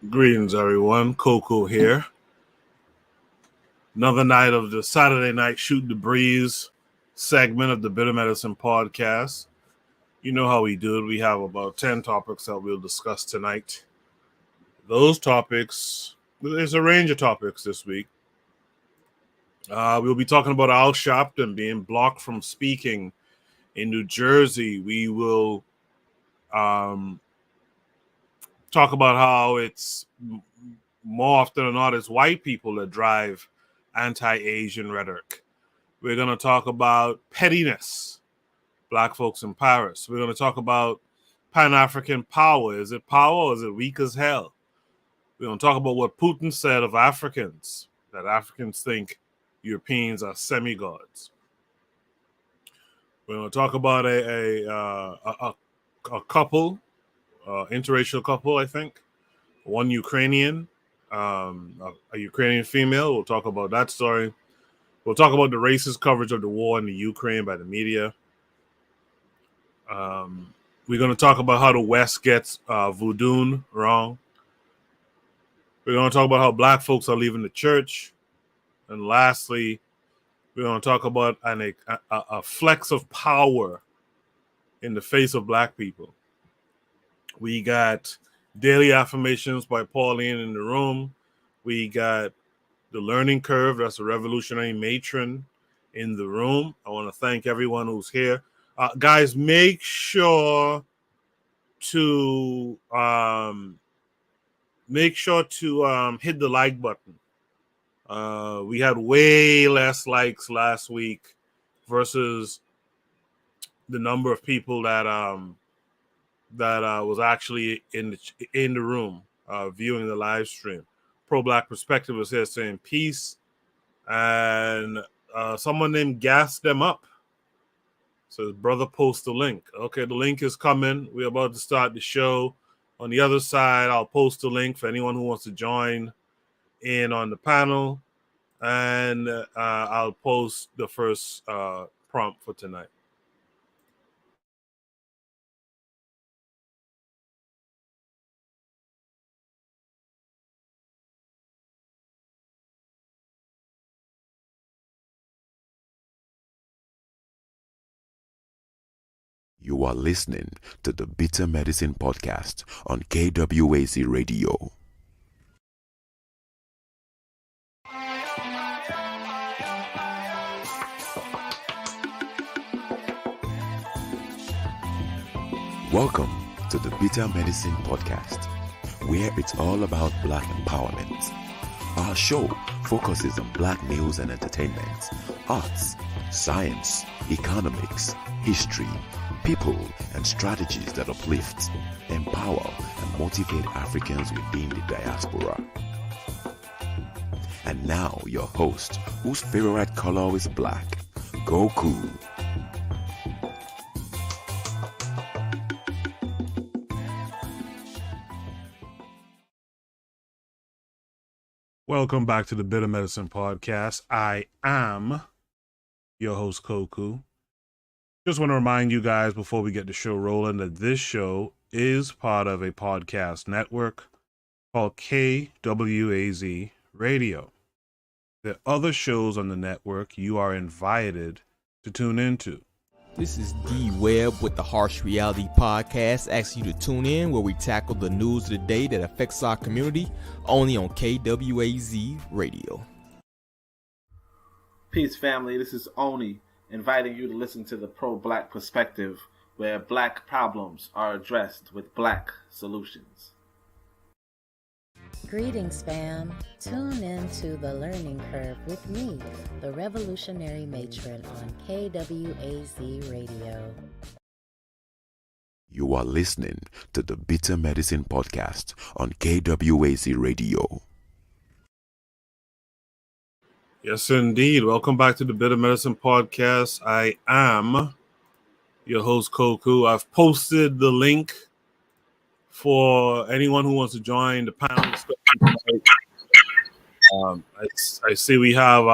Greetings, everyone. Coco here. Another night of the Saturday Night Shoot the Breeze segment of the Bitter Medicine podcast. You know how we do it. We have about 10 topics that we'll discuss tonight. Those topics, there's a range of topics this week. We'll be talking about Al Sharpton being blocked from speaking in New Jersey. We will talk about how it's more often than not, it's white people that drive anti-Asian rhetoric. We're going to talk about pettiness, black folks in Paris. We're going to talk about Pan-African power. Is it power or is it weak as hell? We're going to talk about what Putin said of Africans, that Africans think Europeans are semi-gods. We're going to talk about a couple, interracial couple, I think. One Ukrainian, a Ukrainian female. We'll talk about that story. We'll talk about the racist coverage of the war in the Ukraine by the media. We're going to talk about how the West gets voodoo wrong. We're going to talk about how black folks are leaving the church. And lastly, we're going to talk about a flex of power in the face of black people. We got daily affirmations by Pauline in the room. We got the learning curve. That's a revolutionary matron in the room. I want to thank everyone who's here. Guys, make sure to hit the like button. We had way less likes last week versus the number of people that was actually in the room viewing the live stream. Pro-Black Perspective is here saying peace, and someone named Gas Them Up says, brother, post the link. Okay, the link is coming. We're about to start the show. On the other side, I'll post the link for anyone who wants to join in on the panel, and I'll post the first prompt for tonight. You are listening to the Bitter Medicine Podcast on KWAZ Radio. Welcome to the Bitter Medicine Podcast, where it's all about black empowerment. Our show focuses on black news and entertainment, arts, science, economics, history, people, and strategies that uplift, empower, and motivate Africans within the diaspora. And now your host, whose favorite color is black, Goku. Welcome back to the Bitter Medicine Podcast. I am your host, Koku. Just want to remind you guys before we get the show rolling that this show is part of a podcast network called KWAZ Radio. There are other shows on the network you are invited to tune into. This is D Webb with the Harsh Reality Podcast, asking you to tune in where we tackle the news of the day that affects our community, only on KWAZ Radio. Peace, family. This is Oni, inviting you to listen to the Pro-Black Perspective, where black problems are addressed with black solutions. Greetings, fam. Tune in to The Learning Curve with me, the revolutionary matron on KWAZ Radio. You are listening to the Bitter Medicine Podcast on KWAZ Radio. Yes, indeed. Welcome back to the Bitter Medicine Podcast. I am your host, Koku. I've posted the link for anyone who wants to join the panel discussion tonight. I see we have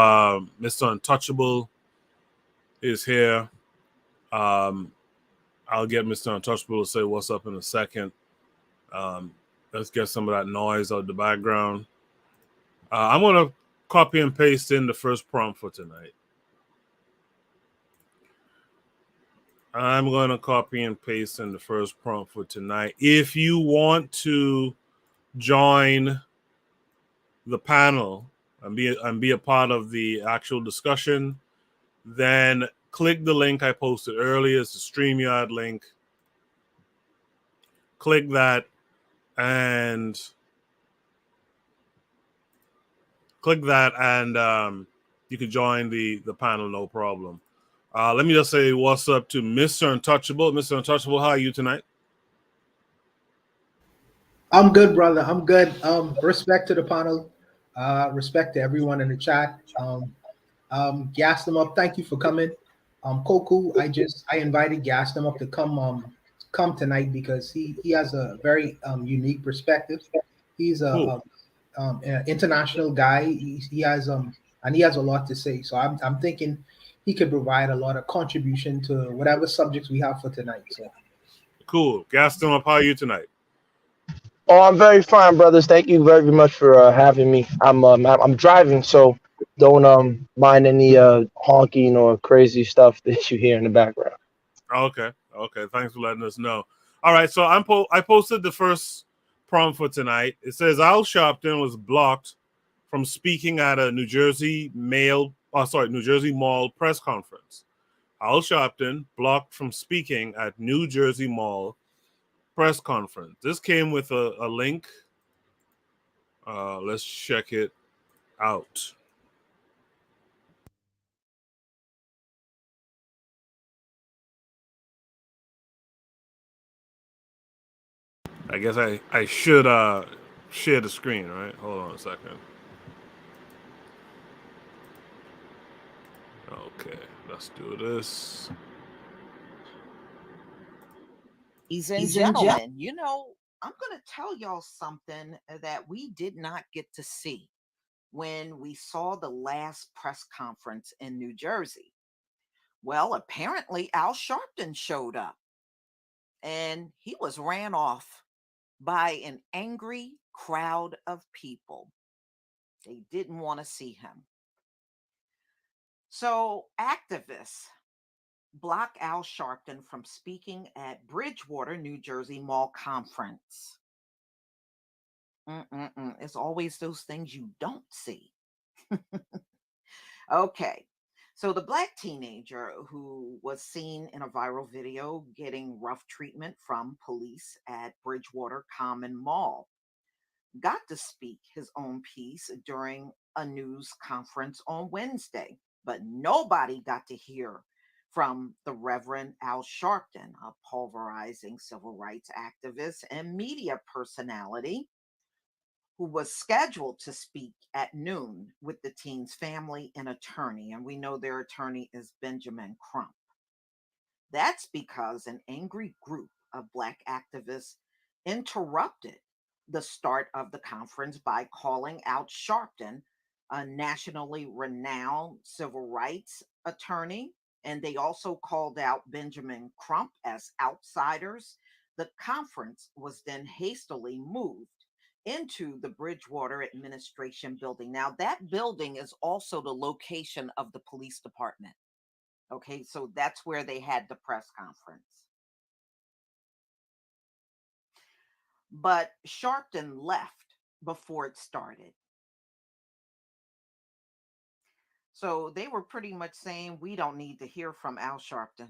Mr. Untouchable is here. I'll get Mr. Untouchable to say what's up in a second. Let's get some of that noise out the background. I'm going to copy and paste in the first prompt for tonight. I'm going to copy and paste in the first prompt for tonight. If you want to join the panel and be a part of the actual discussion, then click the link I posted earlier. It's the StreamYard link. Click that and you can join the panel, no problem. Let me just say what's up to Mr. Untouchable. Mr. Untouchable, how are you tonight? I'm good, brother. I'm good. Respect to the panel. Respect to everyone in the chat. Gas them up. Thank you for coming. Koku, I invited Gas them up to come tonight because he has a very unique perspective. He's an international guy. He has and he has a lot to say. So I'm thinking he could provide a lot of contribution to whatever subjects we have for tonight. So cool. Gas them up. How are you tonight? Oh, I'm very fine, brothers. Thank you very much for having me. I'm driving, so don't mind any honking or crazy stuff that you hear in the background. Okay. Thanks for letting us know. All right, so I posted the first prompt for tonight. It says Al Sharpton was blocked from speaking at a New Jersey Mall press conference. Al Sharpton blocked from speaking at New Jersey Mall press conference. This came with a link. Let's check it out. I guess I should share the screen, right? Hold on a second. Okay, let's do this. Ladies and gentlemen, you know, I'm going to tell y'all something that we did not get to see when we saw the last press conference in New Jersey. Well, apparently Al Sharpton showed up and he was ran off by an angry crowd of people. They didn't want to see him. So activists block Al Sharpton from speaking at Bridgewater, New Jersey Mall conference. It's always those things you don't see. Okay. So the Black teenager who was seen in a viral video getting rough treatment from police at Bridgewater Common Mall got to speak his own piece during a news conference on Wednesday, but nobody got to hear from the Reverend Al Sharpton, a pulverizing civil rights activist and media personality who was scheduled to speak at noon with the teen's family and attorney. And we know their attorney is Benjamin Crump. That's because an angry group of Black activists interrupted the start of the conference by calling out Sharpton, a nationally renowned civil rights attorney, and they also called out Benjamin Crump as outsiders. The conference was then hastily moved into the Bridgewater Administration building. Now, that building is also the location of the police department. Okay, so that's where they had the press conference. But Sharpton left before it started. So they were pretty much saying, we don't need to hear from Al Sharpton.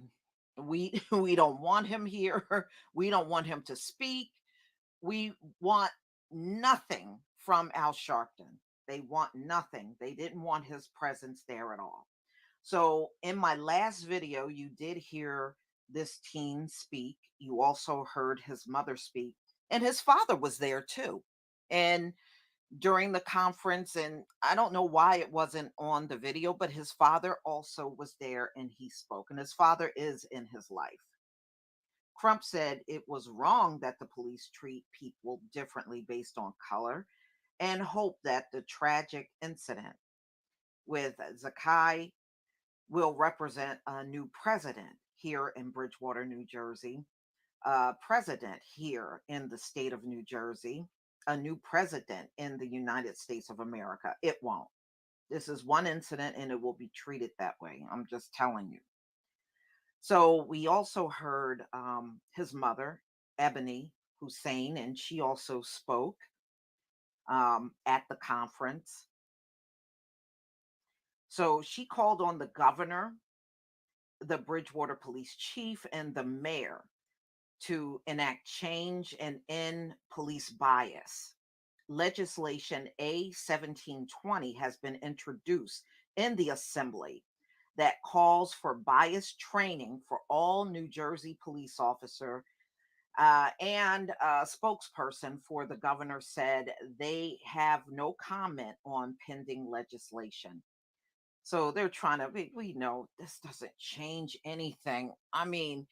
We don't want him here. We don't want him to speak. We want nothing from Al Sharpton. They want nothing. They didn't want his presence there at all. So in my last video, you did hear this teen speak. You also heard his mother speak, and his father was there too. And during the conference, and I don't know why it wasn't on the video, but his father also was there and he spoke, and his father is in his life. Crump said it was wrong that the police treat people differently based on color and hoped that the tragic incident with Zakai will represent a new president here in Bridgewater, New Jersey, president here in the state of New Jersey, a new president in the United States of America. It won't. This is one incident and it will be treated that way. I'm just telling you. So we also heard his mother, Ebony Hussein, and she also spoke at the conference. So she called on the governor, the Bridgewater police chief, and the mayor to enact change and end police bias. Legislation A 1720 has been introduced in the assembly that calls for bias training for all New Jersey police officer, and a spokesperson for the governor said they have no comment on pending legislation. So they're trying to, we know this doesn't change anything. I mean,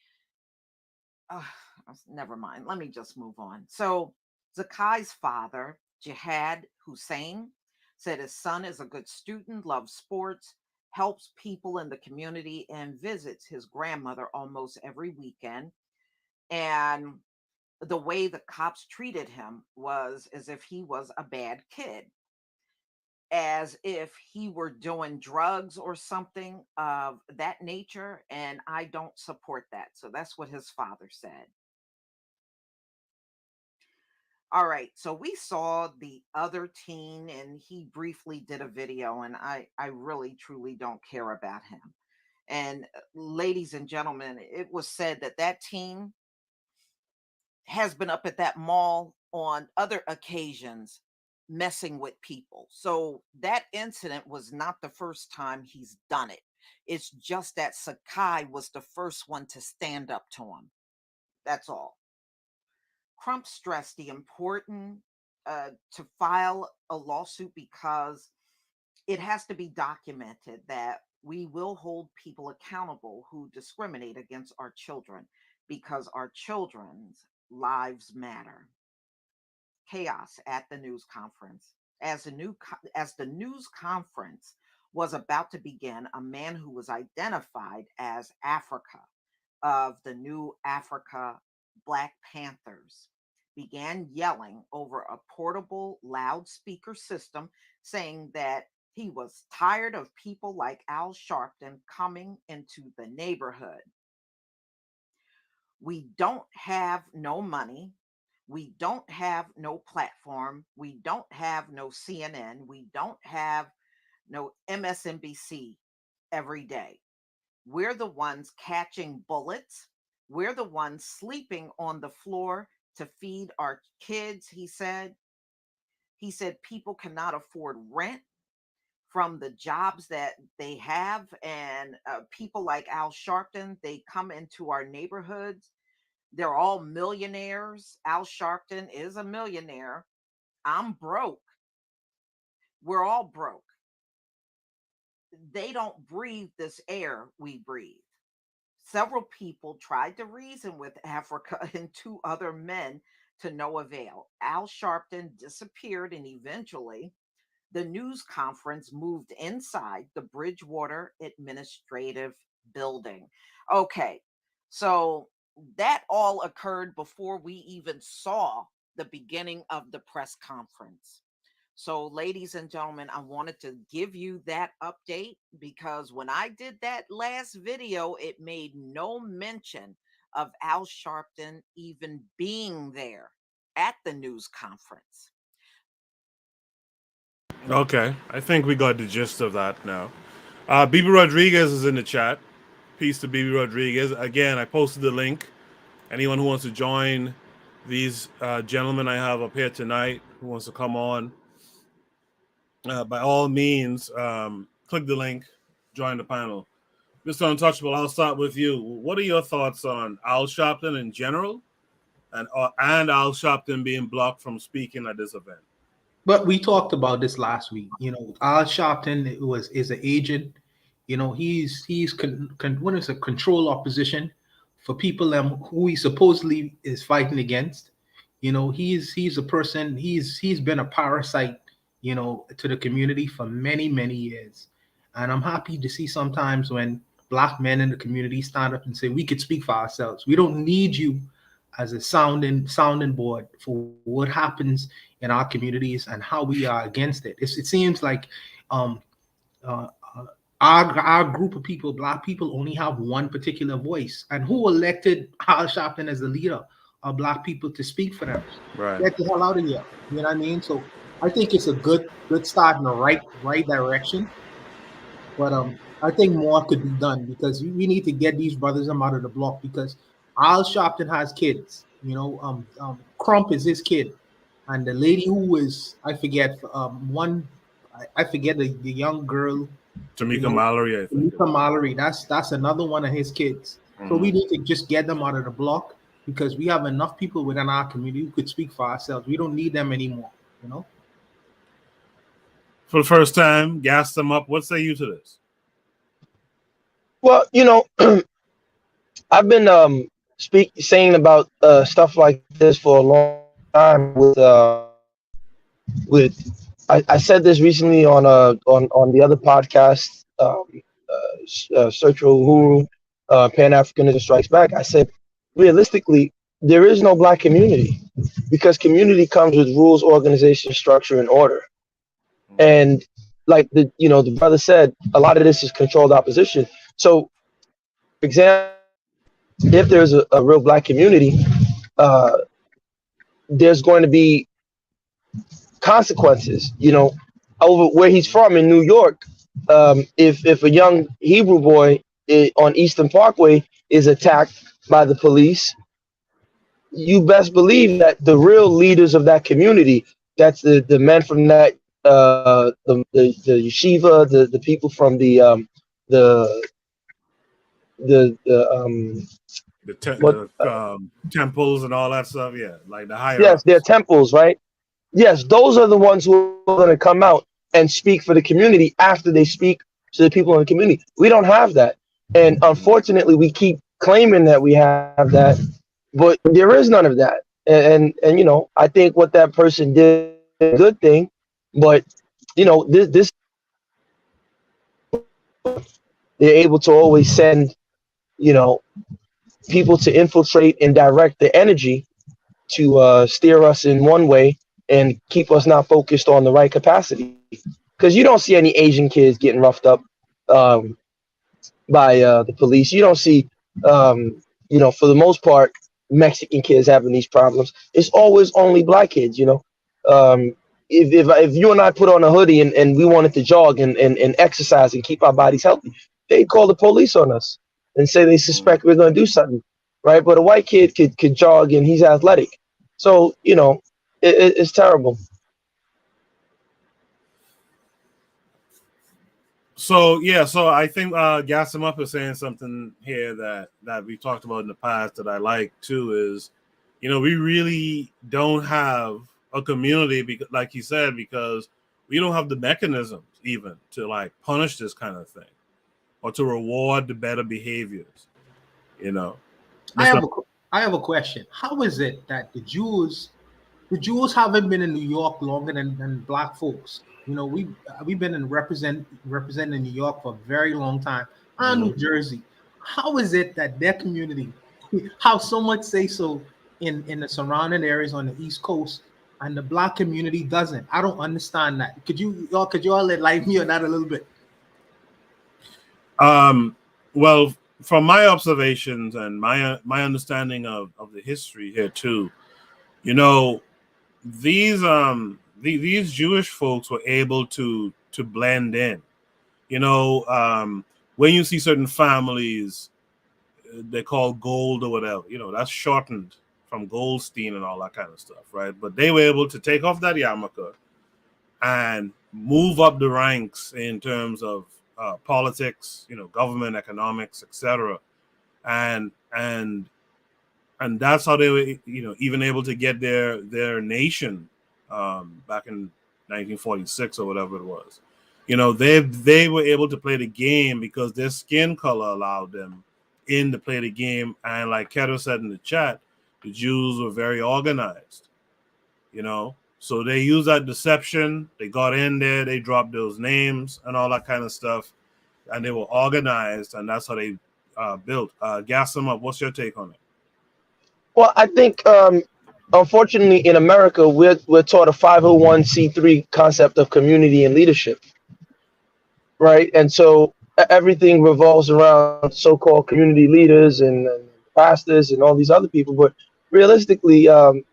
never mind. Let me just move on. So Zakai's father, Jihad Hussein, said his son is a good student, loves sports, helps people in the community, and visits his grandmother almost every weekend. And the way the cops treated him was as if he was a bad kid, as if he were doing drugs or something of that nature. And I don't support that. So that's what his father said. All right, so we saw the other teen and he briefly did a video, and I really truly don't care about him. And ladies and gentlemen, it was said that that teen has been up at that mall on other occasions messing with people. So that incident was not the first time he's done it. It's just that Sakai was the first one to stand up to him. That's all. Crump stressed the important to file a lawsuit because it has to be documented that we will hold people accountable who discriminate against our children because our children's lives matter. Chaos at the news conference. As the news conference was about to begin, a man who was identified as Africa of the New Africa Black Panthers began yelling over a portable loudspeaker system, saying that he was tired of people like Al Sharpton coming into the neighborhood. We don't have no money. We don't have no platform. We don't have no CNN. We don't have no MSNBC every day. We're the ones catching bullets. We're the ones sleeping on the floor to feed our kids, he said. He said people cannot afford rent from the jobs that they have. And people like Al Sharpton, they come into our neighborhoods. They're all millionaires. Al Sharpton is a millionaire. I'm broke. We're all broke. They don't breathe this air we breathe. Several people tried to reason with Africa and two other men to no avail. Al Sharpton disappeared, and eventually the news conference moved inside the Bridgewater Administrative Building. Okay, so that all occurred before we even saw the beginning of the press conference. So, ladies and gentlemen, I wanted to give you that update because when I did that last video, it made no mention of Al Sharpton even being there at the news conference. Okay, I think we got the gist of that now. BB Rodriguez is in the chat. Peace to BB Rodriguez. Again, I posted the link. Anyone who wants to join these gentlemen I have up here tonight, who wants to come on, by all means, click the link, join the panel. Mr. Untouchable, I'll start with you. What are your thoughts on Al Sharpton in general, and Al Sharpton being blocked from speaking at this event? But we talked about this last week. Al Sharpton is an agent. What is a control opposition for people who he supposedly is fighting against. He's a person. He's been a parasite, to the community for many years, and I'm happy to see sometimes when Black men in the community stand up and say we could speak for ourselves. We don't need you as a sounding board for what happens in our communities and how we are against it. It seems like um, uh, uh, our group of people, Black people, only have one particular voice. And who elected Al Sharpton as the leader of Black people to speak for them? Right. Get the hell out of here. You know what I mean? So I think it's a good start in the right direction. But I think more could be done because we need to get these brothers out of the block because Al Sharpton has kids. Crump is his kid, and the lady who is I forget I forget the young girl. Tamika Mallory, I think. Tamika Mallory. That's another one of his kids. So we need to just get them out of the block because we have enough people within our community who could speak for ourselves. We don't need them anymore. For the first time, gas them up. What say you to this? Well, I've been saying about stuff like this for a long time I said this recently on the other podcast, Search Uhuru, Pan Africanism Strikes Back. I said realistically there is no Black community because community comes with rules, organization, structure, and order. And like the brother said, a lot of this is controlled opposition. So, for example, if there's a real Black community, there's going to be consequences. Over where he's from in New York, if a young Hebrew boy on Eastern Parkway is attacked by the police, you best believe that the real leaders of that community, that's the men from that the yeshiva, the people from the temples and all that stuff, yeah, like the higher yes, ups. their temples, right? Yes, those are the ones who are going to come out and speak for the community after they speak to the people in the community. We don't have that, and unfortunately, we keep claiming that we have that, but there is none of that. And I think what that person did is a good thing, but this they're able to always send people to infiltrate and direct the energy to steer us in one way and keep us not focused on the right capacity. Because you don't see any Asian kids getting roughed up by the police. You don't see, for the most part, Mexican kids having these problems. It's always only Black kids. If you and I put on a hoodie and we wanted to jog and exercise and keep our bodies healthy, they call the police on us and say they suspect we're going to do something, right? But a white kid could jog and he's athletic. So, it's terrible. So I think Gas 'em Up is saying something here that we talked about in the past that I like too is, we really don't have a community because, like you said, because we don't have the mechanisms even to like punish this kind of thing or to reward the better behaviors. I have a question. How is it that the Jews haven't been in New York longer than Black folks? We've been representing New York for a very long time. And New Jersey. How is it that their community have so much say so in the surrounding areas on the East Coast and the Black community doesn't? I don't understand that. Could you all enlighten me on that a little bit? Well, from my observations and my understanding of the history here too, these Jewish folks were able to blend in. When you see certain families, they call gold or whatever, that's shortened from Goldstein and all that kind of stuff, right? But they were able to take off that yarmulke and move up the ranks in terms of politics, government, economics, etc. And that's how they were, even able to get their nation back in 1946 or whatever it was. They were able to play the game because their skin color allowed them in to play the game. And like Keto said in the chat, the Jews were very organized, so they used that deception. They got in there, they dropped those names and all that kind of stuff, and they were organized, and that's how they built. Gas 'em Up, what's your take on it? Well, I think unfortunately in America we're taught a 501c3 concept of community and leadership, right? And so everything revolves around so-called community leaders and pastors and all these other people. But realistically, you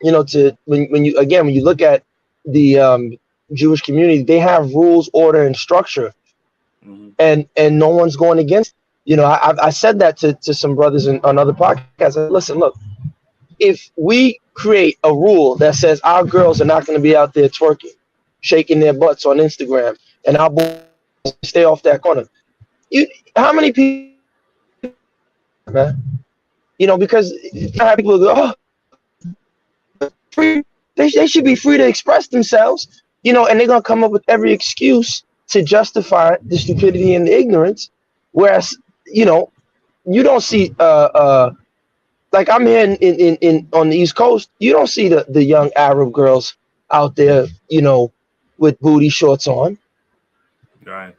know, when you look at the Jewish community, they have rules, order, and structure, and no one's going against. You know, I said that to some brothers on other podcasts. I said, listen, look, if we create a rule that says our girls are not going to be out there twerking, shaking their butts on Instagram, and our boys stay off that corner, how many people, man? You know, because I have people go, oh, free. They should be free to express themselves, you know, and they're gonna come up with every excuse to justify the stupidity and the ignorance. Whereas, you know, you don't see like I'm here in on the East Coast, you don't see the young Arab girls out there, you know, with booty shorts on. Right.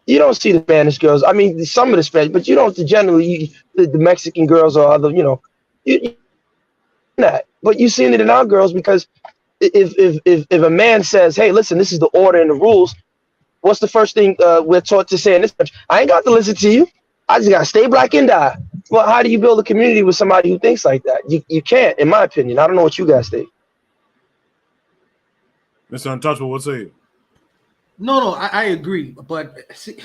You don't see the Spanish girls. I mean, some of the Spanish, but you don't generally the Mexican girls or other, you know, that. But you've seen it in our girls because if a man says, "Hey, listen, this is the order and the rules," what's the first thing we're taught to say in this country? I ain't got to listen to you. I just gotta stay black and die. Well, how do you build a community with somebody who thinks like that? You can't, in my opinion. I don't know what you guys think. Mr. Untouchable, what say you? No, I agree. But see,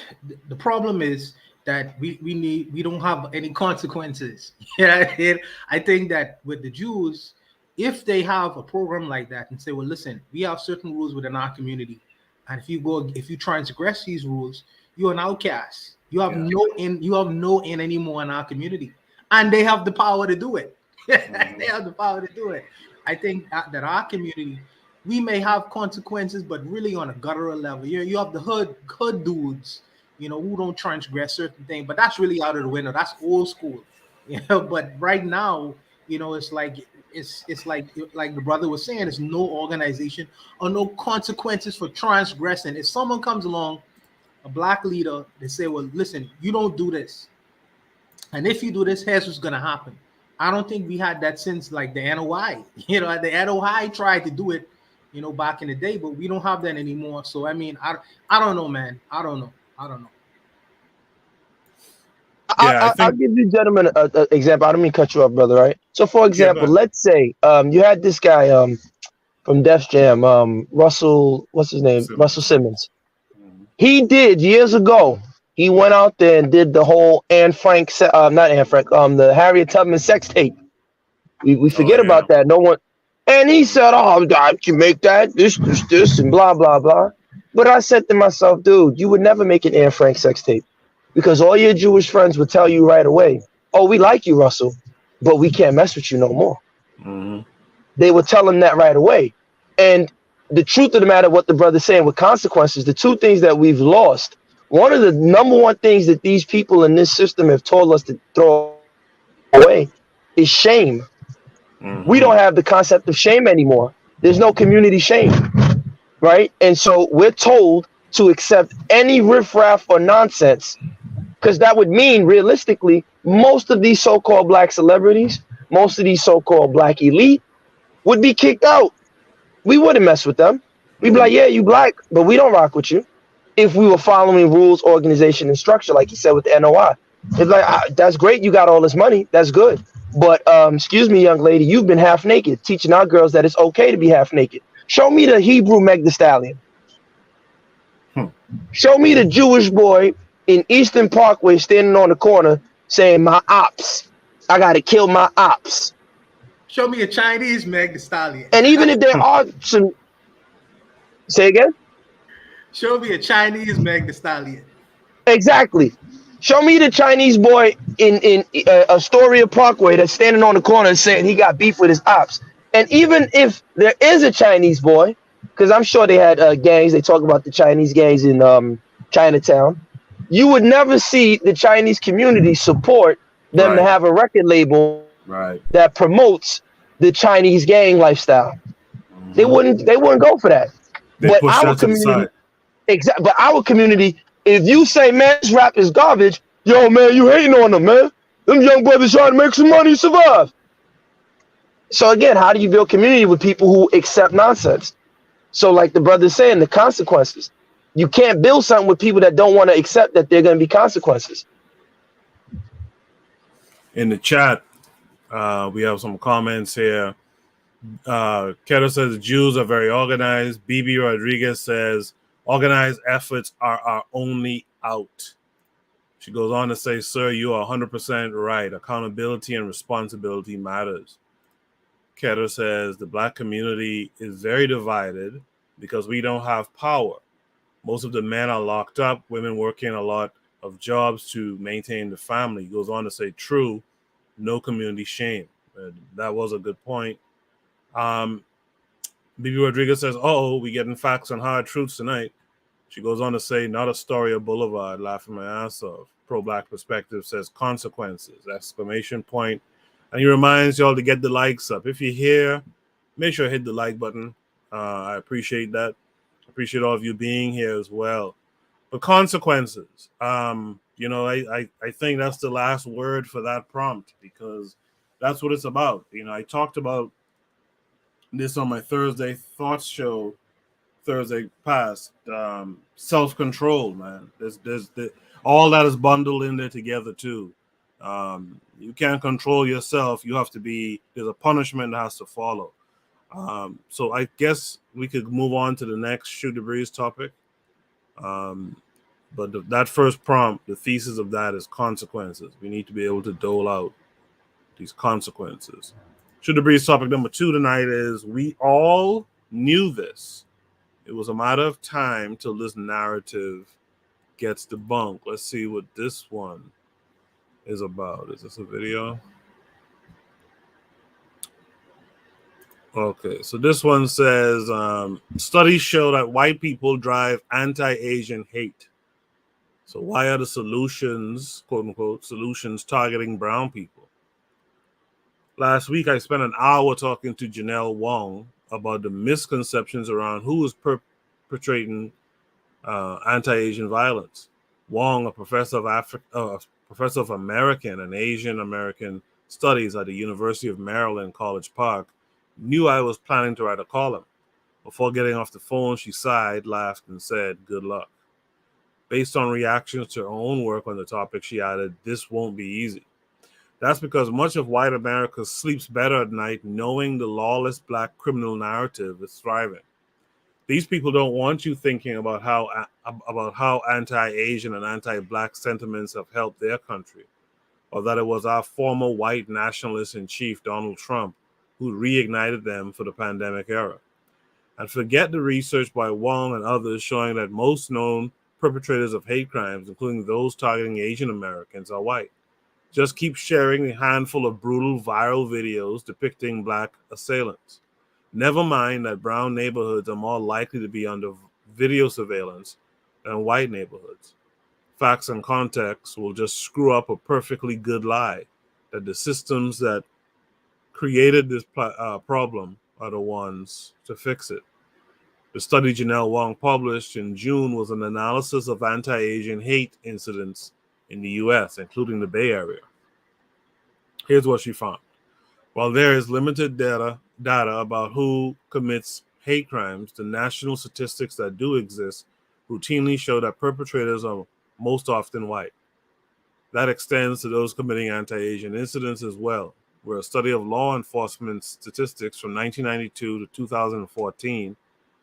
the problem is that we don't have any consequences. Yeah, I think that with the Jews, if they have a program like that and say, well, listen, we have certain rules within our community, and if you transgress these rules, you're an outcast. You have no in anymore in our community, and they have the power to do it. They have the power to do it. I think that our community, we may have consequences, but really on a guttural level. You have the hood dudes, you know, who don't transgress certain things, but that's really out of the window. That's old school, you know. But right now, you know, it's like the brother was saying, there's no organization or no consequences for transgressing. If someone comes along, a black leader, they say, well, listen, you don't do this, and if you do this, here's what's gonna happen. I don't think we had that since like the NOI. You know, the NOI tried to do it, you know, back in the day, but we don't have that anymore. So I mean, I don't know, man. I don't know. I'll give you gentlemen an example. I don't mean to cut you off, brother, right? So for example, let's say you had this guy from Def Jam, Russell, what's his name? Russell Simmons. He did years ago. He went out there and did the whole the Harriet Tubman sex tape. We forget about that. No one, and he said, "Oh, I can make that this, and blah blah blah." But I said to myself, "Dude, you would never make an Anne Frank sex tape because all your Jewish friends would tell you right away, oh, we like you, Russell, but we can't mess with you no more." They would tell him that right away, and the truth of the matter, what the brother's saying with consequences, the two things that we've lost, one of the number one things that these people in this system have told us to throw away is shame. We don't have the concept of shame anymore. There's no community shame, right? And so we're told to accept any riffraff or nonsense, because that would mean realistically, most of these so-called black celebrities, most of these so-called black elite would be kicked out. We wouldn't mess with them. We'd be like, yeah, you black, but we don't rock with you. If we were following rules, organization, and structure, like he said with the NOI. It's like, that's great, you got all this money, that's good. But excuse me, young lady, you've been half naked, teaching our girls that it's okay to be half naked. Show me the Hebrew Meg Thee Stallion. Show me the Jewish boy in Eastern Parkway standing on the corner saying, my ops, I gotta kill my ops. Show me a Chinese Meg Thee Stallion. And even if there are some, say again? Show me a Chinese Meg Thee Stallion. Exactly. Show me the Chinese boy in Astoria Parkway that's standing on the corner saying he got beef with his ops. And even if there is a Chinese boy, because I'm sure they had gangs, they talk about the Chinese gangs in Chinatown, you would never see the Chinese community support them to have a record label that promotes the Chinese gang lifestyle. They wouldn't go for that. But our community, but our community, if you say, man, this rap is garbage, yo, man, you hating on them, man. Them young brothers trying to make some money, survive. So again, how do you build community with people who accept nonsense? So like the brother's saying, the consequences. You can't build something with people that don't want to accept that there are going to be consequences. In the chat, we have some comments here. Keto says Jews are very organized. BB Rodriguez says organized efforts are our only out. She goes on to say, sir, you are 100% right. Accountability and responsibility matters. Keto says the black community is very divided because we don't have power. Most of the men are locked up, women working a lot of jobs to maintain the family. He goes on to say, true, no community shame. That was a good point. Bibi Rodriguez says, we getting facts on hard truths tonight. She goes on to say, not a story of Boulevard, laughing my ass off. Pro-Black Perspective says, consequences, exclamation point. And he reminds y'all to get the likes up. If you're here, make sure to hit the like button. I appreciate that. Appreciate all of you being here as well. But consequences, I think that's the last word for that prompt, because that's what it's about. I talked about this on my Thursday Thoughts show, Thursday past. Self-control, man. There's all that is bundled in there together too. You can't control yourself. You have to there's a punishment that has to follow. So I guess we could move on to the next Shoot the Breeze topic. But that first prompt, the thesis of that is consequences. We need to be able to dole out these consequences. Shoot the Breeze topic number 2 tonight is, we all knew this. It was a matter of time till this narrative gets debunked. Let's see what this one is about. Is this a video? Okay, so this one says, studies show that white people drive anti-Asian hate. So why are the solutions, quote unquote, solutions targeting brown people? Last week, I spent an hour talking to Janelle Wong about the misconceptions around who is perpetrating anti-Asian violence. Wong, a professor of American and Asian American Studies at the University of Maryland, College Park, knew I was planning to write a column. Before getting off the phone, she sighed, laughed, and said, good luck. Based on reactions to her own work on the topic, she added, this won't be easy. That's because much of white America sleeps better at night knowing the lawless black criminal narrative is thriving. These people don't want you thinking about how anti-Asian and anti-black sentiments have helped their country, or that it was our former white nationalist in chief, Donald Trump, who reignited them for the pandemic era. And forget the research by Wong and others showing that most known perpetrators of hate crimes, including those targeting Asian Americans, are white. Just keep sharing a handful of brutal viral videos depicting black assailants. Never mind that brown neighborhoods are more likely to be under video surveillance than white neighborhoods. Facts and context will just screw up a perfectly good lie that the systems that created this problem are the ones to fix it. The study Janelle Wong published in June was an analysis of anti-Asian hate incidents in the U.S., including the Bay Area. Here's what she found. While there is limited data about who commits hate crimes, the national statistics that do exist routinely show that perpetrators are most often white. That extends to those committing anti-Asian incidents as well, where a study of law enforcement statistics from 1992 to 2014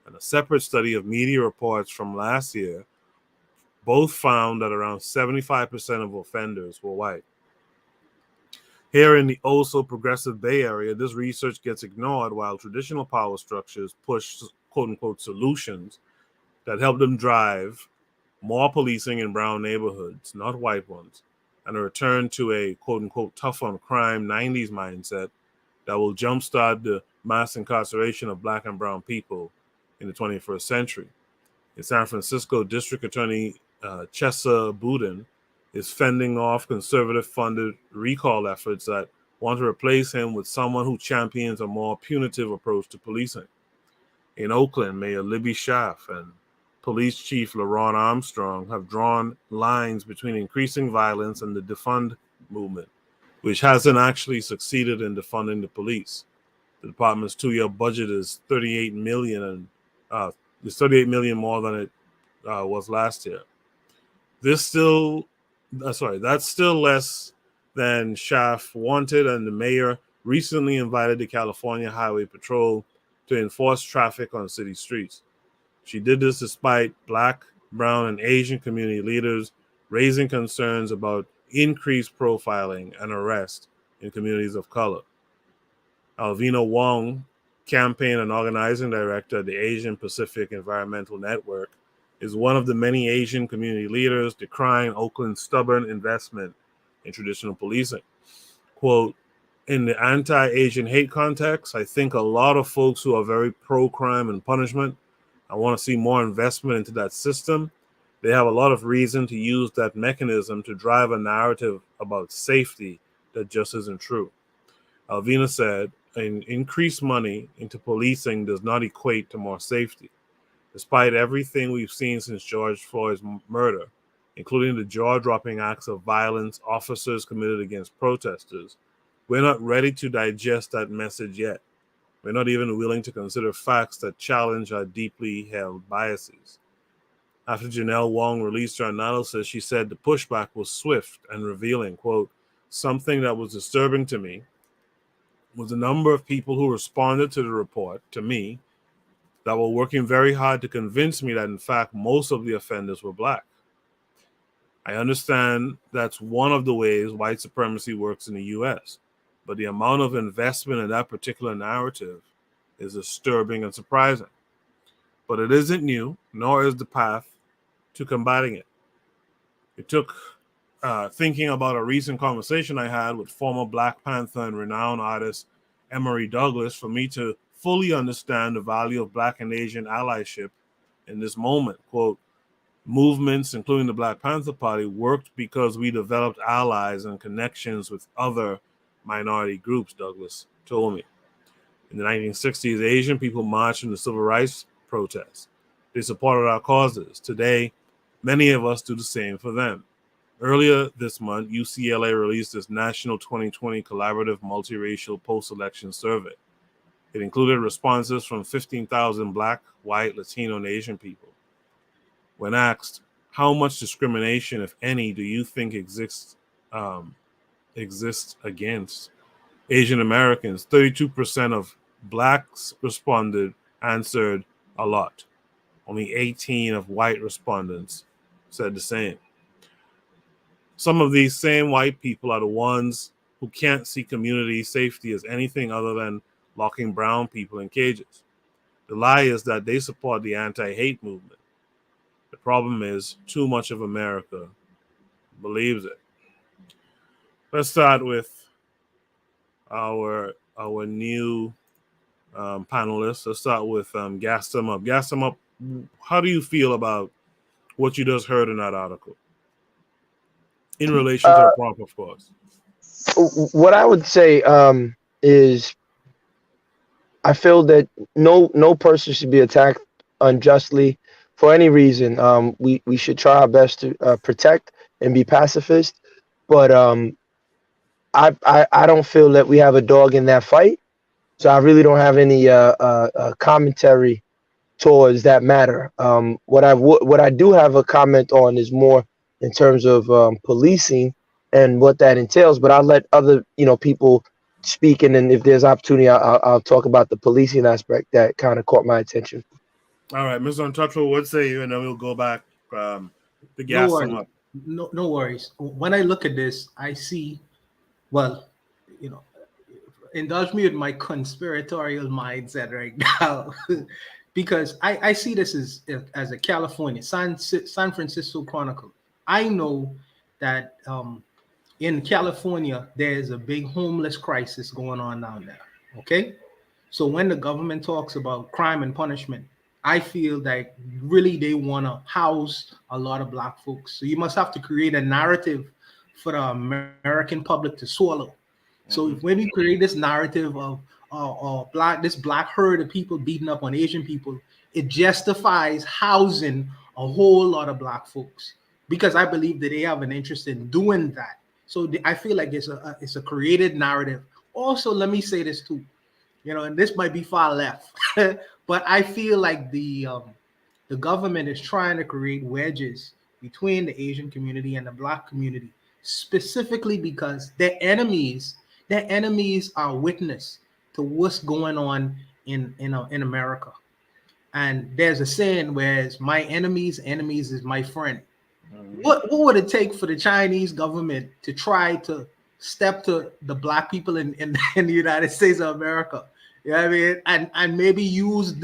and a separate study of media reports from last year both found that around 75% of offenders were white. Here in the oh-so-progressive Bay Area, this research gets ignored while traditional power structures push quote-unquote solutions that help them drive more policing in brown neighborhoods, not white ones, and a return to a quote-unquote tough-on-crime 90s mindset that will jumpstart the mass incarceration of black and brown people in the 21st century. In San Francisco, District Attorney Chesa Boudin is fending off conservative-funded recall efforts that want to replace him with someone who champions a more punitive approach to policing. In Oakland, Mayor Libby Schaaf and Police Chief LaRon Armstrong have drawn lines between increasing violence and the defund movement, which hasn't actually succeeded in defunding the police. The department's 2-year budget is $38 million, and it's $38 million more than it was last year. That's still less than Schaaf wanted, and the mayor recently invited the California Highway Patrol to enforce traffic on city streets. She did this despite Black, Brown, and Asian community leaders raising concerns about increased profiling and arrest in communities of color. Alvina Wong, campaign and organizing director at the Asian Pacific Environmental Network, is one of the many Asian community leaders decrying Oakland's stubborn investment in traditional policing. Quote, in the anti-Asian hate context, I think a lot of folks who are very pro-crime and punishment, I want to see more investment into that system. They have a lot of reason to use that mechanism to drive a narrative about safety that just isn't true. Alvina said, increased money into policing does not equate to more safety. Despite everything we've seen since George Floyd's murder, including the jaw-dropping acts of violence officers committed against protesters, we're not ready to digest that message yet. We're not even willing to consider facts that challenge our deeply held biases. After Janelle Wong released her analysis, she said the pushback was swift and revealing. Quote, something that was disturbing to me was the number of people who responded to the report, to me, that were working very hard to convince me that, in fact, most of the offenders were Black. I understand that's one of the ways white supremacy works in the U.S., but the amount of investment in that particular narrative is disturbing and surprising. But it isn't new, nor is the path to combating it. It took thinking about a recent conversation I had with former Black Panther and renowned artist Emory Douglas for me to fully understand the value of Black and Asian allyship in this moment. Quote, movements, including the Black Panther Party, worked because we developed allies and connections with other minority groups, Douglas told me. In the 1960s, Asian people marched in the civil rights protests. They supported our causes. Today, many of us do the same for them. Earlier this month, UCLA released its National 2020 Collaborative Multiracial Post-Election Survey. It included responses from 15,000 Black, white, Latino, and Asian people. When asked, how much discrimination, if any, do you think exists against Asian Americans, 32% of Blacks answered a lot. Only 18 of white respondents said the same. Some of these same white people are the ones who can't see community safety as anything other than locking brown people in cages. The lie is that they support the anti-hate movement. The problem is too much of America believes it. Let's start with our new panelists. Let's start with Gas Them Up. Gas Them Up, how do you feel about what you just heard in that article? In relation to the prompt, of course. What I would say is I feel that no person should be attacked unjustly for any reason. We should try our best to protect and be pacifist, but I don't feel that we have a dog in that fight. So I really don't have any commentary towards that matter. What I do have a comment on is more in terms of policing and what that entails. But I'll let other people speak, and then if there's opportunity, I'll talk about the policing aspect that kind of caught my attention. All right, Mr. Untouchable, what say you? And then we'll go back to Gas Them Up. No worries. When I look at this, I see, well, indulge me with my conspiratorial mindset right now, because I see this as a California, San Francisco Chronicle. I know that in California, there's a big homeless crisis going on down there, okay? So when the government talks about crime and punishment, I feel that really they want to house a lot of Black folks. So you must have to create a narrative for the American public to swallow. So when we create this narrative of this Black herd of people beating up on Asian people, it justifies housing a whole lot of Black folks, because I believe that they have an interest in doing that. So I feel like it's a created narrative. Also, let me say this too. and this might be far left, but I feel like the government is trying to create wedges between the Asian community and the Black community, specifically because their enemies are witness to what's going on in America. And there's a saying, whereas my enemy's enemies is my friend. What would it take for the Chinese government to try to step to the Black people in the United States of America? You know what I mean? And maybe use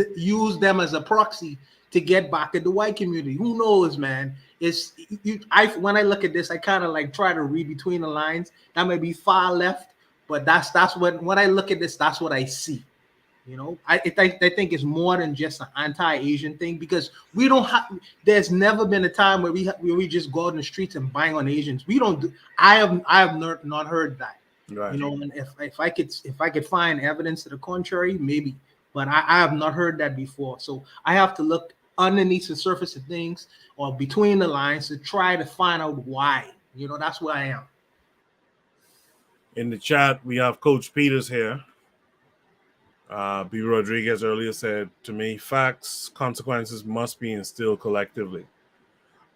them as a proxy to get back at the white community. Who knows, man? When I look at this, I kind of like try to read between the lines. That may be far left, but that's what when I look at this, that's what I see. I think it's more than just an anti-Asian thing, because we don't have. There's never been a time where we just go out in the streets and bang on Asians. We don't do. I have not heard that. Right. And if I could find evidence to the contrary, maybe, but I have not heard that before. So I have to look underneath the surface of things or between the lines to try to find out why. That's where I am. In the chat, we have Coach Peters here. B. Rodriguez earlier said to me, facts, consequences must be instilled collectively.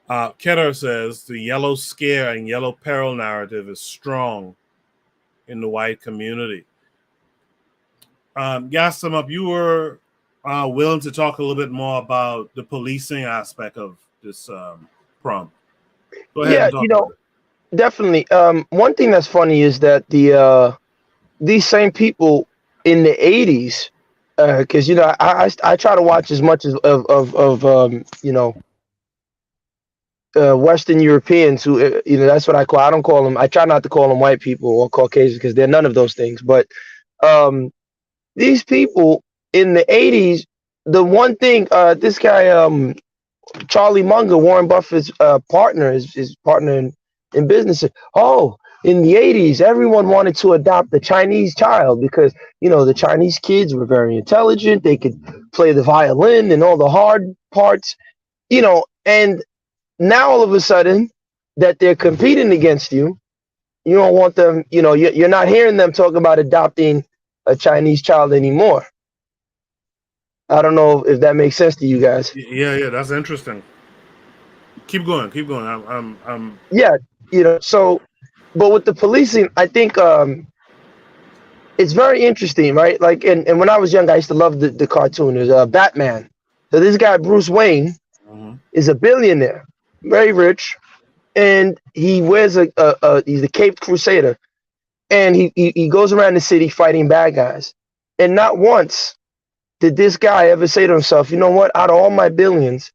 Ketter says the yellow scare and yellow peril narrative is strong in the white community. Gaston up, you were willing to talk a little bit more about the policing aspect of this prompt. Go ahead. Yeah, definitely. One thing that's funny is that these same people in the 80s, because I try to watch as much as of Western Europeans who that's what I call. I don't call them. I try not to call them white people or Caucasian, because they're none of those things. But these people in the 80s, the one thing this guy Charlie Munger, Warren Buffett's partner, his partner in business, said, in the 80s, everyone wanted to adopt the Chinese child because, the Chinese kids were very intelligent. They could play the violin and all the hard parts, and now all of a sudden that they're competing against you, you don't want them, you're not hearing them talk about adopting a Chinese child anymore. I don't know if that makes sense to you guys. Yeah, that's interesting. Keep going. I'm Yeah, so, but with the policing, I think it's very interesting, right? Like, and when I was young, I used to love the cartoon. There's Batman. So this guy, Bruce Wayne, is a billionaire, very rich, and he wears he's a caped crusader, and he goes around the city fighting bad guys. And not once did this guy ever say to himself, you know what, out of all my billions,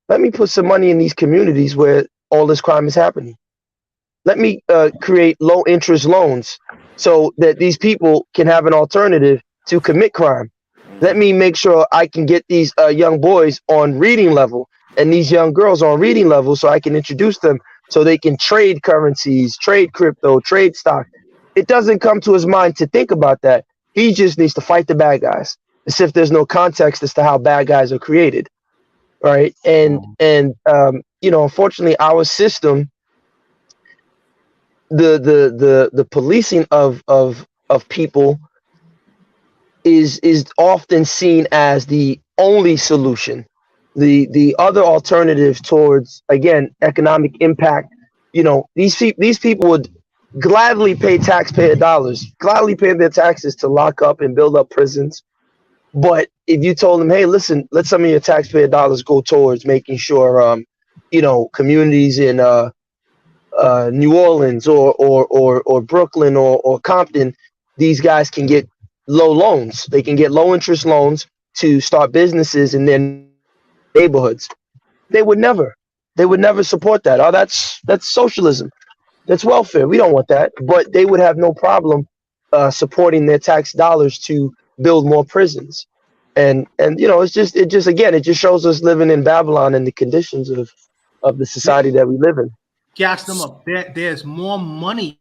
let me put some money in these communities where all this crime is happening. Let me create low interest loans so that these people can have an alternative to commit crime. Let me make sure I can get these young boys on reading level and these young girls on reading level, so I can introduce them so they can trade currencies, trade crypto, trade stock. It doesn't come to his mind to think about that. He just needs to fight the bad guys, as if there's no context as to how bad guys are created, right? And unfortunately, our system, the policing of people is often seen as the only solution. The other alternative towards, again, economic impact, these people would gladly pay taxpayer dollars, gladly pay their taxes to lock up and build up prisons. But if you told them, hey, listen, let some of your taxpayer dollars go towards making sure, communities in New Orleans or Brooklyn or Compton, these guys can get low loans. They can get low interest loans to start businesses in their neighborhoods. They would never support that. Oh, that's socialism. That's welfare. We don't want that. But they would have no problem supporting their tax dollars to build more prisons. And it just shows us living in Babylon and the conditions of the society that we live in. Gas them up. There's more money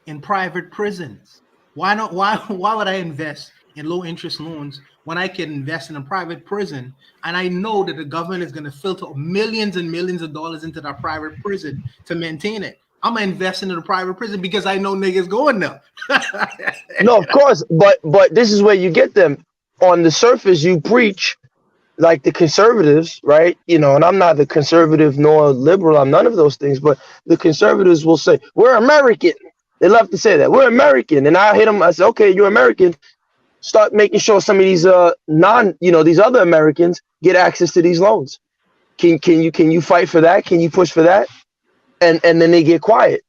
in private prisons. Why not? Why would I invest in low interest loans when I can invest in a private prison and I know that the government is going to filter millions and millions of dollars into that private prison to maintain it? I'm gonna invest into the private prison because I know niggas going there. No, of course, but this is where you get them. On the surface, you preach like the conservatives, right? You know, and I'm not the conservative nor liberal. I'm none of those things. But the conservatives will say we're American. They love to say that we're American, and I hit them. I say, okay, you're American. Start making sure some of these these other Americans get access to these loans. Can you fight for that? Can you push for that? And then they get quiet.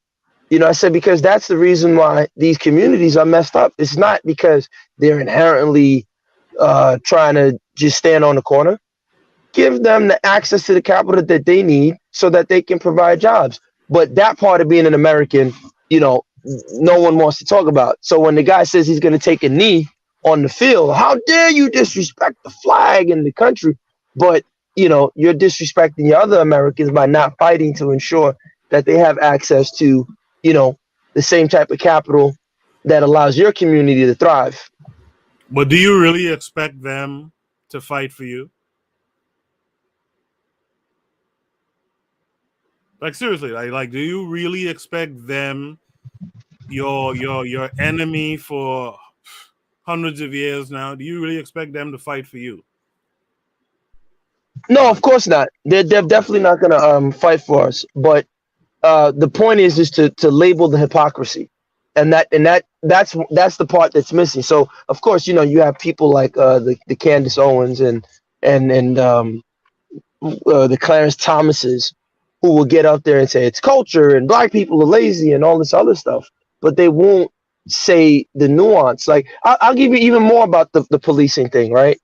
You know, I said, because that's the reason why these communities are messed up. It's not because they're inherently trying to just stand on the corner. Give them the access to the capital that they need so that they can provide jobs. But that part of being an American, you know, no one wants to talk about. So when the guy says he's going to take a knee on the field, how dare you disrespect the flag and the country? But, you know, you're disrespecting your other Americans by not fighting to ensure that they have access to, you know, the same type of capital that allows your community to thrive. But do you really expect them to fight for you? Like seriously, like do you really expect them, your enemy for hundreds of years now, do you really expect them to fight for you? No, of course not. They're definitely not going to fight for us. But the point is to label the hypocrisy, and that's the part that's missing. So of course, you know, you have people like the Candace Owens and the Clarence Thomases who will get up there and say it's culture and black people are lazy and all this other stuff, but they won't say the nuance. Like I'll give you even more about the policing thing, right?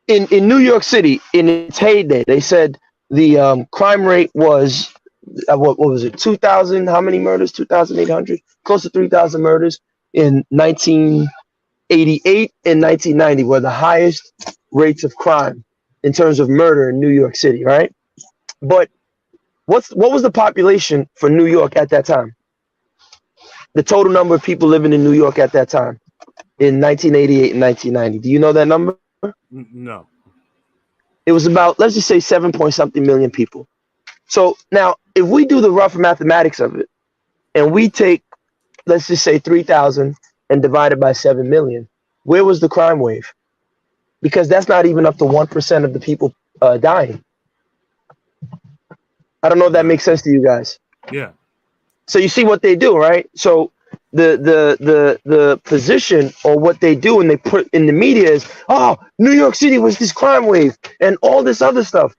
In New York City, in its heyday, they said the crime rate was what was it? 2,000? How many murders? 2,800? Close to 3,000 murders in 1988 and 1990 were the highest rates of crime in terms of murder in New York City, right? But what was the population for New York at that time? The total number of people living in New York at that time in 1988 and 1990. Do you know that number? No. It was about, let's just say 7 point something million people. So now if we do the rough mathematics of it and we take, let's just say 3,000 and divide it by 7 million, where was the crime wave? Because that's not even up to 1% of the people dying. I don't know if that makes sense to you guys. Yeah. So you see what they do, right? So the position or what they do and they put in the media is, oh, New York City was this crime wave and all this other stuff.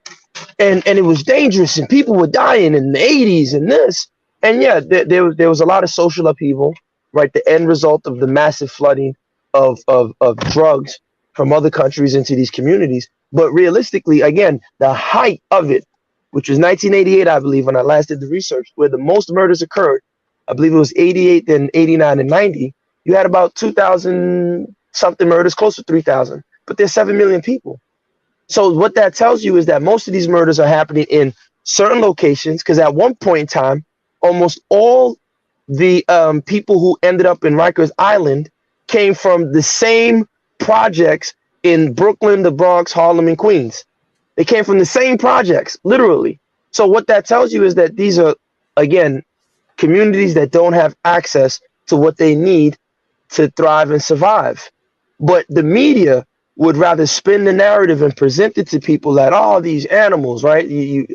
And it was dangerous and people were dying in the 80s and this. And yeah, there was a lot of social upheaval, right? The end result of the massive flooding of drugs from other countries into these communities. But realistically, again, the height of it, which was 1988, I believe, when I last did the research, where the most murders occurred, I believe it was 88, then 89 and 90, you had about 2,000 something murders, close to 3,000, but there's 7 million people. So what that tells you is that most of these murders are happening in certain locations, because at one point in time, almost all the people who ended up in Rikers Island came from the same projects in Brooklyn, the Bronx, Harlem, and Queens. They came from the same projects, literally. So what that tells you is that these are, again, communities that don't have access to what they need to thrive and survive. But the media would rather spin the narrative and present it to people that, oh, these animals, right?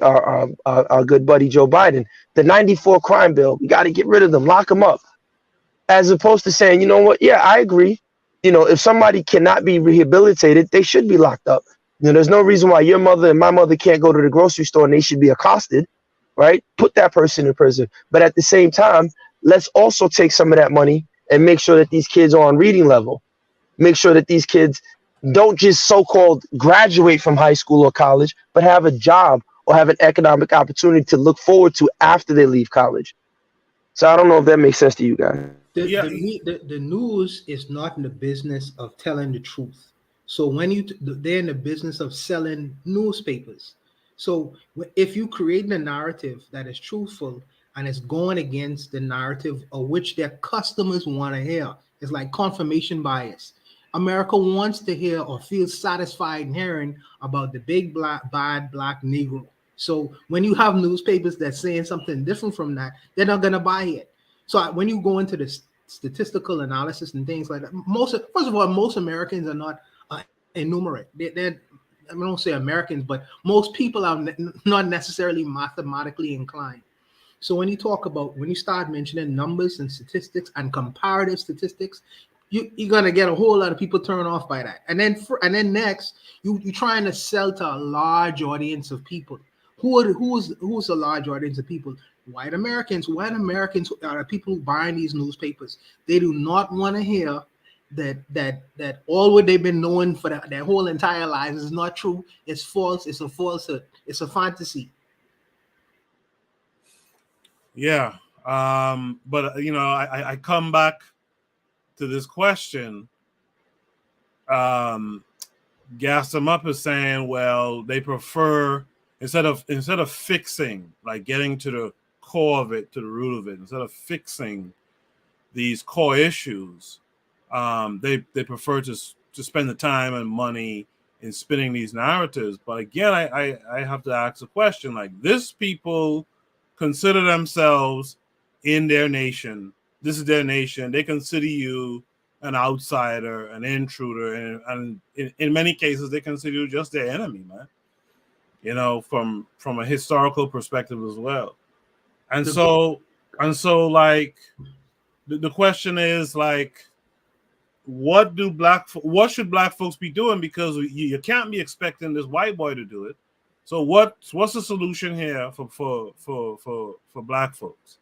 Our good buddy Joe Biden, the 94 crime bill, we got to get rid of them, lock them up. As opposed to saying, you know what? Yeah, I agree. You know, if somebody cannot be rehabilitated, they should be locked up. You know, there's no reason why your mother and my mother can't go to the grocery store and they should be accosted, right? Put that person in prison. But at the same time, let's also take some of that money and make sure that these kids are on reading level. Make sure that these kids don't just so-called graduate from high school or college, but have a job or have an economic opportunity to look forward to after they leave college. So I don't know if that makes sense to you guys. The news is not in the business of telling the truth. So when they're in the business of selling newspapers. So if you create a narrative that is truthful and it's going against the narrative of which their customers want to hear, it's like confirmation bias. America wants to hear or feel satisfied in hearing about the big bad black Negro. So when you have newspapers that's saying something different from that, they're not gonna buy it. So when you go into the statistical analysis and things like that, first of all, most Americans are not enumerate. They're I don't say Americans, but most people are not necessarily mathematically inclined. So when you start mentioning numbers and statistics and comparative statistics, you're gonna get a whole lot of people turned off by that. And then next, you're trying to sell to a large audience of people. Who's a large audience of people? White Americans. White Americans are the people buying these newspapers. They do not want to hear that all what they've been knowing for their whole entire lives is not true. It's false. It's a falsehood. It's a fantasy. Yeah. But I come back to this question. Gas them up is saying, well, they prefer instead of fixing, like getting to the core of it, to the root of it, instead of fixing these core issues, they prefer to spend the time and money in spinning these narratives. But again, I have to ask a question, like, this people consider themselves in their nation. This is their nation. They consider you an outsider, an intruder, and in many cases, they consider you just their enemy, man. From a historical perspective as well. And so like, the question is, like, what should black folks be doing? Because you can't be expecting this white boy to do it. So what's the solution here for black folks?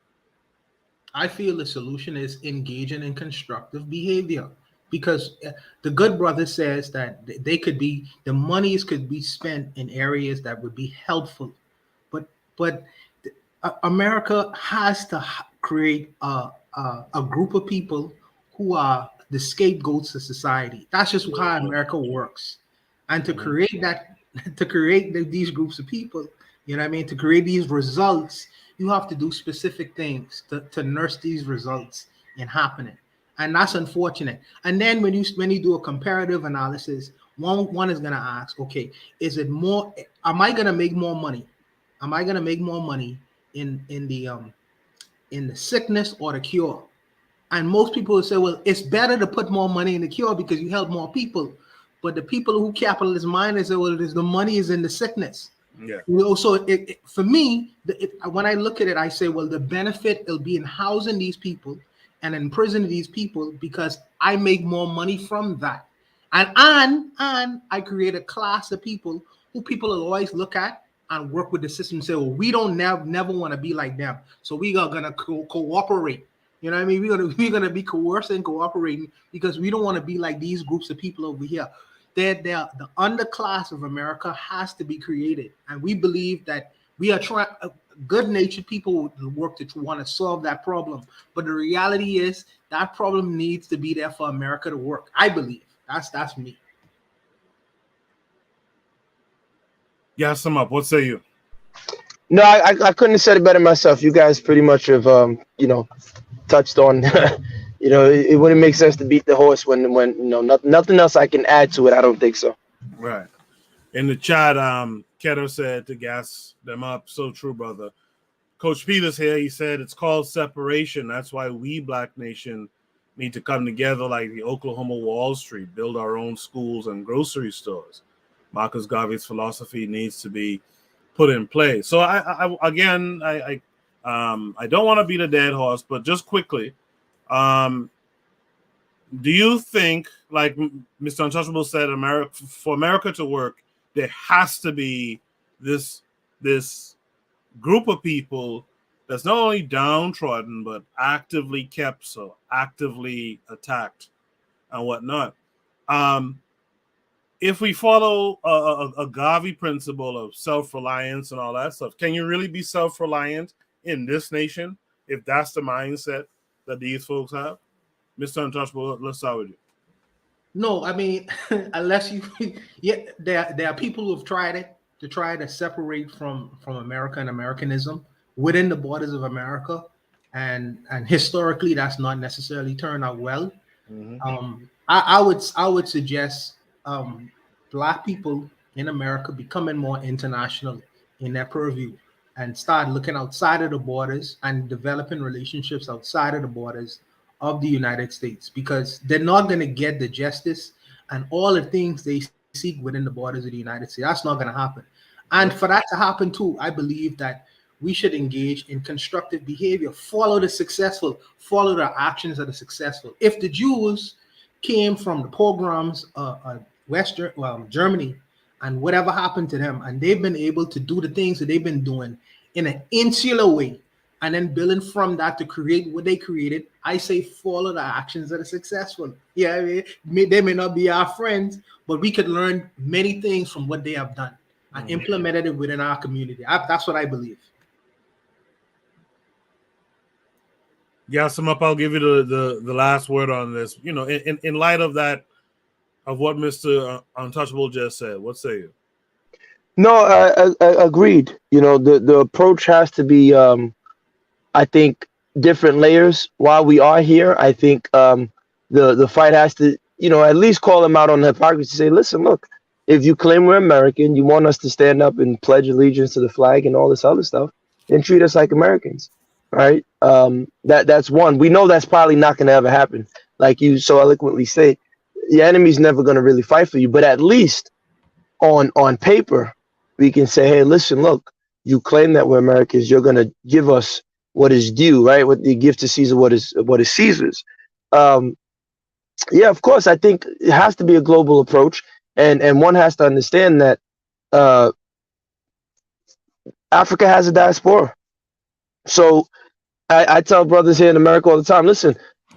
I feel the solution is engaging in constructive behavior, because the good brother says that the monies could be spent in areas that would be helpful, but America has to create a group of people who are the scapegoats of society. That's just how America works, and to create these groups of people, you know what I mean, to create these results, you have to do specific things to nurse these results in happening. And that's unfortunate. And then when you do a comparative analysis, one is going to ask, okay, am I going to make more money? Am I going to make more money in the sickness or the cure? And most people will say, well, it's better to put more money in the cure because you help more people. But the people who capitalist mind say, well, the money is in the sickness. Yeah. So for me, when I look at it, I say, well, the benefit will be in housing these people and imprisoning these people, because I make more money from that. And I create a class of people who people will always look at and work with the system and say, well, we don't never want to be like them. So we are going to cooperate. You know what I mean? We're gonna be coercing, cooperating, because we don't want to be like these groups of people over here. The underclass of America has to be created, and we believe that we are trying. Good-natured people work to want to solve that problem, but the reality is that problem needs to be there for America to work. I believe that's me. Yeah, sum up. What say you? No, I couldn't have said it better myself. You guys pretty much have touched on. It wouldn't make sense to beat the horse when nothing else I can add to it. I don't think so. Right. In the chat, Keto said to gas them up. So true, brother. Coach Peters here, he said it's called separation. That's why we, Black Nation, need to come together like the Oklahoma Wall Street, build our own schools and grocery stores. Marcus Garvey's philosophy needs to be put in place. So I don't want to beat a dead horse, but just quickly, do you think, like Mr. Untouchable said, for America to work, there has to be this group of people that's not only downtrodden but actively kept so, actively attacked and whatnot. If we follow a Garvey principle of self-reliance and all that stuff, can you really be self-reliant in this nation if that's the mindset that these folks have? Mr. Untouchable, let's start with you. No, I mean, unless there are people who have tried it to try to separate from America and Americanism within the borders of America, and historically that's not necessarily turned out well. Mm-hmm. I would suggest Black people in America becoming more international in their purview and start looking outside of the borders and developing relationships outside of the borders of the United States, because they're not going to get the justice and all the things they seek within the borders of the United States. That's not going to happen. And for that to happen too, I believe that we should engage in constructive behavior, follow the successful, follow the actions of the successful. If the Jews came from the pogroms of Germany, and whatever happened to them, and they've been able to do the things that they've been doing in an insular way, and then building from that to create what they created, I say follow the actions that are successful. Yeah, I mean, they may not be our friends, but we could learn many things from what they have done and implemented it within our community. That's what I believe. Yeah, sum up. I'll give you the last word on this. You know, in light of that, of what Mr. Untouchable just said, what say you? No, I agreed. You know, the approach has to be, I think, different layers. While we are here, I think the fight has to, you know, at least call them out on the hypocrisy. Say, listen, look, if you claim we're American, you want us to stand up and pledge allegiance to the flag and all this other stuff, then treat us like Americans, right? That's one. We know that's probably not going to ever happen. Like you so eloquently say, your enemy's never going to really fight for you. But at least on paper, we can say, hey, listen, look, you claim that we're Americans, you're going to give us what is due, right? What you give to Caesar, what is Caesar's. Yeah, of course, I think it has to be a global approach, and one has to understand that Africa has a diaspora. So I tell brothers here in America all the time, listen,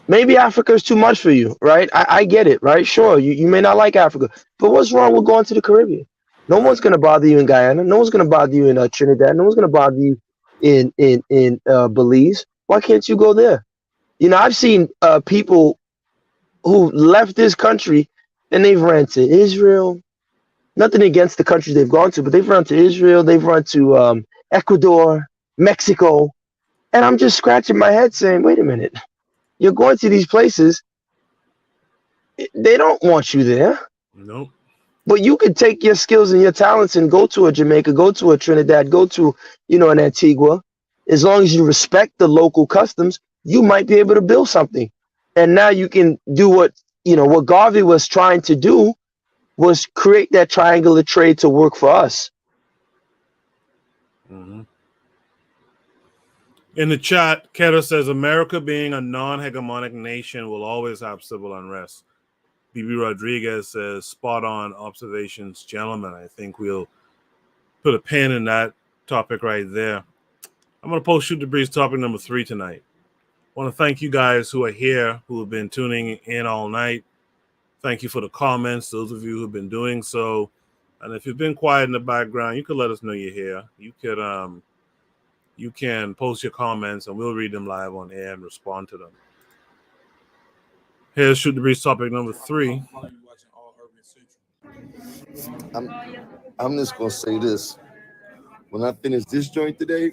maybe Africa is too much for you, right? I get it, right? Sure, you may not like Africa, but what's wrong with going to the Caribbean? No one's going to bother you in Guyana. No one's going to bother you in Trinidad. No one's going to bother you in Belize. Why can't you go there? You know, I've seen people who left this country and they've ran to Israel. Nothing against the countries they've gone to, but they've run to Israel. They've run to Ecuador, Mexico. And I'm just scratching my head saying, wait a minute. You're going to these places. They don't want you there. Nope. But you could take your skills and your talents and go to a Jamaica, go to a Trinidad, go to, you know, an Antigua. As long as you respect the local customs, you might be able to build something. And now you can do what Garvey was trying to do, was create that triangular trade to work for us. Mm-hmm. In the chat, Keta says, America being a non-hegemonic nation will always have civil unrest. BB Rodriguez says, spot on observations, gentlemen. I think we'll put a pin in that topic right there. I'm going to post Shoot the Breeze topic number 3 tonight. I want to thank you guys who are here, who have been tuning in all night. Thank you for the comments, those of you who have been doing so. And if you've been quiet in the background, you could let us know you're here. You can post your comments and we'll read them live on air and respond to them. Here's Shoot the Breeze topic number 3. I'm just gonna say this. When I finish this joint today,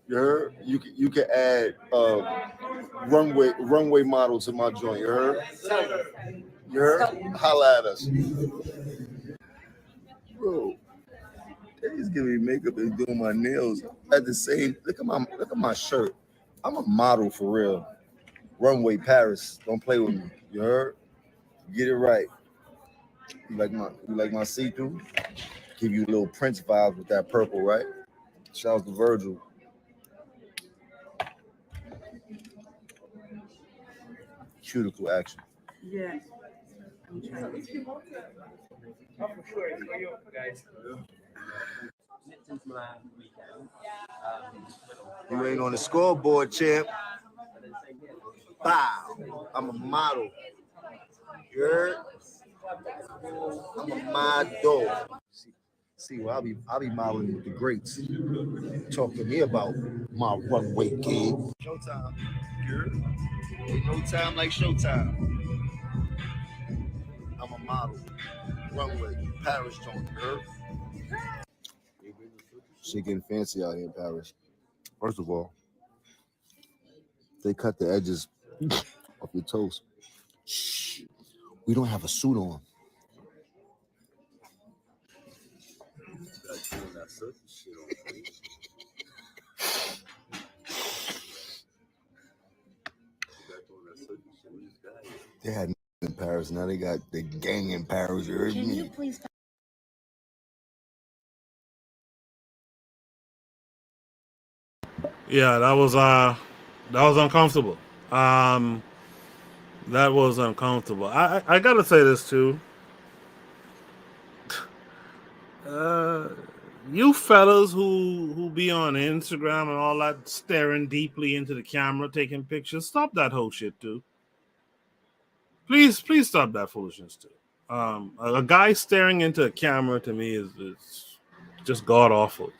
you heard? You can add runway model to my joint. You heard? You heard? Holla at us. Bro, they just giving me makeup and doing my nails at the same. Look at my shirt. I'm a model for real. Runway Paris. Don't play with me. You heard? Get it right. You like my see-through? Give you little Prince vibes with that purple, right? Shout out to Virgil. Cuticle action. Yeah. You ain't on the scoreboard, champ. Bow. I'm a model. You heard? I'm a model. See, well, I'll be modeling with the greats. Talk to me about my runway game. Showtime. You heard? Ain't no time like showtime. I'm a model. Runway. Paris joint. You heard? Shit getting fancy out here in Paris. First of all, they cut the edges off your toes. Shh. We don't have a suit on. They had in Paris. Now they got the gang in Paris. You heard Can me? you please? Yeah, that was uncomfortable. That was uncomfortable. I gotta say this too. You fellas who be on Instagram and all that, staring deeply into the camera, taking pictures, stop that whole shit too. Please stop that foolishness too. A guy staring into a camera to me is just god awful.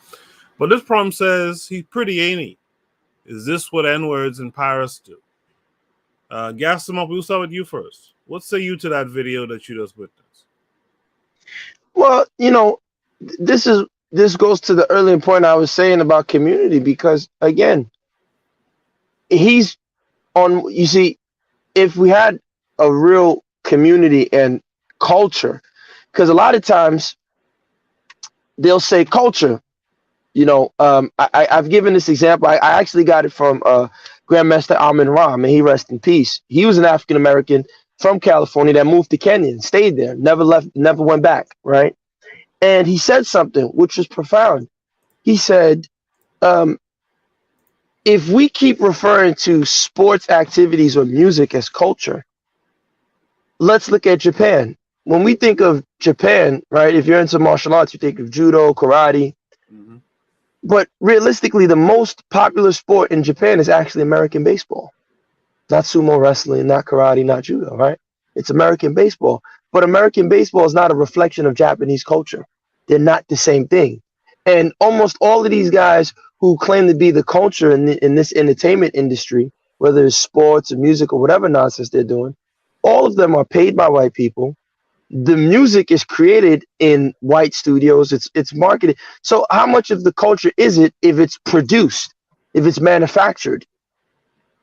But this problem says he's pretty, ain't he? Is this what N-words in Paris do? Gas them up. We'll start with you first. What say you to that video that you just witnessed? Well, this goes to the earlier point I was saying about community, because again, he's on. You see, if we had a real community and culture, because a lot of times they'll say culture. I've given this example. I actually got it from Grandmaster Amin Ra, may he rest in peace. He was an African American from California that moved to Kenya and stayed there, never left, never went back, right? And he said something which was profound. He said, if we keep referring to sports activities or music as culture, let's look at Japan. When we think of Japan, right, if you're into martial arts, you think of judo, karate. Mm-hmm. But realistically, the most popular sport in Japan is actually American baseball. Not sumo wrestling, not karate, not judo, right? It's American baseball. But American baseball is not a reflection of Japanese culture. They're not the same thing. And almost all of these guys who claim to be the culture in this entertainment industry, whether it's sports or music or whatever nonsense they're doing, all of them are paid by white people. The music is created in white studios. It's marketed. So how much of the culture is it if it's produced, if it's manufactured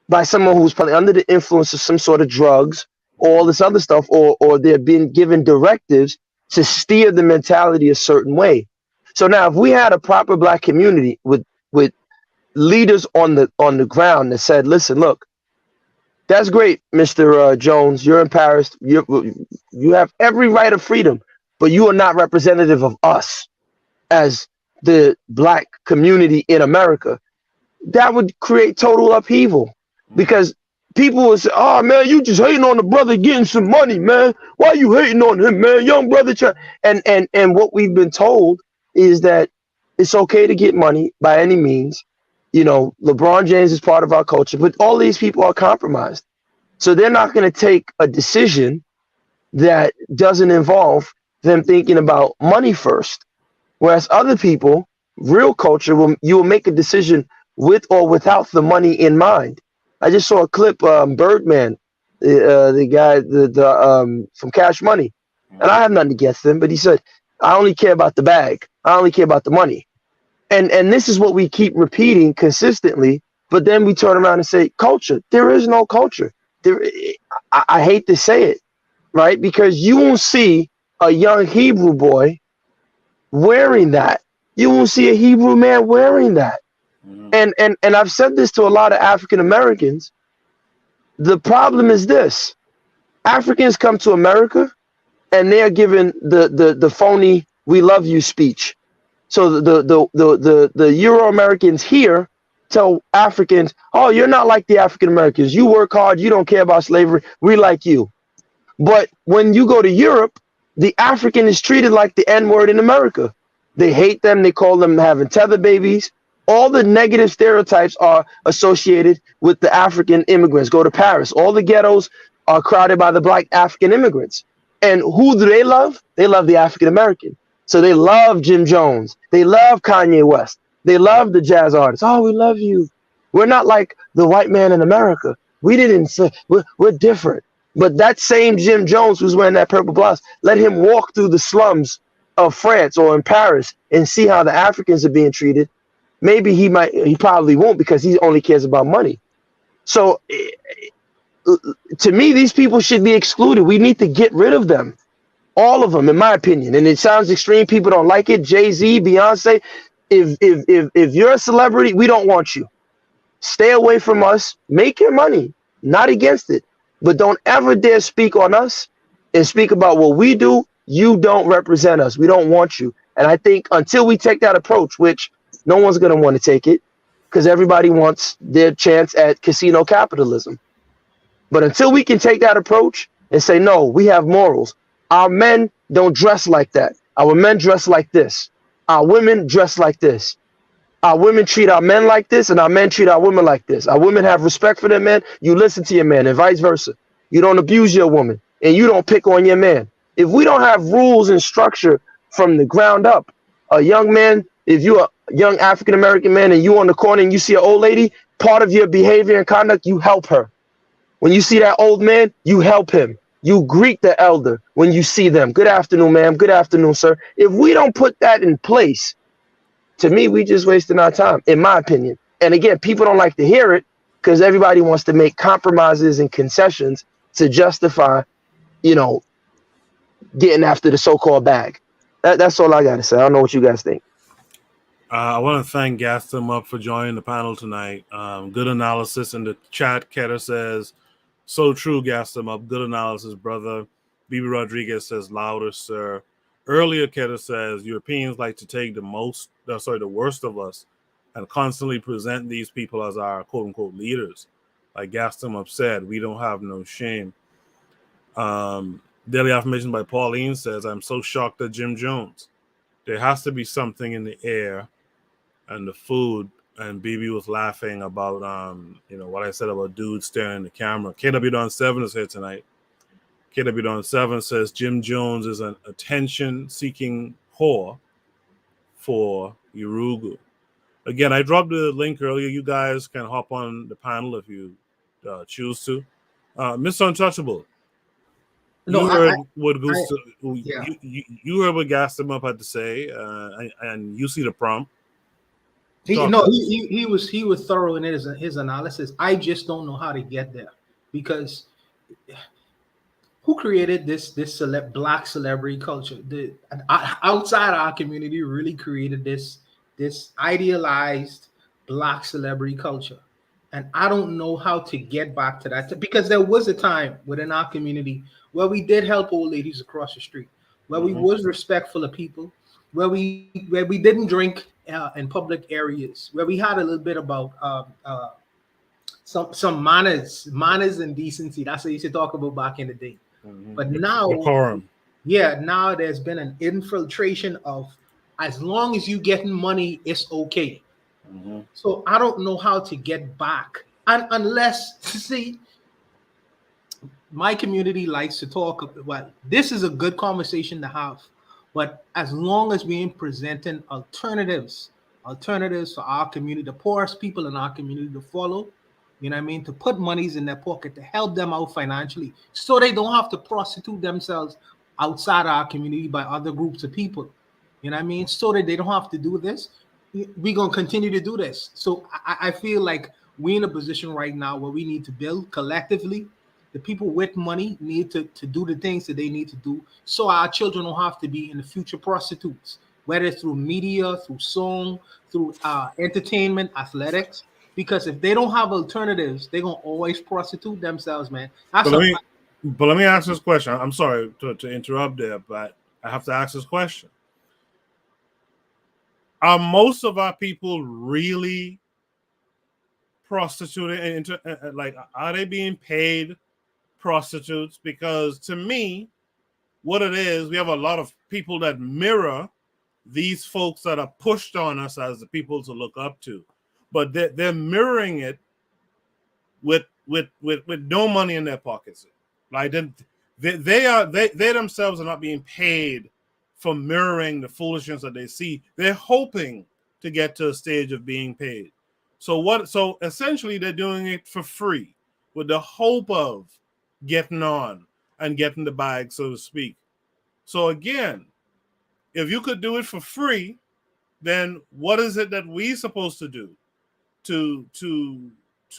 by someone who's probably under the influence of some sort of drugs or all this other stuff, or they're being given directives to steer the mentality a certain way. So now if we had a proper black community with leaders on the ground that said, listen, look, that's great, Mr. Jones. You're in Paris. You have every right of freedom, but you are not representative of us as the black community in America. That would create total upheaval, because people would say, oh, man, you just hating on the brother getting some money, man. Why are you hating on him, man? Young brother. And what we've been told is that it's okay to get money by any means. LeBron James is part of our culture, but all these people are compromised. So they're not going to take a decision that doesn't involve them thinking about money first. Whereas other people, real culture, you will make a decision with or without the money in mind. I just saw a clip, Birdman, the guy from Cash Money, and I have nothing against him, but he said, I only care about the bag. I only care about the money. And this is what we keep repeating consistently, but then we turn around and say, culture. There is no culture. I hate to say it, right? Because you won't see a young Hebrew boy wearing that. You won't see a Hebrew man wearing that. And I've said this to a lot of African Americans. The problem is this: Africans come to America and they are given the phony "we love you" speech. So the Euro Americans here tell Africans, oh, you're not like the African Americans. You work hard. You don't care about slavery. We like you. But when you go to Europe, the African is treated like the N-word in America. They hate them. They call them having tether babies. All the negative stereotypes are associated with the African immigrants. Go to Paris. All the ghettos are crowded by the black African immigrants. And who do they love? They love the African American. So they love Jim Jones. They love Kanye West. They love the jazz artists. Oh, we love you. We're not like the white man in America. We didn't say, we're different. But that same Jim Jones who's wearing that purple blouse, let him walk through the slums of France or in Paris and see how the Africans are being treated. Maybe he probably won't, because he only cares about money. So to me, these people should be excluded. We need to get rid of them. All of them, in my opinion. And it sounds extreme. People don't like it. Jay-Z, Beyonce. If you're a celebrity, we don't want you. Stay away from us. Make your money. Not against it. But don't ever dare speak on us and speak about what we do. You don't represent us. We don't want you. And I think until we take that approach, which no one's going to want to take it, because everybody wants their chance at casino capitalism. But until we can take that approach and say, no, we have morals. Our men don't dress like that. Our men dress like this. Our women dress like this. Our women treat our men like this, and our men treat our women like this. Our women have respect for their men. You listen to your man, and vice versa. You don't abuse your woman, and you don't pick on your man. If we don't have rules and structure from the ground up, a young man, if you're a young African-American man and you on the corner and you see an old lady, part of your behavior and conduct, you help her. When you see that old man, you help him. You greet the elder when you see them. Good afternoon, ma'am. Good afternoon, sir. If we don't put that in place, to me, we just wasting our time, in my opinion. And again, people don't like to hear it because everybody wants to make compromises and concessions to justify, getting after the so-called bag. That's all I got to say. I don't know what you guys think. I want to thank Gaston up for joining the panel tonight. Good analysis in the chat. Ketter says, so true, Gaston up. Good analysis, brother. BB Rodriguez says, louder, sir. Earlier, Ketter says, Europeans like to take the worst of us and constantly present these people as our quote-unquote leaders. Like Gaston up said, we don't have no shame. Daily Affirmation by Pauline says, I'm so shocked at Jim Jones. There has to be something in the air and the food. And BB was laughing about, what I said about dudes staring in the camera. KW Don 7 is here tonight. KW Don 7 says Jim Jones is an attention-seeking whore for Urugu. Again, I dropped the link earlier. You guys can hop on the panel if you choose to. Mr. Untouchable, you heard what Gaston up had to say, and you see the prompt. He was thorough in his analysis. I just don't know how to get there because who created this black celebrity culture? Outside our community really created this idealized black celebrity culture, and I don't know how to get back to that because there was a time within our community where we did help old ladies across the street, where we was respectful of people, where we didn't drink in public areas, where we had a little bit about some manners and decency. That's what you used to talk about back in the day. But now, now there's been an infiltration of as long as you getting money, it's okay. So I don't know how to get back, and unless my community likes to talk. Well, this is a good conversation to have, but as long as we're presenting alternatives for our community, the poorest people in our community to follow. You know what I mean? To put monies in their pocket to help them out financially so they don't have to prostitute themselves outside our community by other groups of people. You know what I mean? So that they don't have to do this. We're going to continue to do this. So I feel like we're in a position right now where we need to build collectively. The people with money need to do the things that they need to do so our children don't have to be in the future prostitutes, whether it's through media, through song, through entertainment, athletics. Because if they don't have alternatives, they're going to always prostitute themselves, man. But let me ask this question. I'm sorry to interrupt there, but I have to ask this question. Are most of our people really prostituting? Are they being paid prostitutes? Because to me, what it is, we have a lot of people that mirror these folks that are pushed on us as the people to look up to. But they're mirroring it with no money in their pockets. Like they themselves are not being paid for mirroring the foolishness that they see. They're hoping to get to a stage of being paid. So essentially they're doing it for free with the hope of getting on and getting the bag, so to speak. So again, if you could do it for free, then what is it that we're supposed to do to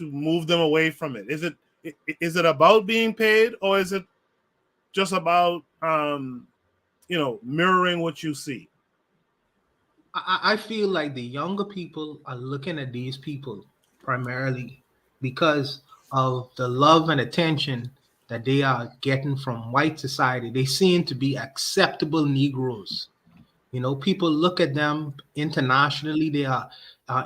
move them away from it? Is it about being paid, or is it just about mirroring what you see. I feel like the younger people are looking at these people primarily because of the love and attention that they are getting from white society. They seem to be acceptable Negroes. People look at them internationally. They are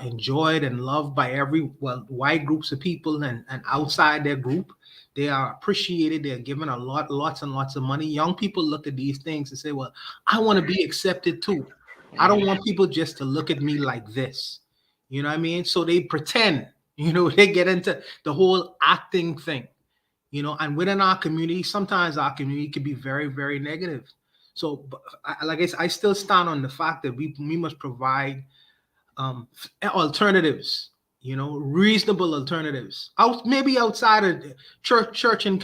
enjoyed and loved by white groups of people, and outside their group, they are appreciated. They're given lots and lots of money. Young people look at these things and say, "Well, I want to be accepted too. I don't want people just to look at me like this." You know what I mean? So they pretend. They get into the whole acting thing. And within our community, sometimes our community can be very, very negative. So, like I still stand on the fact that we must provide alternatives, reasonable alternatives, maybe outside of church and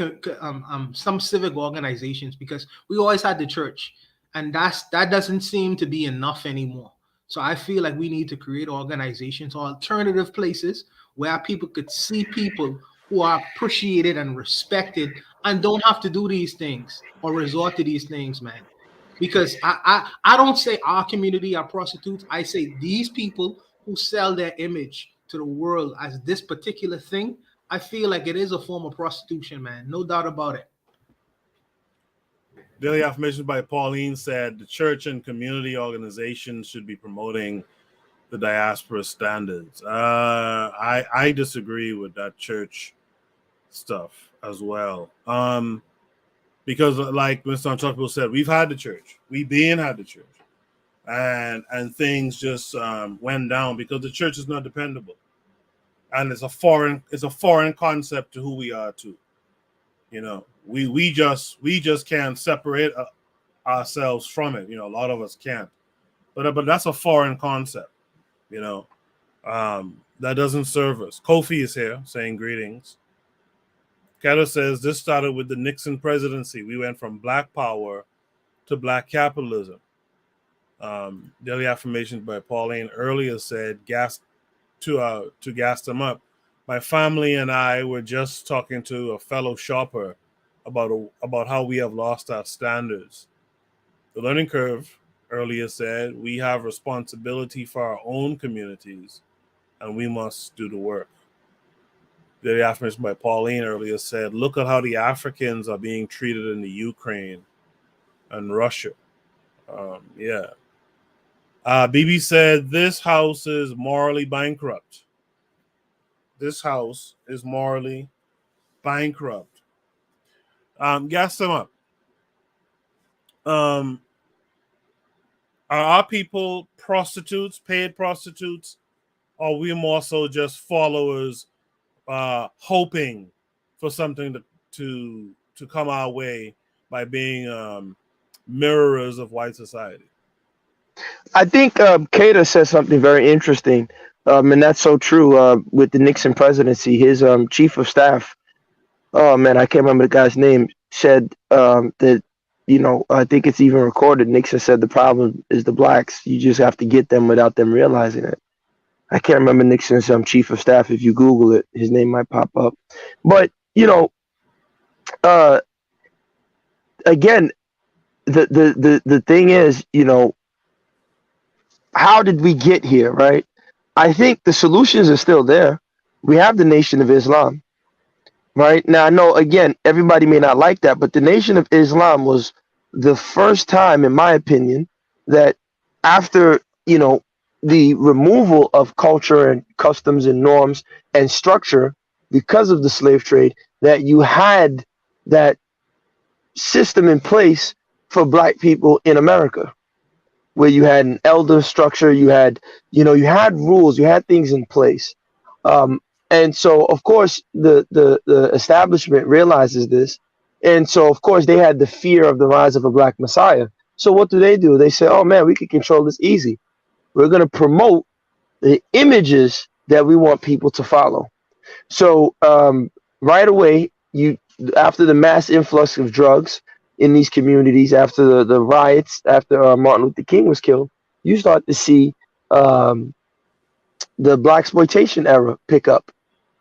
some civic organizations, because we always had the church, and that doesn't seem to be enough anymore. So I feel like we need to create organizations, alternative places where people could see people who are appreciated and respected and don't have to do these things or resort to these things, man. Because I don't say our community are prostitutes. I say these people who sell their image to the world as this particular thing, I feel like it is a form of prostitution, man. No doubt about it. Daily Affirmations by Pauline said the church and community organizations should be promoting the diaspora standards. I disagree with that church stuff as well. Because like Mr. Untouchable said, we've had the church. We had the church. And things just went down because the church is not dependable. And it's a foreign concept to who we are too. We just can't separate ourselves from it. A lot of us can't. But that's a foreign concept. That doesn't serve us. Kofi is here saying greetings. Kato says this started with the Nixon presidency. We went from black power to black capitalism. Daily Affirmations by Pauline earlier said gas to gas them up. My family and I were just talking to a fellow shopper about how we have lost our standards. The learning curve earlier said we have responsibility for our own communities and we must do the work. The affirmation by Pauline earlier said, look at how the Africans are being treated in the Ukraine and Russia. BB said, this house is morally bankrupt. This house is morally bankrupt. Gas them up. Are our people prostitutes, paid prostitutes, or are we more so just followers hoping for something to come our way by being mirrors of white society? I think Kata said something very interesting, and that's so true. With the Nixon presidency, his chief of staff, oh man, I can't remember the guy's name, said that, I think it's even recorded. Nixon said the problem is the blacks. You just have to get them without them realizing it. I can't remember Nixon's chief of staff. If you Google it, his name might pop up. But, again, the thing is, how did we get here, right? I think the solutions are still there. We have the Nation of Islam, right? Now, I know, again, everybody may not like that, but the Nation of Islam was the first time, in my opinion, that after, the removal of culture and customs and norms and structure because of the slave trade, that you had that system in place for black people in America, where you had an elder structure, you had rules, you had things in place. And so, of course, the establishment realizes this. And so, of course, they had the fear of the rise of a black messiah. So what do? They say, oh, man, we can control this easy. We're going to promote the images that we want people to follow. So right away, after the mass influx of drugs in these communities, after the riots, after Martin Luther King was killed, you start to see the blaxploitation era pick up,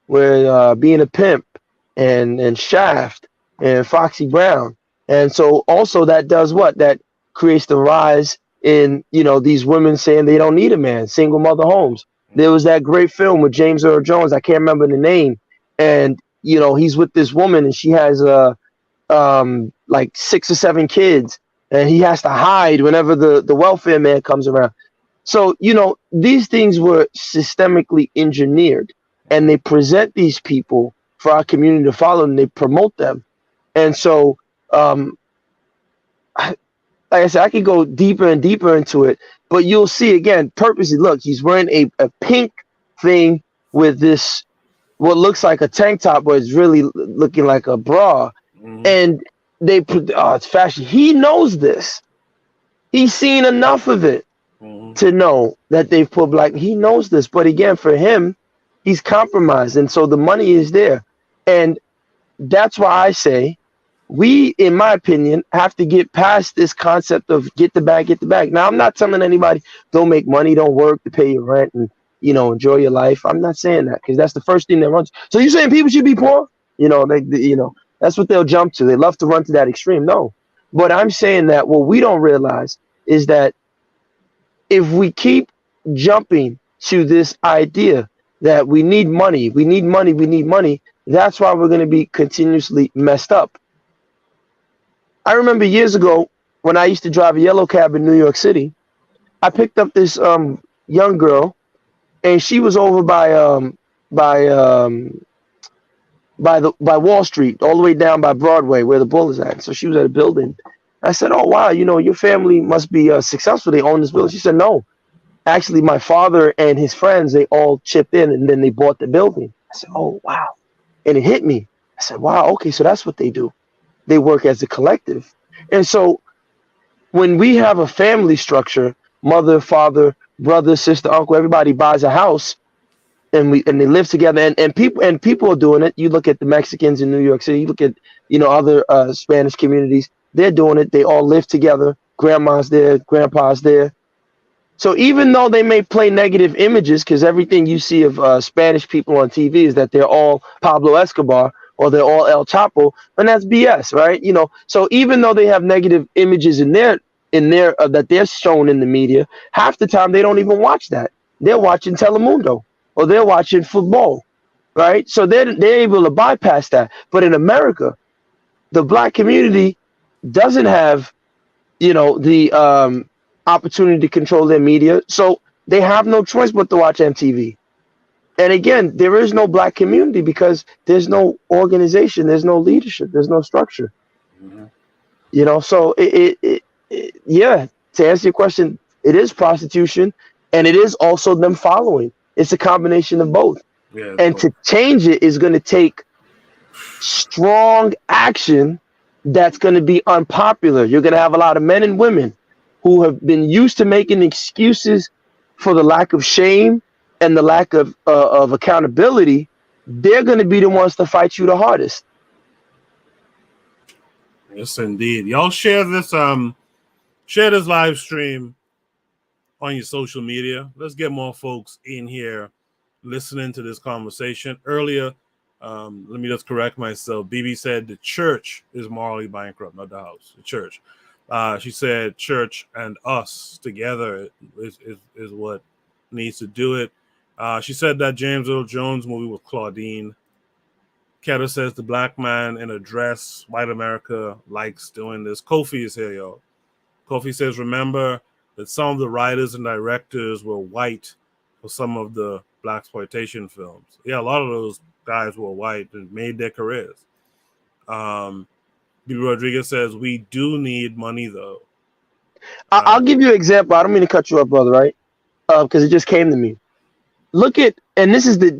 where Being a Pimp and Shaft and Foxy Brown. And so also that does what? That creates the rise in, you know, these women saying they don't need a man, single mother homes. There was that great film with James Earl Jones. I can't remember the name. And, you know, he's with this woman and she has like 6 or 7 kids, and he has to hide whenever the welfare man comes around. So, you know, these things were systemically engineered, and they present these people for our community to follow, and they promote them. And so, like I said, I could go deeper and deeper into it, but you'll see again, purposely, look, he's wearing a pink thing with this, what looks like a tank top, but it's really looking like a bra. And they put, oh, it's fashion. He knows this. He's seen enough of it to know that they've put black. He knows this, but again, for him, he's compromised, and so the money is there, and that's why I say we, in my opinion, have to get past this concept of get the bag, get the bag. Now, I'm not telling anybody don't make money, don't work to pay your rent, and you know, enjoy your life. I'm not saying that, because that's the first thing that runs. So you saying people should be poor? You know, you know, that's what they'll jump to. They love to run to that extreme. No, but I'm saying that what we don't realize is that if we keep jumping to this idea that we need money, we need money, we need money, that's why we're going to be continuously messed up. I remember years ago when I used to drive a yellow cab in New York City, I picked up this young girl, and she was over by Wall Street, all the way down by Broadway where the Bull is at. So she was at a building. I said, oh, wow, you know, your family must be successful. They own this building. She said, no, actually, my father and his friends, they all chipped in, and then they bought the building. I said, oh, wow. And it hit me. I said, wow, okay, so that's what they do. They work as a collective. And so when we have a family structure, mother, father, brother, sister, uncle, everybody buys a house, and they live together, and people are doing it. You look at the Mexicans in New York City, you look at, you know, other Spanish communities, they're doing it. They all live together. Grandma's there, grandpa's there. So even though they may play negative images, because everything you see of Spanish people on TV is that they're all Pablo Escobar or they're all El Chapo, and that's BS, right? You know, so even though they have negative images in their that they're shown in the media, half the time they don't even watch that. They're watching Telemundo or they're watching football, right? So they're able to bypass that. But in America, the black community doesn't have, you know, the opportunity to control their media, so they have no choice but to watch MTV. And again, there is no black community because there's no organization, there's no leadership, there's no structure. You know, so yeah, to answer your question, it is prostitution, and it is also them following. It's a combination of both. Yeah, and to change it is going to take strong action that's going to be unpopular. You're going to have a lot of men and women who have been used to making excuses for the lack of shame and the lack of accountability. They're going to be the ones to fight you the hardest. Yes, indeed. Y'all share this live stream on your social media. Let's get more folks in here listening to this conversation. Earlier, let me just correct myself. BB said the church is morally bankrupt, not the house. The church. She said church and us together is what needs to do it. She said that James Earl Jones movie with Claudine. Ketter says the black man in a dress, white America likes doing this. Kofi is here, y'all. Kofi says, remember that some of the writers and directors were white for some of the blaxploitation films. Yeah, a lot of those guys were white and made their careers. B. Rodriguez says, we do need money, though. I'll give you an example. I don't mean to cut you up, brother, right? Because it just came to me. Look at, and this is the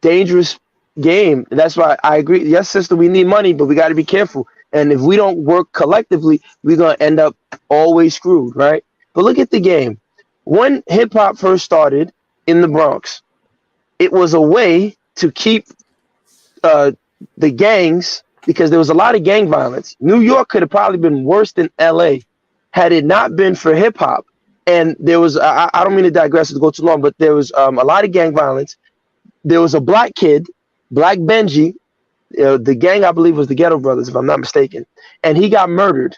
dangerous game. That's why I agree. Yes, sister, we need money, but we got to be careful. And if we don't work collectively, we're going to end up always screwed, right? But look at the game. When hip-hop first started in the Bronx, it was a way to keep the gangs, because there was a lot of gang violence. New York could have probably been worse than LA had it not been for hip hop. And there was, I don't mean to digress to go too long, but there was a lot of gang violence. There was a black kid, Black Benji, The gang, I believe, was the Ghetto Brothers, if I'm not mistaken, and he got murdered,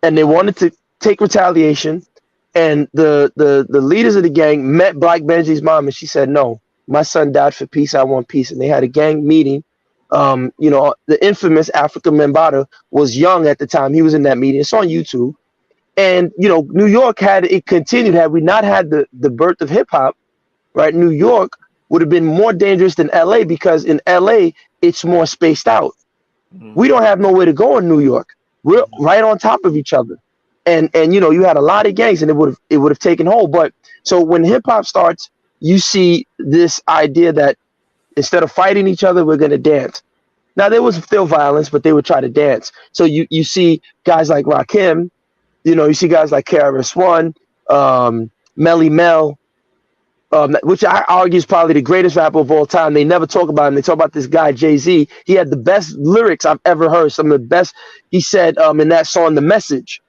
and they wanted to take retaliation, and the leaders of the gang met Black Benji's mom, and she said, "No, my son died for peace. I want peace." And they had a gang meeting. The infamous Africa Mbata was young at the time. He was in that meeting. It's on YouTube. And New York had it continued. Had we not had the birth of hip hop, right? New York would have been more dangerous than LA, because in LA it's more spaced out. We don't have nowhere to go in New York. We're right on top of each other, and you had a lot of gangs, and it would have taken hold. But so when hip hop starts, you see this idea that instead of fighting each other, we're gonna dance. Now there was still violence, but they would try to dance. So you see guys like Rakim, you see guys like KRS-One, Melly Mel, which I argue is probably the greatest rapper of all time. They never talk about him. They talk about this guy, Jay-Z. He had the best lyrics I've ever heard. Some of the best. He said in that song, The Message,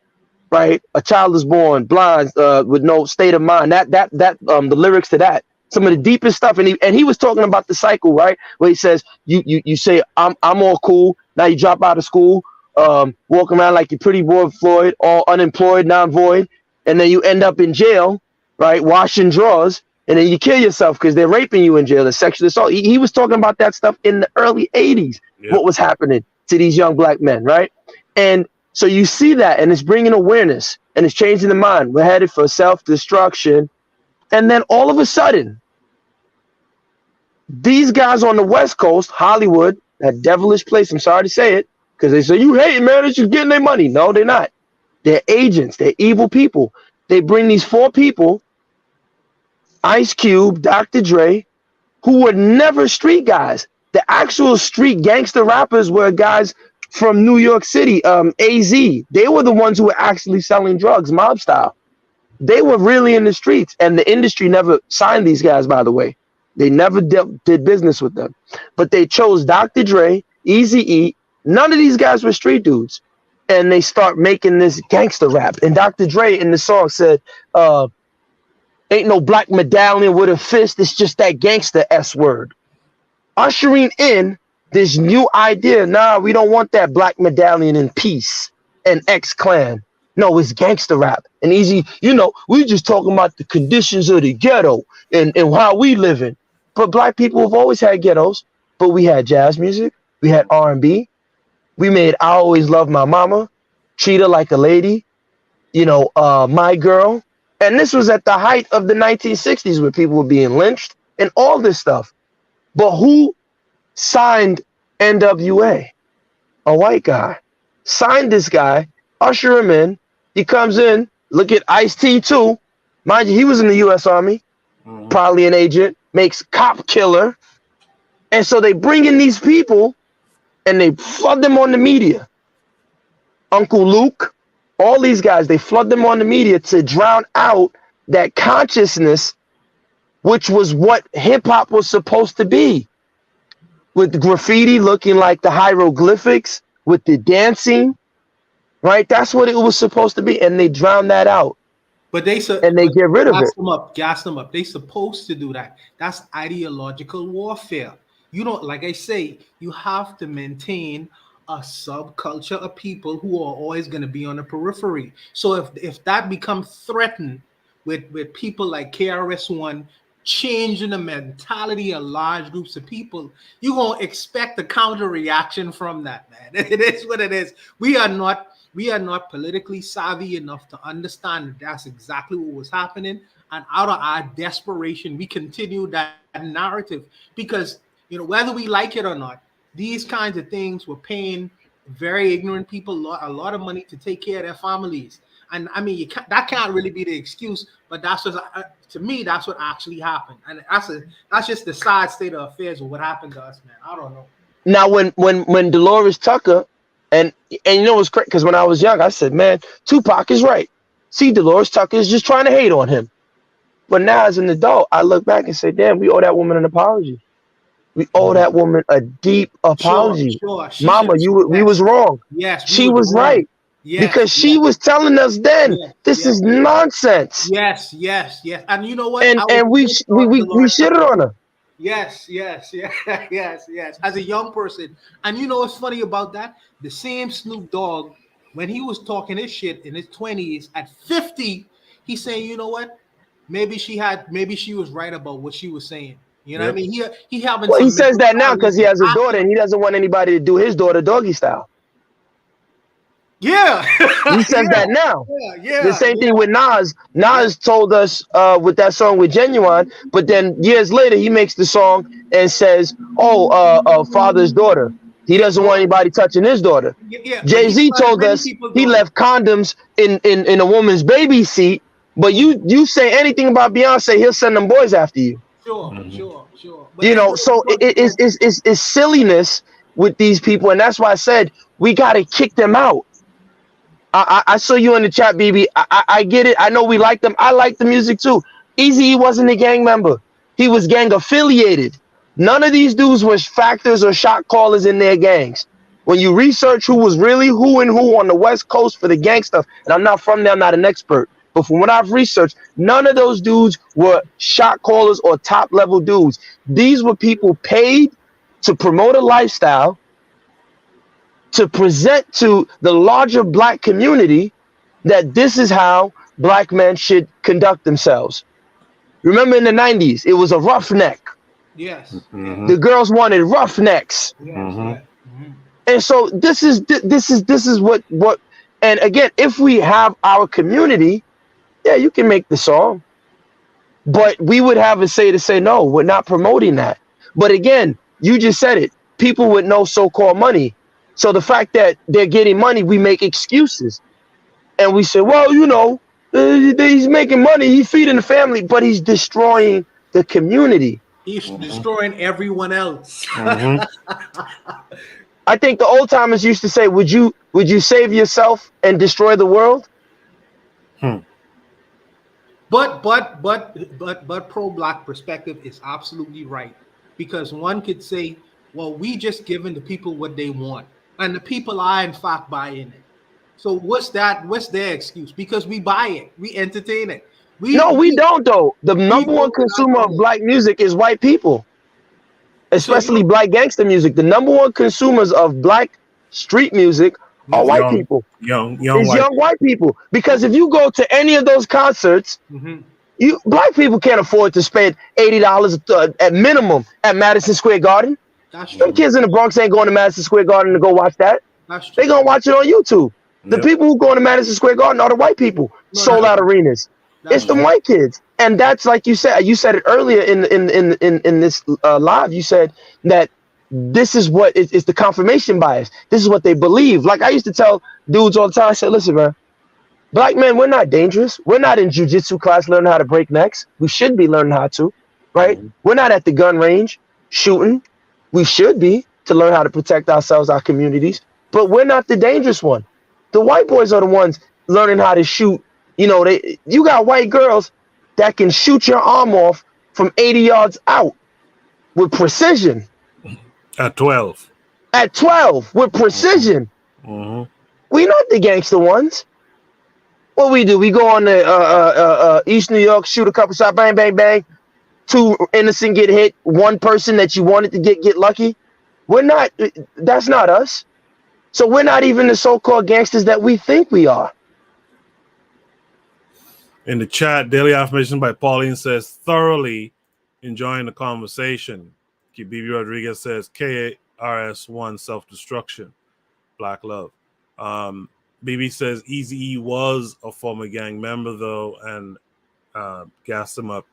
right? A child is born blind with no state of mind. The lyrics to that. Some of the deepest stuff. And he was talking about the cycle, right? Where he says, you say, I'm all cool. Now you drop out of school, walk around like you're pretty boy Floyd, all unemployed, non-void. And then you end up in jail, right? Washing drawers. And then you kill yourself because they're raping you in jail, the sexual assault. He was talking about that stuff in the early 80s, what was happening to these young Black men, right? And so you see that, and it's bringing awareness, and it's changing the mind. We're headed for self-destruction. And then all of a sudden, these guys on the West Coast, Hollywood, that devilish place, I'm sorry to say it, because they say, you hate, man, they're just getting their money. No, they're not. They're agents. They're evil people. They bring these 4 people, Ice Cube, Dr. Dre, who were never street guys. The actual street gangster rappers were guys from New York City, AZ. They were the ones who were actually selling drugs, mob style. They were really in the streets, and the industry never signed these guys, by the way. They never did business with them. But they chose Dr. Dre, Eazy-E. None of these guys were street dudes. And they start making this gangster rap. And Dr. Dre in the song said, ain't no black medallion with a fist. It's just that gangster S word. Ushering in this new idea. Nah, we don't want that black medallion in peace and X-Clan. No, it's gangster rap. And Easy, we just talking about the conditions of the ghetto and how we living. But Black people have always had ghettos. But we had jazz music. We had R&B. We made I Always Love My Mama, Treat Her Like a Lady, My Girl. And this was at the height of the 1960s where people were being lynched and all this stuff. But who signed NWA? A white guy. Signed this guy, usher him in. He comes in. Look at Ice-T too. Mind you, he was in the U.S. Army. Probably an agent. Makes Cop Killer. And so they bring in these people and they flood them on the media. Uncle Luke. All these guys, they flood them on the media to drown out that consciousness, which was what hip-hop was supposed to be. With the graffiti looking like the hieroglyphics, with the dancing, right? That's what it was supposed to be, and they drown that out. But they get rid of it. Gas them up. They supposed to do that. That's ideological warfare. Like I say, you have to maintain a subculture of people who are always going to be on the periphery. So if that becomes threatened with people like KRS-One changing the mentality of large groups of people, you're going to expect a counter reaction from that, man. It is what it is. We are not politically savvy enough to understand that that's exactly what was happening. And out of our desperation, we continue that narrative because, whether we like it or not, these kinds of things were paying very ignorant people a lot of money to take care of their families. And I mean, that can't really be the excuse, but that's just, to me, that's what actually happened. And that's just the side state of affairs of what happened to us, man. I don't know. Now, when Dolores Tucker, and what's crazy, because when I was young, I said, man, Tupac is right. See, Dolores Tucker is just trying to hate on him. But now as an adult, I look back and say, damn, we owe that woman an apology. We owe that woman a deep apology. Sure. Mama, we was wrong. Yes, she was right. Yes, because she was telling us then, this is nonsense. Yes. And you know what? And we shitted on her. Yes, yes, yes, yes, yes. As a young person, and you know what's funny about that? The same Snoop Dogg, when he was talking his shit in his 20s, at 50, he's saying, you know what? Maybe she was right about what she was saying. You know what I Yep. mean? He having Well, he some says mental that now challenges because he has a daughter after. and he doesn't want anybody to do his daughter doggy style. Yeah, He says yeah, that now. yeah, The yeah, same thing with Nas. yeah. Nas told us with that song with Genuine, but then years later he makes the song and says, "Oh, father's daughter." He doesn't want anybody touching his daughter. Yeah, but he Jay-Z let told many us people he daughter. left condoms in a woman's baby seat. But you say anything about Beyonce, he'll send them boys after you. Sure, sure. But You know, so it's silliness with these people, and that's why I said we got to kick them out. I saw you in the chat, BB. I get it. I know we like them. I like the music too. Eazy wasn't a gang member. He was gang affiliated. None of these dudes were factors or shot callers in their gangs. When you research who was really who and who on the West Coast for the gang stuff, and I'm not from there, I'm not an expert, but from what I've researched, none of those dudes were shot callers or top level dudes. These were people paid to promote a lifestyle, to present to the larger black community that this is how black men should conduct themselves. Remember in the 90s, it was a roughneck. yes, Mm-hmm. The girls wanted roughnecks. yes. And so this is what and again, if we have our community, yeah, you can make the song. But we would have a say to say no, we're not promoting that. But again, you just said it. People with no so-called money. So the fact that they're getting money, we make excuses. And we say, well, you know, he's making money, he's feeding the family, but he's destroying the community. He's destroying everyone else. I think the old timers used to say, would you save yourself and destroy the world? But pro-black perspective is absolutely right, because one could say, well, we just giving the people what they want, and the people are in fact buying it. So what's their excuse? Because we buy it, we entertain it. No, we don't though. The number one vote consumer of alcohol. black music is white people, So especially black gangster music. The number one consumers of black street music are It's white people. young It's white young white people. Because if you go to any of those concerts, black people can't afford to spend $80 at minimum at Madison Square Garden. That's Them true. kids in the Bronx ain't going to Madison Square Garden to go watch that. That's true. They gonna watch it on YouTube. The Yep. people who go to Madison Square Garden are the white people. No, Sold that's out true. arenas. That's It's the true. white kids, and that's like you said. You said it earlier in this live. You said that this is what it's the confirmation bias. This is what they believe. Like I used to tell dudes all the time. I said, listen, man, black men, we're not dangerous. We're not in jujitsu class learning how to break necks. We should be learning how to, right? We're not at the gun range shooting. We should be to learn how to protect ourselves, our communities. But we're not the dangerous one. The white boys are the ones learning how to shoot. You know, you got white girls that can shoot your arm off from 80 yards out with precision. at 12. At 12 with precision. We're not the gangster ones. What we do? We go on the East New York, shoot a couple shots, bang, bang, bang. 2 innocent get hit. 1 person that you wanted to get lucky. We're not. That's not us. So we're not even the so-called gangsters that we think we are. In the chat, Daily Affirmation by Pauline says, thoroughly enjoying the conversation. BB Rodriguez says, KRS-One self-destruction, black love. BB says, Eazy-E was a former gang member, though, and gassed him up,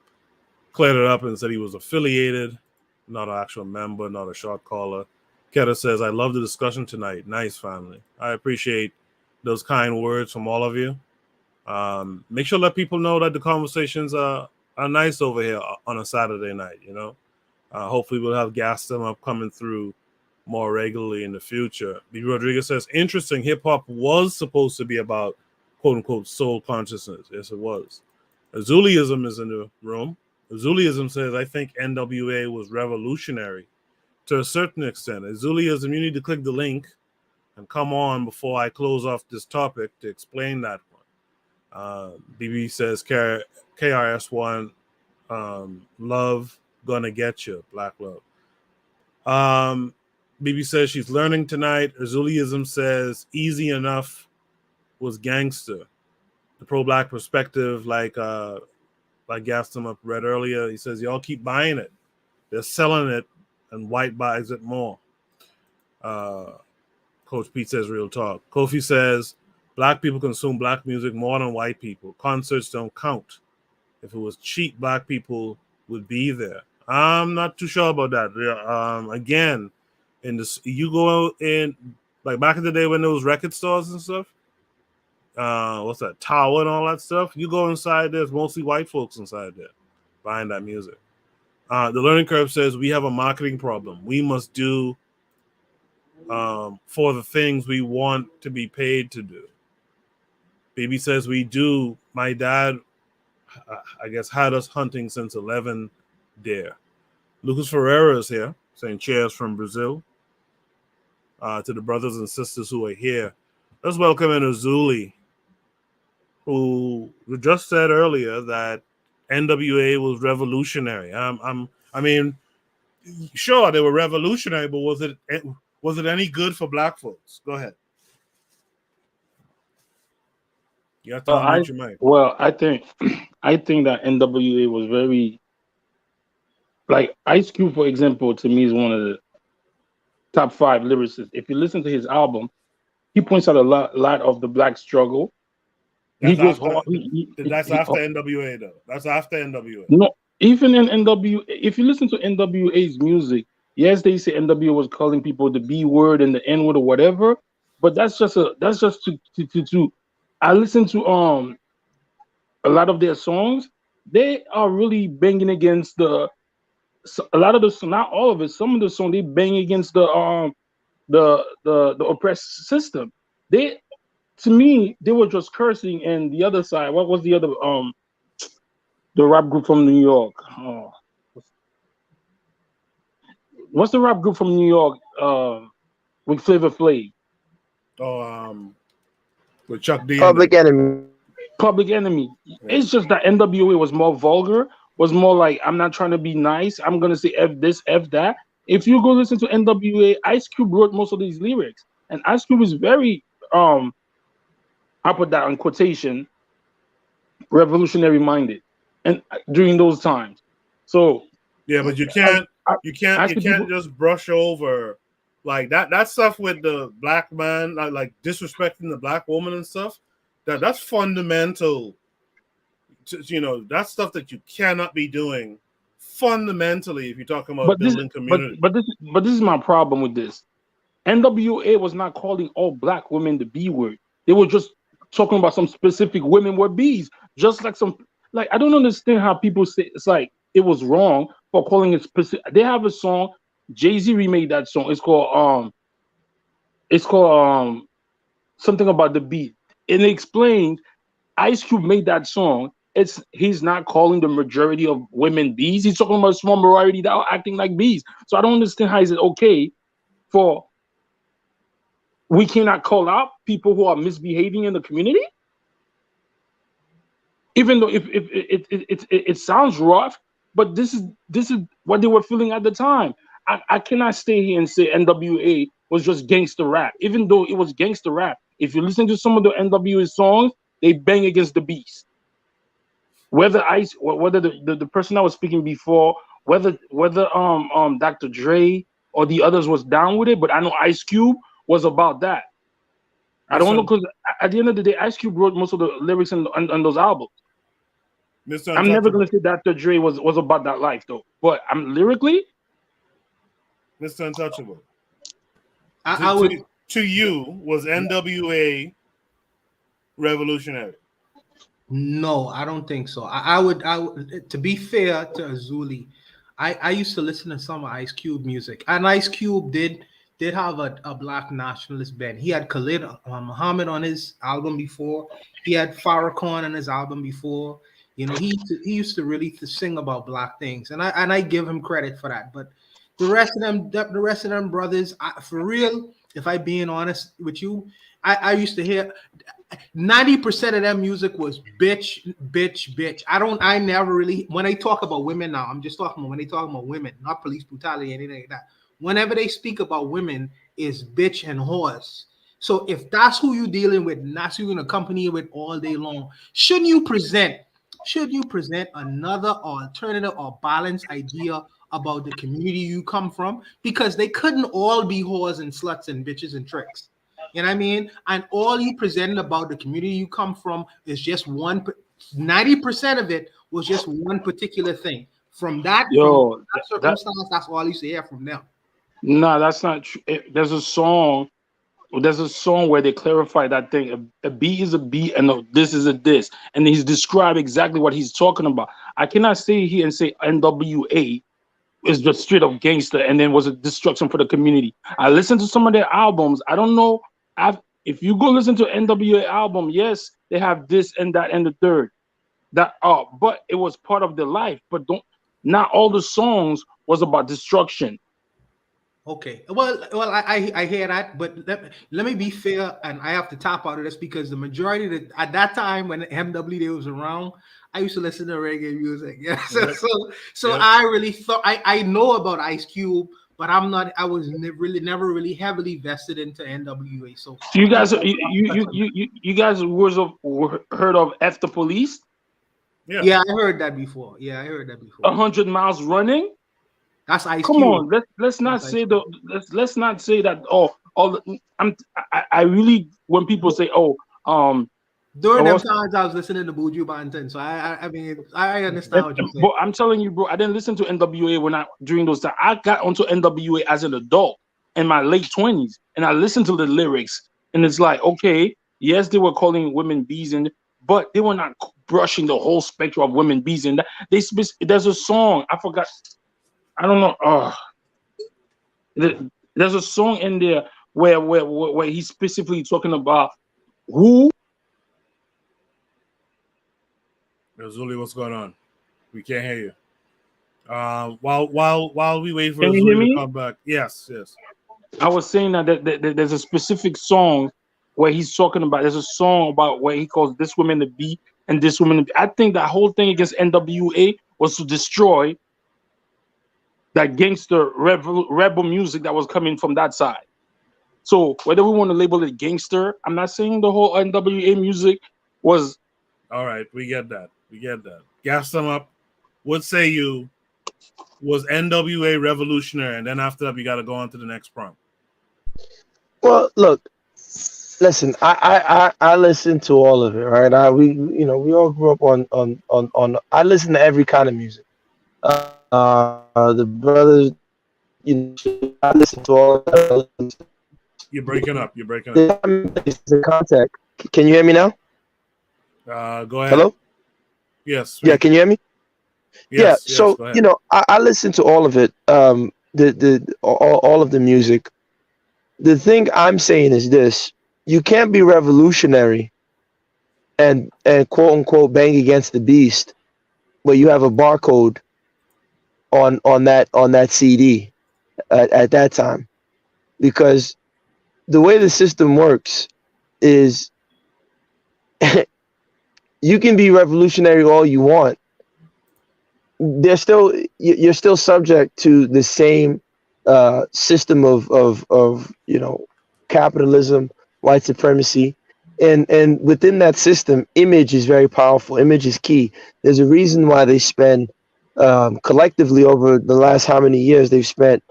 cleared it up and said he was affiliated, not an actual member, not a shot caller. Keta says, I love the discussion tonight. Nice, family. I appreciate those kind words from all of you. Make sure to let people know that the conversations are nice over here on a Saturday night, you know. Hopefully we'll have gassed them up coming through more regularly in the future. B. Rodriguez says, interesting, hip-hop was supposed to be about quote-unquote soul consciousness. Yes, it was. Azuliism is in the room. Azuliism says, I think NWA was revolutionary to a certain extent. Azuliism, you need to click the link and come on before I close off this topic to explain that one. BB says, KRS-One, love gonna get you, Black Love. BB says she's learning tonight. Azuliism says easy enough was gangster. The pro-black perspective, like Gaston up read earlier, he says y'all keep buying it. They're selling it, and white buys it more. Coach Pete says real talk. Kofi says black people consume black music more than white people. Concerts don't count. If it was cheap, black people would be there. I'm not too sure about that. Again, you go in like back in the day when there was record stores and stuff. What's that, Tower and all that stuff? You go inside, there's mostly white folks inside there buying that music. The learning curve says we have a marketing problem. We must do for the things we want to be paid to do. Baby says we do. My dad, I guess, had us hunting since 11 there. Lucas Ferreira is here saying cheers from Brazil. To the brothers and sisters who are here. Let's welcome in Azuli, who just said earlier that NWA was revolutionary. I mean, sure, they were revolutionary, but was it any good for black folks? Go ahead. You have to unmute your mic. Well, I think that NWA was very, like Ice Cube, for example, to me is one of the top 5 lyricists. If you listen to his album, he points out a lot of the black struggle. That's after NWA, though. That's after NWA. No, even in NWA, if you listen to NWA's music, yes, they say NWA was calling people the B word and the N word or whatever, but that's just to. I listen to a lot of their songs. They are really banging against a lot of the, not all of it. Some of the songs they bang against the oppressed system. To me, they were just cursing, and the other side, what was the other the rap group from New York? What's the rap group from New York with Flavor Flav? With Chuck D. Public Enemy. Public Enemy. Yeah. It's just that NWA was more vulgar, was more like, I'm not trying to be nice, I'm gonna say F this, F that. If you go listen to NWA, Ice Cube wrote most of these lyrics, and Ice Cube is very I put that in quotation, revolutionary minded, and during those times. So yeah, but you can't just brush over like that stuff with the black man, like disrespecting the black woman and stuff. That's fundamental. That's stuff that you cannot be doing fundamentally if you're talking about building community. But this is my problem with this. NWA was not calling all black women the B word. They were just talking about some specific women were B's. Just like I don't understand how people say it's like it was wrong for calling it specific. They have a song, Jay-Z remade that song. It's called something about the beat. And it explains Ice Cube made that song. He's not calling the majority of women B's. He's talking about a small minority that are acting like B's. So I don't understand how is it okay for we cannot call out people who are misbehaving in the community, even though if it sounds rough, but this is what they were feeling at the time. I cannot stay here and say NWA was just gangster rap, even though it was gangster rap. If you listen to some of the NWA songs, they bang against the beast. Whether the person I was speaking before, whether Dr. Dre or the others was down with it, but I know Ice Cube was about that. I don't know, because at the end of the day, Ice Cube wrote most of the lyrics on those albums. I'm never gonna say Dr. Dre was about that life though, but I'm lyrically, Mr. Untouchable. I would. To you, was NWA revolutionary? No, I don't think so. I would. To be fair to Azuli, I used to listen to some Ice Cube music, and Ice Cube did have a black nationalist band. He had Khalid Muhammad on his album before. He had Farrakhan on his album before. He used to really sing about black things, and I give him credit for that. But the rest of them brothers, for real, if I being honest with you, I used to hear 90% of that music was bitch, bitch, bitch. I never really, when they talk about women now, I'm just talking about when they talk about women, not police brutality, anything like that. Whenever they speak about women, is bitch and horse. So if that's who you're dealing with, and that's who you're gonna accompany with all day long, should you present another alternative or balanced idea about the community you come from? Because they couldn't all be whores and sluts and bitches and tricks. You know what I mean? And all you presented about the community you come from is just 90% of it was just one particular thing. From that circumstance, that's all you hear from them. No, that's not true. There's a song where they clarify that thing. A B is a B and this is a this. And he's described exactly what he's talking about. I cannot stay here and say NWA is just straight up gangster and then was a destruction for the community. I listened to some of their albums. I don't know. If you go listen to NWA album, yes, they have this and that and the third. But it was part of their life. But not all the songs was about destruction. Okay. Well, I hear that, but let me be fair, and I have to top out of this because the majority at that time when MWD was around, I used to listen to reggae music. Yeah. So I really thought I know about Ice Cube, but I was never really heavily vested into NWA. So you guys heard of F the Police? Yeah, I heard that before. 100 Miles Running. That's Ice Come Cube. on, let's not say that. I really, when people say during them times I was listening to Buju Banton, so I mean I understand what you're saying. But I'm telling you, bro, I didn't listen to NWA during those times. I got onto NWA as an adult in my late 20s, and I listened to the lyrics, and it's like, okay, yes, they were calling women bees, but they were not brushing the whole spectrum of women bees. And there's a song I forgot. I don't know. There's a song in there where he's specifically talking about who. Zuli, what's going on? We can't hear you. While we wait for Zuli to come back. Yes. I was saying that there's a specific song where he's talking about. There's a song about where he calls this woman the B and this woman the B. I think that whole thing against NWA was to destroy that gangster rebel music that was coming from that side. So whether we want to label it gangster, I'm not saying the whole NWA music was. All right, we get that. Gas them up. What say you? Was NWA revolutionary? And then after that, we got to go on to the next prompt. Well, look, listen. I listen to all of it, right? We all grew up on. I listen to every kind of music. The brothers, I listen to all of that. You're breaking up. The contact. Can you hear me now? Go ahead. Hello? Yes. Yeah, can you hear me? Yes, so, I listen to all of it, all of the music. The thing I'm saying is this. You can't be revolutionary and quote unquote bang against the beast, but you have a barcode on that CD at that time, because the way the system works is you can be revolutionary all you want. You're still subject to the same system of capitalism, white supremacy, and within that system, image is very powerful. Image is key. There's a reason why they spend collectively over the last how many years they've spent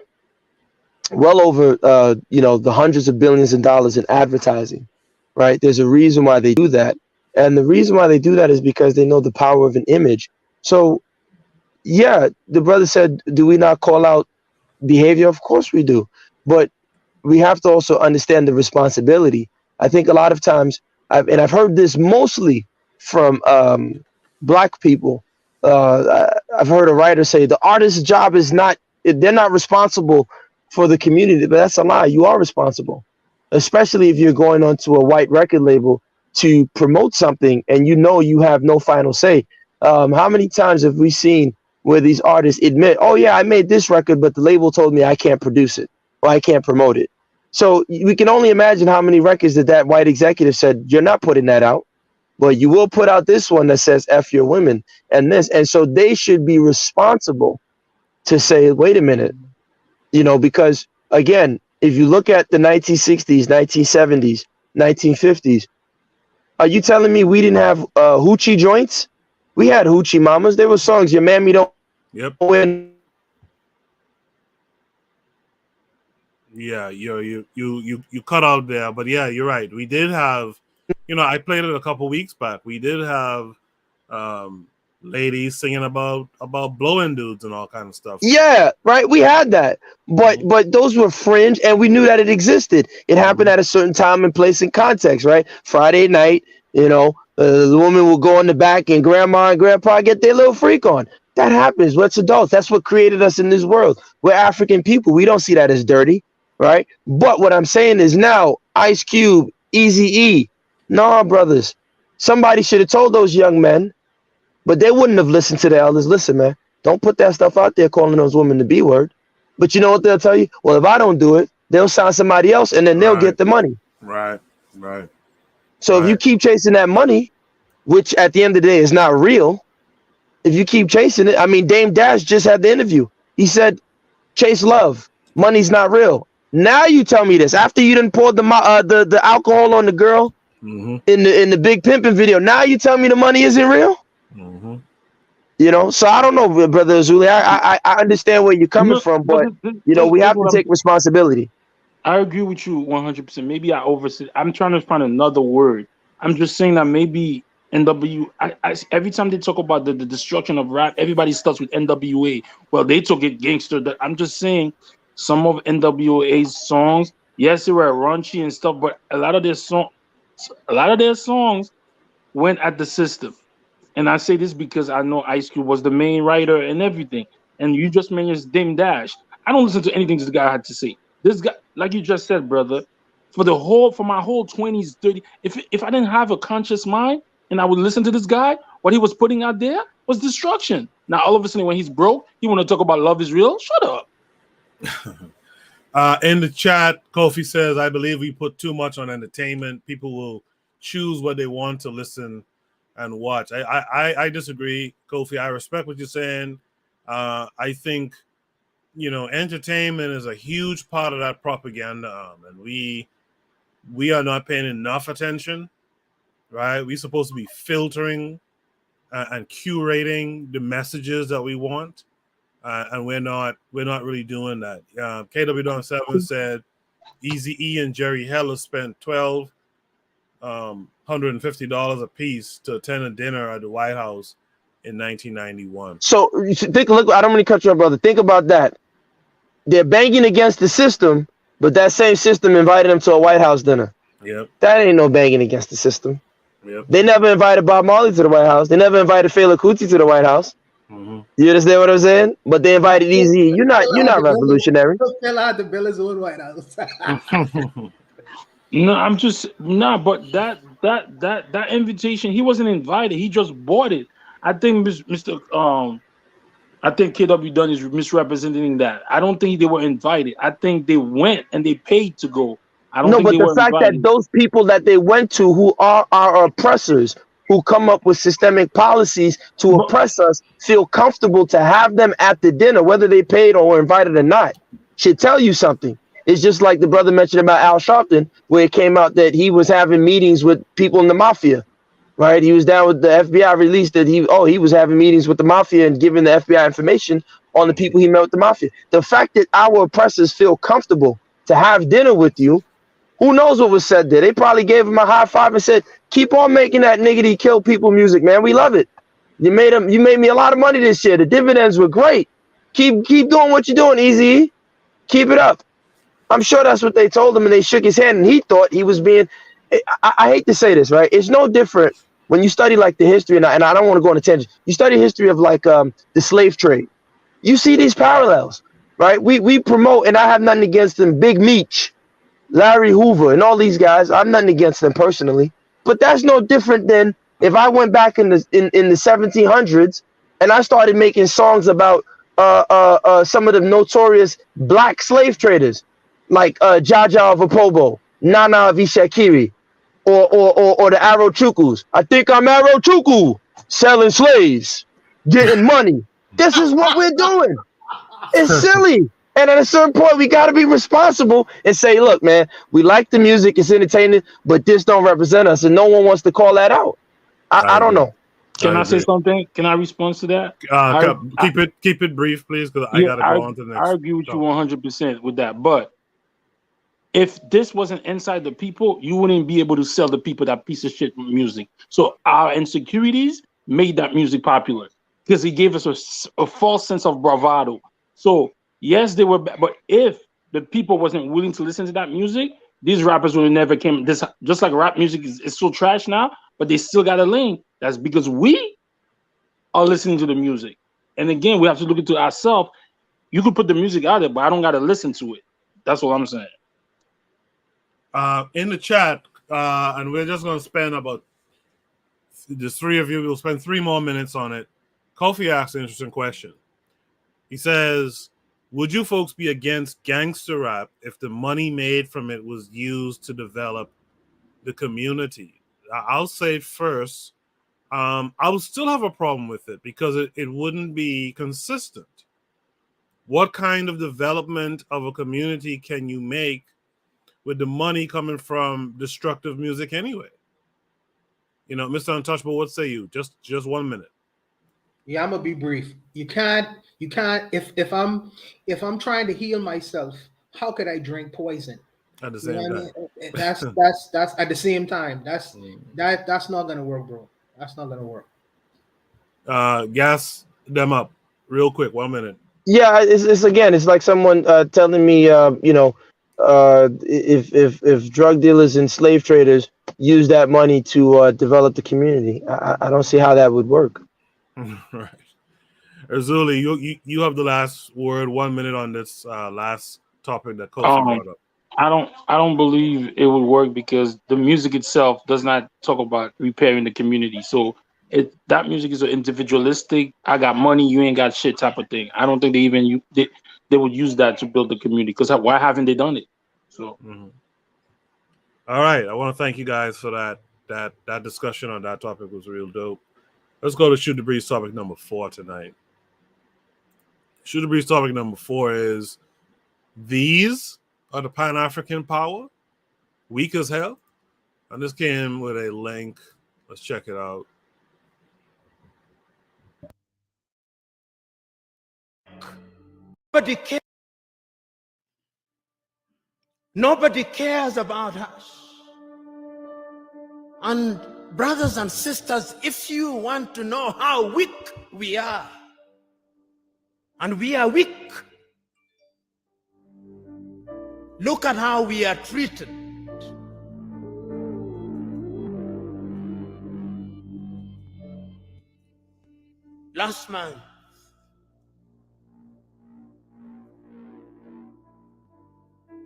well over the hundreds of billions of dollars in advertising, right? There's a reason why they do that, and the reason why they do that is because they know the power of an image. So yeah, the brother said, do we not call out behavior? Of course we do, but we have to also understand the responsibility. I think a lot of times, I've heard this mostly from Black people. I've heard a writer say the artist's job is they're not responsible for the community, but that's a lie. You are responsible, especially if you're going onto a white record label to promote something and you have no final say. How many times have we seen where these artists admit, oh yeah, I made this record, but the label told me I can't produce it or I can't promote it. So we can only imagine how many records that white executive said, you're not putting that out, but you will put out this one that says F your women and this. And so they should be responsible to say, wait a minute, you know, because again, if you look at the 1960s, 1970s, 1950s, are you telling me we didn't have hoochie joints? We had hoochie mamas. There were songs, your mammy don't win. Yeah, you cut out there, but yeah, you're right. We did have, you know, I played it a couple weeks back. We did have ladies singing about blowing dudes and all kind of stuff. Yeah, right. We had that, but those were fringe, and we knew that it existed. It happened at a certain time and place and context, right? Friday night, you know, the woman will go in the back, and grandma and grandpa get their little freak on. That happens. Let's adults. That's what created us in this world. We're African people. We don't see that as dirty, right? But what I'm saying is now, Ice Cube, Eazy-E, nah, brothers. Somebody should have told those young men, but they wouldn't have listened to the elders. Listen, man, don't put that stuff out there calling those women the B word. But you know what they'll tell you? Well, if I don't do it, they'll sign somebody else, and then they'll get the money. Right. So if you keep chasing that money, which at the end of the day is not real, if you keep chasing it, I mean, Dame Dash just had the interview. He said, chase love. Money's not real. Now you tell me this. After you done poured the alcohol on the girl in the Big Pimpin' video, now you tell me the money isn't real? You know, so I don't know, Brother Azuli. I understand where you're coming from, but you know, we have to take responsibility. I agree with you 100%. Maybe I oversaid. I'm trying to find another word. I'm just saying that maybe every time they talk about the destruction of rap, everybody starts with NWA. Well, they took it gangster. I'm just saying some of NWA's songs, yes, they were raunchy and stuff, but a lot of their songs went at the system. And I say this because I know Ice Cube was the main writer and everything. And you just mentioned Dame Dash. I don't listen to anything this guy had to say. This guy, like you just said, brother, for my whole 20s, 30s, if I didn't have a conscious mind and I would listen to this guy, what he was putting out there was destruction. Now, all of a sudden, when he's broke, he want to talk about love is real? Shut up. In the chat, Kofi says, I believe we put too much on entertainment. People will choose what they want to listen and watch. I disagree, Kofi. I respect what you're saying. I think, you know, entertainment is a huge part of that propaganda, and we are not paying enough attention, right? We're supposed to be filtering and curating the messages that we want, and we're not really doing that. KW7 said Eazy-E and Jerry Heller spent $1,250 a piece to attend a dinner at the White House in 1991. So look, I don't want to cut you off, brother. Think about that. They're banging against the system, but that same system invited them to a White House dinner. Yep. That ain't no banging against the system. Yep. They never invited Bob Marley to the White House. They never invited Fela Kuti to the White House. You understand what I'm saying? But they invited Eazy. You're not revolutionary. Fill out the bill is on White House. No, but that invitation, he wasn't invited. He just bought it. I think I think KW Dunn is misrepresenting that. I don't think they were invited. I think they went and they paid to go. I don't think they were invited. That those people that they went to who are our oppressors, who come up with systemic policies to oppress us, feel comfortable to have them at the dinner, whether they paid or were invited or not, should tell you something. It's just like the brother mentioned about Al Sharpton, where it came out that he was having meetings with people in the mafia, right? He was down with the FBI released that he was having meetings with the mafia and giving the FBI information on the people he met with the mafia. The fact that our oppressors feel comfortable to have dinner with you, who knows what was said there? They probably gave him a high five and said, keep on making that niggity kill people music, man. We love it. You made me a lot of money this year. The dividends were great. Keep doing what you're doing, Eazy. Keep it up. I'm sure that's what they told him, and they shook his hand, and he thought he was being. I hate to say this, right? It's no different when you study like the history, and I don't want to go on a tangent. You study history of like the slave trade. You see these parallels, right? We promote, and I have nothing against them. Big Meech, Larry Hoover, and all these guys. I'm nothing against them personally, but that's no different than if I went back in the 1700s and I started making songs about some of the notorious black slave traders. like Jaja of Apobo, Nana of Ishakiri, or the Arrow Chukus. I think I'm Arrow Chuku, selling slaves, getting money. This is what we're doing. It's silly. And at a certain point, we got to be responsible and say, look, man, we like the music, it's entertaining, but this don't represent us. And no one wants to call that out. I don't know. Can I say something? Can I respond to that? Keep it brief, please, because I gotta go on to the next. I agree with you 100% with that. But if this wasn't inside the people, you wouldn't be able to sell the people that piece of shit music. So our insecurities made that music popular because it gave us a false sense of bravado. So yes, they were, but if the people wasn't willing to listen to that music, these rappers would have never came. This just like rap music is so trash now, but they still got a lane. That's because we are listening to the music. And again, we have to look into ourselves. You could put the music out there, but I don't got to listen to it. That's what I'm saying. In the chat, and we're just going to spend about, the three of you, we'll spend 3 more minutes on it. Kofi asked an interesting question. He says, would you folks be against gangster rap if the money made from it was used to develop the community? I'll say first, I would still have a problem with it because it wouldn't be consistent. What kind of development of a community can you make with the money coming from destructive music anyway? You know, Mr. Untouchable, what say you? Just 1 minute. Yeah, I'm gonna be brief. You can't. If I'm trying to heal myself, how could I drink poison? At the same time. I mean? That's at the same time. That's not gonna work, bro. That's not gonna work. Gas them up real quick. 1 minute. Yeah, it's like someone telling me, if drug dealers and slave traders use that money to develop the community, I don't see how that would work. Right. Erzuli, you have the last word. 1 minute on this last topic that Kofi brought up. I don't believe it would work because the music itself does not talk about repairing the community. So that music is an individualistic, I got money, you ain't got shit type of thing. I don't think they would use that to build the community because why haven't they done it? So all right, I want to thank you guys for that discussion on that topic was real dope. Let's go to Shoot the Breeze topic number 4 tonight. Shoot the Breeze topic number 4 is these are the Pan-African power, weak as hell. And this came with a link. Let's check it out. Nobody cares about us. And brothers and sisters, if you want to know how weak we are, and we are weak, look at how we are treated. Last month,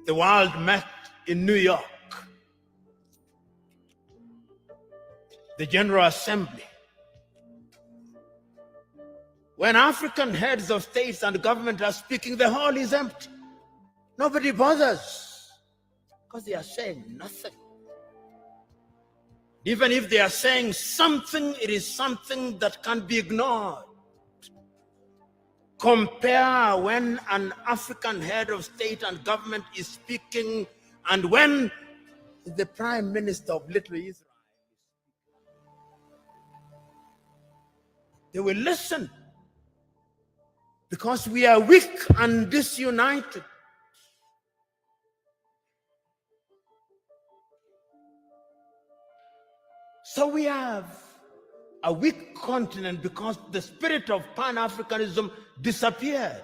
the world met in New York. The General Assembly. When African heads of states and government are speaking, the hall is empty. Nobody bothers because they are saying nothing. Even if they are saying something, it is something that can be ignored. Compare when an African head of state and government is speaking and when the Prime Minister of Little Israel, they will listen because we are weak and disunited. So we have a weak continent because the spirit of Pan-Africanism disappeared.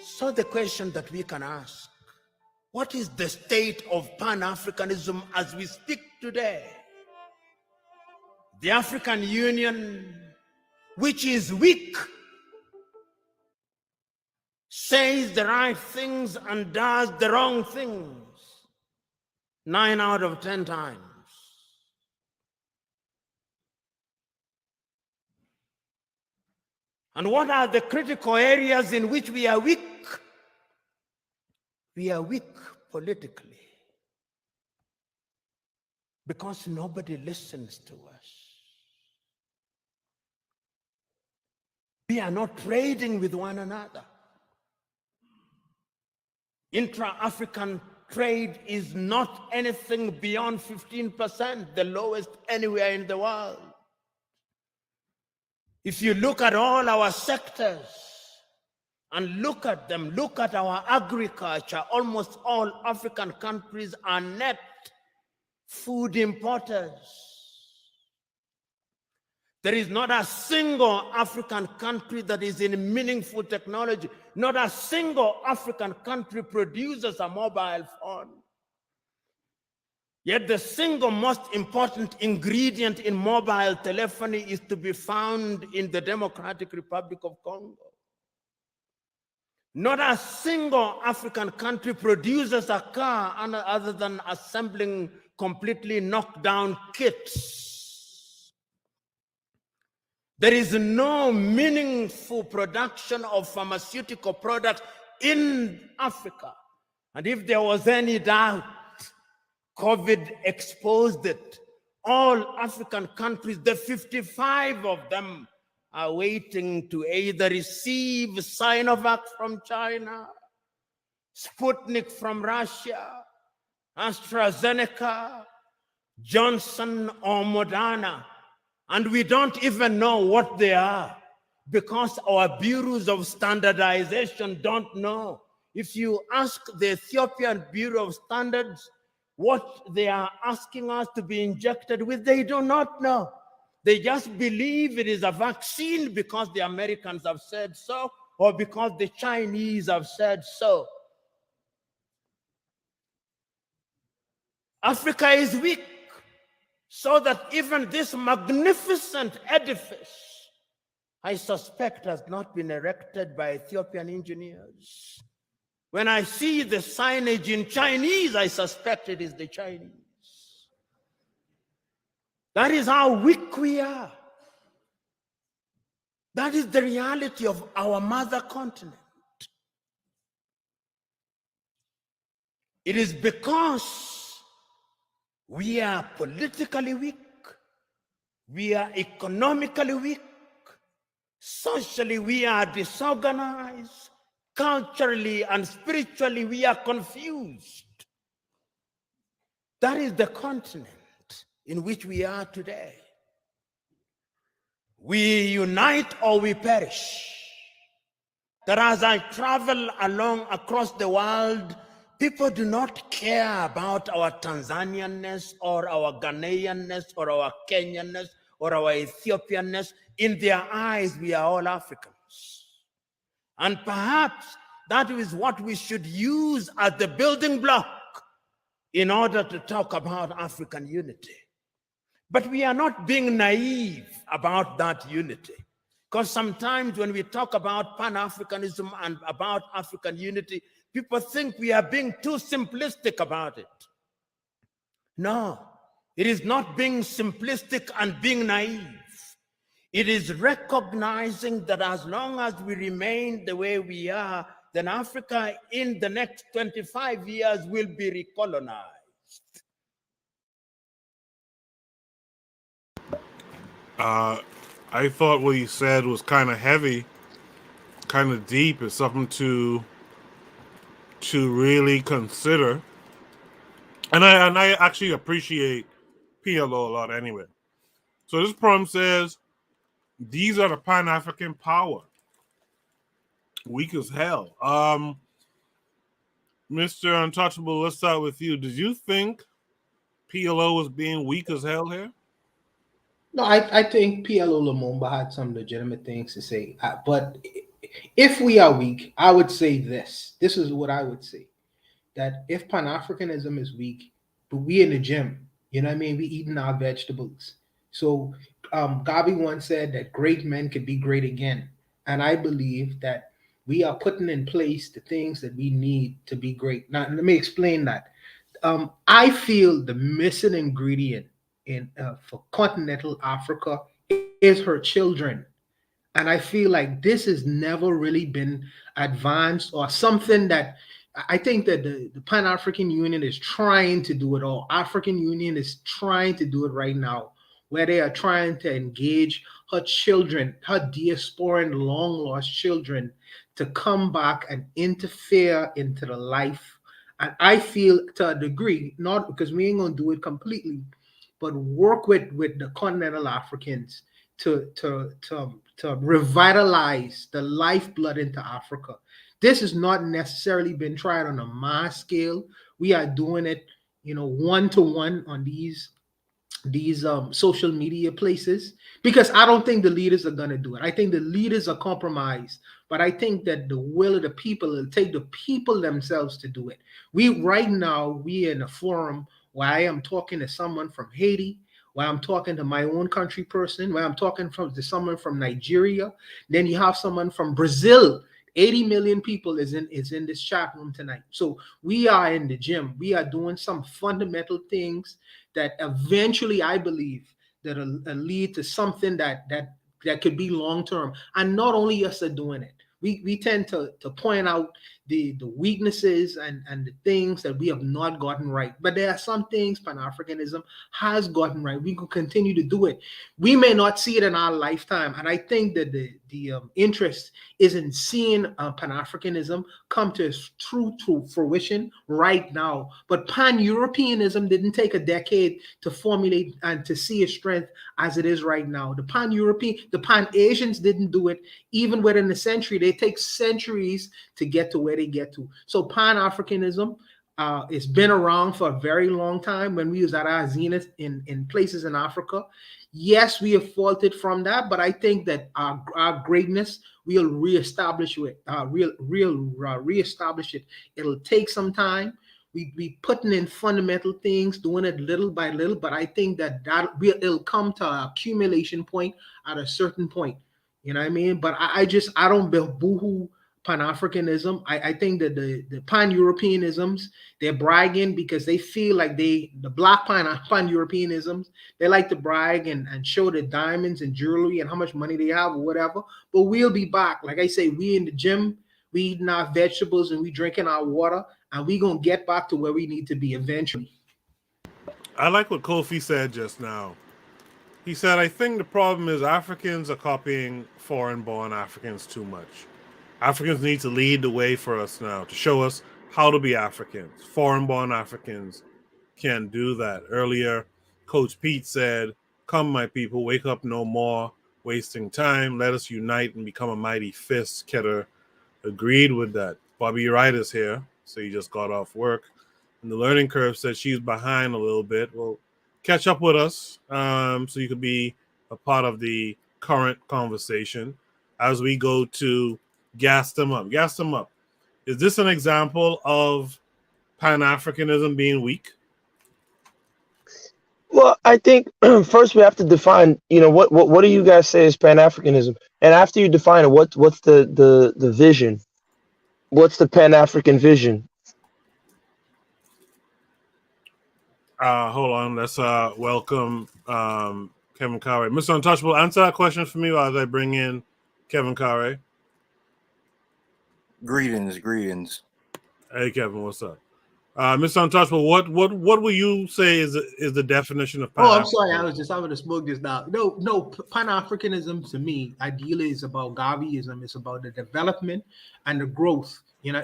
So the question that we can ask, what is the state of Pan-Africanism as we speak today? The African Union, which is weak, says the right things and does the wrong things 9 out of 10 times. And what are the critical areas in which we are weak? We are weak politically because nobody listens to us. We are not trading with one another. Intra-African trade is not anything beyond 15%, the lowest anywhere in the world. If you look at all our sectors and look at them, look at our agriculture, almost all African countries are net food importers. There is not a single African country that is in meaningful technology. Not a single African country produces a mobile phone. Yet the single most important ingredient in mobile telephony is to be found in the Democratic Republic of Congo. Not a single African country produces a car other than assembling completely knocked down kits. There is no meaningful production of pharmaceutical products in Africa. And if there was any doubt, COVID exposed it. All African countries, the 55 of them, are waiting to either receive Sinovac from China, Sputnik from Russia, AstraZeneca, Johnson or Moderna. And we don't even know what they are because our bureaus of standardization don't know. If you ask the Ethiopian Bureau of Standards what they are asking us to be injected with, they do not know. They just believe it is a vaccine because the Americans have said so or because the Chinese have said so. Africa is weak, so that even this magnificent edifice, I suspect, has not been erected by Ethiopian engineers. When I see the signage in Chinese, I suspect it is the Chinese. That is how weak we are. That is the reality of our mother continent. It is because we are politically weak, we are economically weak, socially we are disorganized, culturally and spiritually we are confused. That is the continent in which we are today. We unite or we perish. That as I travel along across the world, people do not care about our Tanzanianness or our Ghanaianness or our Kenyanness or our Ethiopianness. In their eyes, we are all Africans. And perhaps that is what we should use as the building block in order to talk about African unity. But we are not being naive about that unity. Because sometimes when we talk about Pan-Africanism and about African unity, people think we are being too simplistic about it. No, it is not being simplistic and being naive. It is recognizing that as long as we remain the way we are, then Africa in the next 25 years will be recolonized. I thought what he said was kind of heavy, kind of deep. It's something to really consider. And I actually appreciate PLO a lot anyway. So this poem says, these are the Pan-African power. Weak as hell. Mr. Untouchable, let's start with you. Did you think PLO was being weak as hell here? No, I think PLO Lumumba had some legitimate things to say. But if we are weak, I would say this. This is what I would say. That if Pan-Africanism is weak, but we in the gym, you know what I mean? We eating our vegetables. So Gabi once said that great men could be great again. And I believe that we are putting in place the things that we need to be great. Now, let me explain that. I feel the missing ingredient in for continental Africa is her children. And I feel like this has never really been advanced or something that I think that the Pan-African Union is trying to do it all. African Union is trying to do it right now, where they are trying to engage her children, her diaspora and long lost children, to come back and interfere into the life. And I feel to a degree, not because we ain't gonna do it completely, but work with the continental Africans to revitalize the lifeblood into Africa. This has not necessarily been tried on a mass scale. We are doing it, one to one on these social media places, because I don't think the leaders are going to do it. I think the leaders are compromised, but I think that the will of the people will take the people themselves to do it. We right now we in a forum where I am talking to someone from Haiti, where I'm talking to my own country person, where I'm talking to someone from Nigeria. Then you have someone from Brazil. 80 million people is in this chat room tonight. So we are in the gym. We are doing some fundamental things that eventually I believe that will lead to something that could be long term. And not only us are doing it. We tend to point out the weaknesses and the things that we have not gotten right. But there are some things Pan-Africanism has gotten right. We can continue to do it. We may not see it in our lifetime. And I think that the interest is in seeing Pan-Africanism come to true fruition right now. But Pan-Europeanism didn't take a decade to formulate and to see its strength as it is right now. The Pan-Asians didn't do it even within a century. They take centuries to get to where they get to. So Pan-Africanism, it's been around for a very long time. When we was at our zenith in places in Africa, yes, we have faltered from that, but I think that our greatness, we'll reestablish it. Reestablish it. It'll take some time. We putting in fundamental things, doing it little by little, but I think that it'll come to an accumulation point at a certain point. You know what I mean? But I don't boohoo Pan-Africanism. I think that the Pan-Europeanisms, they're bragging because they feel like the black Pan-Europeanisms, they like to brag and show the diamonds and jewelry and how much money they have or whatever. But we'll be back. Like I say, we in the gym, we eating our vegetables and we drinking our water, and we gonna get back to where we need to be eventually. I like what Kofi said just now. He said, I think the problem is Africans are copying foreign-born Africans too much. Africans need to lead the way for us now, to show us how to be Africans. Foreign-born Africans can't do that. Earlier, Coach Pete said, come, my people, wake up no more, wasting time. Let us unite and become a mighty fist. Keter agreed with that. Bobby Wright is here, so he just got off work. And the learning curve said she's behind a little bit. Well, catch up with us so you can be a part of the current conversation as we go to gas them up. Gas them up. Is this an example of Pan-Africanism being weak? Well, I think first we have to define, what do you guys say is Pan-Africanism? And after you define it, what's the vision? What's the Pan-African vision? Hold on. Let's welcome Kevin Carey. Mr. Untouchable, answer that question for me while I bring in Kevin Carey. Greetings. Hey, Kevin, what's up? Mr. Untouchable, what will you say is the definition of Pan-Africanism? Oh, I'm sorry. I was just having to smoke this now. No, Pan-Africanism to me, ideally, is about Garveyism. It's about the development and the growth,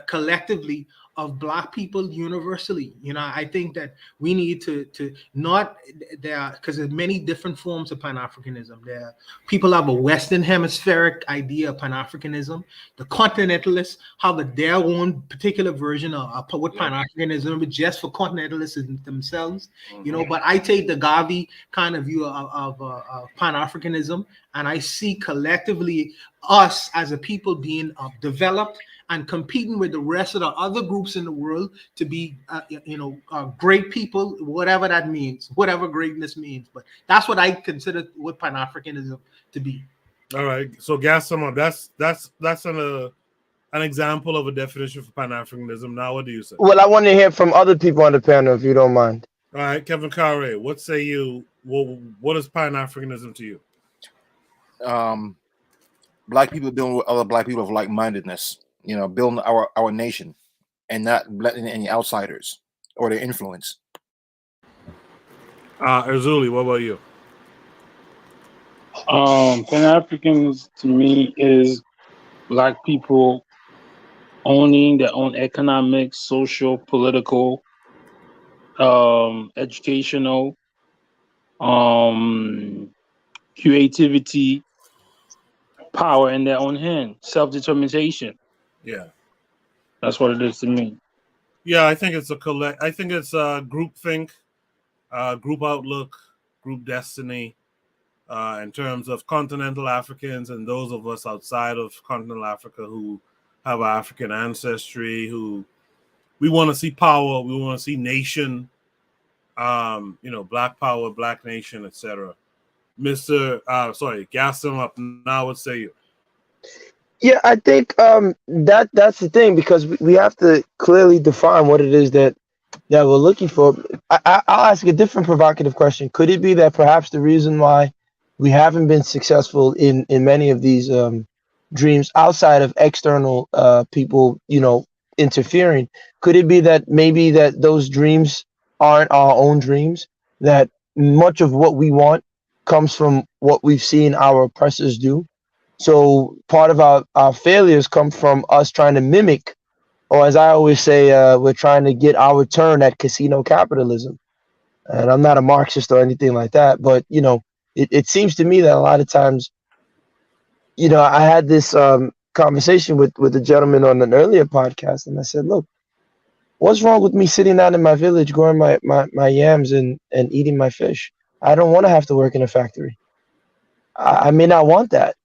collectively of Black people universally. I think that we need to not there, because there's many different forms of Pan-Africanism. There, people have a Western hemispheric idea of Pan-Africanism. The continentalists have their own particular version of what Pan-Africanism, but just for continentalists themselves. But I take the Garvey kind of view of Pan-Africanism, and I see collectively us as a people being developed and competing with the rest of the other groups in the world to be, great people, whatever that means, whatever greatness means. But that's what I consider what Pan-Africanism to be. All right. So, gas some up. That's an example of a definition for Pan-Africanism. Now, what do you say? Well, I want to hear from other people on the panel, if you don't mind. All right, Kevin Carey, what say you? What is Pan-Africanism to you? black people dealing with other black people of like-mindedness, you know, building our nation and not letting any outsiders or their influence. Erzuli, what about you? Pan-Africans to me is black people owning their own economic, social, political, educational, creativity, power in their own hand, self-determination. Yeah. That's what it is to me. Yeah, I think it's I think it's a group think, group outlook, group destiny. In terms of continental Africans and those of us outside of continental Africa who have African ancestry, who we want to see power, we want to see nation, black power, black nation, etc. Mr. Gas them up now. What say you? Yeah, I think that's the thing, because we have to clearly define what it is that we're looking for. I'll ask a different provocative question. Could it be that perhaps the reason why we haven't been successful in many of these dreams outside of external people, interfering, could it be that maybe that those dreams aren't our own dreams, that much of what we want comes from what we've seen our oppressors do? So part of our failures come from us trying to mimic, or as I always say, we're trying to get our turn at casino capitalism. And I'm not a Marxist or anything like that, but it seems to me that a lot of times, I had this conversation with a gentleman on an earlier podcast, and I said, look, what's wrong with me sitting out in my village, growing my yams and eating my fish? I don't want to have to work in a factory. I may not want that.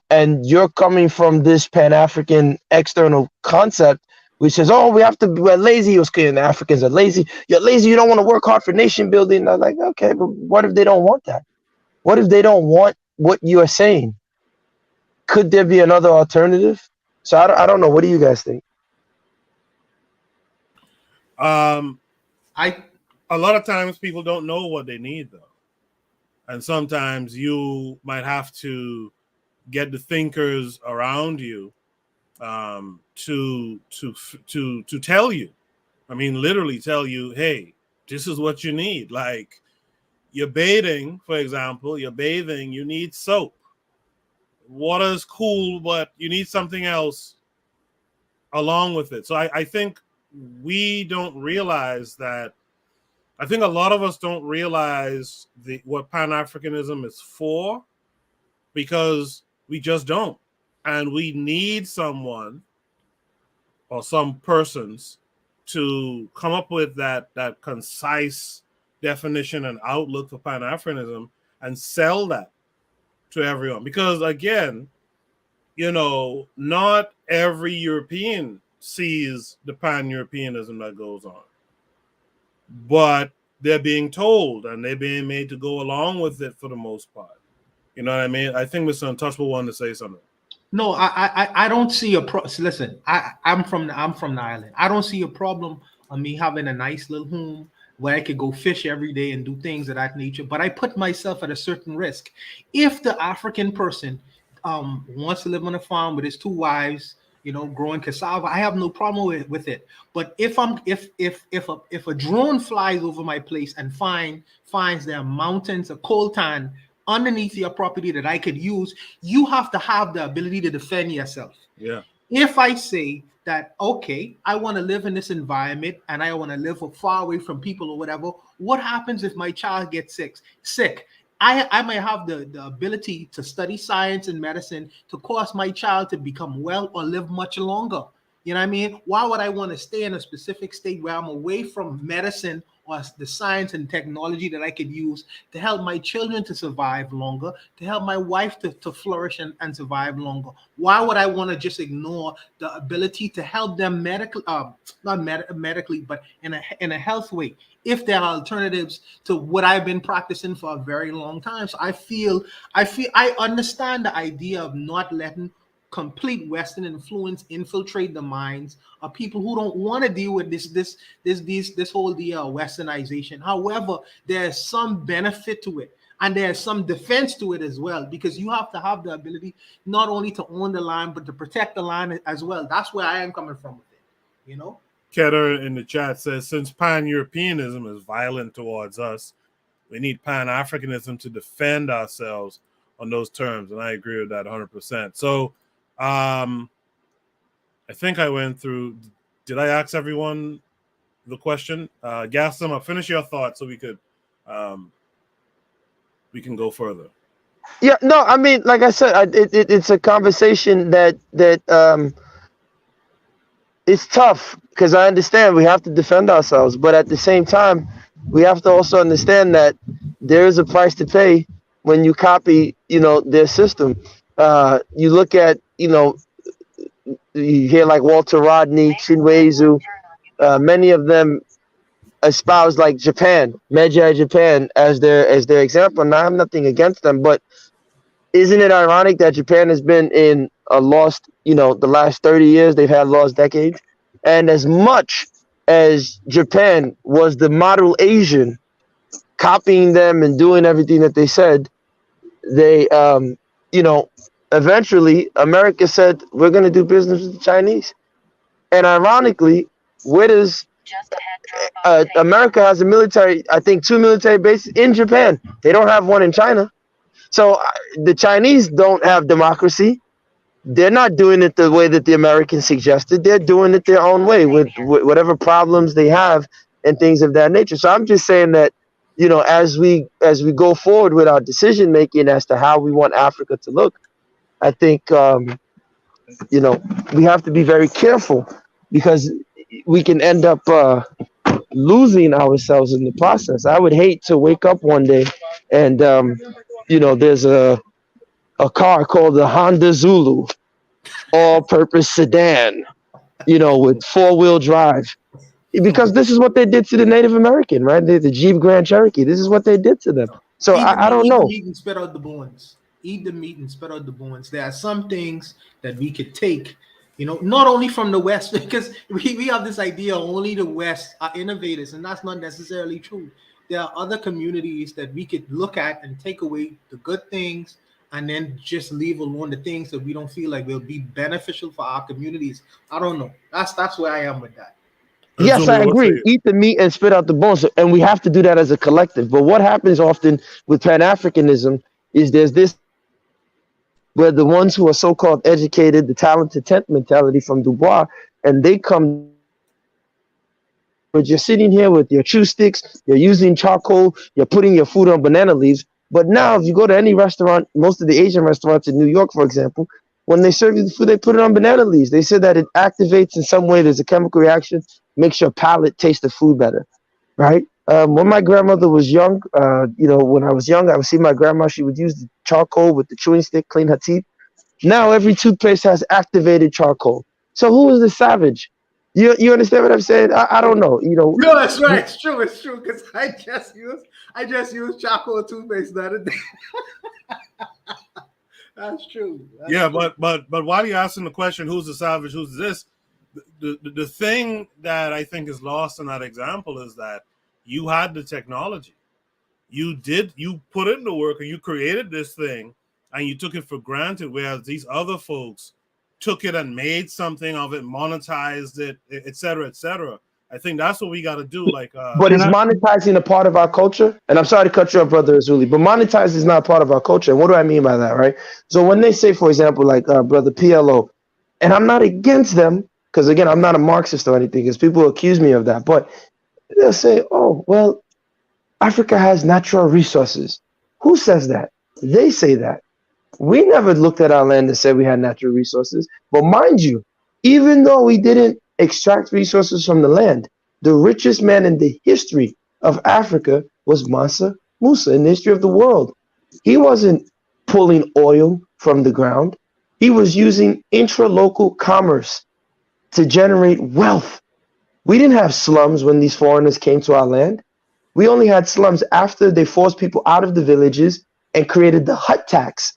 And you're coming from this Pan-African external concept, which says, oh, we're lazy. The Africans are lazy. You're lazy. You don't want to work hard for nation building. And I'm like, okay, but what if they don't want that? What if they don't want what you're saying? Could there be another alternative? So I don't know. What do you guys think? A lot of times people don't know what they need, though. And sometimes you might have to get the thinkers around you to tell you. I mean, literally tell you, hey, this is what you need. Like, you're bathing, for example, you need soap. Water is cool, but you need something else along with it. So I think we don't realize that. I think a lot of us don't realize what Pan-Africanism is for, because we just don't. And we need someone or some persons to come up with that concise definition and outlook for Pan-Africanism and sell that to everyone. Because again, not every European sees the Pan-Europeanism that goes on. But they're being told and they're being made to go along with it for the most part. You know what I mean? I think Mr. Untouchable wanted to say something. No, I don't see a problem. Listen, I'm from the island. I don't see a problem on me having a nice little home where I could go fish every day and do things of that nature. But I put myself at a certain risk. If the African person wants to live on a farm with his 2 wives, growing cassava, I have no problem with it. But if a drone flies over my place and finds there are mountains of coltan underneath your property that I could use, you have to have the ability to defend yourself. Yeah. If I say that, okay, I want to live in this environment and I want to live far away from people or whatever, what happens if my child gets sick? I might have the ability to study science and medicine to cause my child to become well or live much longer. You know what I mean? Why would I want to stay in a specific state where I'm away from medicine or the science and technology that I could use to help my children to survive longer, to help my wife to flourish and survive longer? Why would I want to just ignore the ability to help them medically, not medically, but in a health way, if there are alternatives to what I've been practicing for a very long time? So I understand the idea of not letting complete Western influence infiltrate the minds of people who don't want to deal with this whole deal of Westernization. However, there's some benefit to it. And there's some defense to it as well, because you have to have the ability not only to own the land, but to protect the land as well. That's where I am coming from with it, you know? Keter in the chat says, since pan-Europeanism is violent towards us, we need pan-Africanism to defend ourselves on those terms. And I agree with that 100%. So I think I went through, did I ask everyone the question? Gaston, finish your thoughts so we can go further. Yeah, no, I mean, like I said, it's a conversation that it's tough, because I understand we have to defend ourselves, but at the same time, we have to also understand that there is a price to pay when you copy, their system. You look at, you hear like Walter Rodney, Chinweizu, many of them espouse like Japan, Meiji Japan as their example. Now, I have nothing against them, but isn't it ironic that Japan has been in a lost, the last 30 years, they've had lost decades. And as much as Japan was the model Asian, copying them and doing everything that they said, they, eventually America said, we're going to do business with the Chinese. And ironically, where does America has a military, I think 2 military bases in Japan. They don't have one in China. So the Chinese don't have democracy. They're not doing it the way that the Americans suggested. They're doing it their own way with whatever problems they have and things of that nature. So I'm just saying that, as we go forward with our decision making as to how we want Africa to look, I think, we have to be very careful, because we can end up losing ourselves in the process. I would hate to wake up one day and, there's a car called the Honda Zulu, all-purpose sedan, with 4-wheel drive. Because this is what they did to the Native American, right? The Jeep Grand Cherokee. This is what they did to them. So I don't know. Eat the meat and spit out the bones. Eat the meat and spit out the bones. There are some things that we could take, not only from the West, because we have this idea only the West are innovators, and that's not necessarily true. There are other communities that we could look at and take away the good things, and then just leave alone the things that we don't feel like will be beneficial for our communities. I don't know. That's where I am with that. Yes, I agree. Eat the meat and spit out the bones. And we have to do that as a collective. But what happens often with Pan-Africanism is there's this, where the ones who are so-called educated, the talented tent mentality from Dubois, and they come, but you're sitting here with your chew sticks, you're using charcoal, you're putting your food on banana leaves. But now if you go to any restaurant, most of the Asian restaurants in New York, for example, when they serve you the food, they put it on banana leaves. They said that it activates in some way, there's a chemical reaction, makes your palate taste the food better, right? When my grandmother was young, when I was young, I would see my grandma, she would use the charcoal with the chewing stick, clean her teeth. Now every toothpaste has activated charcoal. So who is the savage? You understand what I'm saying? I don't know. No, that's right. It's true. Because I just used charcoal toothpaste the other day. That's true. But while you're asking the question, who's the savage, who's this? The thing that I think is lost in that example is that you had the technology. You put in the work and you created this thing and you took it for granted, whereas these other folks took it and made something of it, monetized it, et cetera, et cetera. I think that's what we got to do. But is monetizing a part of our culture? And I'm sorry to cut you off, Brother Azuli, but monetize is not part of our culture. And what do I mean by that, right? So when they say, for example, like Brother PLO, and I'm not against them, because again, I'm not a Marxist or anything, because people accuse me of that, but they'll say, oh, well, Africa has natural resources. Who says that? They say that. We never looked at our land and said we had natural resources. But mind you, even though we didn't extract resources from the land, the richest man in the history of Africa was Mansa Musa in the history of the world. He wasn't pulling oil from the ground. He was using intra-local commerce to generate wealth. We didn't have slums when these foreigners came to our land. We only had slums after they forced people out of the villages and created the hut tax.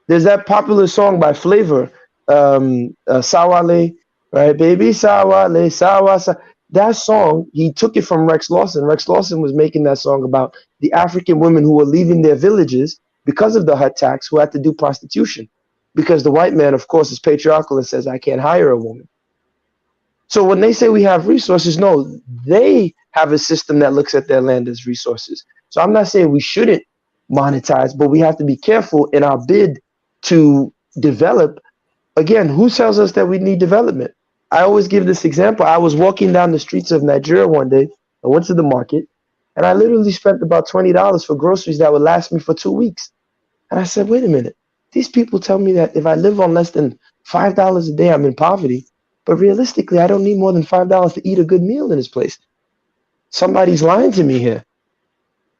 There's that popular song by Flavor, Sawale, right? Baby Sawale, Sawa. That song, he took it from Rex Lawson. Rex Lawson was making that song about the African women who were leaving their villages because of the hut tax, who had to do prostitution. Because the white man, of course, is patriarchal and says, I can't hire a woman. So when they say we have resources, no, they have a system that looks at their land as resources. So I'm not saying we shouldn't monetize, but we have to be careful in our bid to develop. Again, who tells us that we need development? I always give this example. I was walking down the streets of Nigeria one day. I went to the market, and I literally spent about $20 for groceries that would last me for 2 weeks. And I said, wait a minute. These people tell me that if I live on less than $5 a day, I'm in poverty. But realistically, I don't need more than $5 to eat a good meal in this place. Somebody's lying to me here.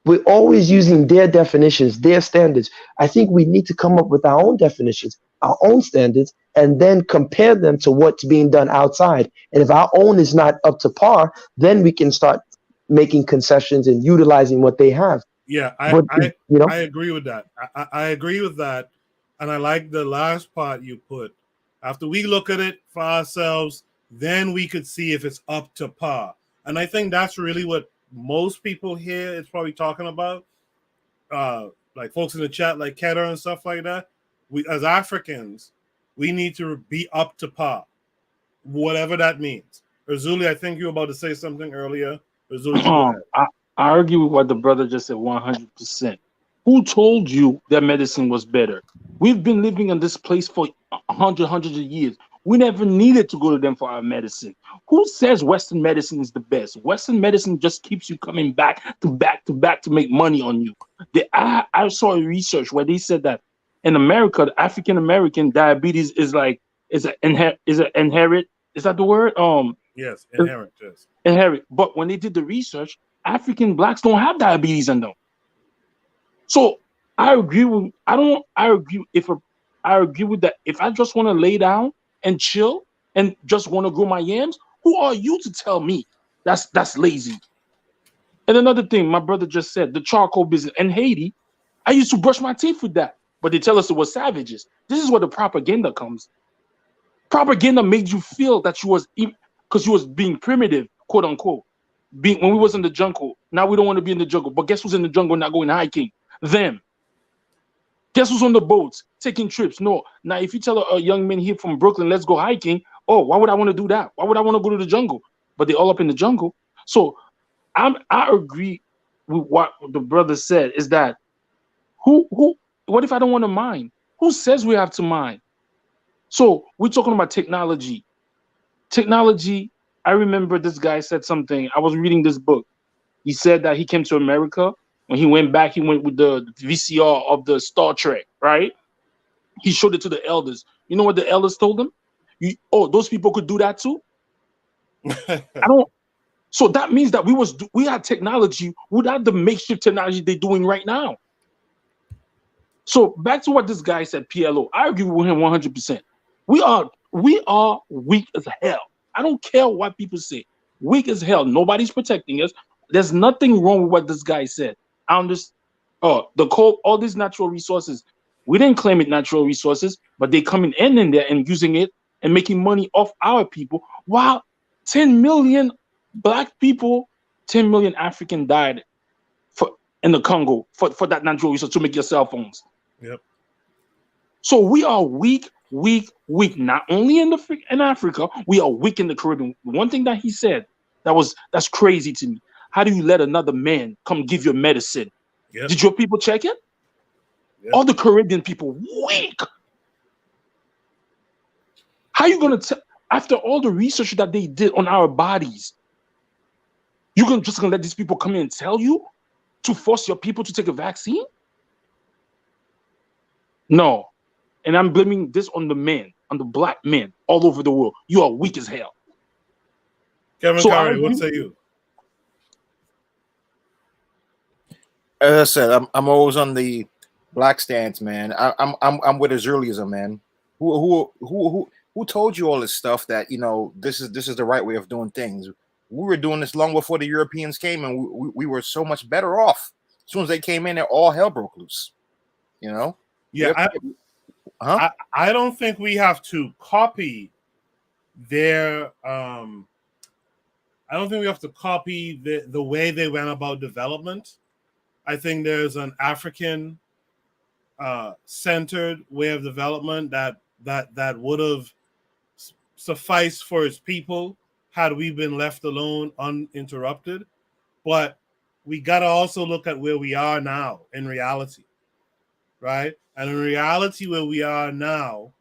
We're always using their definitions, their standards. I think we need to come up with our own definitions, our own standards, and then compare them to what's being done outside. And if our own is not up to par, then we can start making concessions and utilizing what they have. Yeah, But, I agree with that. I agree with that. And I like the last part you put. After we look at it for ourselves, then we could see if it's up to par. And I think that's really what most people here is probably talking about. Like folks in the chat, like Keter and stuff like that. We, as Africans, we need to be up to par, whatever that means. Razuli, I think you were about to say something earlier. Razuli, go ahead. I argue with what the brother just said 100%. Who told you that medicine was better? We've been living in this place for hundreds of years. We never needed to go to them for our medicine. Who says Western medicine is the best? Western medicine just keeps you coming back to make money on you. I saw a research where they said that in America, the African American diabetes is an inherit. Is that the word? Yes, inherent. Yes, inherit. But when they did the research, African blacks don't have diabetes in them. So I agree with. I agree with that. If I just want to lay down and chill and just want to grow my yams, who are you to tell me that's lazy? And another thing, my brother just said, the charcoal business in Haiti. I used to brush my teeth with that, but they tell us it was savages. This is where the propaganda comes. Propaganda made you feel that you was, because you was being primitive, quote unquote. When we was in the jungle, now we don't want to be in the jungle. But guess who's in the jungle not going hiking? Them. Guess who's on the boats taking trips? No. Now, if you tell a young man here from Brooklyn, let's go hiking. Oh, why would I want to do that? Why would I want to go to the jungle? But they're all up in the jungle. So I agree with what the brother said. Is that what if I don't want to mine? Who says we have to mine? So we're talking about technology. Technology. I remember this guy said something. I was reading this book. He said that he came to America. When he went back, he went with the VCR of the Star Trek, right? He showed it to the elders. You know what the elders told him? Those people could do that too? So that means that we had technology without the makeshift technology they're doing right now. So back to what this guy said, PLO. I agree with him 100%. We are weak as hell. I don't care what people say. Weak as hell. Nobody's protecting us. There's nothing wrong with what this guy said. I understand. The coal, all these natural resources. We didn't claim it natural resources, but they coming in there and using it and making money off our people. While 10 million black people, 10 million African died in the Congo for that natural resource to make your cell phones. Yep. So we are weak. Not only in Africa, we are weak in the Caribbean. One thing that he said that's crazy to me. How do you let another man come give you medicine? Yep. Did your people check it? Yep. All the Caribbean people weak. How are you gonna after all the research that they did on our bodies? You're just gonna let these people come in and tell you to force your people to take a vaccine? No. And I'm blaming this on the men, on the black men all over the world. You are weak as hell. Kevin Curry, what say you? As I said, I'm always on the black stance, man. I'm with Azulism, man. Who told you all this stuff that this is the right way of doing things? We were doing this long before the Europeans came, and we were so much better off. As soon as they came in, all hell broke loose. Yeah, I don't think we have to copy their I don't think we have to copy the way they went about development. I think there's an African centered way of development that would have sufficed for its people had we been left alone uninterrupted. But we got to also look at where we are now in reality, right? And in reality, where we are now,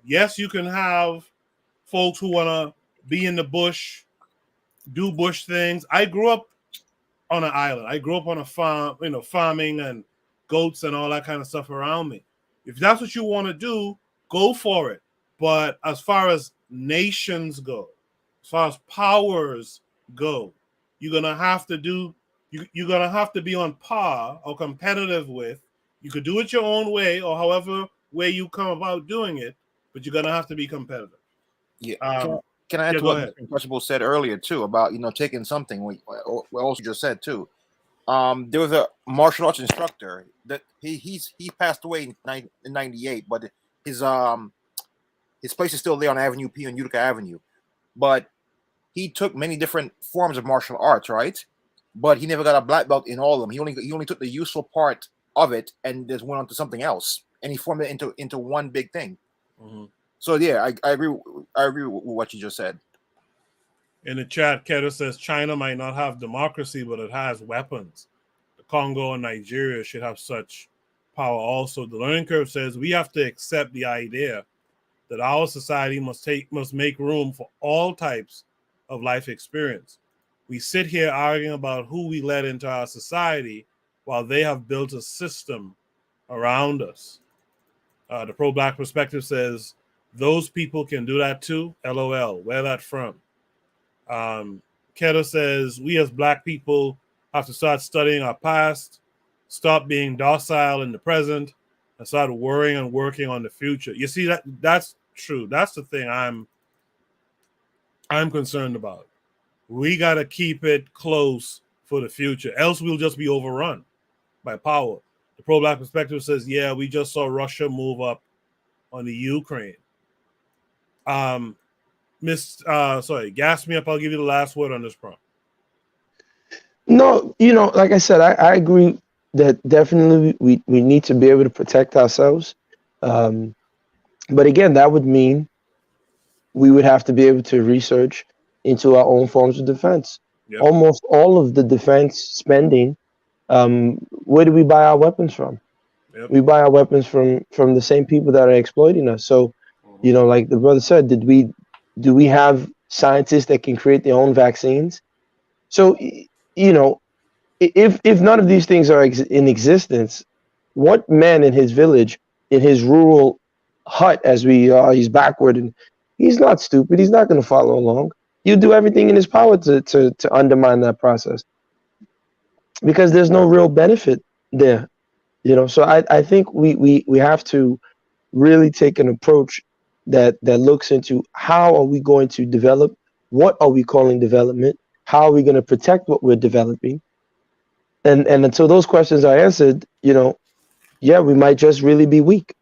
yes, you can have folks who want to be in the bush, do bush things. I grew up on an island. I grew up on a farm, farming and goats and all that kind of stuff around me. If that's what you want to do, go for it. But as far as nations go, as far as powers go, you're gonna have to do. You're gonna have to be on par or competitive with. You could do it your own way or however way you come about doing it, but you're gonna have to be competitive. Yeah. Can I add to what Mr. Untouchable said earlier too about taking something? What also just said too. There was a martial arts instructor that he passed away in '98, but his place is still there on Avenue P on Utica Avenue. But he took many different forms of martial arts, right? But he never got a black belt in all of them. He only took the useful part of it and just went on to something else, and he formed it into one big thing. Mm-hmm. So yeah, I agree. I agree with what you just said. In the chat, Keto says China might not have democracy, but it has weapons. The Congo and Nigeria should have such power also. The learning curve says we have to accept the idea that our society must make room for all types of life experience. We sit here arguing about who we let into our society while they have built a system around us. The pro-black perspective says those people can do that too. LOL. Where that from? Keto says we as black people have to start studying our past, stop being docile in the present, and start worrying and working on the future. You see, that's true. That's the thing I'm concerned about. We got to keep it close for the future, else we'll just be overrun by power. The pro-black perspective says, yeah, we just saw Russia move up on the Ukraine. Gas me up. I'll give you the last word on this prompt. No, like I said, I agree that definitely we need to be able to protect ourselves. But again, that would mean we would have to be able to research into our own forms of defense. Yep. Almost all of the defense spending, where do we buy our weapons from? Yep. We buy our weapons from the same people that are exploiting us. So, like the brother said, do we have scientists that can create their own vaccines? So, if none of these things are in existence, what man in his village, in his rural hut, as we are, he's backward and he's not stupid. He's not going to follow along. He'll do everything in his power to undermine that process because there's no real benefit there. So I think we have to really take an approach that looks into how are we going to develop, what are we calling development, how are we going to protect what we're developing, and until those questions are answered, we might just really be weak.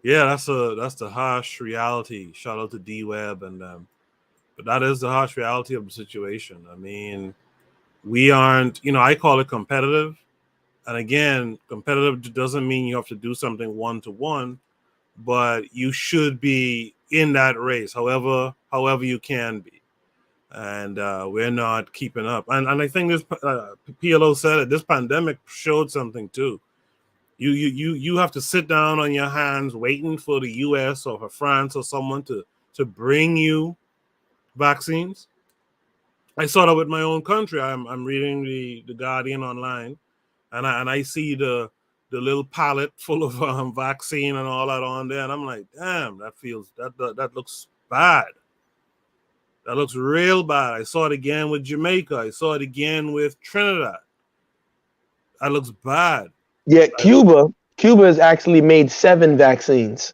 Yeah, that's the harsh reality. Shout out to D-Web but that is the harsh reality of the situation. I mean, we aren't, I call it competitive. And again, competitive doesn't mean you have to do something one-to-one, but you should be in that race, however you can be. And we're not keeping up. And I think this PLO said it, this pandemic showed something too. You have to sit down on your hands waiting for the US or for France or someone to bring you vaccines. I saw that with my own country. I'm reading the Guardian online, and I see the little pallet full of vaccine and all that on there, and I'm like, damn, that looks bad. That looks real bad. I saw it again with Jamaica. I saw it again with Trinidad. That looks bad. Yeah, Cuba has actually made 7 vaccines.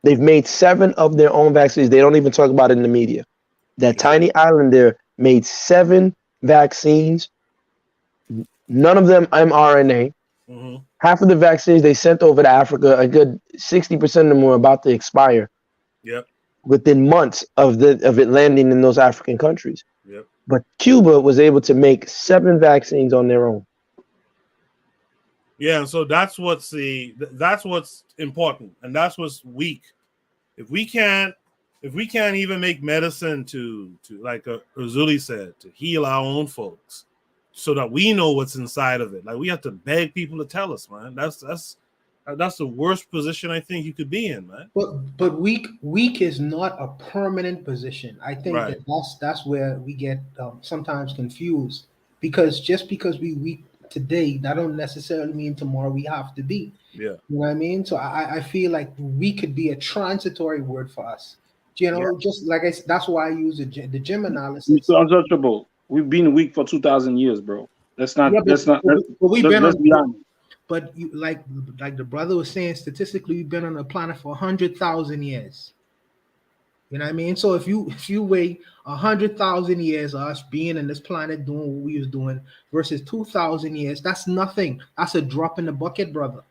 They've made 7 of their own vaccines. They don't even talk about it in the media. That tiny island there made 7 vaccines. None of them mRNA. Mm-hmm. Half of the vaccines they sent over to Africa, a good 60% of them were about to expire. Yep. within months of it landing in those African countries. Yep. But Cuba was able to make 7 vaccines on their own. Yeah, and so that's what's important, and that's what's weak. If we can't even make medicine to like Uzuli said, to heal our own folks, so that we know what's inside of it. Like, we have to beg people to tell us, man. That's the worst position I think you could be in, man. But weak is not a permanent position. I think Right. that's where we get sometimes confused, because just because we weak today, that don't necessarily mean tomorrow we have to be. Yeah. You know what I mean? So I feel like we could be a transitory word for us. You know, just like I said, that's why I use the gym analysis. It's untouchable. We've been weak for 2,000 years, bro. Let's be honest. But you, like the brother was saying, statistically, we've been on the planet for 100,000 years. You know what I mean? So if you weigh 100,000 years of us being in this planet doing what we was doing versus 2,000 years, that's nothing. That's a drop in the bucket, brother.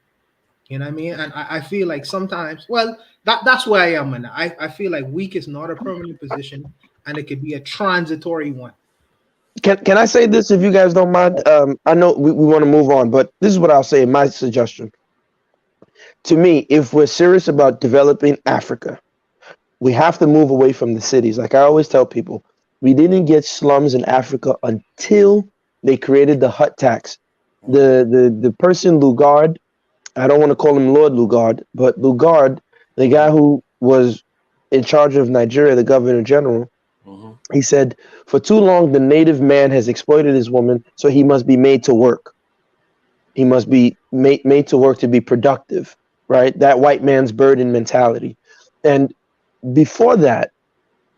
You know what I mean? And I feel like sometimes, well, that's where I am, and I feel like weak is not a permanent position, and it could be a transitory one. Can I say this, if you guys don't mind? I know we want to move on, but this is what I'll say, my suggestion. To me, if we're serious about developing Africa, we have to move away from the cities. Like I always tell people, we didn't get slums in Africa until they created the hut tax. The person Lugard, I don't want to call him Lord Lugard, but Lugard, the guy who was in charge of Nigeria, the governor general, he said, for too long, the native man has exploited his woman, so he must be made to work. He must be made to work to be productive, right? That white man's burden mentality. And before that,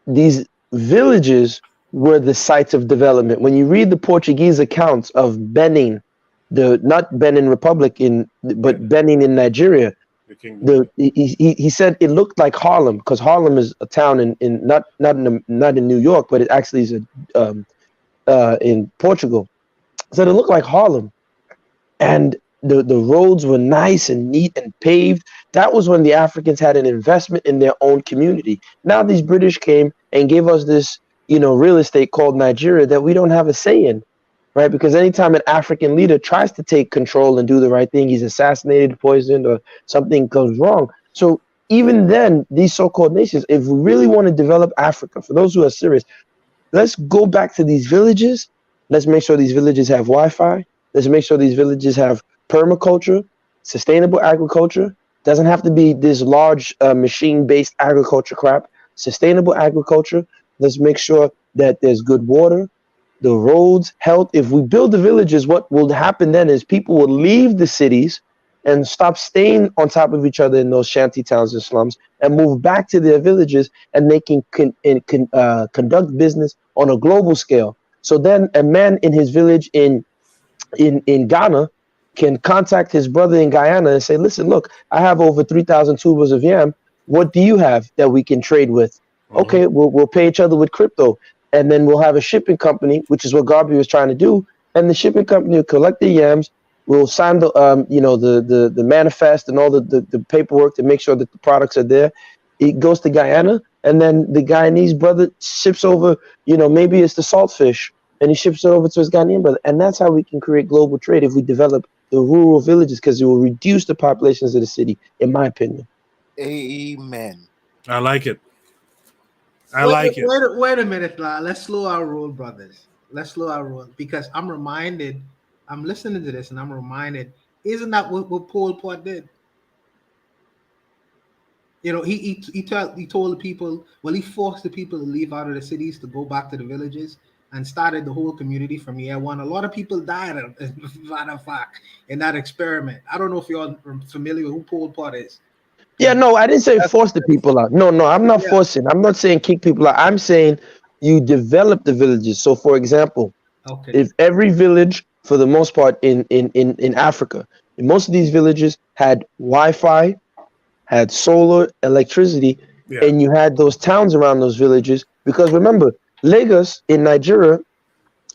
these villages were the sites of development. When you read the Portuguese accounts of Benin, not Benin Republic but Benin in Nigeria, he said it looked like Harlem, because Harlem is a town in not in New York, but it actually is in Portugal. So it looked like Harlem, and the roads were nice and neat and paved. That was when the Africans had an investment in their own community. Now these British came and gave us this, real estate called Nigeria that we don't have a say in, right? Because anytime an African leader tries to take control and do the right thing, he's assassinated, poisoned, or something goes wrong. So even then, these so-called nations, if we really want to develop Africa, for those who are serious, let's go back to these villages. Let's make sure these villages have Wi-Fi. Let's make sure these villages have permaculture, sustainable agriculture. Doesn't have to be this large machine-based agriculture crap. Sustainable agriculture. Let's make sure that there's good water, the roads, health. If we build the villages, what will happen then is people will leave the cities and stop staying on top of each other in those shanty towns and slums and move back to their villages, and they can conduct business on a global scale. So then a man in his village in Ghana can contact his brother in Guyana and say, listen, look, I have over 3,000 tubers of yam. What do you have that we can trade with? Okay, we'll pay each other with crypto. And then we'll have a shipping company, which is what Garvey was trying to do. And the shipping company will collect the yams. We'll sign the manifest and all the paperwork to make sure that the products are there. It goes to Guyana, and then the Guyanese brother ships over, maybe it's the saltfish, and he ships it over to his Ghanaian brother. And that's how we can create global trade, if we develop the rural villages, because it will reduce the populations of the city, in my opinion. Amen. I like it. Wait a minute, let's slow our roll, brothers. Let's slow our roll, because I'm listening to this and I'm reminded, isn't that what Pol Pot did? He told the people, he forced the people to leave out of the cities to go back to the villages, and started the whole community from year one. A lot of people died, as a matter of fact, in that experiment. I don't know if you're familiar with who Pol Pot is. Yeah, no, I didn't say force the people out. No, I'm not forcing. I'm not saying kick people out. I'm saying you develop the villages. So, for example, if every village, for the most part in Africa, most of these villages had Wi-Fi, had solar, electricity, and you had those towns around those villages. Because remember, Lagos in Nigeria,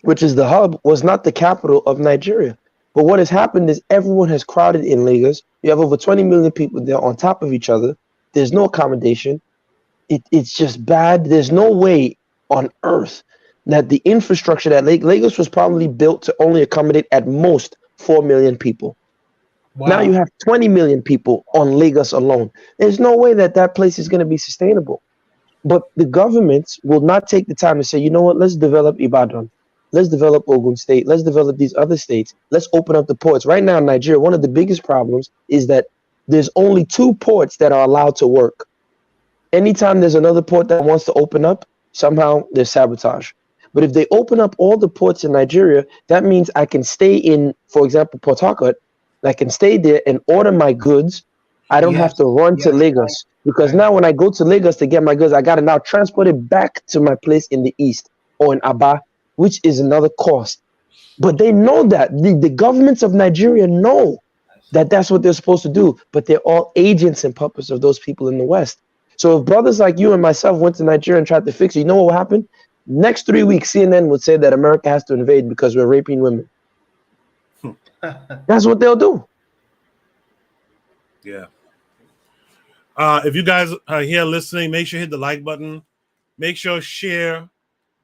which is the hub, was not the capital of Nigeria. But what has happened is everyone has crowded in Lagos. You have over 20 million people there on top of each other. There's no accommodation. It's just bad. There's no way on earth that the infrastructure that Lagos was probably built to only accommodate at most 4 million people. Now you Wow. have 20 million people on Lagos alone. There's no way that that place is going to be sustainable. But the governments will not take the time to say, you know what, let's develop Ibadan. Let's develop Ogun State. Let's develop these other states. Let's open up the ports. Right now in Nigeria, one of the biggest problems is that there's only 2 ports that are allowed to work. Anytime there's another port that wants to open up, somehow there's sabotage. But if they open up all the ports in Nigeria, that means I can stay in, for example, Port Harcourt. I can stay there and order my goods. I don't have Yes. to run to Yes. Lagos because Right. now when I go to Lagos to get my goods, I got to now transport it back to my place in the east or in Aba, which is another cost. But they know that. The governments of Nigeria know that that's what they're supposed to do, but they're all agents and puppets of those people in the West. So if brothers like you and myself went to Nigeria and tried to fix it, you know what will happen? Next 3 weeks, CNN would say that America has to invade because we're raping women. That's what they'll do. Yeah. If you guys are here listening, make sure you hit the like button. Make sure share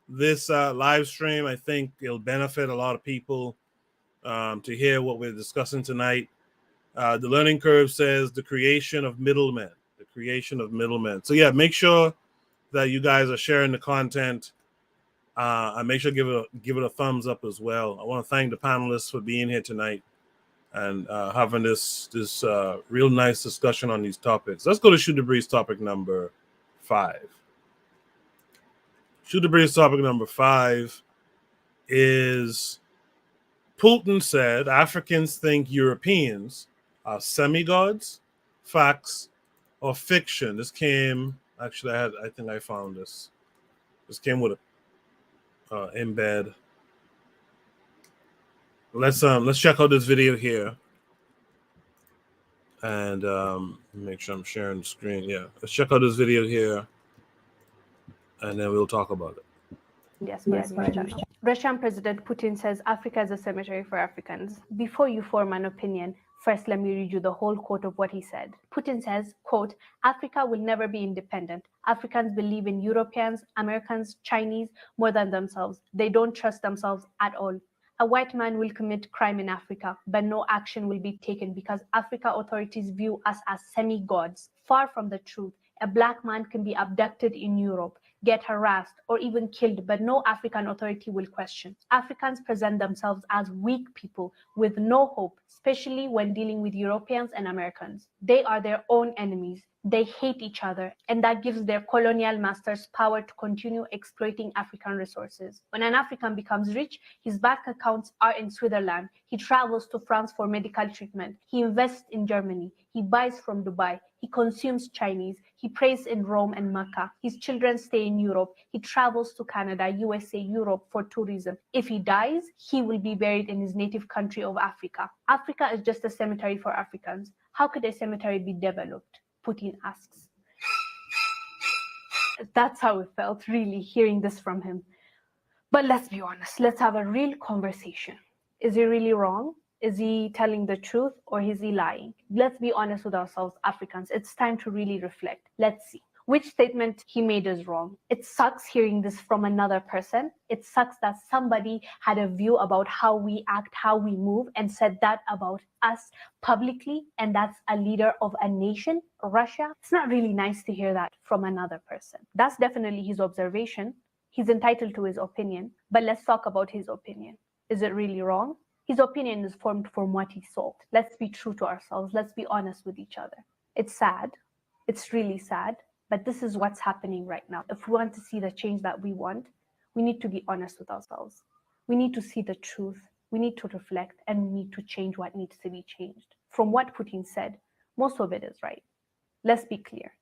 this live stream. I think it'll benefit a lot of people to hear what we're discussing tonight. The learning curve says the creation of middlemen. The creation of middlemen. So yeah, make sure that you guys are sharing the content. And make sure to give it a thumbs up as well. I want to thank the panelists for being here tonight and having this real nice discussion on these topics. Let's go to Shoot the Breeze topic number 5. Shoot the Breeze topic number 5 is Putin said Africans think Europeans are semi-gods, facts, or fiction. This came, actually, I think I found this. This came with a embed. Let's check out this video here. And make sure I'm sharing the screen. Yeah, let's check out this video here, and then we'll talk about it. Yes, Russian President Putin says Africa is a cemetery for Africans. Before you form an opinion, first let me read you the whole quote of what he said. Putin says, quote, Africa will never be independent. Africans believe in Europeans, Americans, Chinese more than themselves. They don't trust themselves at all. A white man will commit crime in Africa, but no action will be taken because Africa authorities view us as semi-gods. Far from the truth, a black man can be abducted in Europe, get harassed, or even killed, but no African authority will question. Africans present themselves as weak people with no hope, especially when dealing with Europeans and Americans. They are their own enemies. They hate each other, and that gives their colonial masters power to continue exploiting African resources. When an African becomes rich, his bank accounts are in Switzerland. He travels to France for medical treatment. He invests in Germany. He buys from Dubai. He consumes Chinese. He prays in Rome and Mecca. His children stay in Europe. He travels to Canada, USA, Europe for tourism. If he dies, he will be buried in his native country of Africa. Africa is just a cemetery for Africans. How could a cemetery be developed? Putin asks. That's how it felt, really, hearing this from him. But let's be honest. Let's have a real conversation. Is he really wrong? Is he telling the truth or is he lying? Let's be honest with ourselves, Africans. It's time to really reflect. Let's see. Which statement he made is wrong. It sucks hearing this from another person. It sucks that somebody had a view about how we act, how we move, and said that about us publicly, and that's a leader of a nation, Russia. It's not really nice to hear that from another person. That's definitely his observation. He's entitled to his opinion, but let's talk about his opinion. Is it really wrong? His opinion is formed from what he saw. Let's be true to ourselves. Let's be honest with each other. It's sad. It's really sad. But this is what's happening right now. If we want to see the change that we want, we need to be honest with ourselves. We need to see the truth. We need to reflect, and we need to change what needs to be changed. From what Putin said, most of it is right. Let's be clear.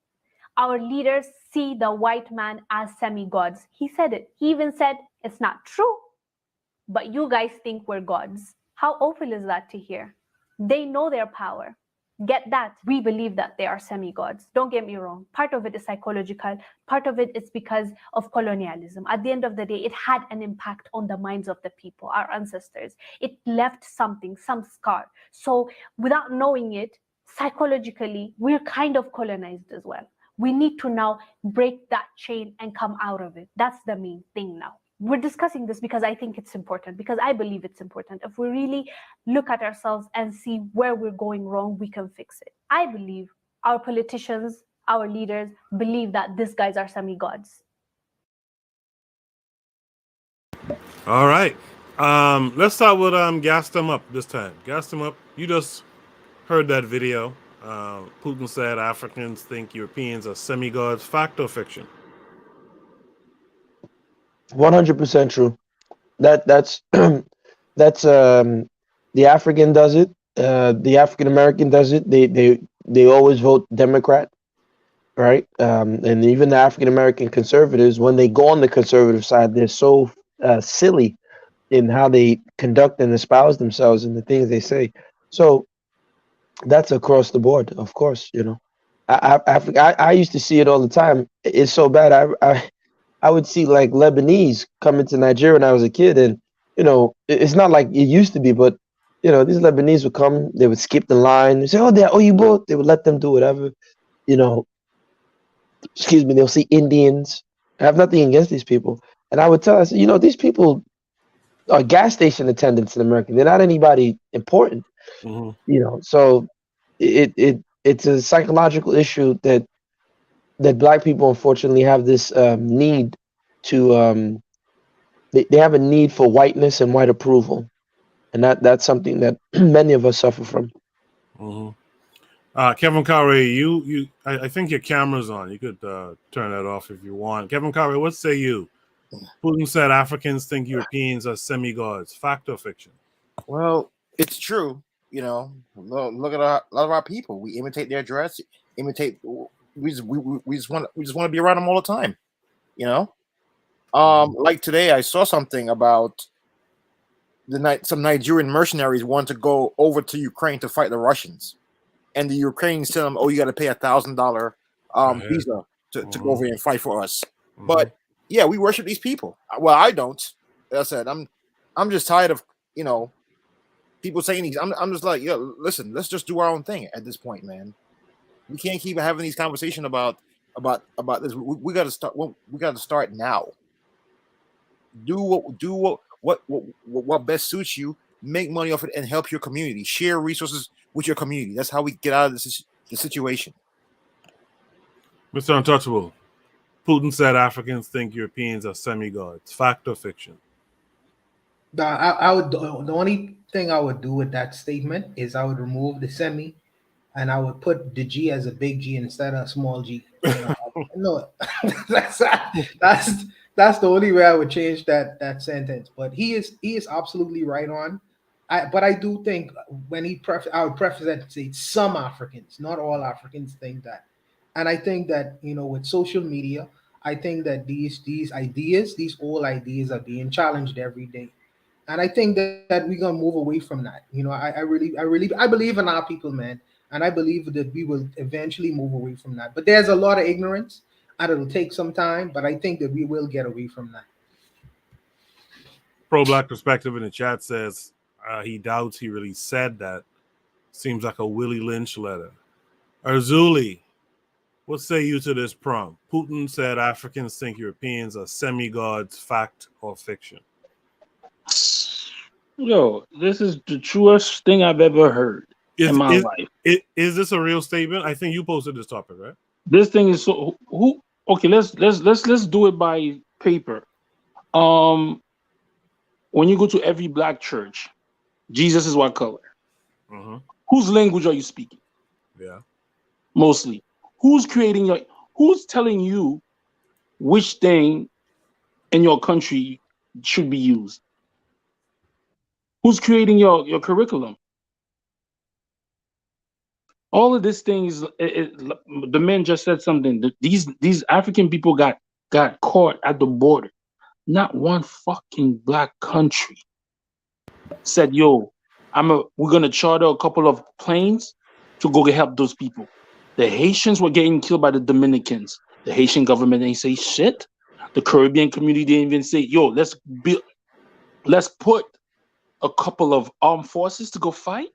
Our leaders see the white man as semi-gods. He said it. He even said, it's not true, but you guys think we're gods. How awful is that to hear? They know their power. Get that. We believe that they are semi-gods. Don't get me wrong. Part of it is psychological. Part of it is because of colonialism. At the end of the day, it had an impact on the minds of the people, our ancestors. It left something, some scar. So without knowing it, psychologically, we're kind of colonized as well. We need to now break that chain and come out of it. That's the main thing now. We're discussing this because I think it's important, because I believe it's important. If we really look at ourselves and see where we're going wrong, we can fix it. I believe our politicians, our leaders believe that these guys are semi-gods. All right. Let's start with Gas Them Up this time. Gas Them Up, you just heard that video. Putin said Africans think Europeans are semi-gods. Fact or fiction? 100% true. That's that's the African does it. The African American does it. They always vote Democrat, right? And even the African American conservatives, when they go on the conservative side, they're so silly in how they conduct and espouse themselves and the things they say. So that's across the board, of course. You know, I used to see it all the time. It's so bad. I would see like Lebanese coming to Nigeria when I was a kid, and you know, it's not like it used to be, but you know, these Lebanese would come, they would skip the line, they say, "Oh, they're Oyibo," they would let them do whatever, you know. Excuse me, they'll see Indians. I have nothing against these people, and I would tell us, you know, these people are gas station attendants in America. They're not anybody important, you know. So it's a psychological issue that Black people unfortunately have this need to they have a need for whiteness and white approval, and that's something that many of us suffer from. Kevin Curry, I think your camera's on. You could turn that off if you want. Kevin Curry, what say you? Putin said Africans think Europeans are semi-gods. Fact or fiction? Well, it's true. You know, look at a lot of our people. We imitate their dress. Imitate. We just want to be around them all the time. You know, like today, I saw something about some Nigerian mercenaries want to go over to Ukraine to fight the Russians, and the Ukrainians tell them, "Oh, you got to pay $1,000 visa to go over here and fight for us." But yeah, we worship these people. Well, I don't. As I said, I'm just tired of, you know, people saying these. I'm just like, yo, listen, let's just do our own thing at this point, man. We can't keep having these conversations about this. We got to start. We got to start now. Do what best suits you. Make money off it and help your community. Share resources with your community. That's how we get out of the situation. Mr. Untouchable, Putin said Africans think Europeans are semi-gods. Fact or fiction? I would. The only thing I would do with that statement is I would remove the semi, and I would put the G as a big G instead of a small G. You know, no, that's the only way I would change that sentence. But he is absolutely right on. But I do think when I would preface that to say some Africans, not all Africans, think that. And I think that, you know, with social media, I think that these ideas, these old ideas, are being challenged every day. And I think that we're gonna move away from that. You know, I believe in our people, man, and I believe that we will eventually move away from that. But there's a lot of ignorance, and it'll take some time. But I think that we will get away from that. Pro-Black Perspective in the chat says he doubts he really said that. Seems like a Willie Lynch letter. Arzuli, what say you to this prompt? Putin said Africans think Europeans are semi-gods. Fact or fiction? Yo, this is the truest thing I've ever heard in my life. Is this a real statement? I think you posted this topic, right? This thing is so who? Okay, let's do it by paper. When you go to every black church, Jesus is what color? Whose language are you speaking? Yeah, mostly. Who's telling you which thing in your country should be used? Who's creating your curriculum? All of these things, the man just said something. These African people got caught at the border. Not one fucking black country said, yo, we're gonna charter a couple of planes to go help those people. The Haitians were getting killed by the Dominicans. The Haitian government ain't say shit. The Caribbean community didn't even say, yo, let's put a couple of armed forces to go fight.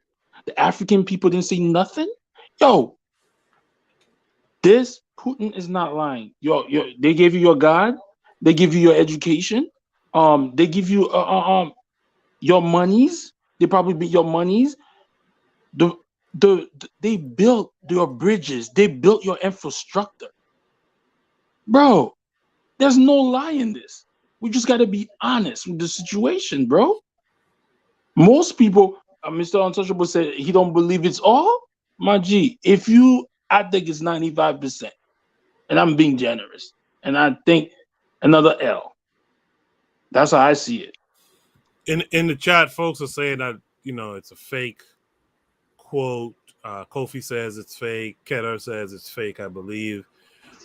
The African people didn't say nothing. Yo, This Putin is not lying. They gave you your God. They give you your education. They give you your monies. They probably be your monies. They built your bridges. They built your infrastructure, bro. There's no lie in this. We just got to be honest with the situation, bro. Most people, Mr. Untouchable said he don't believe it's all. My G, I think it's 95%, and I'm being generous, and I think another L. That's how I see it. In the chat, folks are saying that it's a fake quote. Kofi says it's fake. Keter says it's fake. I believe.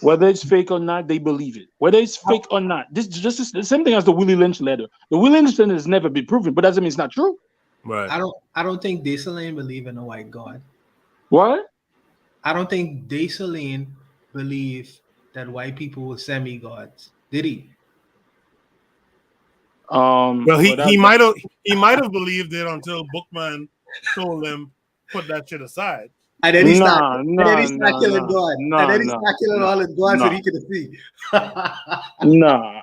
Whether it's fake or not, they believe it. Whether it's fake or not, this just is the same thing as the Willie Lynch letter. The Willie Lynch letter has never been proven, but doesn't mean it's not true. Right. I don't think Dessalines believe in a white God. What? I don't think Dessalines believed that white people were semi-gods. Did he? Well, he might have believed it until Bookman told him put that shit aside. And then he started killing God. And then he started killing all his gods so he could see. Nah.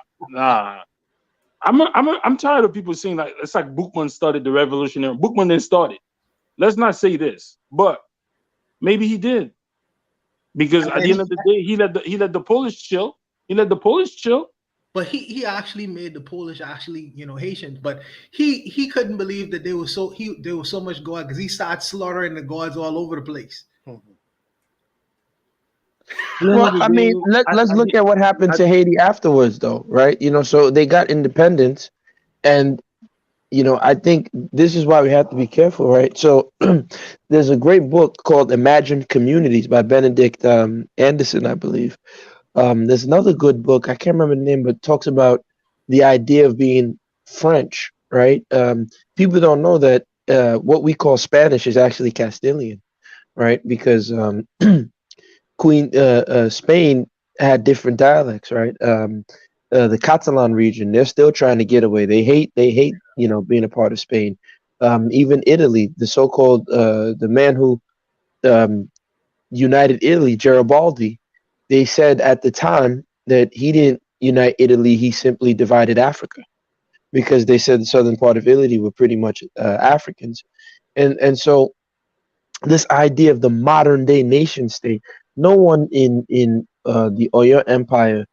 I'm tired of people saying like it's like Bookman started the revolutionary. Bookman didn't start it. Let's not say this, but maybe he did. Because at the end of the day, he let the Polish chill. He let the Polish chill. But he actually made the Polish Haitians. But he couldn't believe that there was so much God because he started slaughtering the gods all over the place. Well, I mean, let's look at what happened to Haiti afterwards, though, right? So they got independence, and I think this is why we have to be careful, right? So there's a great book called Imagined Communities by Benedict Anderson, I believe. There's another good book, I can't remember the name, but talks about the idea of being French, right? People don't know that what we call Spanish is actually Castilian, right? Because Spain had different dialects, right? The Catalan region, they're still trying to get away. They hate, being a part of Spain. Even Italy, the so-called the man who united Italy, Garibaldi, they said at the time that he didn't unite Italy, he simply divided Africa, because they said the southern part of Italy were pretty much Africans. And so this idea of the modern day nation state, no one in the Oyo Empire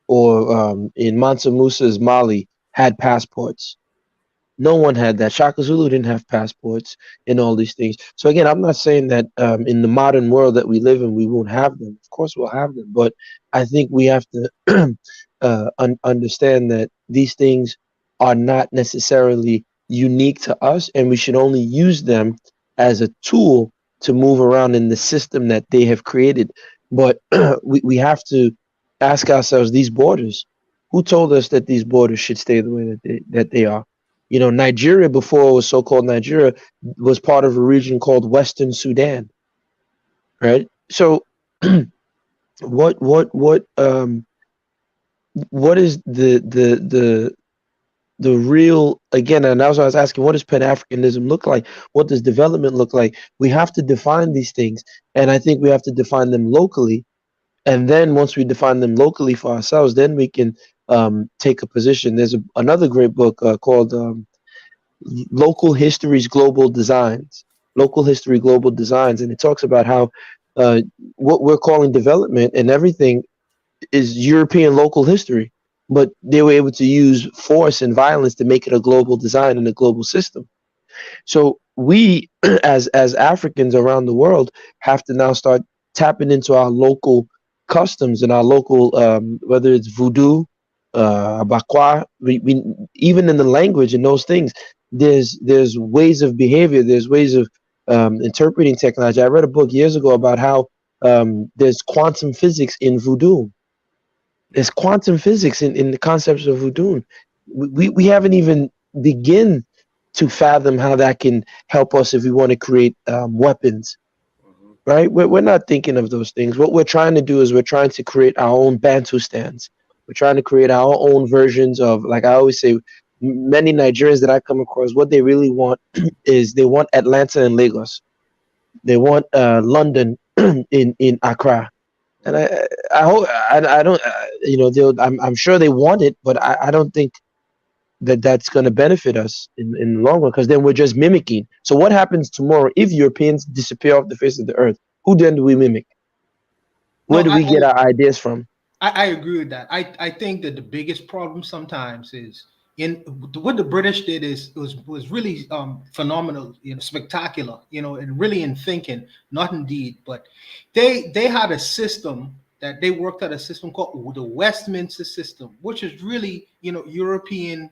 or in Mansa Musa's Mali had passports. No one had that. Shaka Zulu didn't have passports and all these things. So again, I'm not saying that in the modern world that we live in, we won't have them. Of course we'll have them. But I think we have to understand that these things are not necessarily unique to us, and we should only use them as a tool to move around in the system that they have created. But we have to ask ourselves, these borders, who told us that these borders should stay the way that they are? Nigeria, before it was so-called Nigeria, was part of a region called Western Sudan, right? So what is the real, again, and that's what I was asking, what does Pan-Africanism look like? What does development look like? We have to define these things, and I think we have to define them locally. And then once we define them locally for ourselves, then we can take a position. There's another great book called Local Histories, Global Designs. Local History, Global Designs. And it talks about how what we're calling development and everything is European local history. But they were able to use force and violence to make it a global design and a global system. So we, as Africans around the world, have to now start tapping into our local customs and our local, whether it's voodoo, bakwa, we even in the language and those things, there's ways of behavior, there's ways of interpreting technology. I read a book years ago about how there's quantum physics in voodoo. There's quantum physics in the concepts of voodoo. We haven't even begin to fathom how that can help us if we want to create weapons. Right? We're not thinking of those things. What we're trying to do is we're trying to create our own Bantustans. We're trying to create our own versions of, like I always say, many Nigerians that I come across, what they really want is they want Atlanta and Lagos. They want London in Accra. And I hope I don't you know I'm sure they want it, but I don't think that that's going to benefit us in the long run, because then we're just mimicking. So what happens tomorrow if Europeans disappear off the face of the earth? Who then do we mimic? Where No, do we get our ideas from? I agree with that. I think that the biggest problem sometimes is in what the British did is was really phenomenal, spectacular, and really in thinking, not in deed. But they had a system that they worked out, a system called the Westminster system, which is really European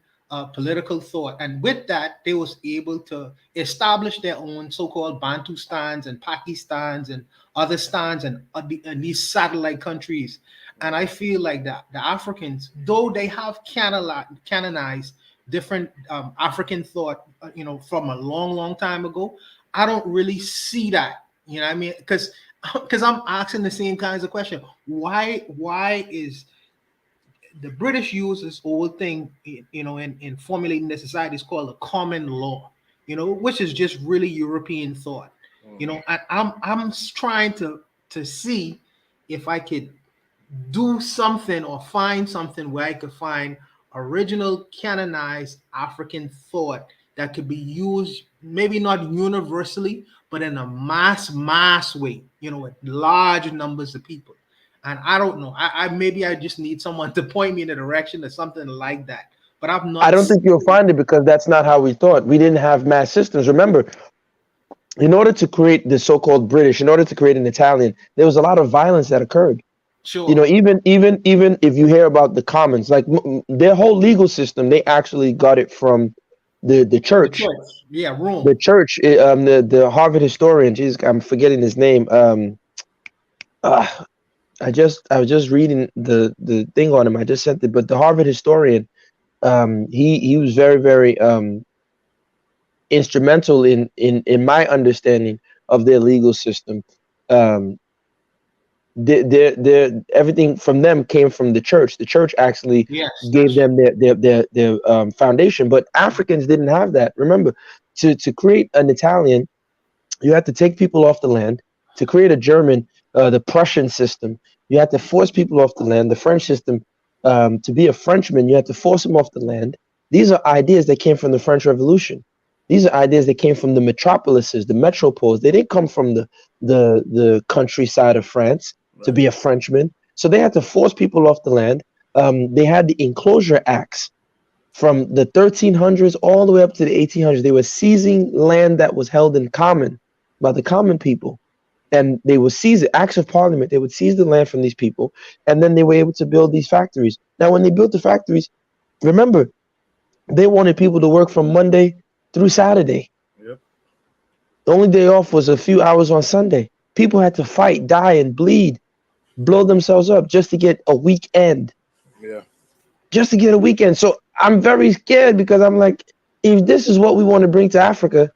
political thought, and with that they was able to establish their own so-called Bantustans and Pakistans and other stans and these satellite countries. And I feel like that the Africans, though they have canonized different African thought, from a long, long time ago, I don't really see that. You know what I mean? Because I'm asking the same kinds of question. Why is the British use this old thing, in formulating their society is called a common law, which is just really European thought, and I'm trying to see if I could do something or find something where I could find original canonized African thought that could be used, maybe not universally, but in a mass way, with large numbers of people. And I don't know. I maybe I just need someone to point me in a direction or something like that. But I've not. I don't think you'll find it, because that's not how we thought. We didn't have mass systems. Remember, in order to create the so-called British, in order to create an Italian, there was a lot of violence that occurred. Sure. Even if you hear about the commons, like their whole legal system, they actually got it from the church. Yeah, Rome. The church, the Harvard historian, Jesus, I'm forgetting his name. I was just reading the thing on him. I just sent it, but the Harvard historian, he was very, very instrumental in my understanding of their legal system. Everything from them came from the church. The church actually gave them their foundation. But Africans didn't have that. Remember, to create an Italian, you had to take people off the land. To create a German, the Prussian system, you had to force people off the land. The French system, to be a Frenchman, you had to force them off the land. These are ideas that came from the French Revolution. These are ideas that came from the metropolises, the metropoles. They didn't come from the countryside of France to be a Frenchman. So they had to force people off the land. They had the enclosure acts from the 1300s all the way up to the 1800s. They were seizing land that was held in common by the common people. And they would seize it, acts of parliament. They would seize the land from these people. And then they were able to build these factories. Now, when they built the factories, remember, they wanted people to work from Monday through Saturday. Yep. The only day off was a few hours on Sunday. People had to fight, die, and bleed, blow themselves up just to get a weekend. Yeah. Just to get a weekend. So I'm very scared, because I'm like, if this is what we want to bring to Africa,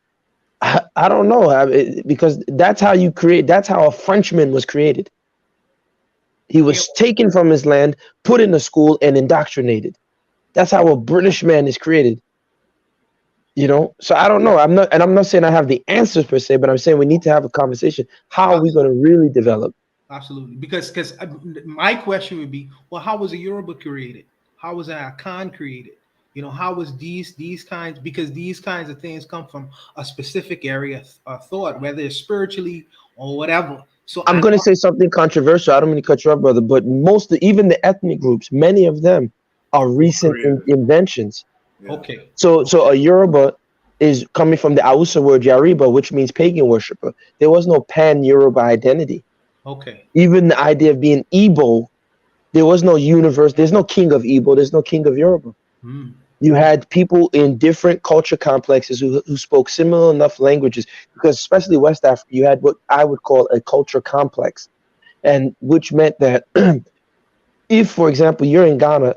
I don't know, because that's how you create. That's how a Frenchman was created. He was taken from his land, put in a school, and indoctrinated. That's how a British man is created. So I don't know. I'm not saying I have the answers per se, but I'm saying we need to have a conversation. How are we going to really develop? Absolutely, because my question would be, well, how was a Yoruba created? How was an Akan created? How was these kinds? Because these kinds of things come from a specific area of thought, whether it's spiritually or whatever. So I'm going to say something controversial. I don't mean to cut you off, brother, but even the ethnic groups, many of them are recent inventions. Yeah. Okay. So a Yoruba is coming from the Hausa word Yariba, which means pagan worshiper. There was no pan-Yoruba identity. Okay. Even the idea of being Igbo, there was no universe. There's no king of Igbo. There's no king of Yoruba. You had people in different culture complexes who spoke similar enough languages, because especially West Africa, you had what I would call a culture complex, and which meant that if, for example, you're in Ghana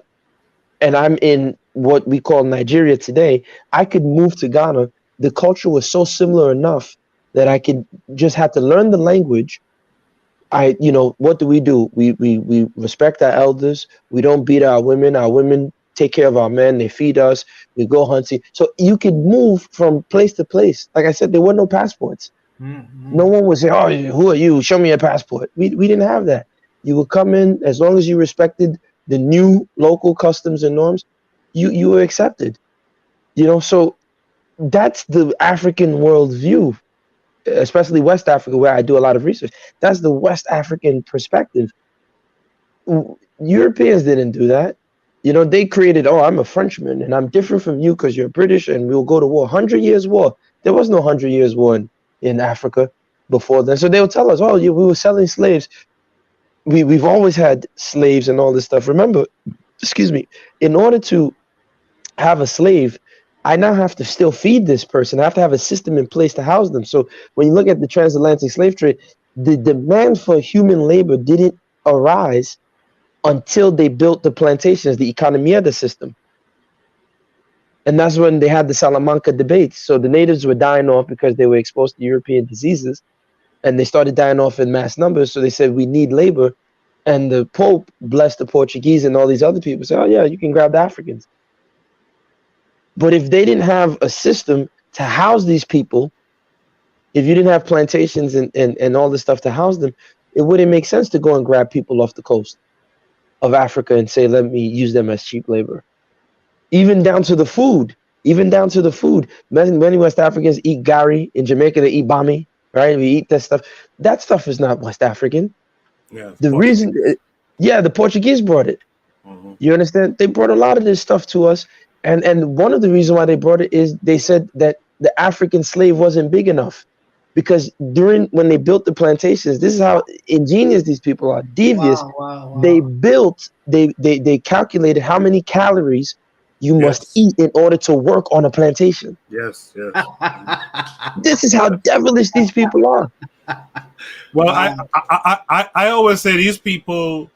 and I'm in what we call Nigeria today, I could move to Ghana. The culture was so similar enough that I could just have to learn the language. What do? We respect our elders. We don't beat our women. Our women take care of our men. They feed us. We go hunting. So you could move from place to place. Like I said, there were no passports. No one would say, "Oh, who are you? Show me your passport." We didn't have that. You would come in as long as you respected the new local customs and norms. You were accepted. So that's the African worldview, especially West Africa, where I do a lot of research. That's the West African perspective. Europeans didn't do that. They created, oh, I'm a Frenchman and I'm different from you because you're British and we'll go to war. 100 Years War. There was no 100 Years War in Africa before then. So they'll tell us, oh, we were selling slaves. We've always had slaves and all this stuff. Remember, excuse me, in order to have a slave, I now have to still feed this person. I have to have a system in place to house them. So when you look at the transatlantic slave trade, the demand for human labor didn't arise until they built the plantations, the economia, the system. And that's when they had the Salamanca debates. So the natives were dying off because they were exposed to European diseases, and they started dying off in mass numbers. So they said, we need labor. And the Pope blessed the Portuguese and all these other people, say, oh yeah, you can grab the Africans. But if they didn't have a system to house these people, if you didn't have plantations and all this stuff to house them, it wouldn't make sense to go and grab people off the coast of Africa and say, let me use them as cheap labor. Even down to the food. Many West Africans eat gari. In Jamaica, they eat bami, right? We eat that stuff. That stuff is not West African. Yeah. The Portuguese brought it. Mm-hmm. You understand? They brought a lot of this stuff to us. And one of the reasons why they brought it is they said that the African slave wasn't big enough. Because when they built the plantations, this is how ingenious these people are, devious. Wow. They calculated how many calories you must eat in order to work on a plantation. Yes. This is how devilish these people are. Well, I always say these people,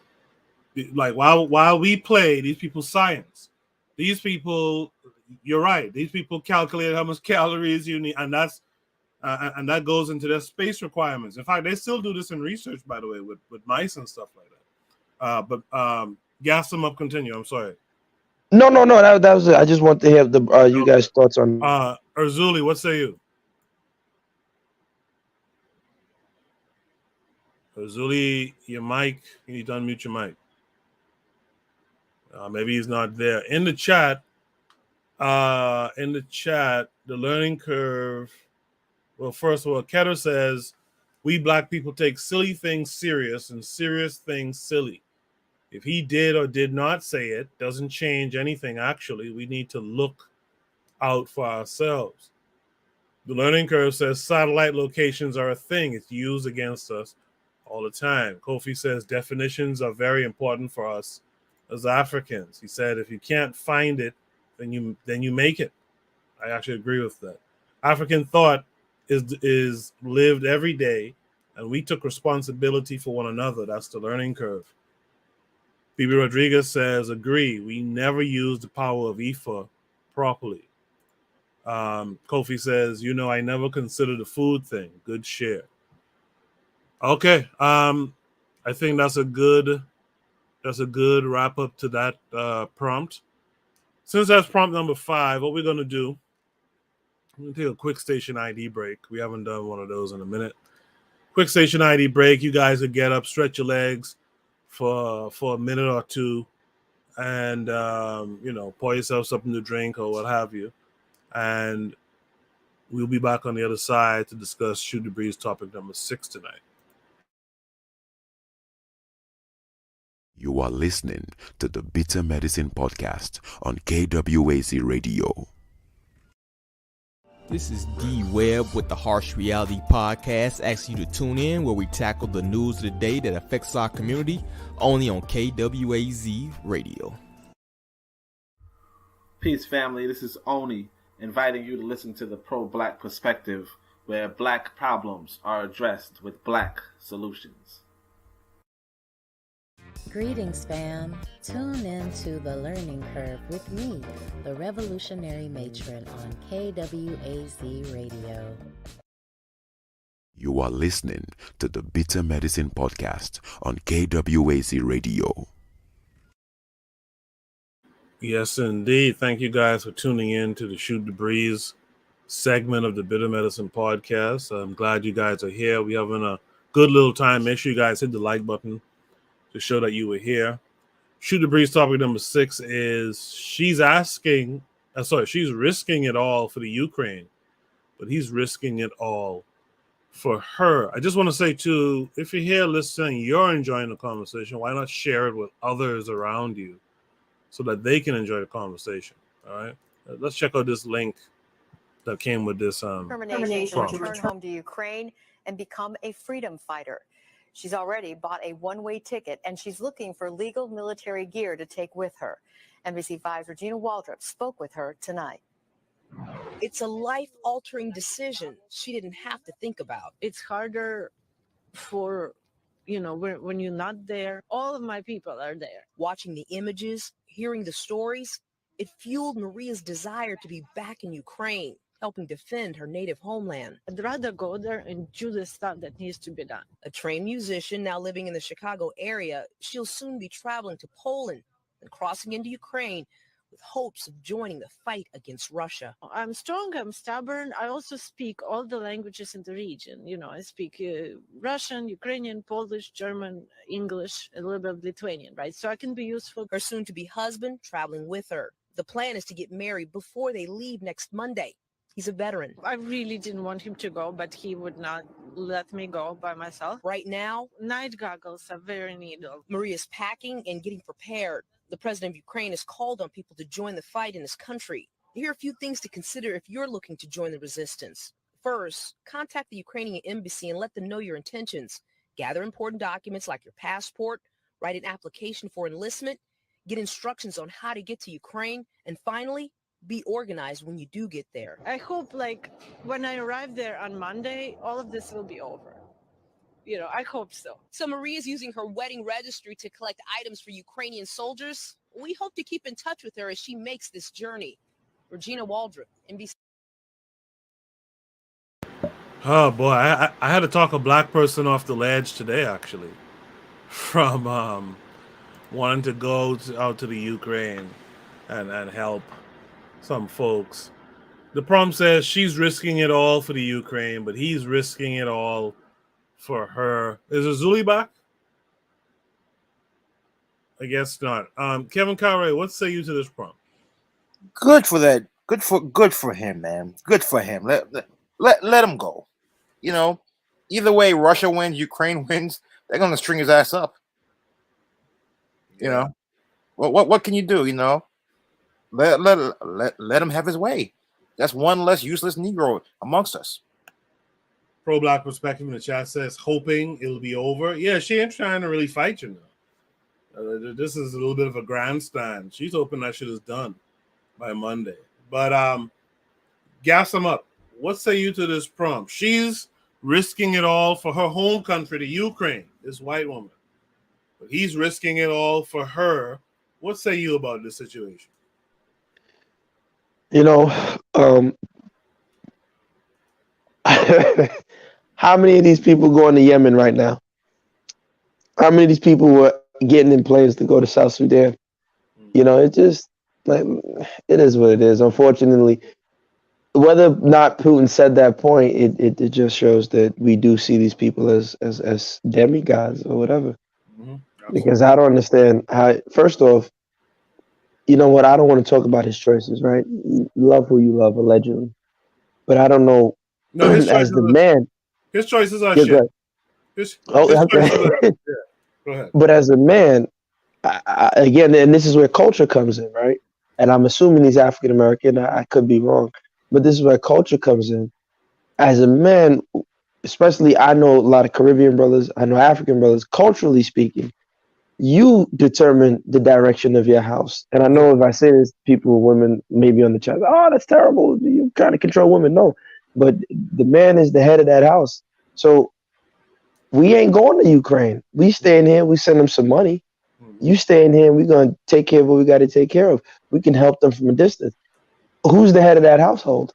like while we play, these people science. These people, you're right. These people calculate how much calories you need, and that goes into their space requirements. In fact, they still do this in research, by the way, with mice and stuff like that. But gas them up. Continue. I'm sorry. No. That was it. I just want to hear you guys' thoughts on. Erzuli, what say you? Erzuli, your mic. You need to unmute your mic. Maybe he's not there. In the chat, the learning curve. Well, first of all, Ketter says, we black people take silly things serious and serious things silly. If he did or did not say it, doesn't change anything, actually. We need to look out for ourselves. The learning curve says satellite locations are a thing. It's used against us all the time. Kofi says definitions are very important for us as Africans. He said, if you can't find it, then you make it. I actually agree with that. African thought is lived every day, and we took responsibility for one another. That's the learning curve. Phoebe Rodriguez says, agree. We never use the power of IFA properly. Kofi says, I never considered the food thing. Good share. Okay. I think that's a good wrap up to that prompt. Since that's prompt number 5, what we're going to do, I'm going to take a quick station ID break. We haven't done one of those in a minute. Quick station ID break. You guys will get up, stretch your legs for a minute or two, and pour yourself something to drink or what have you. And we'll be back on the other side to discuss Shoot the Breeze topic number 6 tonight. You are listening to the Bitter Medicine Podcast on KWAZ Radio. This is D Webb with the Harsh Reality Podcast, asking you to tune in where we tackle the news of the day that affects our community, only on KWAZ Radio. Peace, family. This is Oni, inviting you to listen to the pro-black perspective, where black problems are addressed with black solutions. Greetings, fam. Tune in to The Learning Curve with me, the revolutionary matron on KWAZ Radio. You are listening to the Bitter Medicine Podcast on KWAZ Radio. Yes, indeed. Thank you guys for tuning in to the Shoot the Breeze segment of the Bitter Medicine Podcast. I'm glad you guys are here. We're having a good little time. Make sure you guys hit the like button. to show that you were here. Shoot the Breeze topic number 6 is she's risking it all for the Ukraine, but he's risking it all for her. I just want to say, too, if you're here listening, you're enjoying the conversation, why not share it with others around you so that they can enjoy the conversation? All right? Let's check out this link that came with this determination to return home to Ukraine and become a freedom fighter. She's already bought a one-way ticket, and she's looking for legal military gear to take with her. NBC5's Regina Waldrop spoke with her tonight. It's a life-altering decision she didn't have to think about. It's harder for, when you're not there. All of my people are there. Watching the images, hearing the stories, it fueled Maria's desire to be back in Ukraine, helping defend her native homeland. I'd rather go there and do the stuff that needs to be done. A trained musician now living in the Chicago area, she'll soon be traveling to Poland and crossing into Ukraine with hopes of joining the fight against Russia. I'm strong, I'm stubborn. I also speak all the languages in the region. I speak Russian, Ukrainian, Polish, German, English, a little bit of Lithuanian, right? So I can be useful. Her soon-to-be husband traveling with her. The plan is to get married before they leave next Monday. He's a veteran. I really didn't want him to go, but he would not let me go by myself. Right now, night goggles are very needed. Maria's packing and getting prepared. The president of Ukraine has called on people to join the fight in his country. Here are a few things to consider if you're looking to join the resistance. First, contact the Ukrainian embassy and let them know your intentions. Gather important documents like your passport, write an application for enlistment, get instructions on how to get to Ukraine, and finally, be organized when you do get there. I hope, when I arrive there on Monday, all of this will be over. I hope so. So Maria's using her wedding registry to collect items for Ukrainian soldiers. We hope to keep in touch with her as she makes this journey. Regina Waldrop, NBC. Oh, boy. I had to talk a black person off the ledge today, actually, from wanting to go out to the Ukraine and help some folks. The prompt says she's risking it all for the Ukraine, but he's risking it all for her. Is Azuli back? I guess not. Kevin Carey, what say you to this prompt? Good for that. Good for him, man. Good for him. Let him go. Either way, Russia wins, Ukraine wins. They're gonna string his ass up. What can you do? Let him have his way. That's one less useless Negro amongst us. Pro-black perspective in the chat says, hoping it'll be over. Yeah, she ain't trying to really fight you now. This is a little bit of a grandstand. She's hoping that shit is done by Monday. But gas them up. What say you to this prompt? She's risking it all for her home country, the Ukraine, this white woman. But he's risking it all for her. What say you about this situation? How many of these people going to Yemen right now? How many of these people were getting in planes to go to South Sudan? It just it is what it is. Unfortunately, whether or not Putin said that point, it just shows that we do see these people as demigods or whatever. Because I don't understand how. First off, I don't want to talk about his choices, right? You love who you love, allegedly, but I don't know. No, his as the man, his choices are shit. Okay. Go ahead. But as a man, again, and this is where culture comes in, right? And I'm assuming he's African American. I could be wrong, but this is where culture comes in. As a man, especially, I know a lot of Caribbean brothers. I know African brothers. Culturally speaking, you determine the direction of your house. And I know if I say this, people, women, maybe on the chat, oh, that's terrible. You kind of control women. No. But the man is the head of that house. So we ain't going to Ukraine. We staying here. We send them some money. You staying here and we're going to take care of what we got to take care of. We can help them from a distance. Who's the head of that household?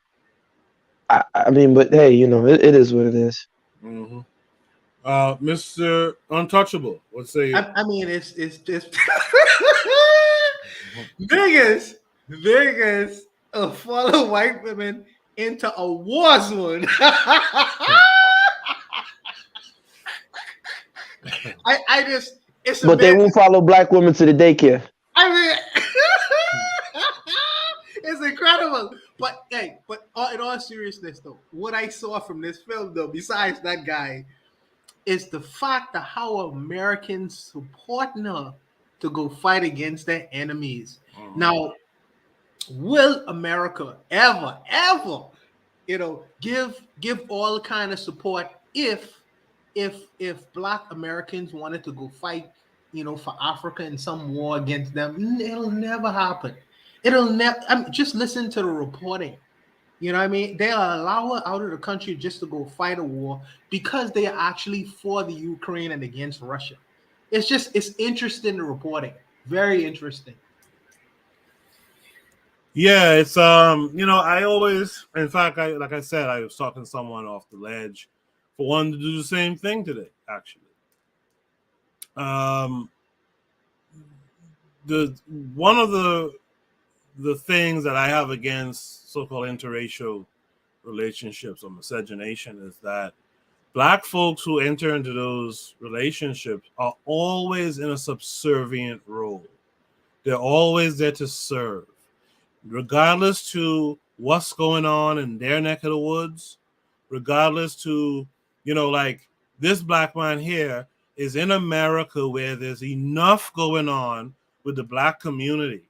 I mean, but hey, it is what it is. Mm-hmm. Mr. Untouchable, what say you? I mean, it's just Vegas follow white women into a war zone. It's But they amazing. won't follow black women to the daycare. I mean, it's incredible. But hey, in all seriousness, though, what I saw from this film, though, besides that guy, is the fact that how Americans supporting her to go fight against their enemies. Now, will America ever, give all kind of support if Black Americans wanted to go fight, for Africa in some war against them? It'll never happen. It'll never. Just listen to the reporting. You know what I mean? They'll allow her out of the country just to go fight a war because they are actually for the Ukraine and against Russia. It's interesting, the reporting. Very interesting. Yeah, it's I always, in fact, like I said, I was talking to someone off the ledge for one to do the same thing today, actually. The one of the things that I have against so-called interracial relationships or miscegenation is that Black folks who enter into those relationships are always in a subservient role. They're always there to serve, regardless to what's going on in their neck of the woods, regardless to, like this Black man here is in America where there's enough going on with the Black community,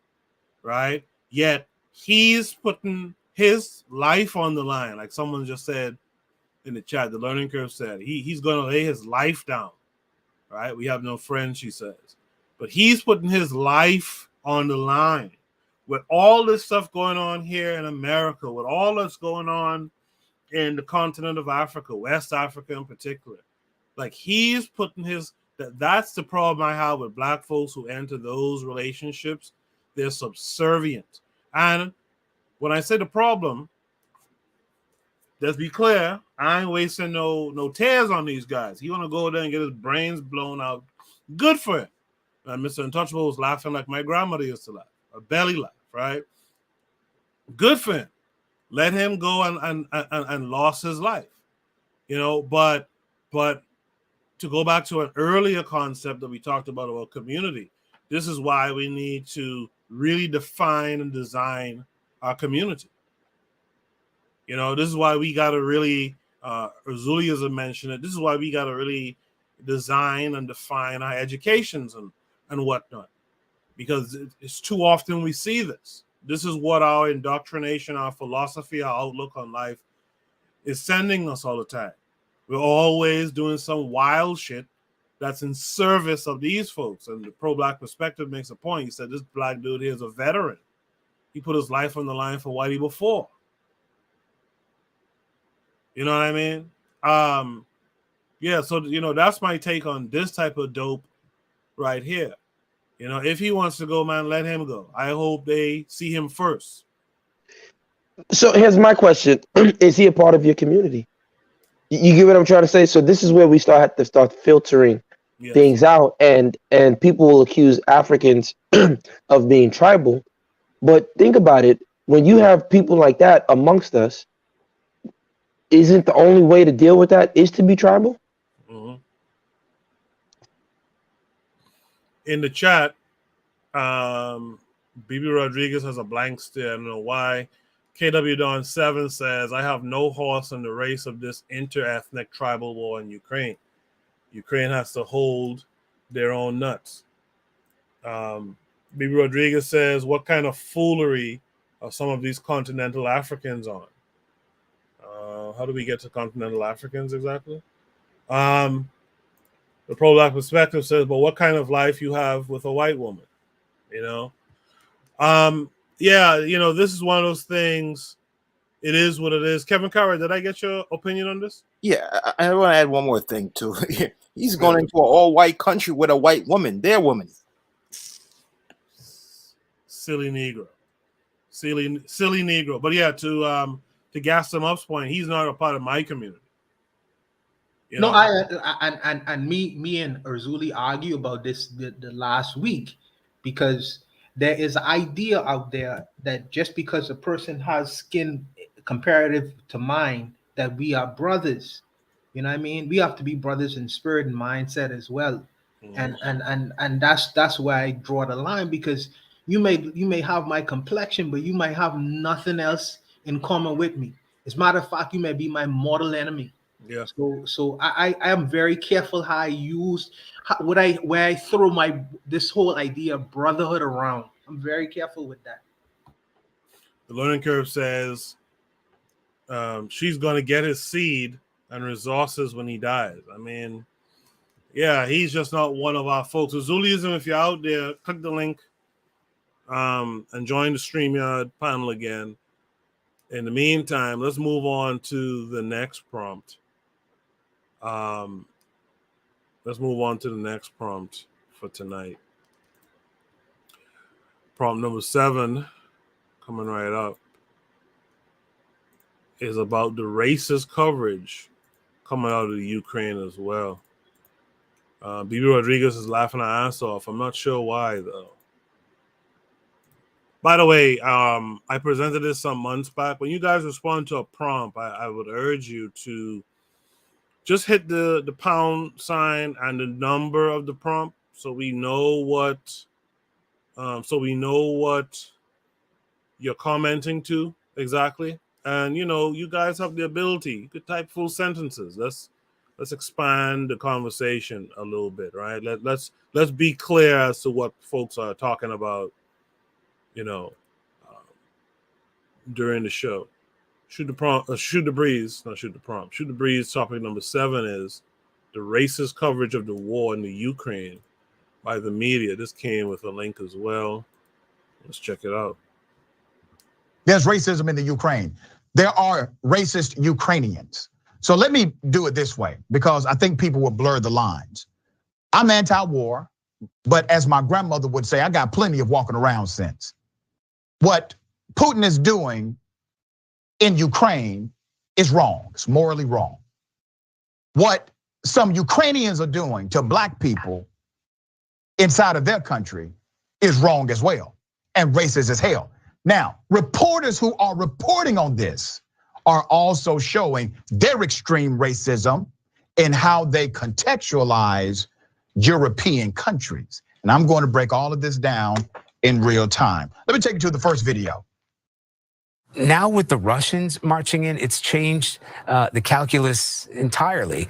right? Yet he's putting his life on the line. Like someone just said in the chat, the learning curve said, he's going to lay his life down, right? We have no friends, she says. But he's putting his life on the line. With all this stuff going on here in America, with all that's going on in the continent of Africa, West Africa in particular, like he's putting that's the problem I have with Black folks who enter those relationships. They're subservient. And when I say the problem, let's be clear, I ain't wasting no tears on these guys. He want to go there and get his brains blown out. Good for him. And Mr. Untouchable was laughing like my grandmother used to laugh, a belly laugh, right? Good for him. Let him go and lost his life, But to go back to an earlier concept that we talked about community, this is why we need to really define and design our community. This is why we got to really, Zulia's mentioned it, this is why we got to really design and define our educations and whatnot. Because it's too often we see this. This is what our indoctrination, our philosophy, our outlook on life is sending us all the time. We're always doing some wild shit that's in service of these folks. And the pro-Black perspective makes a point. He said, this Black dude here is a veteran. He put his life on the line for Whitey before. You know what I mean? Yeah, so, that's my take on this type of dope right here. If he wants to go, man, let him go. I hope they see him first. So here's my question. Is he a part of your community? You get what I'm trying to say? So this is where we have to start filtering things out, and people will accuse Africans of being tribal. But think about it. When you have people like that amongst us, isn't the only way to deal with that is to be tribal? Mm-hmm. In the chat, BB Rodriguez has a blank stare. I don't know why. KW Dawn 7 says, I have no horse in the race of this inter-ethnic tribal war in Ukraine. Ukraine has to hold their own nuts. BB Rodriguez says, what kind of foolery are some of these continental Africans on? How do we get to continental Africans exactly? The pro-Black perspective says, but what kind of life you have with a white woman? This is one of those things. It is what it is. Kevin Carter, did I get your opinion on this? Yeah, I want to add one more thing too. He's going into an all-white country with a white woman, their woman. Silly Negro. Silly Negro. But yeah, to gas him up's point, he's not a part of my community. No, me and Urzuli argue about this the last week, because there is an idea out there that just because a person has skin comparative to mine, that we are brothers. You know what I mean? We have to be brothers in spirit and mindset as well. And that's where I draw the line, because you may have my complexion, but you might have nothing else in common with me. As a matter of fact, you may be my mortal enemy. Yeah. So I am very careful how I use where I throw this whole idea of brotherhood around. I'm very careful with that. The learning curve says she's going to get his seed and resources when he dies. I mean, yeah, he's just not one of our folks. Azulism, if you're out there, click the link and join the StreamYard panel again. In the meantime, let's move on to the next prompt. Let's move on to the next prompt for tonight. Prompt number 7, coming right up, is about the racist coverage coming out of the Ukraine as well. Bibi Rodriguez is laughing her ass off. I'm not sure why, though. By the way, I presented this some months back. When you guys respond to a prompt, I would urge you to just hit the pound sign and the number of the prompt, so we know what you're commenting to exactly. And you guys have the ability. You could type full sentences. Let's expand the conversation a little bit, right? Let's be clear as to what folks are talking about, during the show. Shoot the breeze. Topic number 7 is the racist coverage of the war in the Ukraine by the media. This came with a link as well. Let's check it out. There's racism in the Ukraine. There are racist Ukrainians. So let me do it this way, because I think people will blur the lines. I'm anti-war, but as my grandmother would say, I got plenty of walking around sense. What Putin is doing in Ukraine is wrong. It's morally wrong. What some Ukrainians are doing to black people inside of their country is wrong as well, and racist as hell. Now, reporters who are reporting on this are also showing their extreme racism in how they contextualize European countries. And I'm going to break all of this down in real time. Let me take you to the first video. Now with the Russians marching in, it's changed the calculus entirely.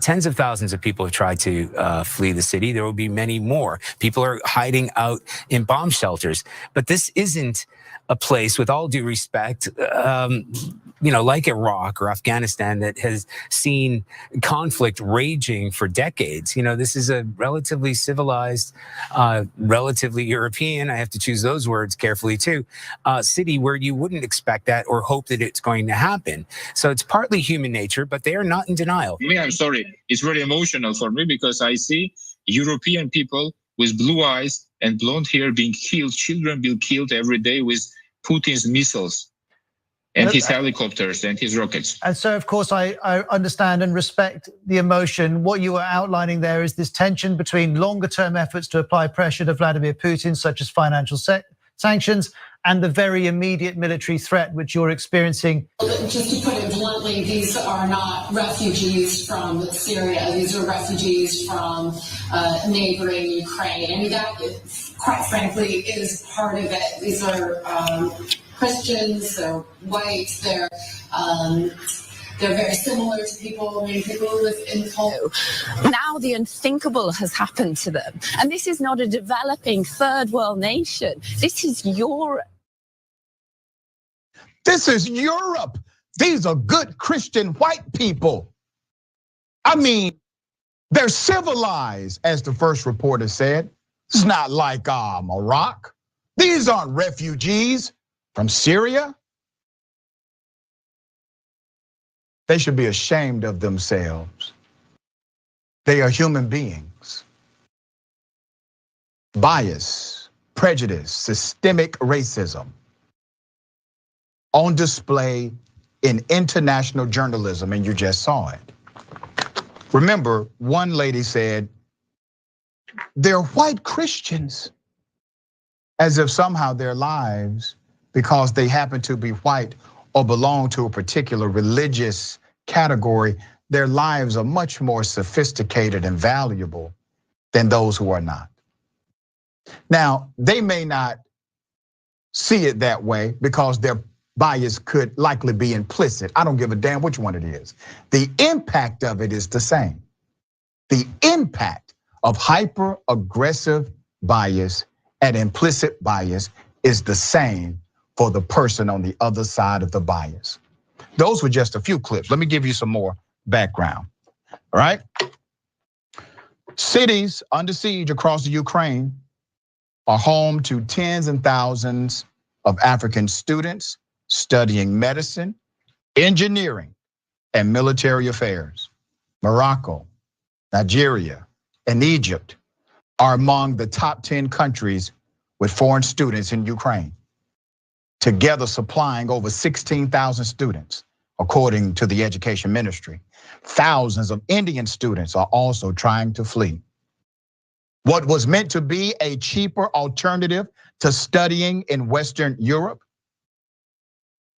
Tens of thousands of people have tried to flee the city. There will be many more. People are hiding out in bomb shelters. But this isn't a place, with all due respect, like Iraq or Afghanistan, that has seen conflict raging for decades. This is a relatively civilized, relatively European, I have to choose those words carefully too, city where you wouldn't expect that or hope that it's going to happen. So it's partly human nature, but they are not in denial. I'm sorry. It's very emotional for me, because I see European people with blue eyes and blonde hair being killed, children being killed every day with Putin's missiles and his helicopters and his rockets. And so, of course, I understand and respect the emotion. What you are outlining there is this tension between longer-term efforts to apply pressure to Vladimir Putin, such as financial sanctions, and the very immediate military threat which you're experiencing. Just to put it bluntly, these are not refugees from Syria. These are refugees from neighboring Ukraine. I mean, that, quite frankly, is part of it. These are Christians, they're white, they're very similar to people who live in culture. Now the unthinkable has happened to them. And this is not a developing third world nation. This is Europe. This is Europe. These are good Christian white people. I mean, they're civilized, as the first reporter said. It's not like Iraq. These aren't refugees from Syria. They should be ashamed of themselves. They are human beings. Bias, prejudice, systemic racism on display in international journalism, and you just saw it. Remember, one lady said, they're white Christians, as if somehow their lives, because they happen to be white or belong to a particular religious category, their lives are much more sophisticated and valuable than those who are not. Now, they may not see it that way because their bias could likely be implicit. I don't give a damn which one it is. The impact of it is the same. The impact of hyper-aggressive bias and implicit bias is the same for the person on the other side of the bias. Those were just a few clips. Let me give you some more background, all right? Cities under siege across the Ukraine are home to tens and thousands of African students studying medicine, engineering, and military affairs. Morocco, Nigeria, and Egypt are among the top 10 countries with foreign students in Ukraine, together supplying over 16,000 students, according to the education ministry. Thousands of Indian students are also trying to flee. What was meant to be a cheaper alternative to studying in Western Europe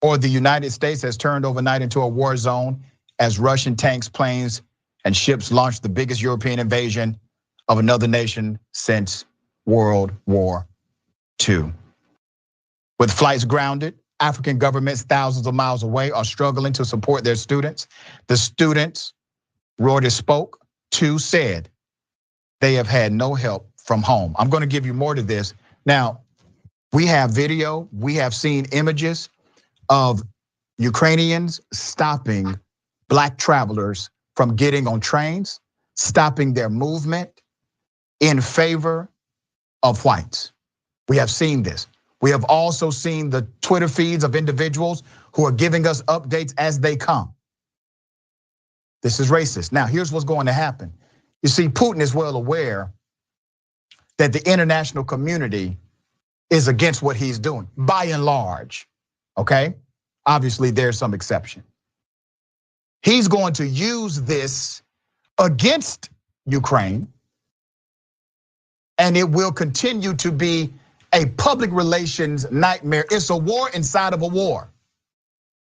or the United States has turned overnight into a war zone as Russian tanks, planes, and ships launched the biggest European invasion of another nation since World War II. With flights grounded, African governments thousands of miles away are struggling to support their students. The students Reuters spoke to said they have had no help from home. I'm going to give you more to this. Now, we have video, we have seen images of Ukrainians stopping Black travelers from getting on trains, stopping their movement in favor of whites. We have seen this. We have also seen the Twitter feeds of individuals who are giving us updates as they come. This is racist. Now, here's what's going to happen. You see, Putin is well aware that the international community is against what he's doing, by and large, okay? Obviously, there's some exception. He's going to use this against Ukraine, and it will continue to be a public relations nightmare. It's a war inside of a war.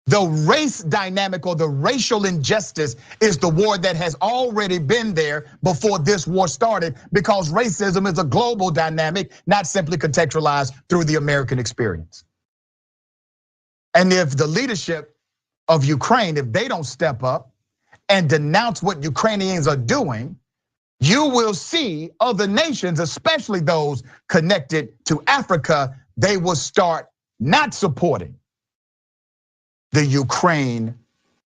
The race dynamic or the racial injustice is the war that has already been there before this war started, because racism is a global dynamic, not simply contextualized through the American experience. And if the leadership of Ukraine, if they don't step up and denounce what Ukrainians are doing, you will see other nations, especially those connected to Africa, they will start not supporting the Ukraine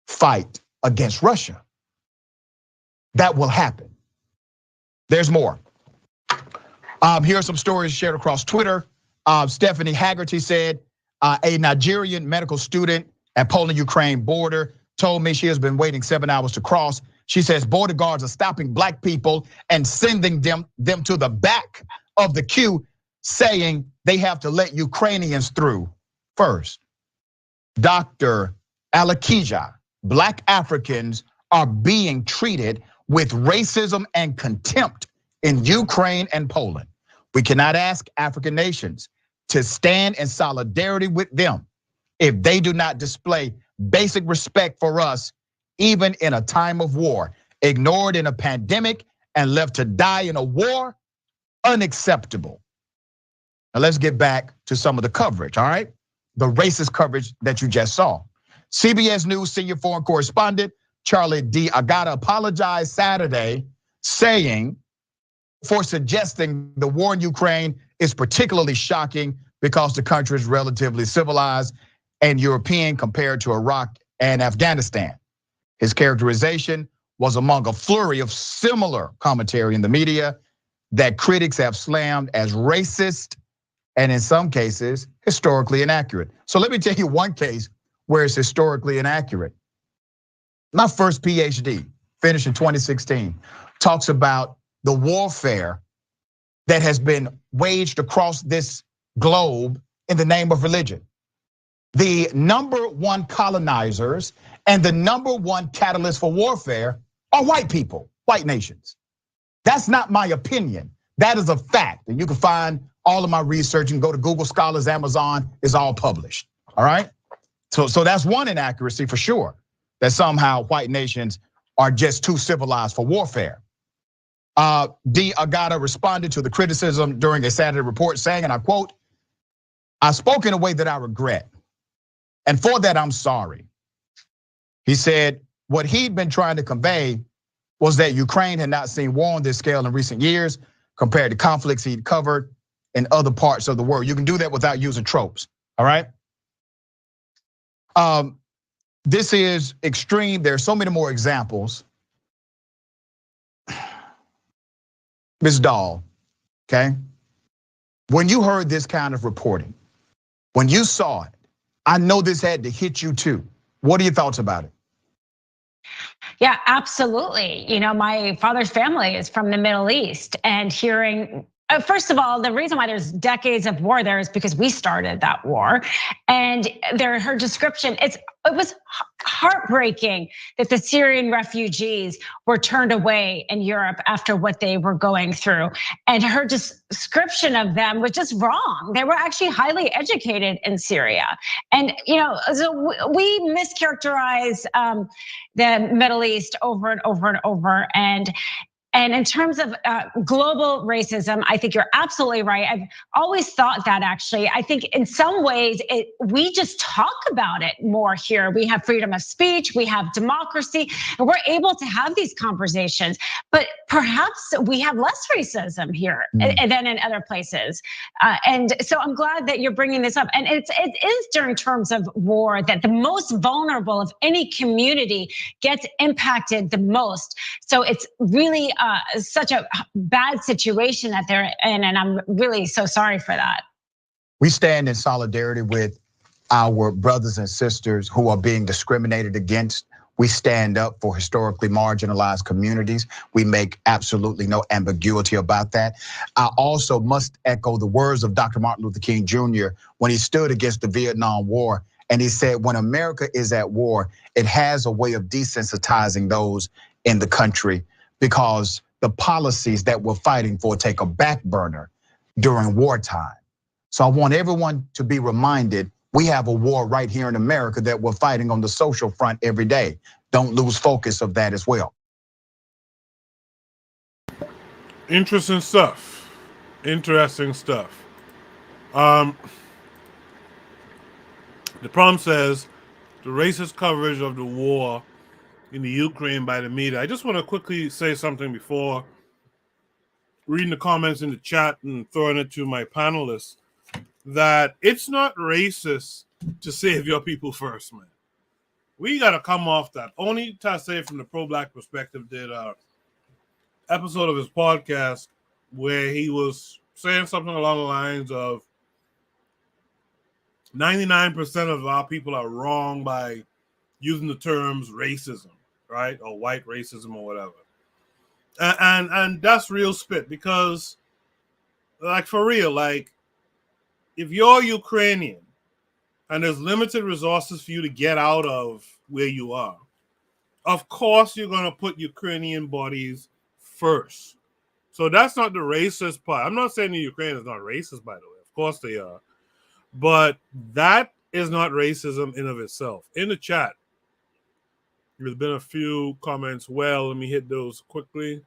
fight against Russia. That will happen. There's more. Here are some stories shared across Twitter. Stephanie Haggerty said, a Nigerian medical student at Poland-Ukraine border told me she has been waiting 7 hours to cross. She says border guards are stopping Black people and sending them to the back of the queue, saying they have to let Ukrainians through first. Dr. Alakija, Black Africans are being treated with racism and contempt in Ukraine and Poland. We cannot ask African nations to stand in solidarity with them if they do not display basic respect for us, even in a time of war. Ignored in a pandemic and left to die in a war, unacceptable. Now let's get back to some of the coverage, all right? The racist coverage that you just saw. CBS News senior foreign correspondent Charlie D. Agata apologized Saturday, saying for suggesting the war in Ukraine is particularly shocking because the country is relatively civilized and European compared to Iraq and Afghanistan. His characterization was among a flurry of similar commentary in the media that critics have slammed as racist and in some cases, historically inaccurate. So let me tell you one case where it's historically inaccurate. My first PhD, finished in 2016, talks about the warfare that has been waged across this globe in the name of religion. The number one colonizers and the number one catalyst for warfare are white people, white nations. That's not my opinion. That is a fact. And you can find all of my research and go to Google Scholars, Amazon, is all published, all right? So that's one inaccuracy for sure, that somehow white nations are just too civilized for warfare. D. Agata responded to the criticism during a Saturday report saying, and I quote, "I spoke in a way that I regret, and for that I'm sorry." He said what he'd been trying to convey was that Ukraine had not seen war on this scale in recent years compared to conflicts he'd covered in other parts of the world. You can do that without using tropes, all right? This is extreme. There are so many more examples. Ms. Dahl, okay? When you heard this kind of reporting, when you saw it, I know this had to hit you too. What are your thoughts about it? Yeah, absolutely. You know, my father's family is from the Middle East, and hearing, first of all, the reason why there's decades of war there is because we started that war. And her description, it was heartbreaking that the Syrian refugees were turned away in Europe after what they were going through. And her description of them was just wrong. They were actually highly educated in Syria. And, you know, so we mischaracterize the Middle East over and over and over. And in terms of global racism, I think you're absolutely right. I've always thought that, actually. I think in some ways, we just talk about it more here. We have freedom of speech, we have democracy, and we're able to have these conversations. But perhaps we have less racism here than in other places. And so I'm glad that you're bringing this up. And it is during terms of war that the most vulnerable of any community gets impacted the most. So it's really such a bad situation that they're in, and I'm really so sorry for that. We stand in solidarity with our brothers and sisters who are being discriminated against. We stand up for historically marginalized communities. We make absolutely no ambiguity about that. I also must echo the words of Dr. Martin Luther King Jr. when he stood against the Vietnam War. And he said, when America is at war, it has a way of desensitizing those in the country, because the policies that we're fighting for take a back burner during wartime. So I want everyone to be reminded we have a war right here in America that we're fighting on the social front every day. Don't lose focus of that as well. Interesting stuff. Interesting stuff. The prompt says the racist coverage of the war in the Ukraine by the media. I just want to quickly say something before reading the comments in the chat and throwing it to my panelists, that it's not racist to save your people first, man. We got to come off that. Only Tassé from the pro-black perspective did a episode of his podcast where he was saying something along the lines of 99% of our people are wrong by using the terms racism, right? Or white racism or whatever. And that's real spit, because like for real, like if you're Ukrainian and there's limited resources for you to get out of where you are, of course you're going to put Ukrainian bodies first. So that's not the racist part. I'm not saying the Ukraine is not racist, by the way. Of course they are. But that is not racism in of itself. In the chat, there's been a few comments. Well, let me hit those quickly.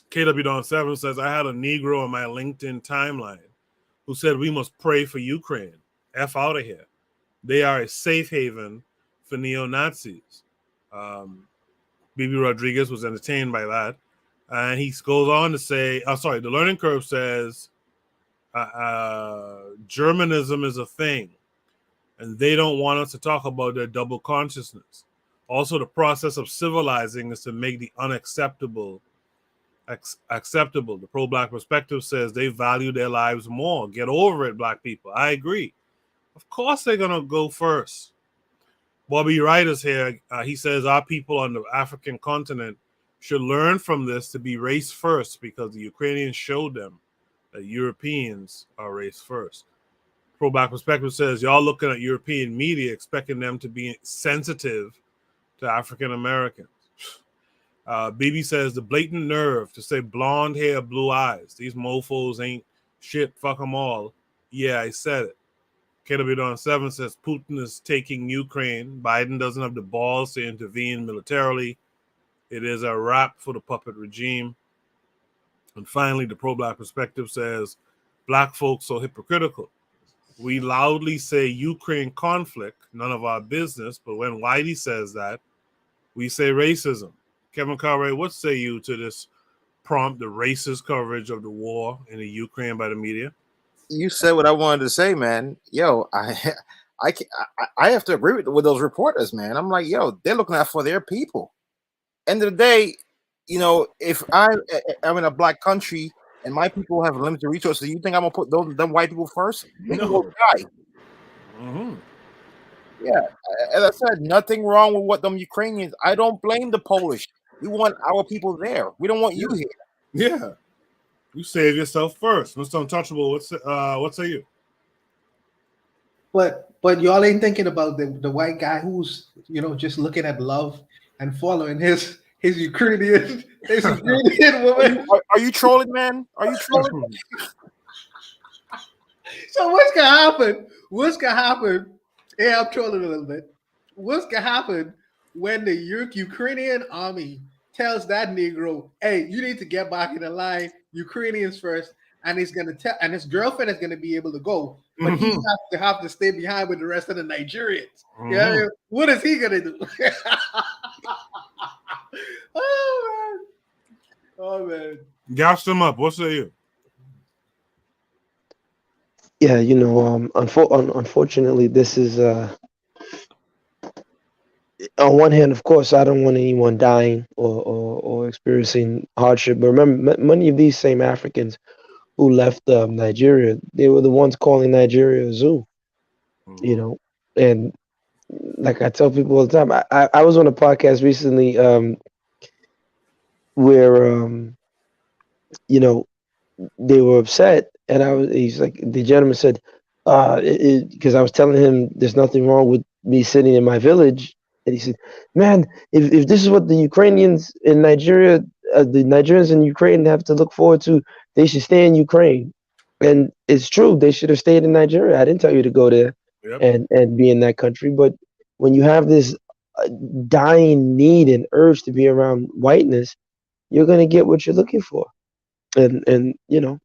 KW Don 7 says, I had a Negro on my LinkedIn timeline who said we must pray for Ukraine. F out of here. They are a safe haven for neo-Nazis. Bibi Rodriguez was entertained by that. And he goes on to say, the learning curve says, Germanism is a thing. And they don't want us to talk about their double consciousness. Also, the process of civilizing is to make the unacceptable acceptable. The pro-black perspective says they value their lives more. Get over it, black people. I agree. Of course they're going to go first. Bobby Wright is here. He says our people on the African continent should learn from this to be race first, because the Ukrainians showed them that Europeans are race first. Pro-black perspective says y'all looking at European media expecting them to be sensitive to African Americans. BB says the blatant nerve to say blonde hair, blue eyes. These mofos ain't shit. Fuck them all. Yeah, I said it. KW Don 7 says Putin is taking Ukraine. Biden doesn't have the balls to intervene militarily. It is a wrap for the puppet regime. And finally, the pro-black perspective says, black folks so hypocritical. We loudly say Ukraine conflict, none of our business, but when Whitey says that, we say racism. Kevin Carray, what say you to this prompt, the racist coverage of the war in the Ukraine by the media? You said what I wanted to say, man. Yo, I have to agree with those reporters, man. I'm like, yo, they're looking out for their people. End of the day, you know, if I'm in a black country and my people have limited resources, you think I'm gonna put them white people first? They can go die. Mm-hmm. Yeah, as I said, nothing wrong with what them Ukrainians. I don't blame the Polish. We want our people there. We don't want you here. Yeah, you save yourself first, Mr. Untouchable. What say you? But y'all ain't thinking about the white guy who's, you know, just looking at love and following his Ukrainian woman. Are you trolling, man? Are you trolling? So what's gonna happen? What's gonna happen? Yeah, I'm trolling a little bit. What's gonna happen when the Ukrainian army tells that Negro, "Hey, you need to get back in the line, Ukrainians first," and he's gonna tell, and his girlfriend is gonna be able to go, but he has to have to stay behind with the rest of the Nigerians. Yeah, what is he gonna do? Oh man. Gas them up. What say you? Yeah, you know, unfortunately, this is on one hand, of course, I don't want anyone dying or experiencing hardship. But remember, many of these same Africans who left Nigeria, they were the ones calling Nigeria a zoo. You know, and like I tell people all the time, I was on a podcast recently where you know, they were upset, and he's like, the gentleman said, because I was telling him there's nothing wrong with me sitting in my village, and he said, man, if this is what the Ukrainians in Nigeria, the Nigerians in Ukraine have to look forward to, they should stay in Ukraine. And it's true, they should have stayed in Nigeria. I didn't tell you to go there and be in that country, but when you have this dying need and urge to be around whiteness, you're going to get what you're looking for. And you know,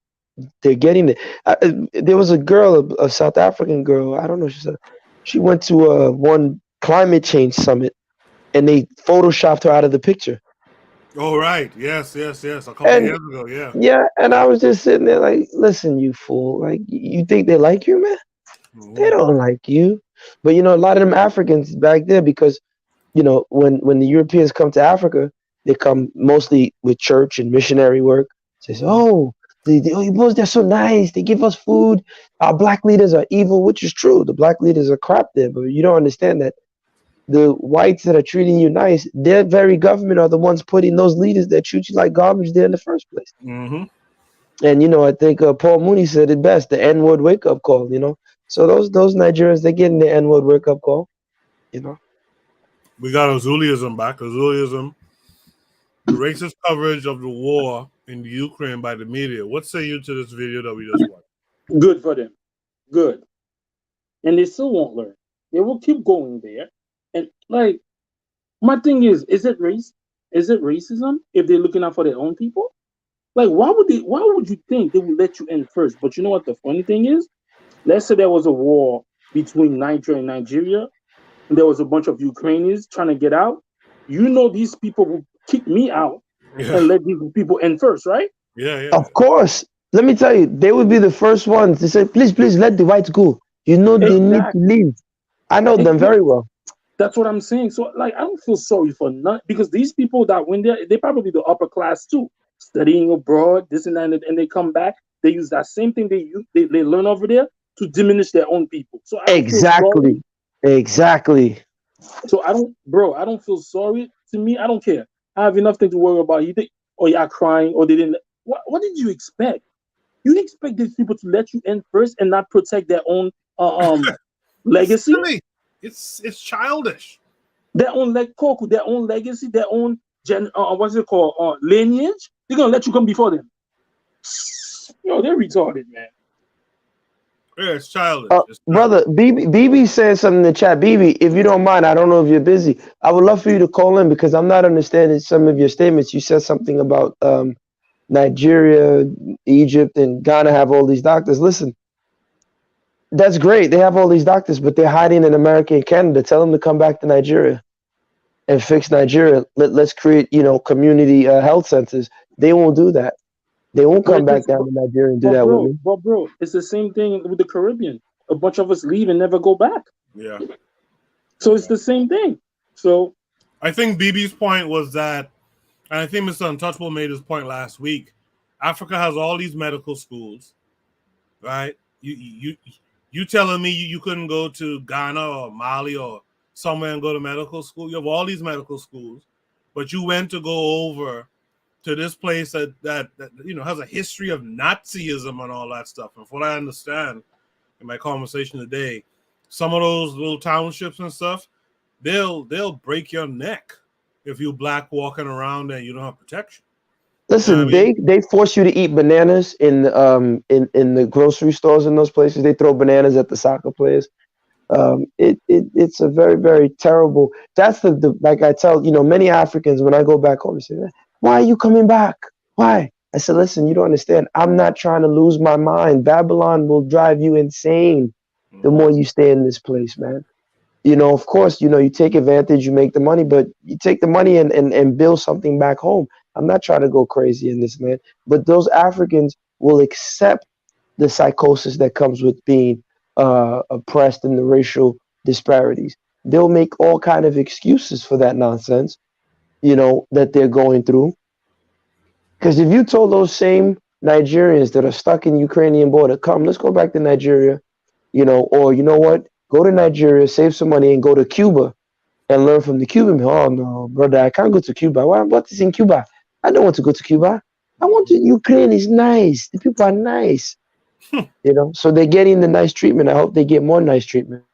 they're getting it. There was a girl, a South African girl, I don't know, she went to one climate change summit, and they photoshopped her out of the picture. Oh, right. Yes. A couple of years ago, yeah. Yeah, and I was just sitting there like, listen, you fool. Like, you think they like you, man? They don't like you. But, you know, a lot of them Africans back there, because, you know, when the Europeans come to Africa, they come mostly with church and missionary work. Says, oh, the Igbos, they're so nice. They give us food. Our black leaders are evil, which is true. The black leaders are crap there, but you don't understand that the whites that are treating you nice, their very government are the ones putting those leaders that treat you like garbage there in the first place. Mm-hmm. And, you know, I think Paul Mooney said it best, the N-word wake-up call, you know. So those Nigerians, they're getting the N-word wake-up call, you know. We got Azulism back. Azulism, the racist coverage of the war in the Ukraine by the media. What say you to this video that we just watched? Good for them. Good. And they still won't learn. They will keep going there. And like, my thing is it race? Is it racism if they're looking out for their own people? Like, why would you think they would let you in first? But you know what the funny thing is? Let's say there was a war between Niger and Nigeria, and there was a bunch of Ukrainians trying to get out. You know, these people will kick me out and let these people in first, right? Yeah. Of course. Let me tell you, they would be the first ones to say, please, let the whites go. You know, they need to leave. I know them very well. That's what I'm saying. So, like, I don't feel sorry for none, because these people that went there, they probably the upper class too, studying abroad, this and that, and they come back. They use that same thing they learn over there to diminish their own people. So Exactly. So I don't feel sorry. To me, I don't care. I have enough things to worry about. You think, oh, you're crying, or they didn't. What did you expect? You expect these people to let you in first and not protect their own legacy? It's childish. Their own their own legacy, their own what's it called? Lineage. They're gonna let you come before them. Yo, they're retarded, man. Yeah, it's childish. Brother, BB said something in the chat. BB, if you don't mind, I don't know if you're busy. I would love for you to call in because I'm not understanding some of your statements. You said something about Nigeria, Egypt, and Ghana have all these doctors. Listen, that's great. They have all these doctors, but they're hiding in America and Canada. Tell them to come back to Nigeria and fix Nigeria. Let's create, community health centers. They won't do that. They won't come back down to Nigeria and do that with me. But bro, it's the same thing with the Caribbean. A bunch of us leave and never go back. Yeah. So it's the same thing. So I think BB's point was that, and I think Mr. Untouchable made his point last week. Africa has all these medical schools, right? You telling me you couldn't go to Ghana or Mali or somewhere and go to medical school? You have all these medical schools, but you went to go over to this place that has a history of Nazism and all that stuff. And from what I understand in my conversation today, some of those little townships and stuff, they'll break your neck if you black walking around and you don't have protection. Listen, they force you to eat bananas in the grocery stores in those places. They throw bananas at the soccer players. It's a very, very terrible. That's the like I tell many Africans when I go back home, they say, "Why are you coming back? Why?" I said, "Listen, you don't understand. I'm not trying to lose my mind. Babylon will drive you insane the more you stay in this place, man. Of course, you take advantage, you make the money, but you take the money and build something back home. I'm not trying to go crazy in this, man. But those Africans will accept the psychosis that comes with being oppressed and the racial disparities. They'll make all kind of excuses for that nonsense, that they're going through. Because if you told those same Nigerians that are stuck in Ukrainian border, come, let's go back to Nigeria, or you know what? Go to Nigeria, save some money, and go to Cuba and learn from the Cuban. Oh no, brother, I can't go to Cuba. What is in Cuba? I don't want to go to Cuba. I want to. Ukraine is nice. The people are nice. So they're getting the nice treatment. I hope they get more nice treatment.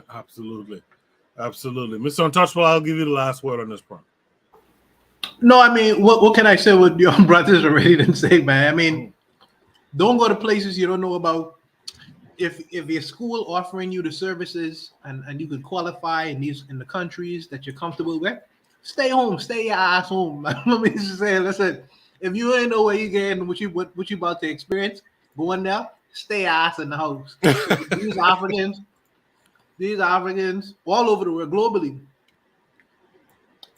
Absolutely. Mr. Untouchable, I'll give you the last word on this point. No, I mean, what can I say what your brothers already didn't say, man? I mean, don't go to places you don't know about. If your school offering you the services and you could qualify in the countries that you're comfortable with, stay home, stay your ass home. Let me just say, listen, if you ain't know where you're getting, what you about to experience, go in there, stay your ass in the house. These Africans all over the world, globally,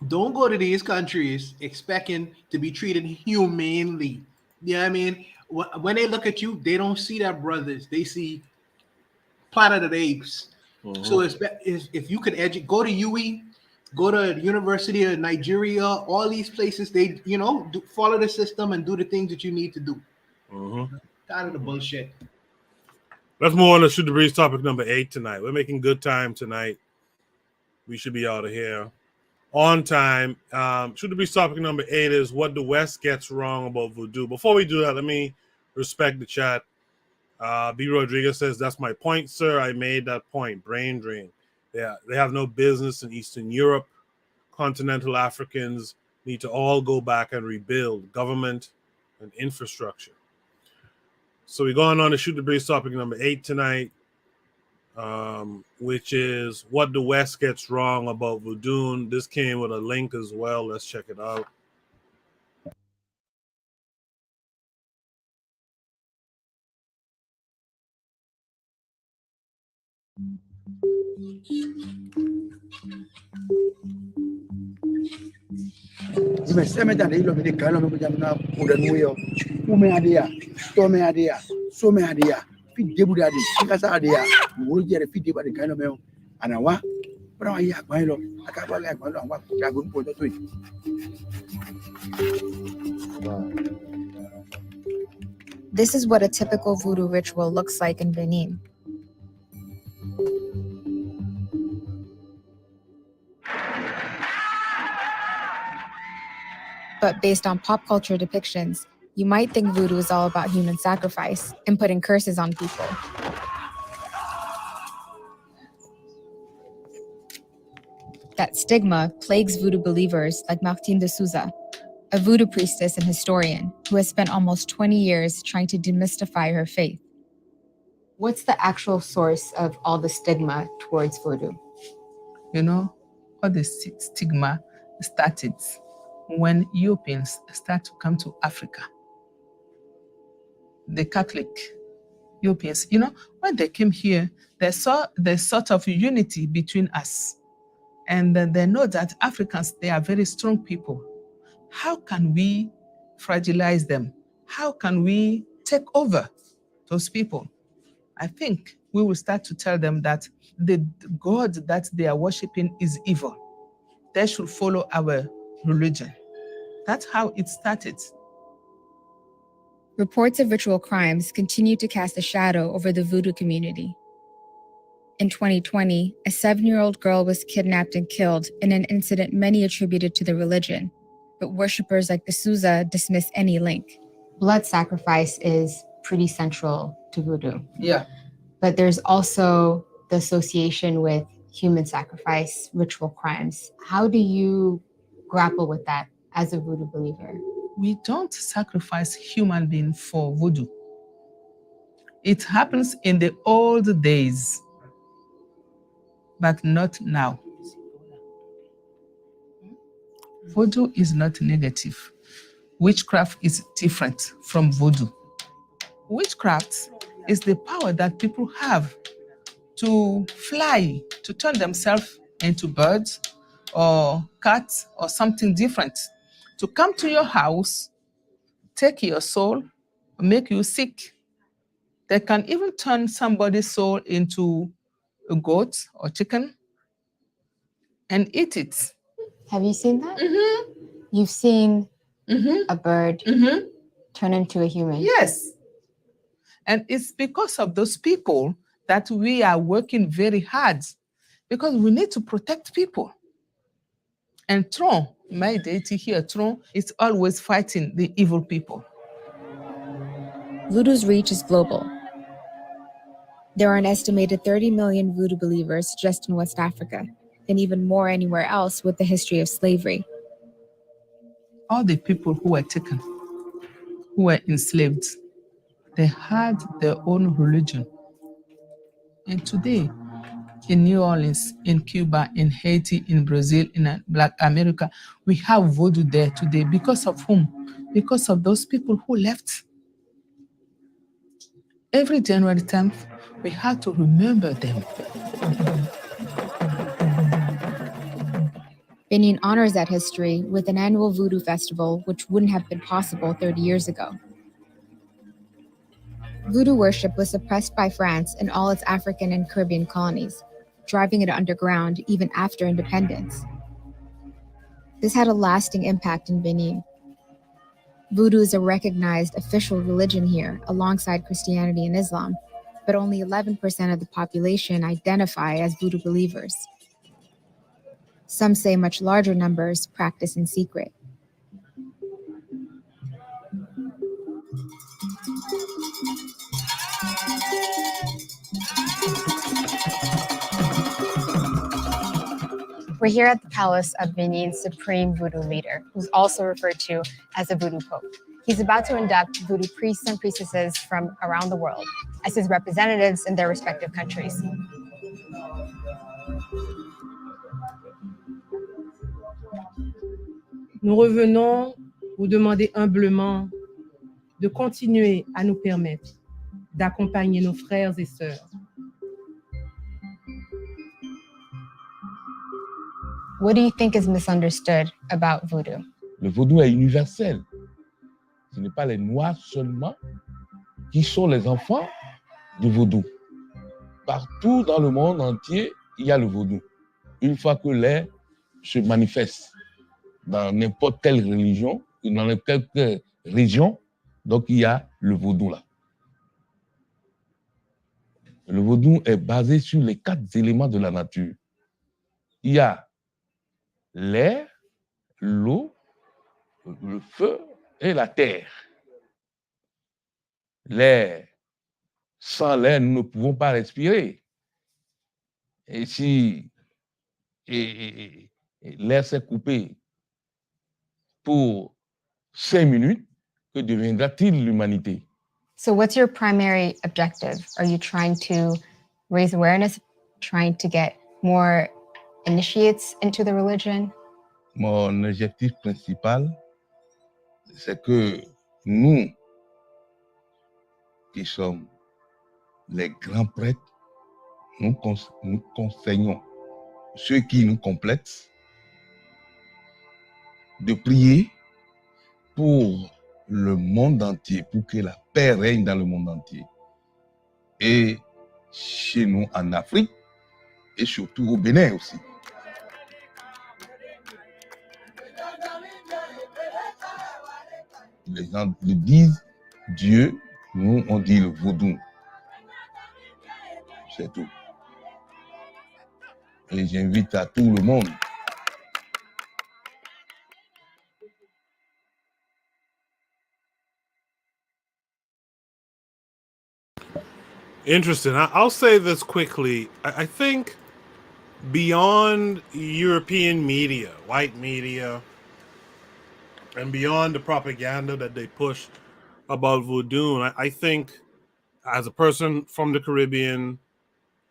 don't go to these countries expecting to be treated humanely. You know what I mean? When they look at you, they don't see their brothers. They see Planet of the Apes. So if you could go to UE, go to the University of Nigeria, all these places, they follow the system and do the things that you need to do. Tired of the bullshit. Let's move on to Shoot the Breeze topic number 8 tonight. We're making good time tonight. We should be out of here on time. Shoot the Breeze topic number 8 is what the West gets wrong about voodoo. Before we do that, let me respect the chat. B. Rodriguez says, "That's my point, sir. I made that point. Brain drain. They have no business in Eastern Europe. Continental Africans need to all go back and rebuild government and infrastructure." So we're going on to Shoot the Breeze topic number 8 tonight, which is what the West gets wrong about voodoo. This came with a link as well. Let's check it out. This is what a typical voodoo ritual looks like in Benin. But based on pop culture depictions, you might think voodoo is all about human sacrifice and putting curses on people. That stigma plagues voodoo believers like Martine de Souza, a voodoo priestess and historian who has spent almost 20 years trying to demystify her faith. What's the actual source of all the stigma towards voodoo? You know, all the stigma started when Europeans start to come to Africa. The Catholic Europeans, you know, when they came here, they saw the sort of unity between us. And they know that Africans, they are very strong people. How can we fragilize them? How can we take over those people? I think we will start to tell them that the God that they are worshiping is evil. They should follow our religion. That's how it started. Reports of ritual crimes continue to cast a shadow over the voodoo community. In 2020, a 7-year-old girl was kidnapped and killed in an incident many attributed to the religion, but worshippers like the Souza dismiss any link. Blood sacrifice is pretty central to voodoo. Yeah. But there's also the association with human sacrifice, ritual crimes. How do you grapple with that as a voodoo believer? We don't sacrifice human beings for voodoo. It happens in the old days, but not now. Voodoo is not negative. Witchcraft is different from voodoo. Witchcraft is the power that people have to fly, to turn themselves into birds or cats or something different, to come to your house, take your soul, make you sick. They can even turn somebody's soul into a goat or chicken and eat it. Have you seen that? Mm-hmm. You've seen Mm-hmm. a bird Mm-hmm. turn into a human? Yes. And it's because of those people that we are working very hard, because we need to protect people. And Tron, my deity here, Tron, is always fighting the evil people. Voodoo's reach is global. There are an estimated 30 million voodoo believers just in West Africa, and even more anywhere else with the history of slavery. All the people who were taken, who were enslaved, they had their own religion. And today, in New Orleans, in Cuba, in Haiti, in Brazil, in Black America, we have voodoo there today. Because of whom? Because of those people who left. Every January 10th, we have to remember them. Benin honors that history with an annual voodoo festival, which wouldn't have been possible 30 years ago. Voodoo worship was suppressed by France in all its African and Caribbean colonies, driving it underground even after independence. This had a lasting impact in Benin. Voodoo is a recognized official religion here alongside Christianity and Islam, but only 11% of the population identify as voodoo believers. Some say much larger numbers practice in secret. We're here at the palace of Benin's supreme voodoo leader, who's also referred to as a voodoo pope. He's about to induct voodoo priests and priestesses from around the world as his representatives in their respective countries. Nous revenons vous demander humblement de continuer à nous permettre d'accompagner nos frères et sœurs. What do you think is misunderstood about voodoo? Le vaudou est universel. Ce n'est pas les Noirs seulement qui sont les enfants du vaudou. Partout dans le monde entier, il y a le vaudou. Une fois que l'air se manifeste dans n'importe quelle religion, dans n'importe quelle région, donc il y a le vaudou là. Le vaudou est basé sur les 4 éléments de la nature. Il y a l'air, l'eau, le feu et la terre. L'air, sans l'air, nous ne pouvons pas respirer. Et si l'air s'est coupé pour 5 minutes, que deviendra-t-il l'humanité? So what's your primary objective? Are you trying to raise awareness, trying to get more initiates into the religion? Mon objectif principal, c'est que nous, qui sommes les grands prêtres, nous conseillons ceux qui nous complexent de prier pour le monde entier, pour que la paix règne dans le monde entier. Et chez nous en Afrique, et surtout au Bénin aussi. Les gens le disent Dieu, nous on dit le vaudou. C'est tout. Et j'invite à tout le monde. Interesting. I'll say this quickly. I think beyond European media, white media, and beyond the propaganda that they push about voodoo, I think as a person from the Caribbean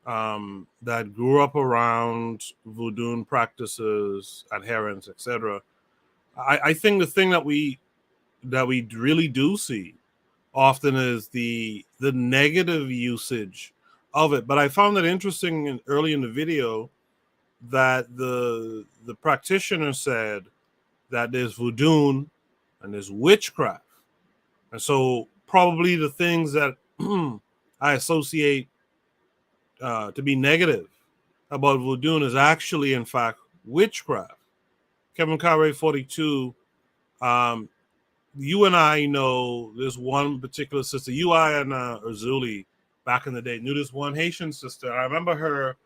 that grew up around voodoo practices, adherents, etc., I think the thing that we really do see often is the negative usage of it. But I found it interesting early in the video that the practitioner said that there's voodoo and there's witchcraft. And so probably the things that I associate to be negative about voodoo is actually, in fact, witchcraft. Kevin Carre 42, you and I know this one particular sister. You, I, and Urzuli back in the day knew this one Haitian sister. I remember her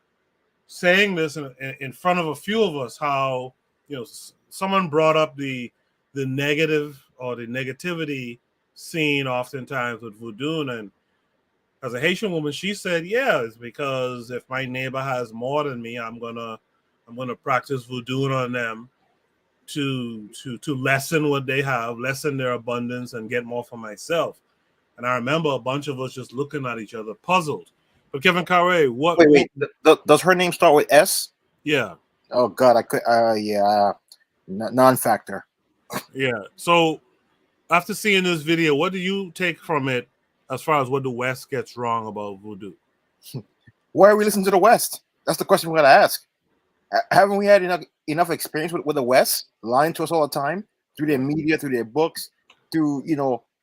saying this in front of a few of us, how, you know, someone brought up the negative or the negativity seen oftentimes with voodoo, and as a Haitian woman, she said, yeah, it's because if my neighbor has more than me, I'm gonna practice voodoo on them to lessen what they have, lessen their abundance, and get more for myself. And I remember a bunch of us just looking at each other, puzzled. But Kevin Carre, Wait. Does her name start with S? Yeah. Oh God, I could. Yeah, non-factor. Yeah. So after seeing this video, what do you take from it as far as what the West gets wrong about voodoo? Why are we listening to the West? That's the question we got to ask. Haven't we had enough experience with the West lying to us all the time through their media, through their books, through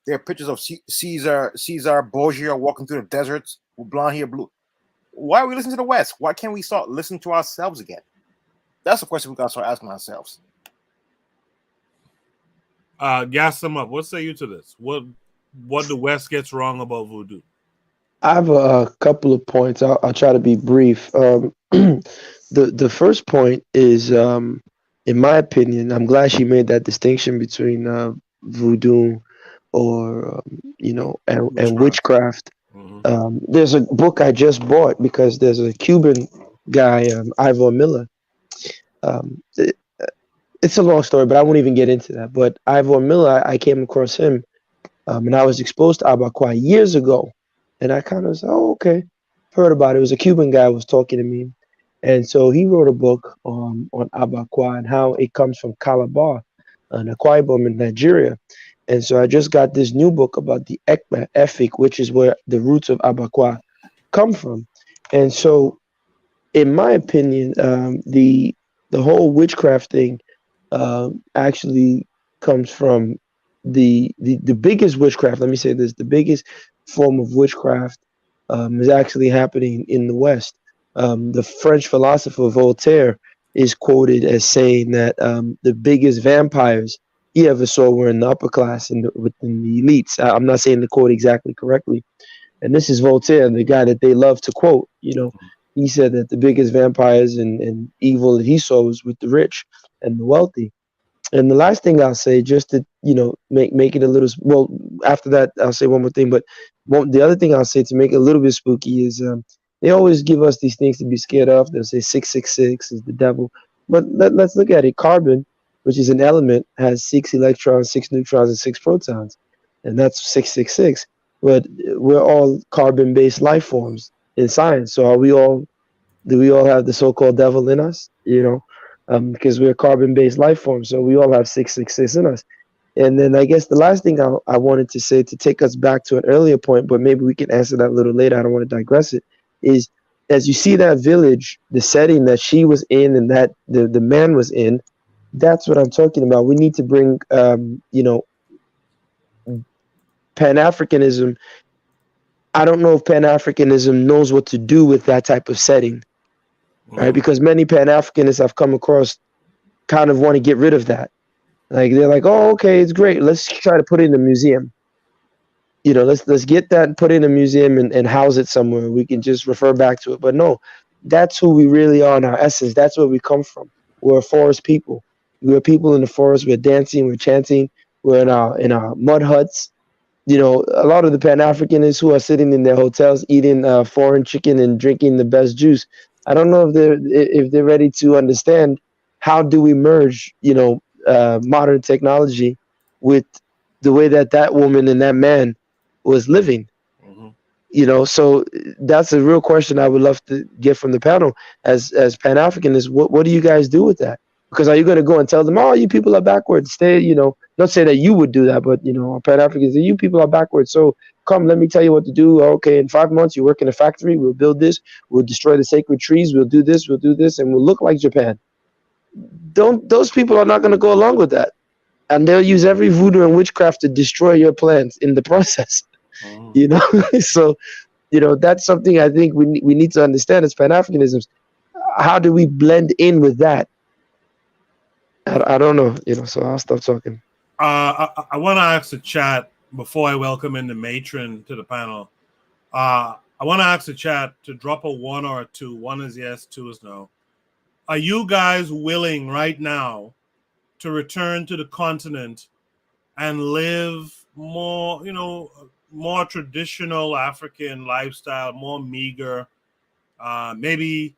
their pictures of Caesar Borgia walking through the deserts with blonde hair, blue? Why are we listening to the West? Why can't we start listening to ourselves again? That's the question we got to start asking ourselves. Gas them up. What say you to this? What the West gets wrong about voodoo? I have a couple of points. I'll try to be brief. The first point is, in my opinion, I'm glad she made that distinction between voodoo or and witchcraft. Mm-hmm. There's a book I just bought because there's a Cuban guy, Ivor Miller. It's a long story, but I won't even get into that. But Ivor Miller, I came across him, and I was exposed to Abakwa years ago. And I kind of said, oh, okay, heard about it. It was a Cuban guy who was talking to me. And so he wrote a book on Abakwa and how it comes from Calabar, an Akwa Ibom in Nigeria. And so I just got this new book about the Ekma, Efik, which is where the roots of Abakwa come from. And so, in my opinion, the whole witchcraft thing actually comes from the biggest witchcraft. Let me say this: the biggest form of witchcraft is actually happening in the West. The French philosopher Voltaire is quoted as saying that the biggest vampires he ever saw were in the upper class and within the elites. I'm not saying the quote exactly correctly. And this is Voltaire, the guy that they love to quote. He said that the biggest vampires and evil that he saw was with the rich and the wealthy. And the last thing I'll say, just to make it a little, well, after that I'll say one more thing, but the other thing I'll say to make it a little bit spooky is they always give us these things to be scared of. They'll say 666 is the devil, but let's look at it. Carbon, which is an element, has 6 electrons, 6 neutrons, and 6 protons, and that's 666. but we're all carbon-based life forms in science. So do we all have the so-called devil in us? Because we're carbon-based life forms, so we all have 666 in us. And then I guess the last thing I wanted to say, to take us back to an earlier point, but maybe we can answer that a little later, I don't want to digress it, is as you see that village, the setting that she was in and that the man was in, that's what I'm talking about. We need to bring, Pan-Africanism. I don't know if Pan-Africanism knows what to do with that type of setting, right? Because many Pan-Africanists I've come across kind of want to get rid of that. Like they're like, oh, okay, it's great. Let's try to put it in a museum. Let's get that and put it in a museum and house it somewhere. We can just refer back to it. But no, that's who we really are in our essence. That's where we come from. We're a forest people. We're people in the forest. We're dancing. We're chanting. We're in our mud huts. A lot of the Pan-Africanists who are sitting in their hotels eating foreign chicken and drinking the best juice. I don't know if they're ready to understand how do we merge, modern technology with the way that woman and that man was living. So that's a real question I would love to get from the panel as Pan-Africanists. What do you guys do with that? Because are you going to go and tell them, oh, you people are backwards, stay, not say that you would do that, but, Pan-Africans, you people are backwards. So come, let me tell you what to do. Okay, in 5 months, you work in a factory. We'll build this. We'll destroy the sacred trees. We'll do this. We'll do this. And we'll look like Japan. Those people are not going to go along with that. And they'll use every voodoo and witchcraft to destroy your plans in the process. So, that's something I think we need to understand as Pan-Africanisms. How do we blend in with that? I don't know, so I'll stop talking. I want to ask the chat before I welcome in the matron to the panel. I want to ask the chat to drop a 1 or a 2. 1 is yes, 2 is no. Are you guys willing right now to return to the continent and live more, more traditional African lifestyle, more meager, maybe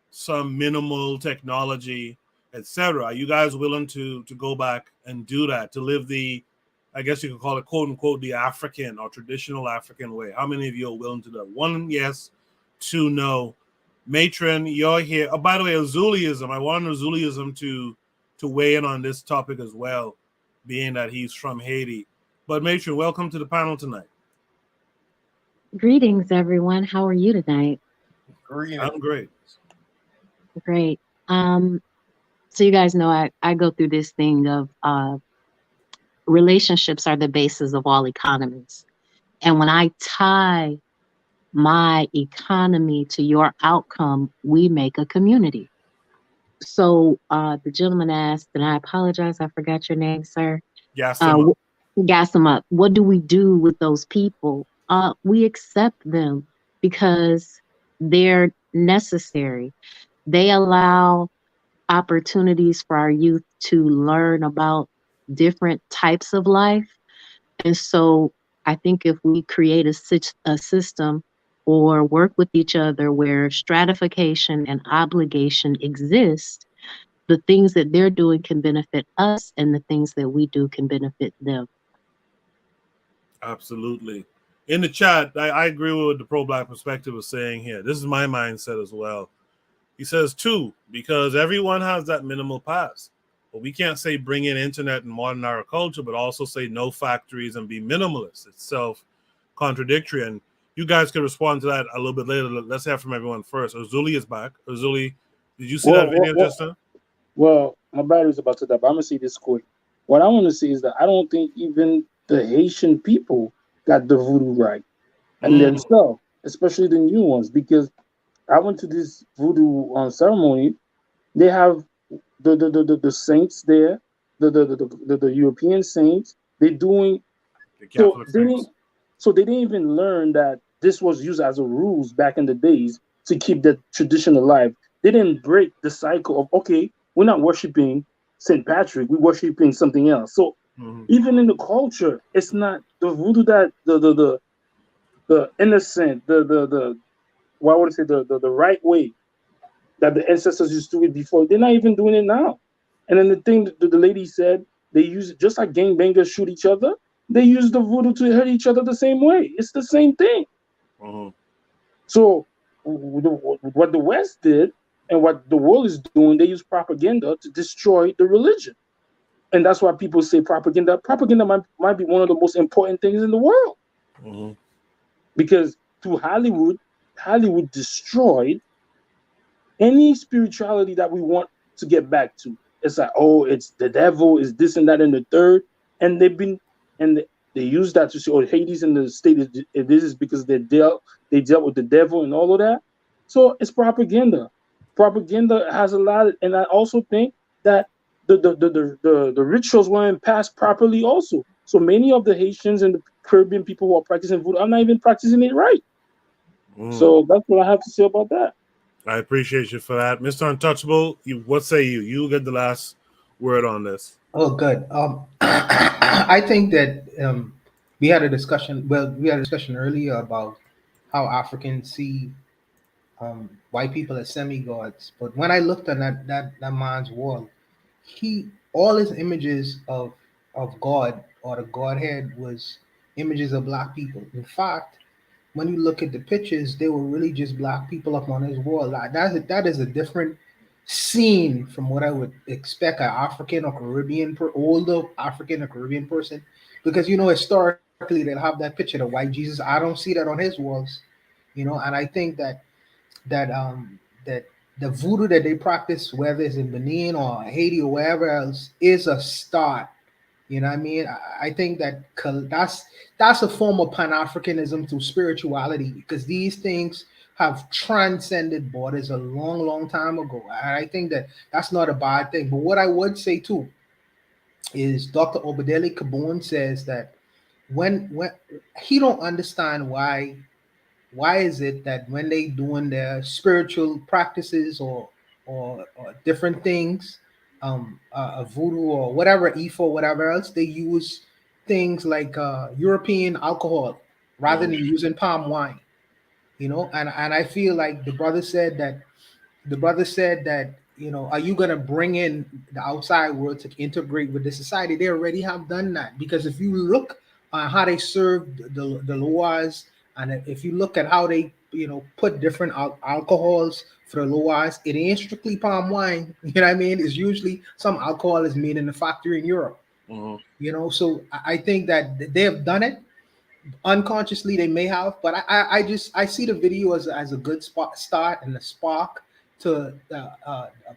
some minimal technology, etc.? Are you guys willing to go back and do that, to live the, I guess you could call it, quote unquote, the African or traditional African way? How many of you are willing to do that? 1 yes, 2 no. Matron, you're here. Oh, by the way, Azuliism. I want Azuliism to weigh in on this topic as well, being that he's from Haiti. But Matron, welcome to the panel tonight. Greetings, everyone. How are you tonight? I'm great. Great. So you guys know I go through this thing of relationships are the basis of all economies. And when I tie my economy to your outcome, we make a community. So the gentleman asked, and I apologize, I forgot your name, sir. Gas them up. What do we do with those people? We accept them because they're necessary. They allow opportunities for our youth to learn about different types of life. And so I think if we create a system or work with each other where stratification and obligation exist, the things that they're doing can benefit us and the things that we do can benefit them. Absolutely. In the chat, I agree with what the pro-Black perspective is saying here. This is my mindset as well. He says 2, because everyone has that minimal pass. But we can't say bring in internet and modern agriculture, but also say no factories and be minimalist. It's self-contradictory. And you guys can respond to that a little bit later. Let's hear from everyone first. Ozuli is back. Ozuli, did you see that video just now? Well, my battery's about to die, but I'm going to say this quick. What I want to say is that I don't think even the Haitian people got the voodoo right. And themselves, especially the new ones, because I went to this voodoo ceremony. They have the saints there, the European saints. They're doing so they didn't even learn that this was used as a rules back in the days to keep the tradition alive. They didn't break the cycle of, okay, we're not worshiping St. Patrick, we're worshiping something else. So even in the culture, it's not the voodoo that the innocent, why would I say the right way that the ancestors used to do it before. They're not even doing it now. And then the thing that the lady said, they use it just like gangbangers shoot each other. they use the voodoo to hurt each other the same way. It's the same thing. So what the West did and what the world is doing, they use propaganda to destroy the religion. And that's why people say propaganda. Propaganda might be one of the most important things in the world. Because through Hollywood destroyed any spirituality that we want to get back to. It's like, oh, it's the devil, is this and that and the third. And they use that to say, oh, Hades in the state this is because they dealt with the devil and all of that. So it's propaganda. Propaganda has a lot and I also think that the rituals weren't passed properly also. So many of the Haitians and the Caribbean people who are practicing voodoo are not even practicing it right. So that's what I have to say about that. I appreciate you for that. Mr. Untouchable, what say you? You get the last word on this. Oh, good. I think that we had a discussion. Well, we had a discussion earlier about how Africans see white people as semi-gods. But when I looked at that man's wall, all his images of God or the Godhead was images of black people. In fact, when you look at the pictures, they were really just black people up on his wall. Like that is a different scene from what I would expect an African or Caribbean, older African or Caribbean person, because historically they'll have that picture of white Jesus. I don't see that on his walls, and I think that the voodoo that they practice, whether it's in Benin or Haiti or wherever else, is a start. You know what I mean? I think that's a form of Pan-Africanism through spirituality, because these things have transcended borders a long, long time ago. I think that that's not a bad thing. But what I would say too is Dr. Obadele Kabun says that when he don't understand why is it that when they doing their spiritual practices or different things, voodoo or whatever, Ifo, whatever else, they use things like European alcohol rather than using palm wine, and I feel like the brother said that, are you going to bring in the outside world to integrate with the society? They already have done that, because if you look at how they serve the Loas, and if you look at how they put different alcohols for the Loas, it ain't strictly palm wine. You know what I mean? It's usually some alcohol is made in a factory in Europe. So I think that they have done it unconsciously. They may have, but I see the video as a good start and a spark to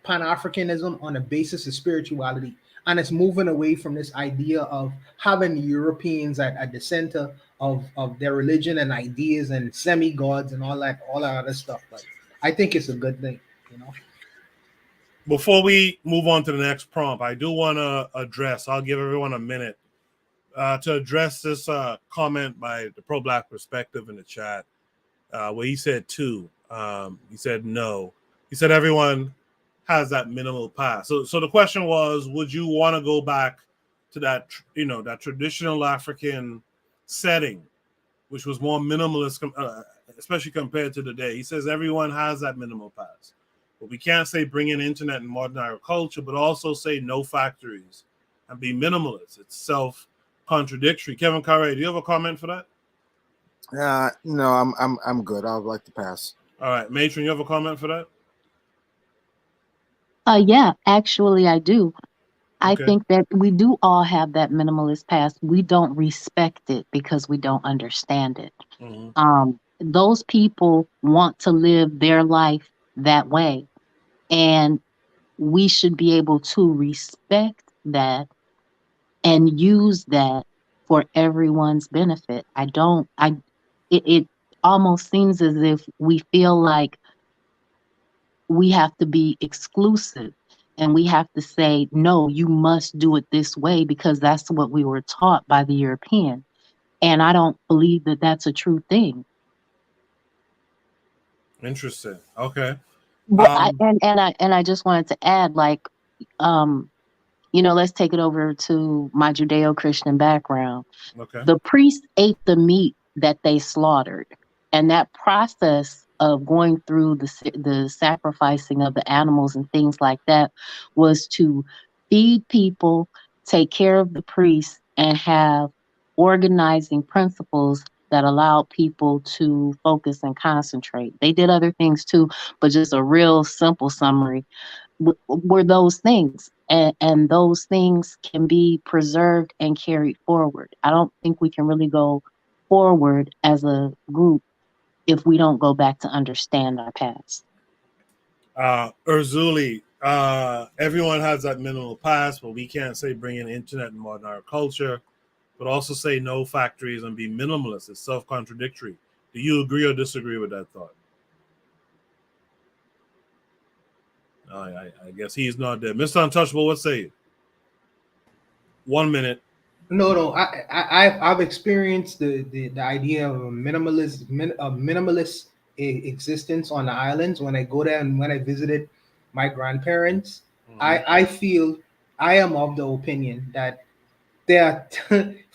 Pan-Africanism on the basis of spirituality, and it's moving away from this idea of having Europeans at the center of their religion and ideas and semi-gods and all that other stuff. But I think it's a good thing. Before we move on to the next prompt, I do want to address, I'll give everyone a minute to address this comment by the Pro-Black Perspective in the chat, where he said two. He said no. He said everyone has that minimal pass. So the question was, would you want to go back to that, that traditional African setting, which was more minimalist, especially compared to today? He says everyone has that minimal pass. But we can't say bring in internet and modern agriculture, but also say no factories and be minimalist. It's self-contradictory. Kevin Carre, do you have a comment for that? No, I'm good. I would like to pass. All right, Matron, you have a comment for that? Yeah, actually I do. I think that we do all have that minimalist past. We don't respect it because we don't understand it. Those people want to live their life that way, and we should be able to respect that and use that for everyone's benefit. It almost seems as if we feel like we have to be exclusive and we have to say, no, you must do it this way because that's what we were taught by the European. And I don't believe that that's a true thing. Interesting. Okay. Well, I just wanted to add, like, let's take it over to my Judeo-Christian background. Okay. The priests ate the meat that they slaughtered. And that process of going through the sacrificing of the animals and things like that was to feed people, take care of the priests, and have organizing principles that allowed people to focus and concentrate. They did other things too, but just a real simple summary were those things. And those things can be preserved and carried forward. I don't think we can really go forward as a group if we don't go back to understand our past. Urzuli, everyone has that minimal past, but we can't say bring in internet and modern our culture, but also say no factories and be minimalist. It's self-contradictory. Do you agree or disagree with that thought? I guess he's not there. Mr. Untouchable, what say you? 1 minute. No. I've experienced the idea of a minimalist existence on the islands when I go there and when I visited my grandparents. I feel I am of the opinion that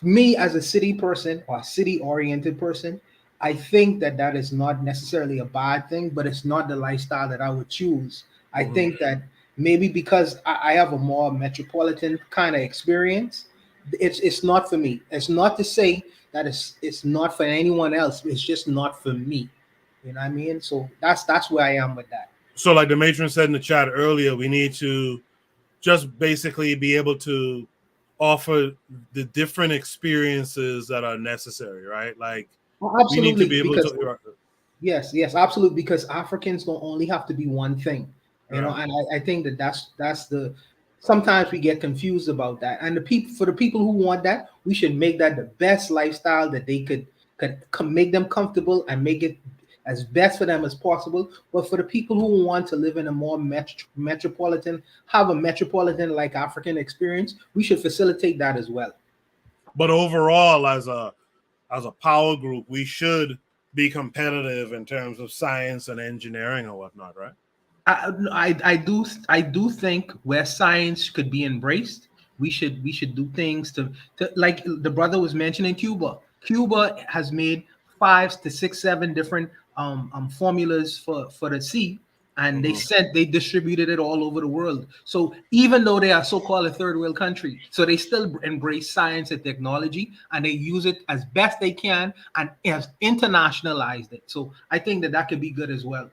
me as a city person or a city-oriented person, I think that is not necessarily a bad thing, but it's not the lifestyle that I would choose. I think that maybe because I have a more metropolitan kind of experience, it's not for me. It's not to say that it's not for anyone else. It's just not for me. You know what I mean? So that's where I am with that. So like the matron said in the chat earlier, we need to just basically be able to offer the different experiences that are necessary, right? Like we need to be able to. Yes, absolutely. Because Africans don't only have to be one thing, you know. And I think that's the. Sometimes we get confused about that. And for the people who want that, we should make that the best lifestyle that they could make them comfortable and make it as best for them as possible. But for the people who want to live in a more metropolitan, have a metropolitan like African experience, we should facilitate that as well. But overall, as a power group, we should be competitive in terms of science and engineering or whatnot, right? I do think where science could be embraced, we should do things to like the brother was mentioning Cuba. Cuba has made 5 to 6, 7 different formulas for the sea, and they distributed it all over the world. So even though they are so-called a third world country, so they still embrace science and technology, and they use it as best they can and has internationalized it. So I think that could be good as well.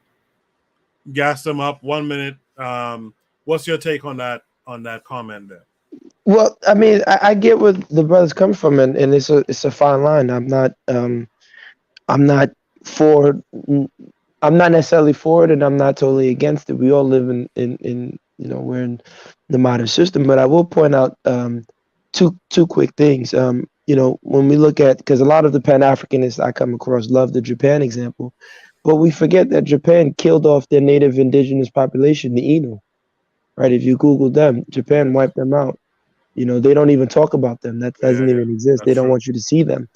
Gas them up. 1 minute. What's your take on that comment there? Well, I mean, I get where the brothers come from, and it's a fine line. I'm not necessarily for it, and I'm not totally against it. We all live in we're in the modern system. But I will point out two quick things. When we look at, because a lot of the Pan-Africanists I come across love the Japan example, but we forget that Japan killed off their native indigenous population, the Innu. Right? If you Google them, Japan wiped them out. They don't even talk about them. That doesn't even exist. They don't want you to see them.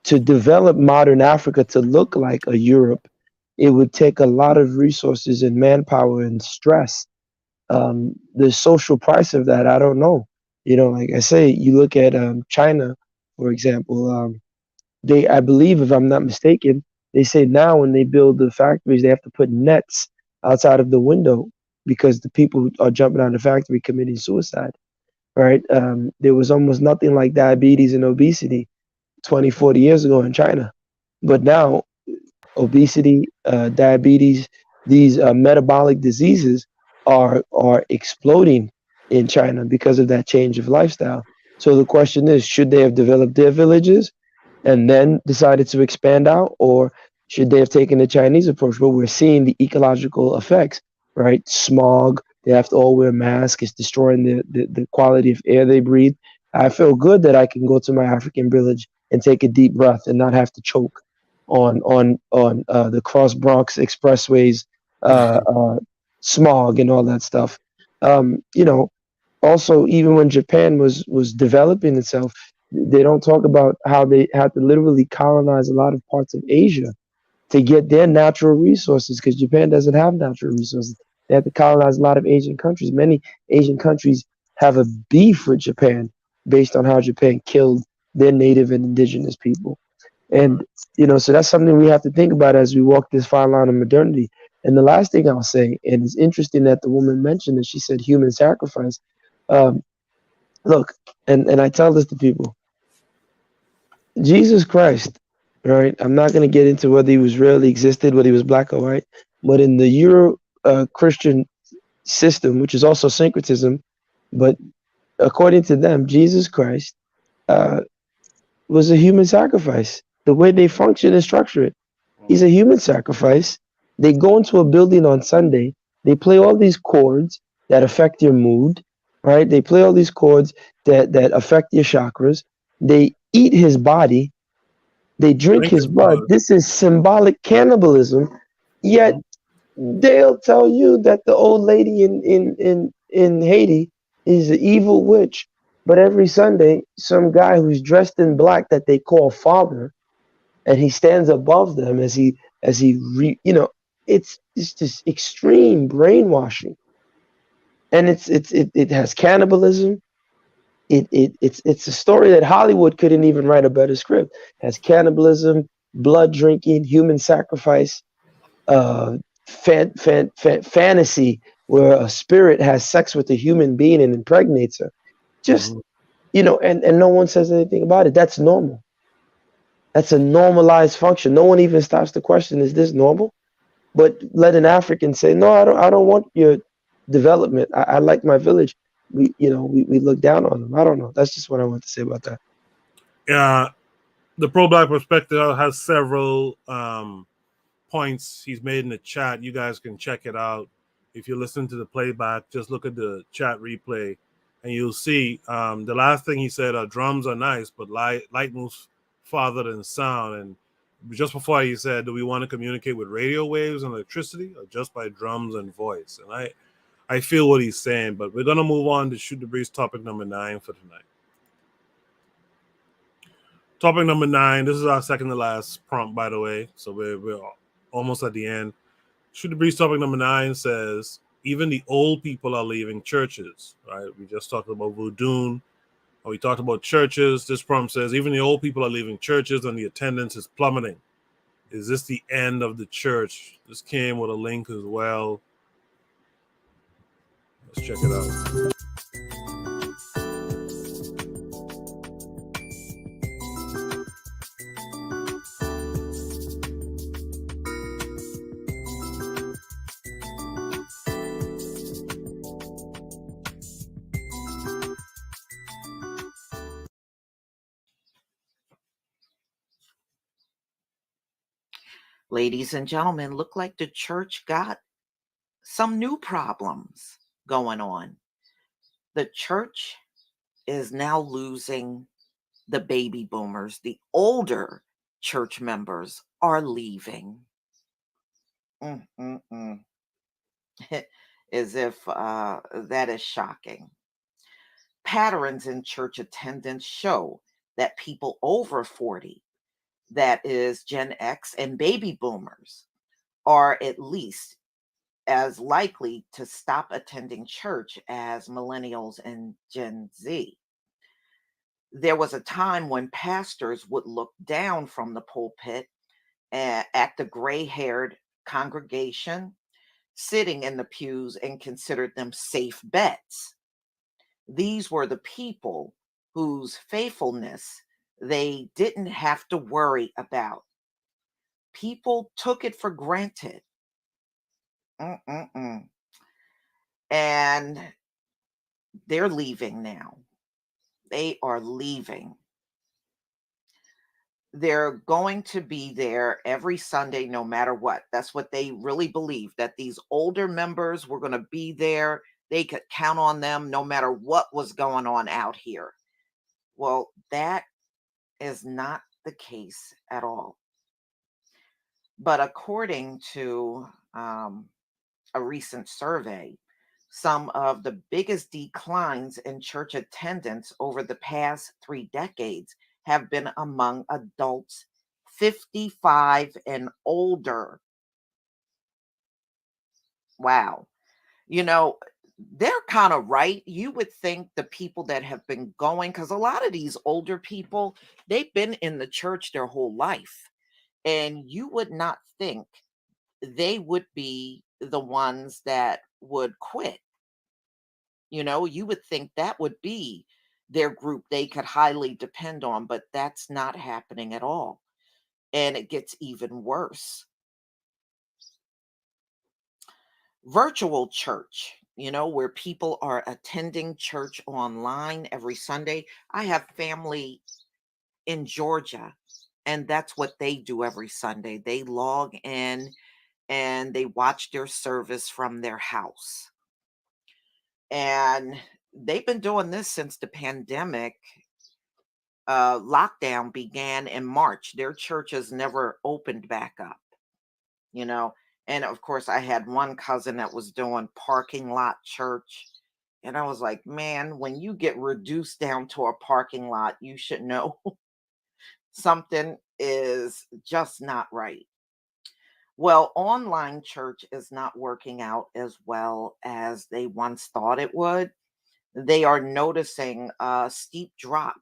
To develop modern Africa to look like a Europe, it would take a lot of resources and manpower and stress. The social price of that, I don't know. Like I say, you look at China, for example. I believe, if I'm not mistaken, they say now when they build the factories, they have to put nets outside of the window because the people are jumping out of the factory committing suicide. Right? There was almost nothing like diabetes and obesity 20, 40 years ago in China. But now obesity, diabetes, these metabolic diseases are exploding in China because of that change of lifestyle. So the question is, should they have developed their villages and then decided to expand out, or should they have taken the Chinese approach where we're seeing the ecological effects, right? Smog, they have to all wear masks, it's destroying the quality of air they breathe. I feel good that I can go to my African village and take a deep breath and not have to choke on the Cross Bronx expressways, smog and all that stuff. Also, even when Japan was developing itself, they don't talk about how they had to literally colonize a lot of parts of Asia to get their natural resources, because Japan doesn't have natural resources. They had to colonize a lot of Asian countries. Many Asian countries have a beef with Japan based on how Japan killed their native and indigenous people. And, so that's something we have to think about as we walk this fine line of modernity. And the last thing I'll say, and it's interesting that the woman mentioned that she said human sacrifice. Look, and I tell this to people. Jesus Christ, right? I'm not going to get into whether he was really existed, whether he was black or white, but in the Euro Christian system, which is also syncretism, but according to them, Jesus Christ was a human sacrifice. The way they function and structure it, he's a human sacrifice. They go into a building on Sunday. They play all these chords that affect your mood, right? They play all these chords that affect your chakras. They eat his body. They drink his blood. This is symbolic cannibalism. Yet they'll tell you that the old lady in Haiti is an evil witch. But every Sunday, some guy who's dressed in black that they call father, and he stands above them as it's just extreme brainwashing, and it has cannibalism. It's a story that Hollywood couldn't even write a better script. It has cannibalism, blood drinking, human sacrifice, fantasy where a spirit has sex with a human being and impregnates her. Just and no one says anything about it. That's normal. That's a normalized function. No one even stops to question, is this normal? But let an African say, no, I don't want your development. I like my village. We look down on them. I don't know. That's just what I want to say about that. Yeah, the pro-black perspective has several points he's made in the chat. You guys can check it out. If you listen to the playback, just look at the chat replay, and you'll see the last thing he said, drums are nice, but light moves farther than sound. And just before he said, do we want to communicate with radio waves and electricity, or just by drums and voice? And I feel what he's saying, but we're going to move on to Shoot the Breeze topic number 9 for tonight. Topic number 9, this is our second to last prompt, by the way, so we're almost at the end. Shoot the Breeze topic number 9 says, even the old people are leaving churches, right? We just talked about voodoo. We talked about churches. This prompt says, even the old people are leaving churches and the attendance is plummeting. Is this the end of the church? This came with a link as well. Let's check it out. Ladies and gentlemen, look like the church got some new problems going on. The church is now losing the baby boomers. The older church members are leaving. As if that is shocking. Patterns in church attendance show that people over 40, that is Gen X and baby boomers, are at least as likely to stop attending church as millennials and Gen Z. There was a time when pastors would look down from the pulpit at the gray-haired congregation sitting in the pews and considered them safe bets. These were the people whose faithfulness they didn't have to worry about. People took it for granted. And they're leaving now. They are leaving. They're going to be there every Sunday, no matter what. That's what they really believe, that these older members were going to be there. They could count on them no matter what was going on out here. Well, that is not the case at all. But according to a recent survey, some of the biggest declines in church attendance over the past 3 decades have been among adults 55 and older. Wow. They're kind of right. You would think the people that have been going, because a lot of these older people, they've been in the church their whole life. And you would not think they would be the ones that would quit. You would think that would be their group they could highly depend on, but that's not happening at all. And it gets even worse. Virtual church, where people are attending church online every Sunday. I have family in Georgia, and that's what they do every Sunday. They log in and they watch their service from their house. And they've been doing this since the pandemic lockdown began in March. Their church has never opened back up, And of course, I had one cousin that was doing parking lot church. And I was like, man, when you get reduced down to a parking lot, you should know something is just not right. Well, online church is not working out as well as they once thought it would. They are noticing a steep drop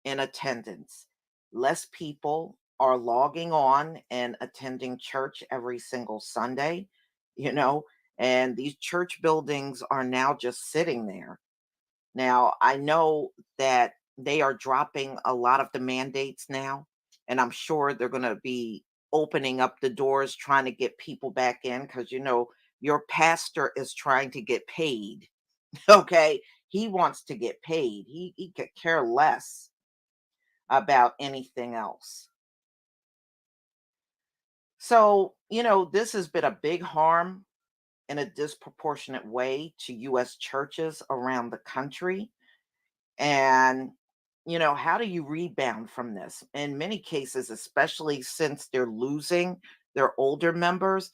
in attendance. Less people are logging on and attending church every single Sunday, and these church buildings are now just sitting there. Now, I know that they are dropping a lot of the mandates now, and I'm sure they're going to be opening up the doors, trying to get people back in because, your pastor is trying to get paid. Okay. He wants to get paid. He could care less about anything else. So, this has been a big harm in a disproportionate way to U.S. churches around the country. And, how do you rebound from this? In many cases, especially since they're losing their older members,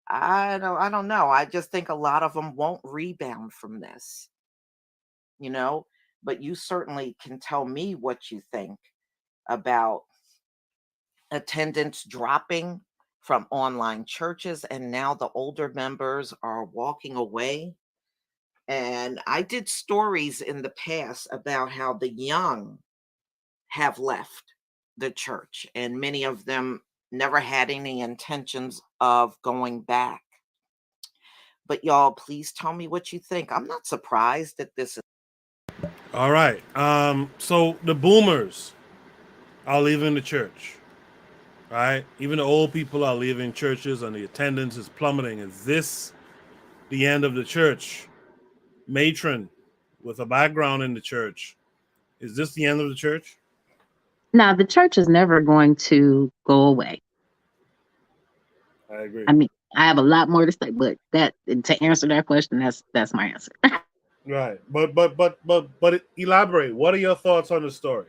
I don't know. I just think a lot of them won't rebound from this, but you certainly can tell me what you think about attendance dropping from online churches, and now the older members are walking away. And I did stories in the past about how the young have left the church, and many of them never had any intentions of going back. But y'all, please tell me what you think. I'm not surprised that this is. All right. So the boomers are leaving the church, right? Even the old people are leaving churches, and the attendance is plummeting. Is this the end of the church? Matron, with a background in the church, is this the end of the church? Now, the church is never going to go away. I agree. I mean, I have a lot more to say, but to answer that question, that's my answer. Right. But elaborate. What are your thoughts on the story?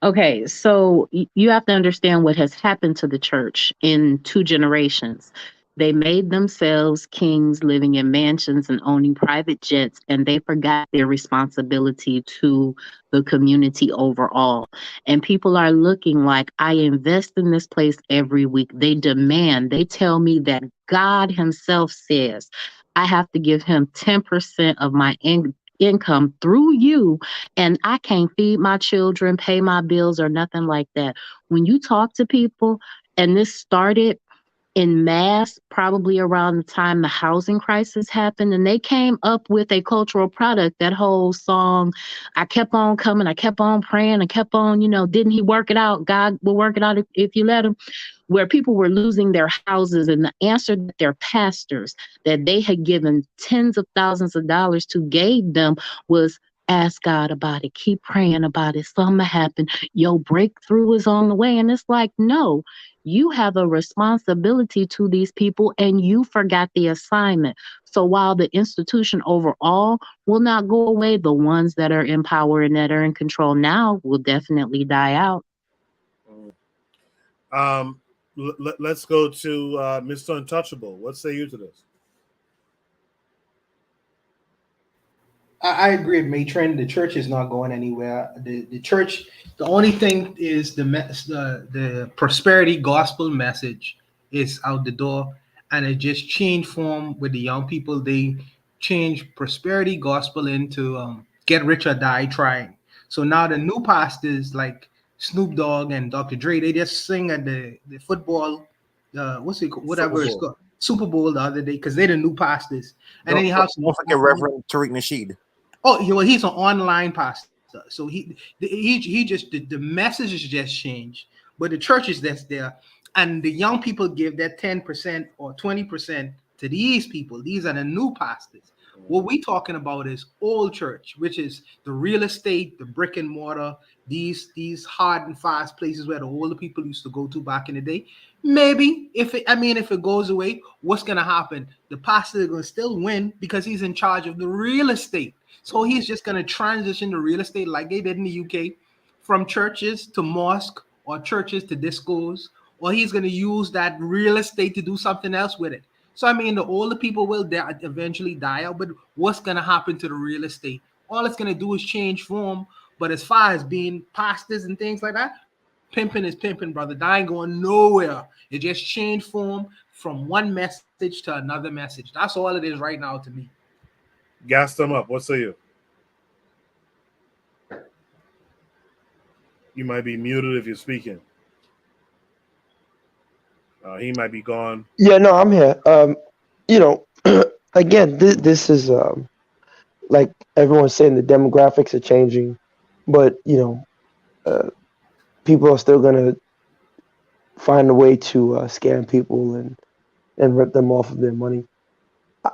Okay, so you have to understand what has happened to the church in 2 generations. They made themselves kings living in mansions and owning private jets, and they forgot their responsibility to the community overall. And people are looking like, I invest in this place every week. They demand, they tell me that God himself says, I have to give him 10% of my income through you, and I can't feed my children, pay my bills, or nothing like that. When you talk to people, and this started in mass probably around the time the housing crisis happened, and they came up with a cultural product. That whole song, I kept on coming, I kept on praying, I kept on, didn't he work it out? God will work it out if you let him. Where people were losing their houses, and the answer that their pastors that they had given tens of thousands of dollars to gave them was, ask God about it, keep praying about it, something will happen, your breakthrough is on the way. And it's like, no, you have a responsibility to these people, and you forgot the assignment. So while the institution overall will not go away, the ones that are in power and that are in control now will definitely die out. Let's go to Mr. Untouchable. What say you to this? I agree with Matron. The church is not going anywhere. The church, the only thing is the prosperity gospel message is out the door, and it just changed form with the young people. They changed prosperity gospel into get rich or die trying. So now the new pastors like Snoop Dogg and Dr. Dre, they just sing at the football, whatever it's called, Super Bowl the other day, because they're the new pastors. And then you have some, don't forget Reverend Tariq Nasheed. Oh, well, he's an online pastor, so he just the message has just changed, but the churches that's there, and the young people give that 10% or 20% to these people. These are the new pastors. What we talking about is old church, which is the real estate, the brick and mortar, these hard and fast places where the older people used to go to back in the day. Maybe if it goes away, what's gonna happen? The pastor is gonna still win because he's in charge of the real estate. So he's just gonna transition to real estate like they did in the UK, from churches to mosque or churches to discos, or he's gonna use that real estate to do something else with it. So the older people will eventually die out, but what's gonna happen to the real estate? All it's gonna do is change form. But as far as being pastors and things like that, pimping is pimping, brother. That ain't going nowhere. It just changed form from one message to another message. That's all it is right now to me. Gas them up. What say you? You might be muted if you're speaking. He might be gone. Yeah, no, I'm here. Again, this is like everyone's saying, the demographics are changing, but people are still gonna find a way to scam people and rip them off of their money.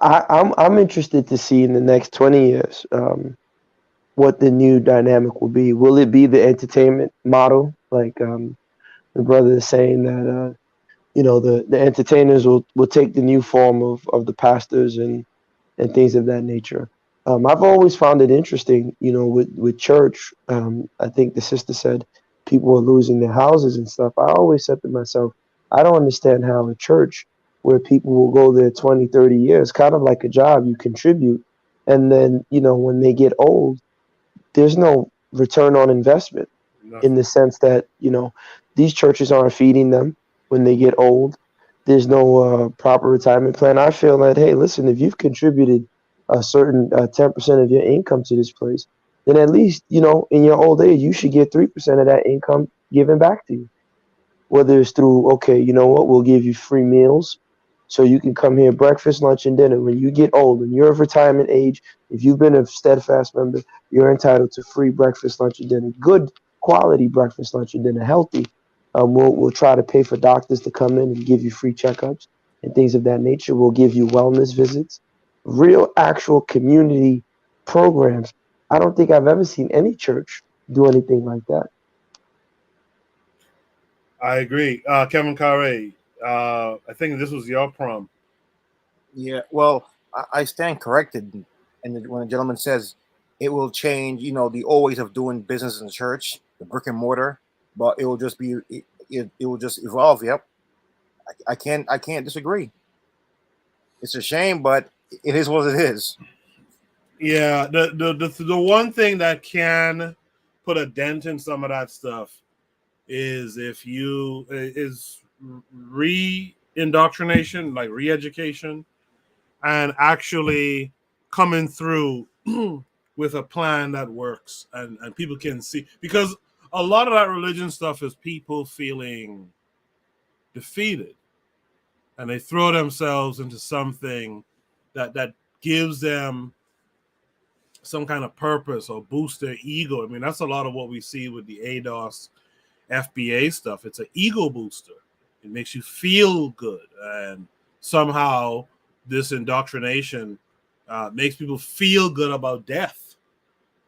I'm interested to see in the next 20 years what the new dynamic will be. Will it be the entertainment model, like the brother is saying that the entertainers will take the new form of the pastors and things of that nature. I've always found it interesting, with church. I think the sister said people are losing their houses and stuff. I always said to myself, I don't understand how a church where people will go there 20, 30 years, kind of like a job, you contribute. And then, when they get old, there's no return on investment in the sense that, these churches aren't feeding them when they get old. There's no proper retirement plan. I feel that, hey, listen, if you've contributed a certain 10% of your income to this place, then at least, in your old age, you should get 3% of that income given back to you. Whether it's through, okay, you know what, we'll give you free meals so you can come here breakfast, lunch, and dinner. When you get old and you're of retirement age, if you've been a steadfast member, you're entitled to free breakfast, lunch, and dinner. Good quality breakfast, lunch, and dinner, healthy. We'll try to pay for doctors to come in and give you free checkups and things of that nature. We'll give you wellness visits, real actual community programs. I don't think I've ever seen any church do anything like that. I agree. Kevin Carre, I think this was your prompt. Yeah, well, I stand corrected. And when a gentleman says it will change, the old ways of doing business in the church, the brick and mortar, but it will just be, it will just evolve. Yep. I can't disagree. It's a shame, but it is what it is. Yeah, the one thing that can put a dent in some of that stuff is if you is re-indoctrination, like re-education, and actually coming through with a plan that works and people can see, because a lot of that religion stuff is people feeling defeated and they throw themselves into something that gives them some kind of purpose or boost their ego. I mean, that's a lot of what we see with the ADOS FBA stuff. It's an ego booster. It makes you feel good, and somehow this indoctrination makes people feel good about death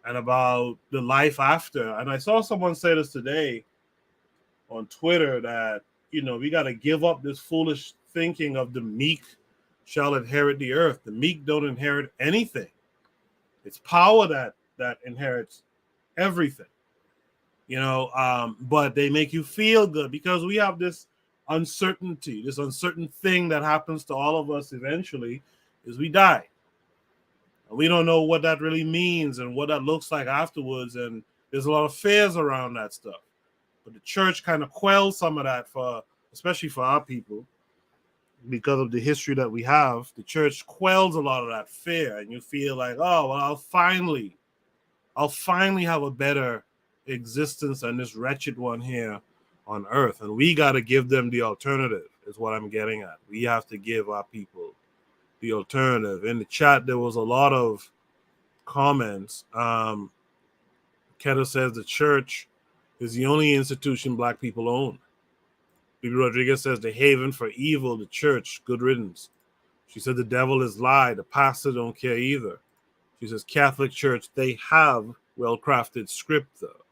and about the life after. And I saw someone say this today on Twitter that, we got to give up this foolish thinking of the meek shall inherit the earth. The meek don't inherit anything. It's power that inherits everything. But they make you feel good because we have this uncertainty, this uncertain thing that happens to all of us eventually is we die. We don't know what that really means and what that looks like afterwards, and there's a lot of fears around that stuff. But the church kind of quells some of that, especially for our people, because of the history that we have. The church quells a lot of that fear, and you feel like, oh, well, I'll finally have a better existence than this wretched one here on earth. And we got to give them the alternative, is what I'm getting at. We have to give our people the alternative. In the chat, there was a lot of comments. Keto says the church is the only institution black people own. Bibi Rodriguez says the haven for evil, the church, good riddance. She said the devil is lie, the pastor don't care either. She says Catholic Church, they have well-crafted script though.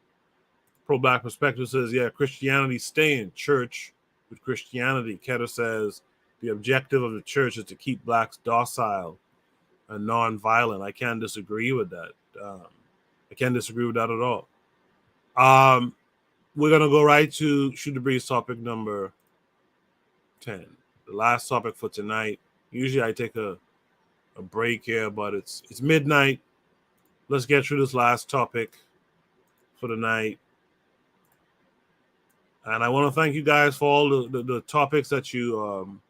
Pro-Black Perspective says, yeah, Christianity staying, church with Christianity. Keto says the objective of the church is to keep blacks docile and non-violent. I can't disagree with that. I can't disagree with that at all. We're going to go right to Shoot the Breeze topic number 10. The last topic for tonight. Usually I take a break here, but it's midnight. Let's get through this last topic for the night. And I want to thank you guys for all the topics that you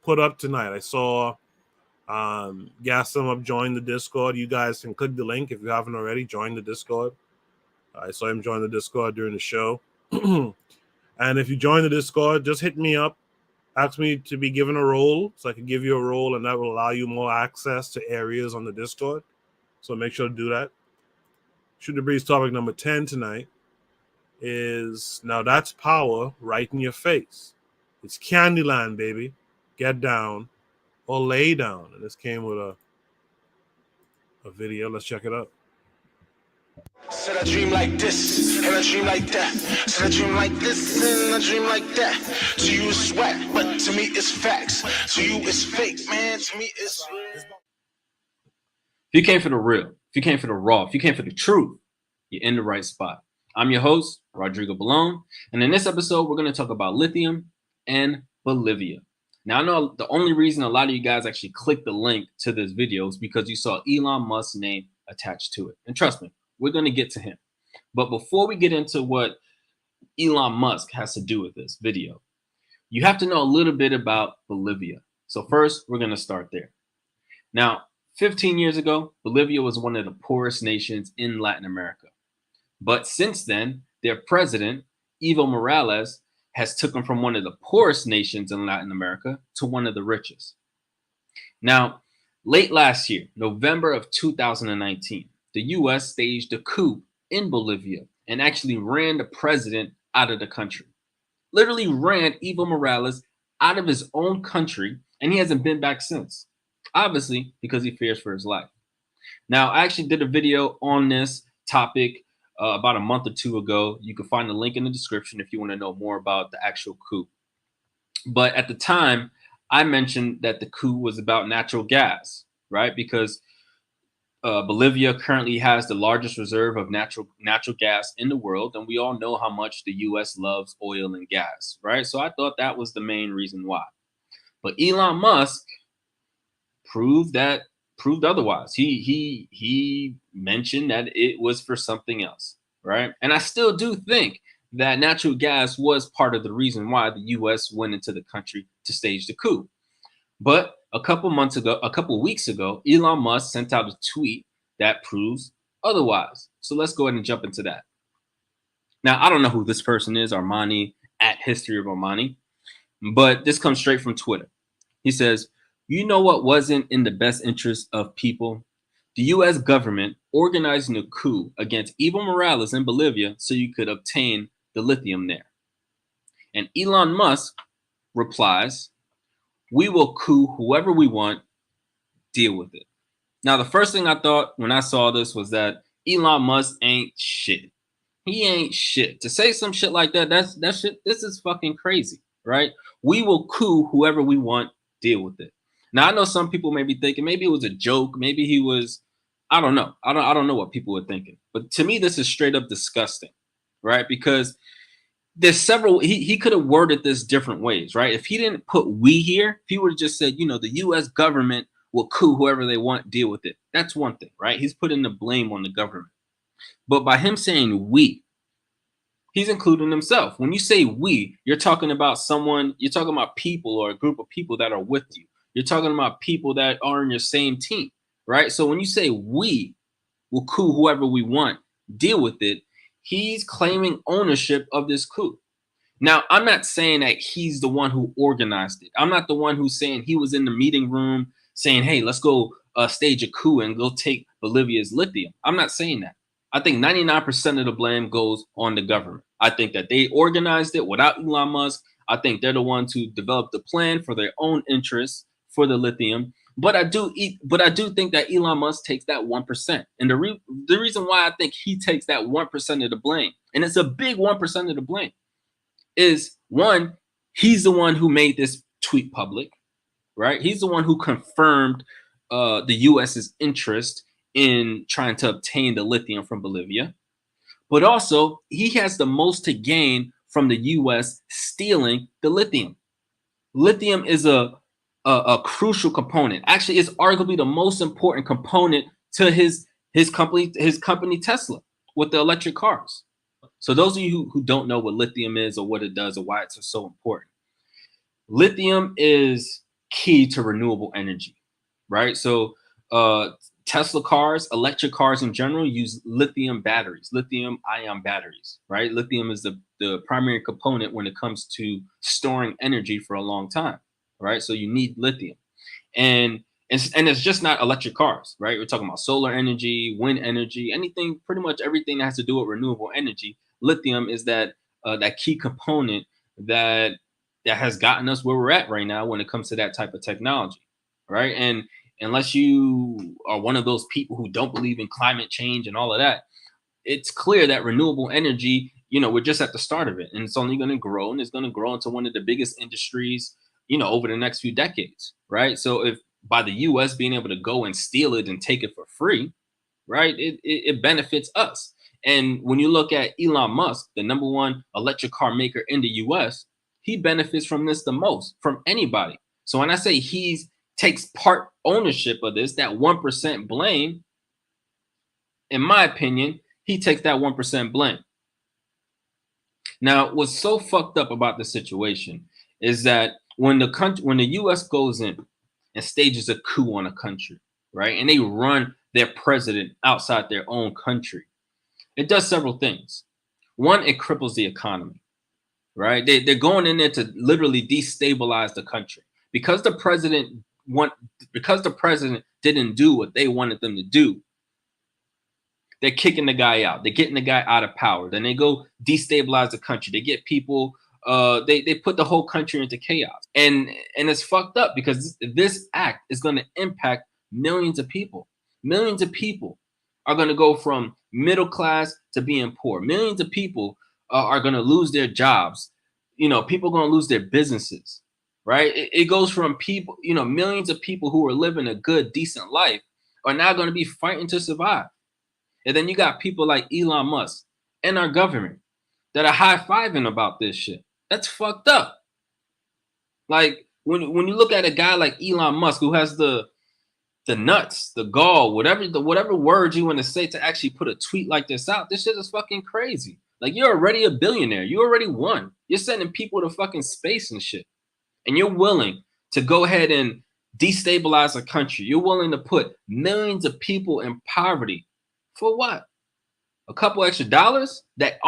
put up tonight. I saw Gaston up join the Discord. You guys can click the link if you haven't already. Join the Discord. I saw him join the Discord during the show. And if you join the Discord, just hit me up. Ask me to be given a role so I can give you a role, and that will allow you more access to areas on the Discord. So make sure to do that. Shoot the Breeze topic number 10 tonight is, now that's power right in your face. It's Candyland, baby. Get down or lay down. And this came with a video. Let's check it out. Said I dream like this, and I dream like that. Said I dream like this, and I dream like that. To you it's sweat, but to me it's facts. To you it's fake, man. To me it's real. If you came for the real, if you came for the raw, if you came for the truth, you're in the right spot. I'm your host, Rodrigo Balone, and in this episode, we're going to talk about lithium and Bolivia. Now, I know the only reason a lot of you guys actually clicked the link to this video is because you saw Elon Musk's name attached to it. And trust me, we're going to get to him. But before we get into what Elon Musk has to do with this video, you have to know a little bit about Bolivia. So first, we're going to start there. Now, 15 years ago, Bolivia was one of the poorest nations in Latin America. But since then, their president, Evo Morales, has taken from one of the poorest nations in Latin America to one of the richest. Now, late last year, November of 2019, the U.S. staged a coup in Bolivia and actually ran the president out of the country. Literally ran Evo Morales out of his own country, and he hasn't been back since. Obviously, because he fears for his life. Now, I actually did a video on this topic about a month or two ago. You can find the link in the description if you want to know more about the actual coup. But at the time, I mentioned that the coup was about natural gas, right? Because Bolivia currently has the largest reserve of natural gas in the world, and we all know how much the U.S. loves oil and gas, right? So I thought that was the main reason why. But Elon Musk proved otherwise. He mentioned that it was for something else, right? And I still do think that natural gas was part of the reason why the U.S. went into the country to stage the coup. But a couple weeks ago, Elon Musk sent out a tweet that proves otherwise. So let's go ahead and jump into that. Now, I don't know who this person is, Armani at History of Armani, but this comes straight from Twitter. He says, "You know what wasn't in the best interest of people? The U.S. government organizing a coup against Evo Morales in Bolivia so you could obtain the lithium there." And Elon Musk replies, "We will coup whoever we want, deal with it." Now, the first thing I thought when I saw this was that Elon Musk ain't shit. He ain't shit. To say some shit like that, this is fucking crazy, right? We will coup whoever we want, deal with it. Now, I know some people may be thinking maybe it was a joke. Maybe he was, I don't know. I don't know what people were thinking. But to me, this is straight up disgusting, right? Because there's several, he could have worded this different ways, right? If he didn't put we here, if he would have just said, the U.S. government will coup whoever they want, deal with it. That's one thing, right? He's putting the blame on the government. But by him saying we, he's including himself. When you say we, you're talking about someone, you're talking about people or a group of people that are with you. You're talking about people that are in your same team, right? So when you say we will coup whoever we want, deal with it, he's claiming ownership of this coup. Now, I'm not saying that he's the one who organized it. I'm not the one who's saying he was in the meeting room saying, hey, let's go stage a coup and go take Bolivia's lithium. I'm not saying that. I think 99% of the blame goes on the government. I think that they organized it without Elon Musk. I think they're the ones who developed the plan for their own interests for the lithium. But I do think that Elon Musk takes that 1%. And the reason why I think he takes that 1% of the blame, and it's a big 1% of the blame, is one, he's the one who made this tweet public, right? He's the one who confirmed the US's interest in trying to obtain the lithium from Bolivia. But also, he has the most to gain from the US stealing the lithium. Lithium is a crucial component. Actually, it's arguably the most important component to his company Tesla with the electric cars. So those of you who don't know what lithium is or what it does or why it's so important, lithium is key to renewable energy, right? So Tesla cars, electric cars in general, use lithium batteries, lithium ion batteries, right? Lithium is the primary component when it comes to storing energy for a long time, right? So you need lithium. And it's just not electric cars, right? We're talking about solar energy, wind energy, anything, pretty much everything that has to do with renewable energy. Lithium is that key component that has gotten us where we're at right now when it comes to that type of technology, right? And unless you are one of those people who don't believe in climate change and all of that, it's clear that renewable energy, we're just at the start of it, and it's only going to grow, and it's going to grow into one of the biggest industries, over the next few decades, right? So if by the US being able to go and steal it and take it for free, right, it benefits us. And when you look at Elon Musk, the number one electric car maker in the US, he benefits from this the most from anybody. So when I say he takes part ownership of this, that 1% blame, in my opinion, he takes that 1% blame. Now, what's so fucked up about the situation is that when the US goes in and stages a coup on a country, right, and they run their president outside their own country, it does several things. One, it cripples the economy, right? They're going in there to literally destabilize the country because the president didn't do what they wanted them to do. They're kicking the guy out. They're getting the guy out of power. Then they go destabilize the country. They get people. They put the whole country into chaos, and it's fucked up because this act is going to impact millions of people. Millions of people are going to go from middle class to being poor. Millions of people are going to lose their jobs. People are going to lose their businesses, right? It goes from people, millions of people who are living a good, decent life are now going to be fighting to survive. And then you got people like Elon Musk and our government that are high-fiving about this shit. That's fucked up. Like when you look at a guy like Elon Musk who has the nuts, the gall, whatever words you want to say to actually put a tweet like this out, this shit is fucking crazy. Like, you're already a billionaire. You already won. You're sending people to fucking space and shit. And you're willing to go ahead and destabilize a country. You're willing to put millions of people in poverty. For what? A couple extra dollars that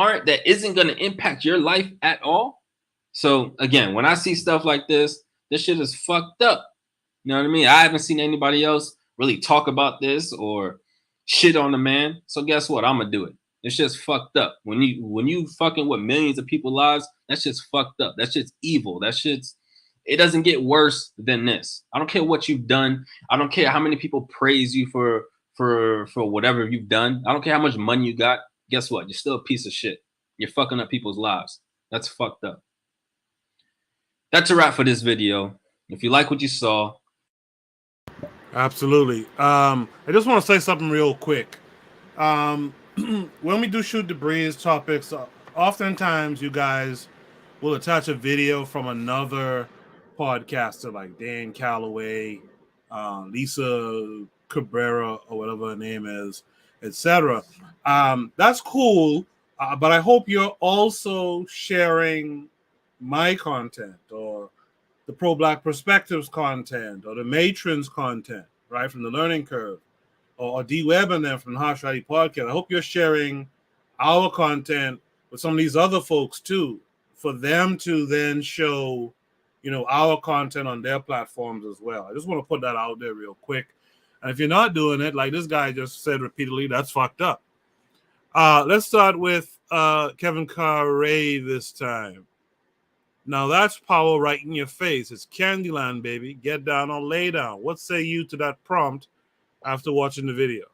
isn't going to impact your life at all? So again, when I see stuff like this shit is fucked up. You know what I mean? I haven't seen anybody else really talk about this or shit on the man. So guess what? I'm gonna do it. It's just fucked up. When you fucking with millions of people's lives, that's just fucked up. That shit's evil. It doesn't get worse than this. I don't care what you've done. I don't care how many people praise you for whatever you've done. I don't care how much money you got. Guess what? You're still a piece of shit. You're fucking up people's lives. That's fucked up. That's a wrap for this video. If you like what you saw. Absolutely. I just want to say something real quick. When we do Shoot the Breeze topics, oftentimes you guys will attach a video from another podcaster like Dan Calloway, Lisa Cabrera, or whatever her name is, etc. That's cool, but I hope you're also sharing my content or the Pro-Black Perspectives content or the Matrons content, right, from the Learning Curve, or D Web and them from the Harsh Reality Podcast. I hope you're sharing our content with some of these other folks too, for them to then show, our content on their platforms as well. I just want to put that out there real quick. And if you're not doing it, like this guy just said repeatedly, that's fucked up. Let's start with Kevin Carray this time. Now that's power right in your face. It's Candyland, baby. Get down or lay down. What say you to that prompt after watching the video?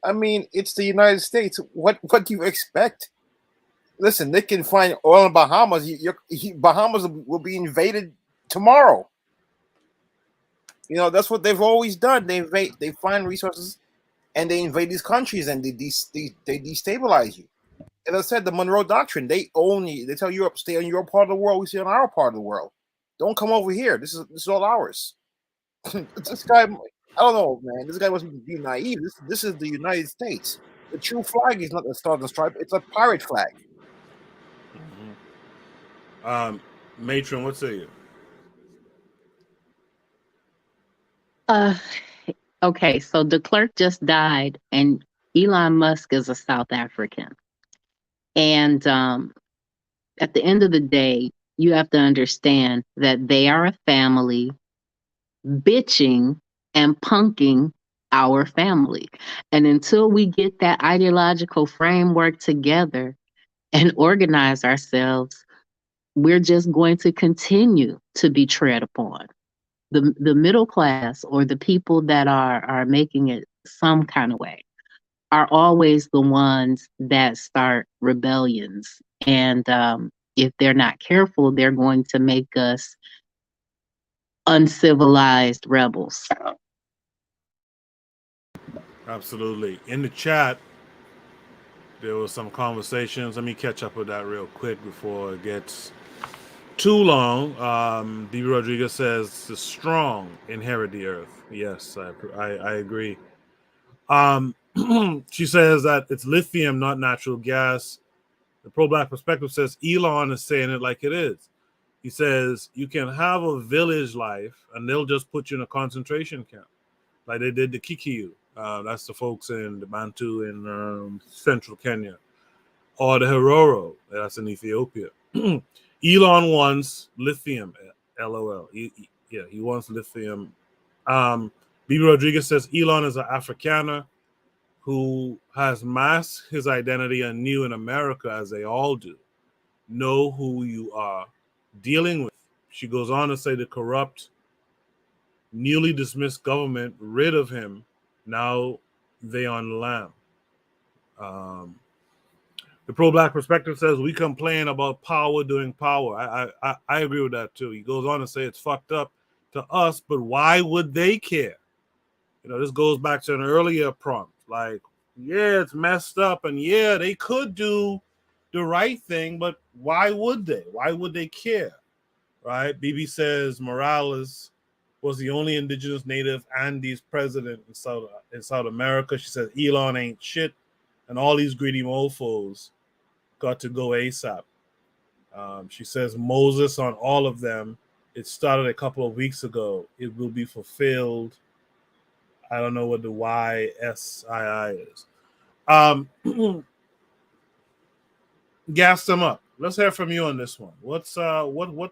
I mean, it's the United States. What do you expect? Listen, they can find oil in Bahamas. Bahamas will be invaded tomorrow. You know, that's what they've always done. They find resources, and they invade these countries, and they destabilize you. As I said, the Monroe Doctrine. They tell Europe, stay on your part of the world. We stay on our part of the world. Don't come over here. This is all ours. This guy, I don't know, man. This guy must be naive. This is the United States. The true flag is not the Star and Stripe. It's a pirate flag. Matron, what say you? Okay, so de Klerk just died, and Elon Musk is a South African. And at the end of the day, you have to understand that they are a family bitching and punking our family. And until we get that ideological framework together and organize ourselves, we're just going to continue to be tread upon. The middle class, or the people that are making it some kind of way, are always the ones that start rebellions. And if they're not careful, they're going to make us uncivilized rebels. Absolutely. In the chat, there was some conversations. Let me catch up with that real quick before it gets too long. DB Rodriguez says the strong inherit the earth. Yes, I agree. She says that it's lithium, not natural gas. The pro-black perspective says Elon is saying it like it is. He says you can have a village life and they'll just put you in a concentration camp like they did the Kikiyu. That's the folks in the Bantu in central Kenya. Or the Herero, that's in Ethiopia. Elon wants lithium, LOL. He wants lithium. Bibi Rodriguez says Elon is an Afrikaner who has masked his identity anew in America, as they all do. Know who you are dealing with. She goes on to say the corrupt, newly dismissed government, rid of him. Now they on the lam. The pro-black perspective says we complain about power doing power. I agree with that too. He goes on to say it's fucked up to us, but why would they care? You know, this goes back to an earlier prompt. Like, yeah, it's messed up, and yeah, they could do the right thing, but why would they? Why would they care? Right? BB says Morales was the only indigenous native Andes president in South America. She says Elon ain't shit, and all these greedy mofos got to go ASAP. She says Moses on all of them. It started a couple of weeks ago. It will be fulfilled. I don't know what the YSII is. Gas them up. Let's hear from you on this one. What do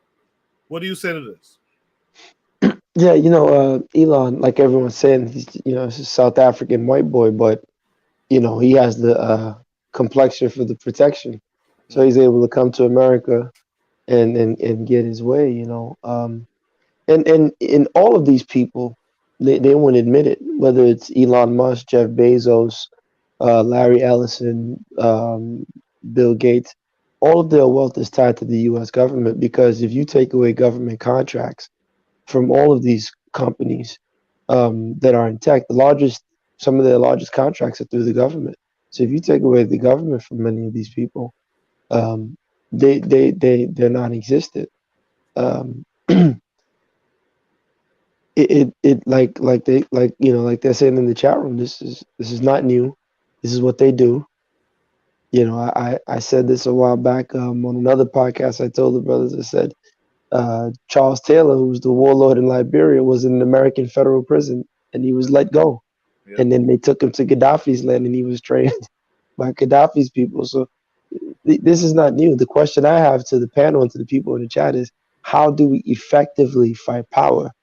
you say to this? Yeah, Elon, like everyone's saying, he's a South African white boy, but he has the complexion for the protection, so he's able to come to America and get his way. And all of these people, they won't admit it, whether it's Elon Musk, Jeff Bezos, Larry Ellison, Bill Gates. All of their wealth is tied to the U.S. government, because if you take away government contracts from all of these companies that are intact, some of their largest contracts are through the government. So if you take away the government from many of these people, they're non-existent. Like they're saying in the chat room, this is not new. This is what they do. I said this a while back on another podcast. I told the brothers, I said Charles Taylor, who's the warlord in Liberia, was in an American federal prison, and he was let go. Yep. And then they took him to Gaddafi's land, and he was trained by Gaddafi's people. So this is not new. The question I have to the panel and to the people in the chat is, how do we effectively fight power?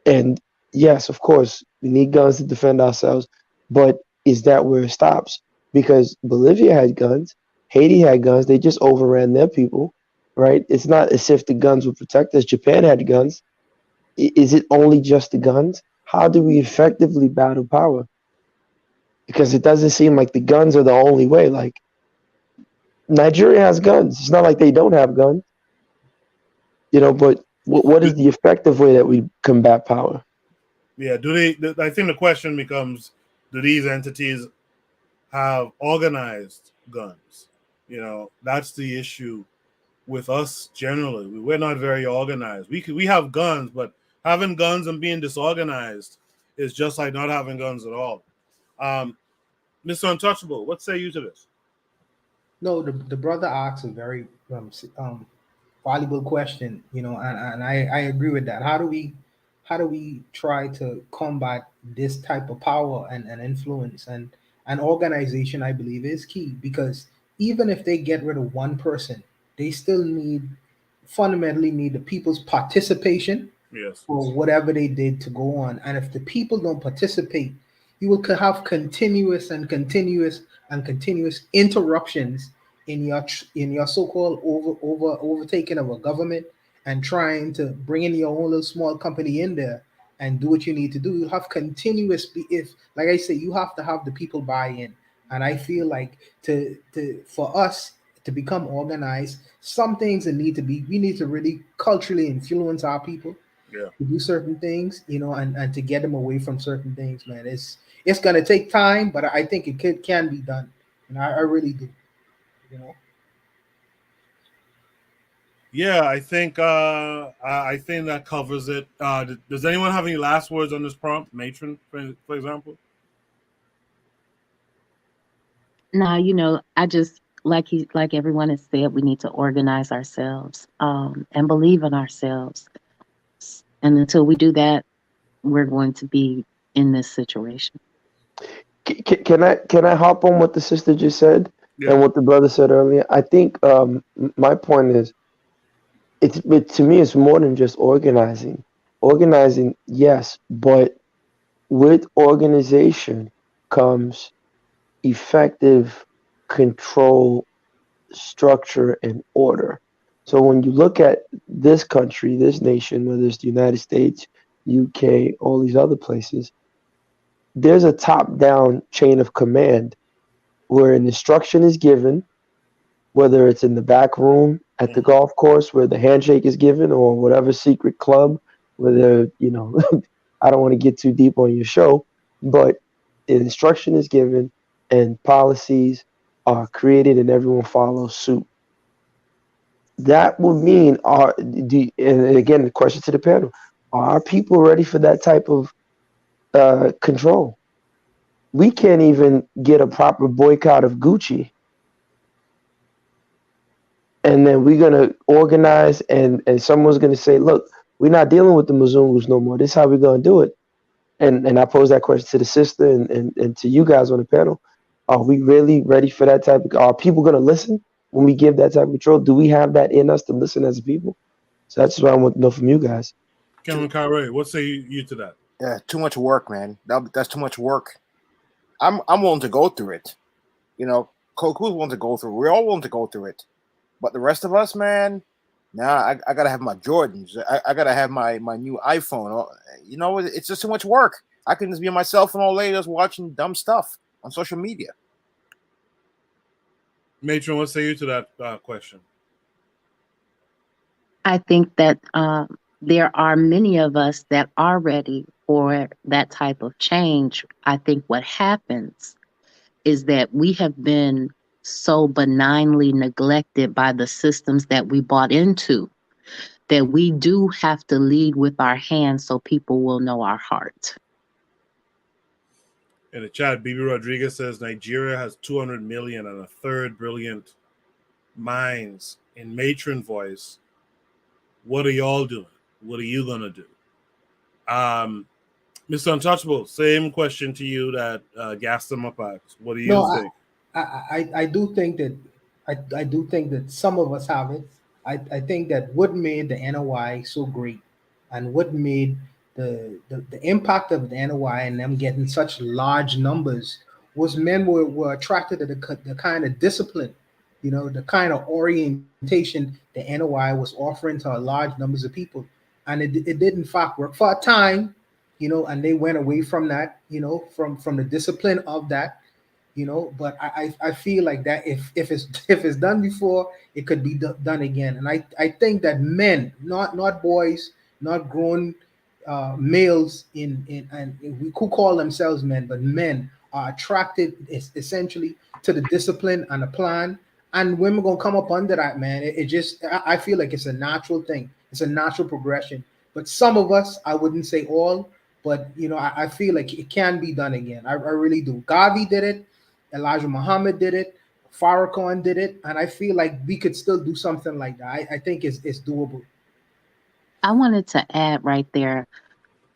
And yes, of course, we need guns to defend ourselves, but is that where it stops? Because Bolivia had guns, Haiti had guns, they just overran their people, right? It's not as if the guns would protect us. Japan had guns. Is it only just the guns? How do we effectively battle power? Because it doesn't seem like the guns are the only way. Like Nigeria has guns. It's not like they don't have guns, but what is the effective way that we combat power? Yeah, I think the question becomes, do these entities have organized guns? That's the issue with us generally. We're not very organized. We have guns, but having guns and being disorganized is just like not having guns at all. Mr. Untouchable, what say you to this? No, the brother asks a very valuable question, and I agree with that. How do we try to combat this type of power and influence and organization? I believe is key, because even if they get rid of one person, they still fundamentally need the people's participation Yes. for whatever they did to go on. And if the people don't participate, you will have continuous interruptions in your so-called overtaking of a government and trying to bring in your own little small company in there and do what you need to do. You have like I say, you have to have the people buy in. And I feel like for us to become organized, some things we need to really culturally influence our people to do certain things, and to get them away from certain things, man. It's gonna take time, but I think it can be done. And I really do. Yeah, I think that covers it. Does anyone have any last words on this prompt, Matron, for example? No, I just like everyone has said, we need to organize ourselves and believe in ourselves. And until we do that, we're going to be in this situation. Can I hop on what the sister just said and what the brother said earlier? I think my point is, to me, it's more than just organizing. Organizing, yes, but with organization comes effective control, structure, and order. So when you look at this country, this nation, whether it's the United States, UK, all these other places, there's a top-down chain of command where an instruction is given, whether it's in the back room at the golf course where the handshake is given, or whatever secret club, whether, I don't want to get too deep on your show, but the instruction is given and policies are created and everyone follows suit. That would mean, and again, the question to the panel, are people ready for that type of control? We can't even get a proper boycott of Gucci. And then we're going to organize and someone's going to say, look, we're not dealing with the Mzungus no more. This is how we're going to do it. And I pose that question to the sister and to you guys on the panel. Are we really ready for that type of, are people going to listen when we give that type of control? Do we have that in us to listen as a people? So that's what I want to know from you guys. Kevin Kyrie, what say you to that? Yeah, too much work, man. That's too much work. I'm willing to go through it. Koku's willing to go through it. We're all willing to go through it. But the rest of us, man, I gotta have my Jordans. I gotta have my new iPhone. It's just too much work. I can just be on my cell phone all day just watching dumb stuff on social media. Matron, what say you to that question? I think that there are many of us that are ready for that type of change. I think what happens is that we have been so benignly neglected by the systems that we bought into that we do have to lead with our hands so people will know our heart. In the chat, BB Rodriguez says Nigeria has 200 million and a third brilliant minds. In Matron voice, what are y'all doing? What are you gonna do? Mr. Untouchable, same question to you that gassed them up asked. What do you think? I do think that I do think that some of us have it. I think that what made the NOI so great and what made the impact of the NOI and them getting such large numbers was men were attracted to the kind of discipline, the kind of orientation the NOI was offering to large numbers of people. And it did in fact work for a time, and they went away from that, from the discipline of that, but I feel like that if it's done before, it could be done again. And I think that men, not boys, not grown males and we could call themselves men, but men are attracted essentially to the discipline and the plan. And women gonna come up under that, man. It just I feel like it's a natural thing. It's a natural progression. But some of us, I wouldn't say all, but I feel like it can be done again. I really do. Gavi did it. Elijah Muhammad did it. Farrakhan did it, and I feel like we could still do something like that. I think it's doable. I wanted to add right there.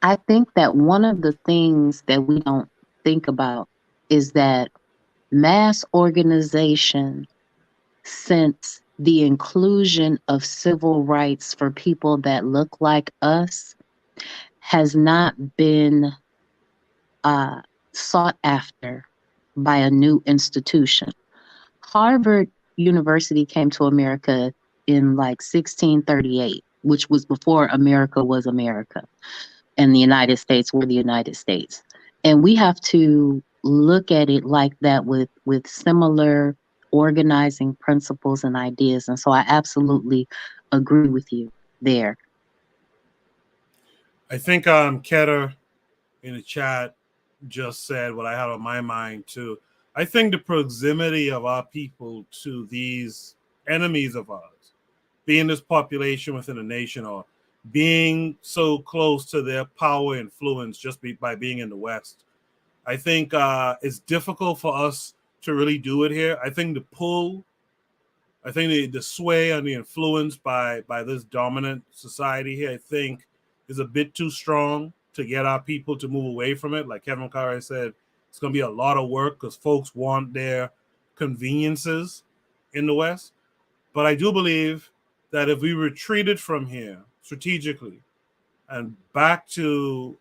I think that one of the things that we don't think about is that mass organization, since the inclusion of civil rights for people that look like us, has not been sought after by a new institution. Harvard University came to America in like 1638, which was before America was America, and the United States were the United States. And we have to look at it like that with similar organizing principles and ideas. And so I absolutely agree with you there. I think Ketter in the chat just said what I had on my mind too. I think the proximity of our people to these enemies of ours, being this population within a nation or being so close to their power influence just by being in the West, I think it's difficult for us to really do it here. I think the pull, I think the sway and the influence by this dominant society here, I think is a bit too strong to get our people to move away from it. Like Kevin Carey said, it's going to be a lot of work because folks want their conveniences in the West. But I do believe that if we retreated from here strategically and back to,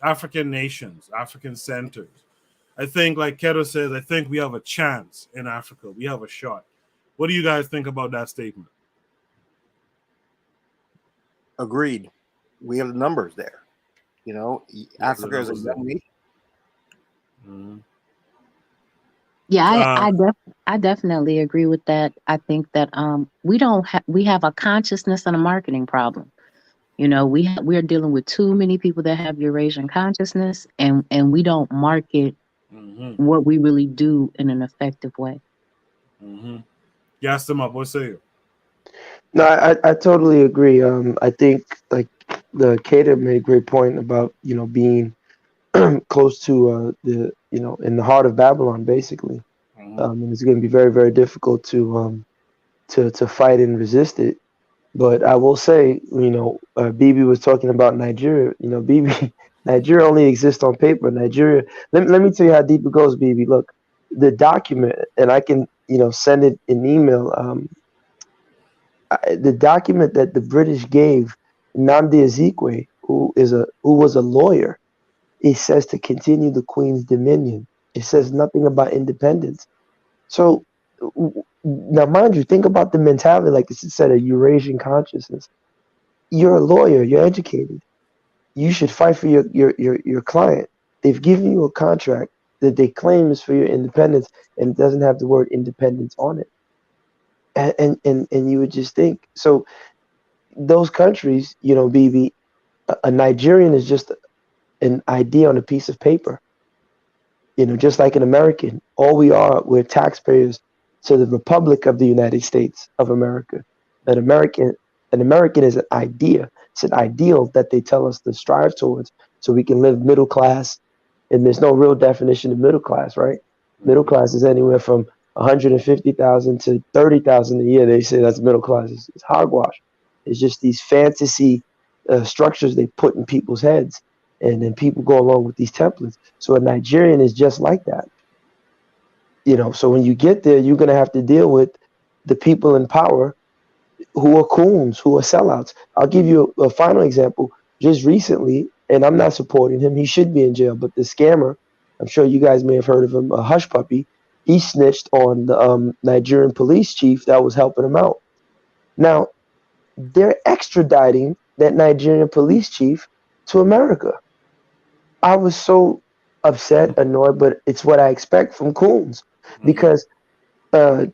African nations, African centers, I think, like Keto says, I think we have a chance in Africa. We have a shot. What do you guys think about that statement? Agreed. We have the numbers there. Africa is a young nation. Mm-hmm. Yeah, I definitely agree with that. I think that we have a consciousness and a marketing problem. We're dealing with too many people that have Eurasian consciousness, and we don't market what we really do in an effective way. Gas them up. What say you? No, I totally agree. I think like the Cater made a great point about being close to the in the heart of Babylon, basically, and it's going to be very, very difficult to fight and resist it. But I will say, Bibi was talking about Nigeria. Bibi, Nigeria only exists on paper. Nigeria. Let me tell you how deep it goes, Bibi. Look, the document, and I can send it in email. The document that the British gave Nnamdi Azikiwe, who was a lawyer, it says to continue the Queen's dominion. It says nothing about independence. So now, mind you, think about the mentality, like this said, a Eurasian consciousness. You're a lawyer. You're educated. You should fight for your client. They've given you a contract that they claim is for your independence, and it doesn't have the word independence on it. And you would just think, so those countries, BB, a Nigerian is just an idea on a piece of paper. Just like an American, we're taxpayers to the Republic of the United States of America. An American is an idea. It's an ideal that they tell us to strive towards so we can live middle class. And there's no real definition of middle class, right? Middle class is anywhere from 150,000 to 30,000 a year. They say that's middle class. It's hogwash. It's just these fantasy structures they put in people's heads, and then people go along with these templates. So a Nigerian is just like that. So when you get there, you're going to have to deal with the people in power who are coons, who are sellouts. I'll give you a final example. Just recently, and I'm not supporting him, he should be in jail, but the scammer, I'm sure you guys may have heard of him, a hush puppy, he snitched on the Nigerian police chief that was helping him out. Now, they're extraditing that Nigerian police chief to America. I was so upset, annoyed, but it's what I expect from coons because uh,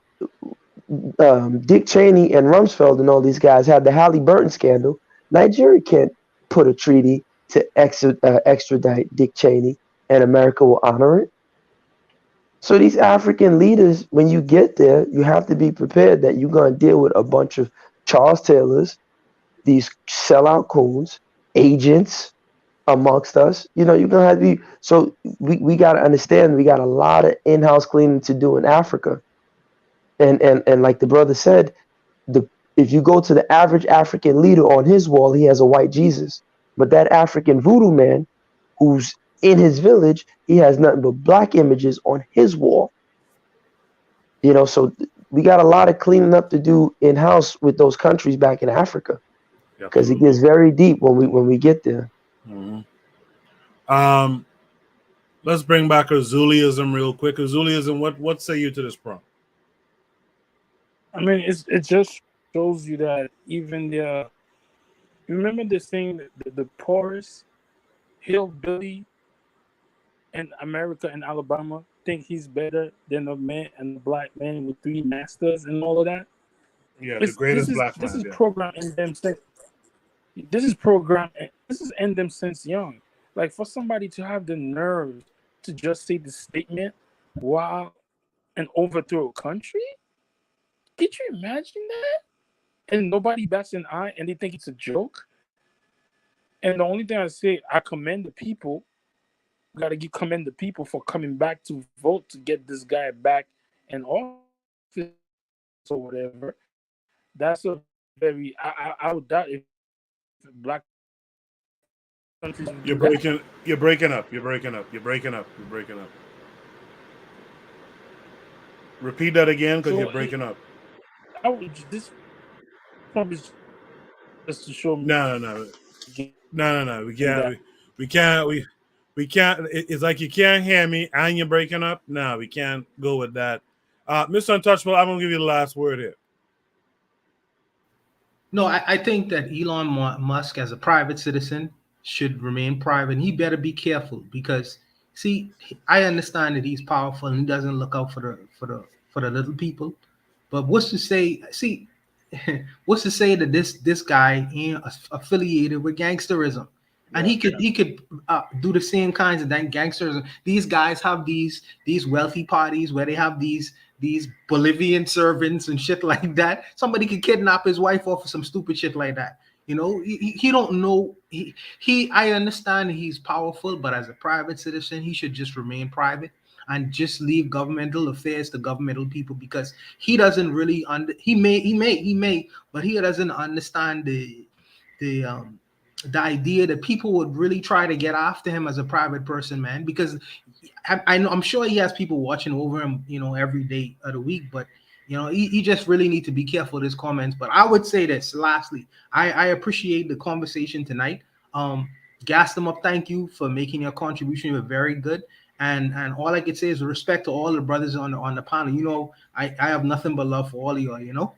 Dick Cheney and Rumsfeld and all these guys had the Halliburton scandal. Nigeria can't put a treaty to extradite Dick Cheney, and America will honor it. So these African leaders, when you get there, you have to be prepared that you're going to deal with a bunch of Charles Taylors, these sellout coons, agents amongst us. You know, you're going to have to be. So we got to understand we got a lot of in-house cleaning to do in Africa. And like the brother said, if you go to the average African leader on his wall, he has a white Jesus. But that African voodoo man who's in his village, he has nothing but black images on his wall. You know, so we got a lot of cleaning up to do in house with those countries back in Africa, because it gets very deep when we get there. Let's bring back Azuliism real quick. Azuliism, what say you to this prompt? I mean, it just shows you that even the remember this thing, the poorest hillbilly in America and Alabama think he's better than a man and a black man with 3 masters and all of that. Yeah, the greatest black man. This is programmed in them since. This is programmed. This is in them since young. Like for somebody to have the nerve to just say the statement while and overthrow a country. Could you imagine that? And nobody bats an eye, and they think it's a joke. And the only thing I say, I commend the people. Got to commend the people for coming back to vote to get this guy back in office or whatever. That's a very. I would doubt if black countries. You're breaking up. You're breaking up. Repeat that again, because you're breaking up. I would this probably just to show me. No. We can't. It's like you can't hear me and you're breaking up. No, we can't go with that. Mr. Untouchable, I'm gonna give you the last word here. No, I think that Elon Musk, as a private citizen, should remain private. He better be careful because, see, I understand that he's powerful and he doesn't look out for the little people. But what's to say? See, what's to say that this guy ain't affiliated with gangsterism? And he could do the same kinds of gangsterism. These guys have these wealthy parties where they have these Bolivian servants and shit like that. Somebody could kidnap his wife off of some stupid shit like that. You know, he don't know. I understand he's powerful, but as a private citizen, he should just remain private and just leave governmental affairs to governmental people, because he doesn't really he may, but he doesn't understand the idea that people would really try to get after him as a private person, man, because I'm sure he has people watching over him, you know, every day of the week, but you know, he just really need to be careful with his comments. But I would say this lastly, I appreciate the conversation tonight. Gassed them up, thank you for making your contribution. You were very good. And all I could say is respect to all the brothers on the panel. You know, I have nothing but love for all of you, you know.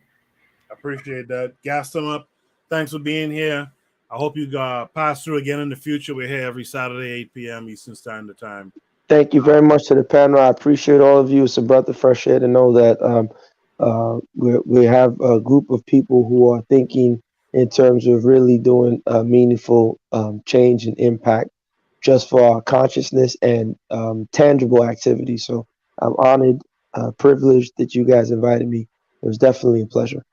I appreciate that. Gassed them up. Thanks for being here. I hope you pass through again in the future. We're here every Saturday, 8 p.m. Eastern Standard Time. Thank you very much to the panel. I appreciate all of you. It's a breath of fresh air to know that we have a group of people who are thinking in terms of really doing meaningful change and impact just for our consciousness and tangible activity. So I'm honored, privileged that you guys invited me. It was definitely a pleasure.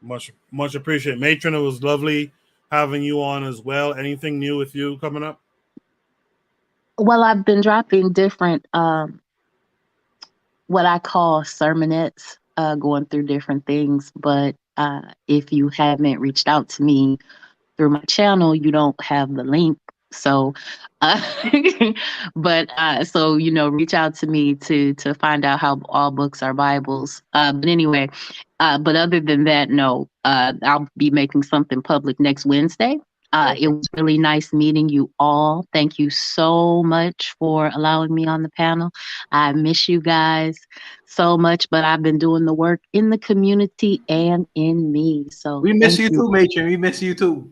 Much appreciated. Matron, it was lovely having you on as well. Anything new with you coming up? Well, I've been dropping different, what I call sermonettes, going through different things. But if you haven't reached out to me through my channel, you don't have the link So, so reach out to me to find out how all books are Bibles. But anyway, but other than that, no, I'll be making something public next Wednesday. It was really nice meeting you all. Thank you so much for allowing me on the panel. I miss you guys so much, but I've been doing the work in the community and in me. So we miss you too, Matron. We miss you too.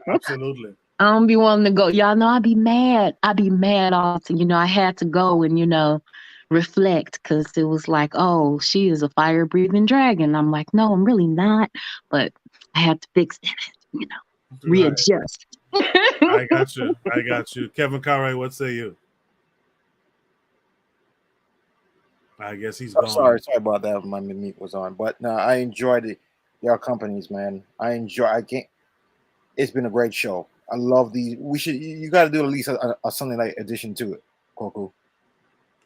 Absolutely. I don't be wanting to go. Y'all know I be mad. Often. I had to go and, reflect because it was like, oh, she is a fire breathing dragon. I'm like, no, I'm really not. But I had to fix it, readjust. I got you. Kevin Carey, what say you? I guess he's gone. Sorry about that. My mute was on, but no, I enjoyed your companies, man. It's been a great show. I love these. You got to do at least a Sunday night edition to it, Koku.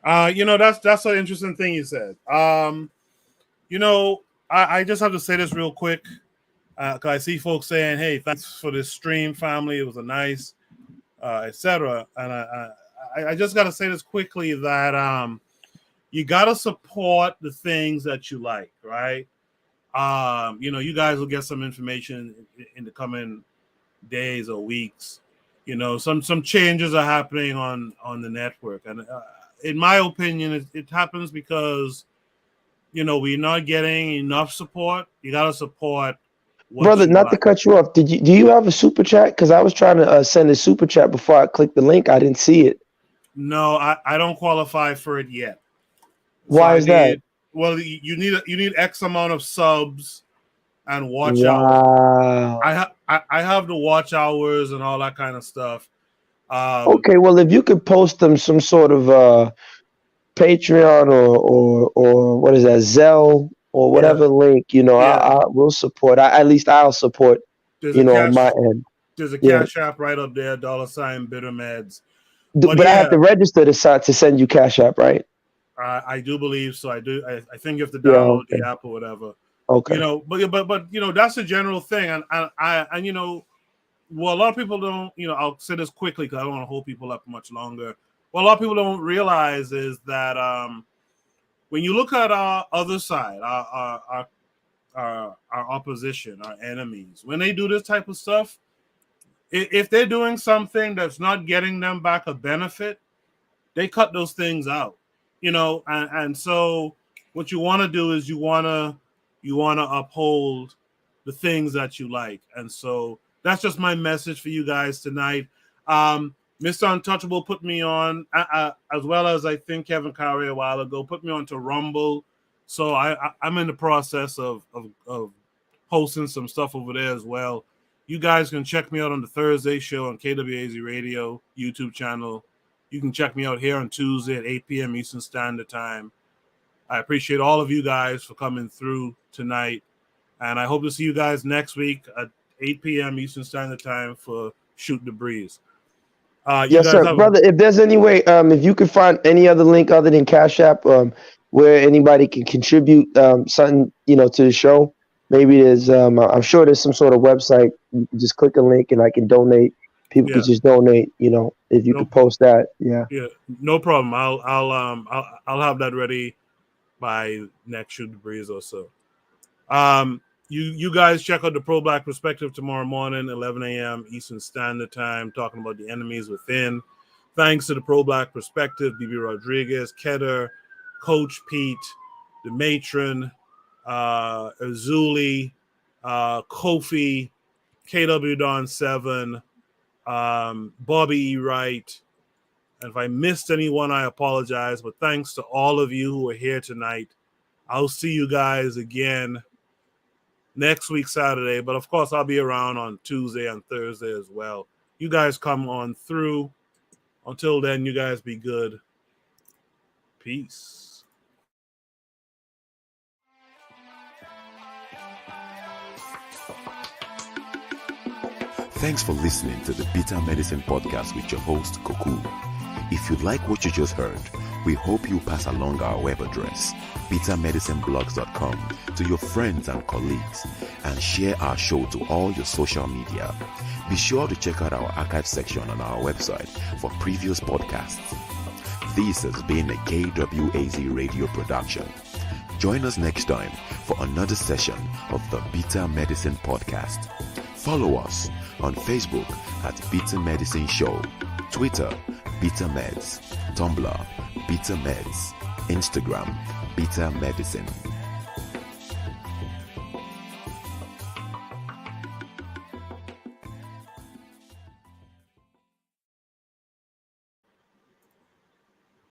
That's an interesting thing you said. I just have to say this real quick. Because I see folks saying, hey, thanks for this stream, family. It was a nice, etc. And I just got to say this quickly that you got to support the things that you like, right? You guys will get some information in the coming days or weeks. Some changes are happening on the network. And in my opinion, it happens because, we're not getting enough support. You got to support. Brother, not to cut you off, do you have a super chat? Because I was trying to send a super chat before I clicked the link. I didn't see it. No, I don't qualify for it yet. Why is that? Well, you need X amount of subs and watch hours. I have the watch hours and all that kind of stuff. Okay, well, if you could post them some sort of Patreon or what is that, Zelle or whatever link, I will support. I'll support, on my end. There's a Cash App right up there, $ Bitter Meds. But I have to register to send you Cash App, right? I do believe so. I do. I think you have to download the app or whatever. Okay. But that's a general thing, and a lot of people don't. I'll say this quickly because I don't want to hold people up much longer. What a lot of people don't realize is that when you look at our other side, our opposition, our enemies, when they do this type of stuff, if they're doing something that's not getting them back a benefit, they cut those things out. And so what you want to do is you want to uphold the things that you like. And so that's just my message for you guys tonight. Mr. Untouchable put me on, as well as I think Kevin Carey a while ago, put me on to Rumble. So I'm in the process of hosting some stuff over there as well. You guys can check me out on the Thursday show on KWAZ Radio YouTube channel. You can check me out here on Tuesday at 8 p.m. Eastern Standard Time. I appreciate all of you guys for coming through tonight. And I hope to see you guys next week at 8 p.m. Eastern Standard Time for Shoot the Breeze. Yes, sir. Brother, if there's any way, if you could find any other link other than Cash App where anybody can contribute something, to the show, maybe there's, I'm sure there's some sort of website. You can just click a link and I can donate. People can just donate, if you could post that. Yeah, no problem. I'll have that ready by next Shoot the Breeze or so. You guys check out the Pro Black Perspective tomorrow morning, 11 a.m. Eastern Standard Time, talking about the enemies within. Thanks to the Pro Black Perspective, BB Rodriguez, Kedder, Coach Pete, the Matron, Azuli, Kofi, KW Don 7, Bobby E. Wright. And if I missed anyone, I apologize. But thanks to all of you who are here tonight. I'll see you guys again next week, Saturday. But of course, I'll be around on Tuesday and Thursday as well. You guys come on through. Until then, you guys be good. Peace. Thanks for listening to the Bitter Medicine Podcast with your host, Koku. If you like what you just heard, we hope you pass along our web address, bittermedicineblogs.com, to your friends and colleagues, and share our show to all your social media. Be sure to check out our archive section on our website for previous podcasts. This has been a KWAZ radio production. Join us next time for another session of the Bitter Medicine Podcast. Follow us on Facebook at Bitter Medicine Show, Twitter, Bitter Meds, Tumblr, Bitter Meds, Instagram, Bitter Medicine.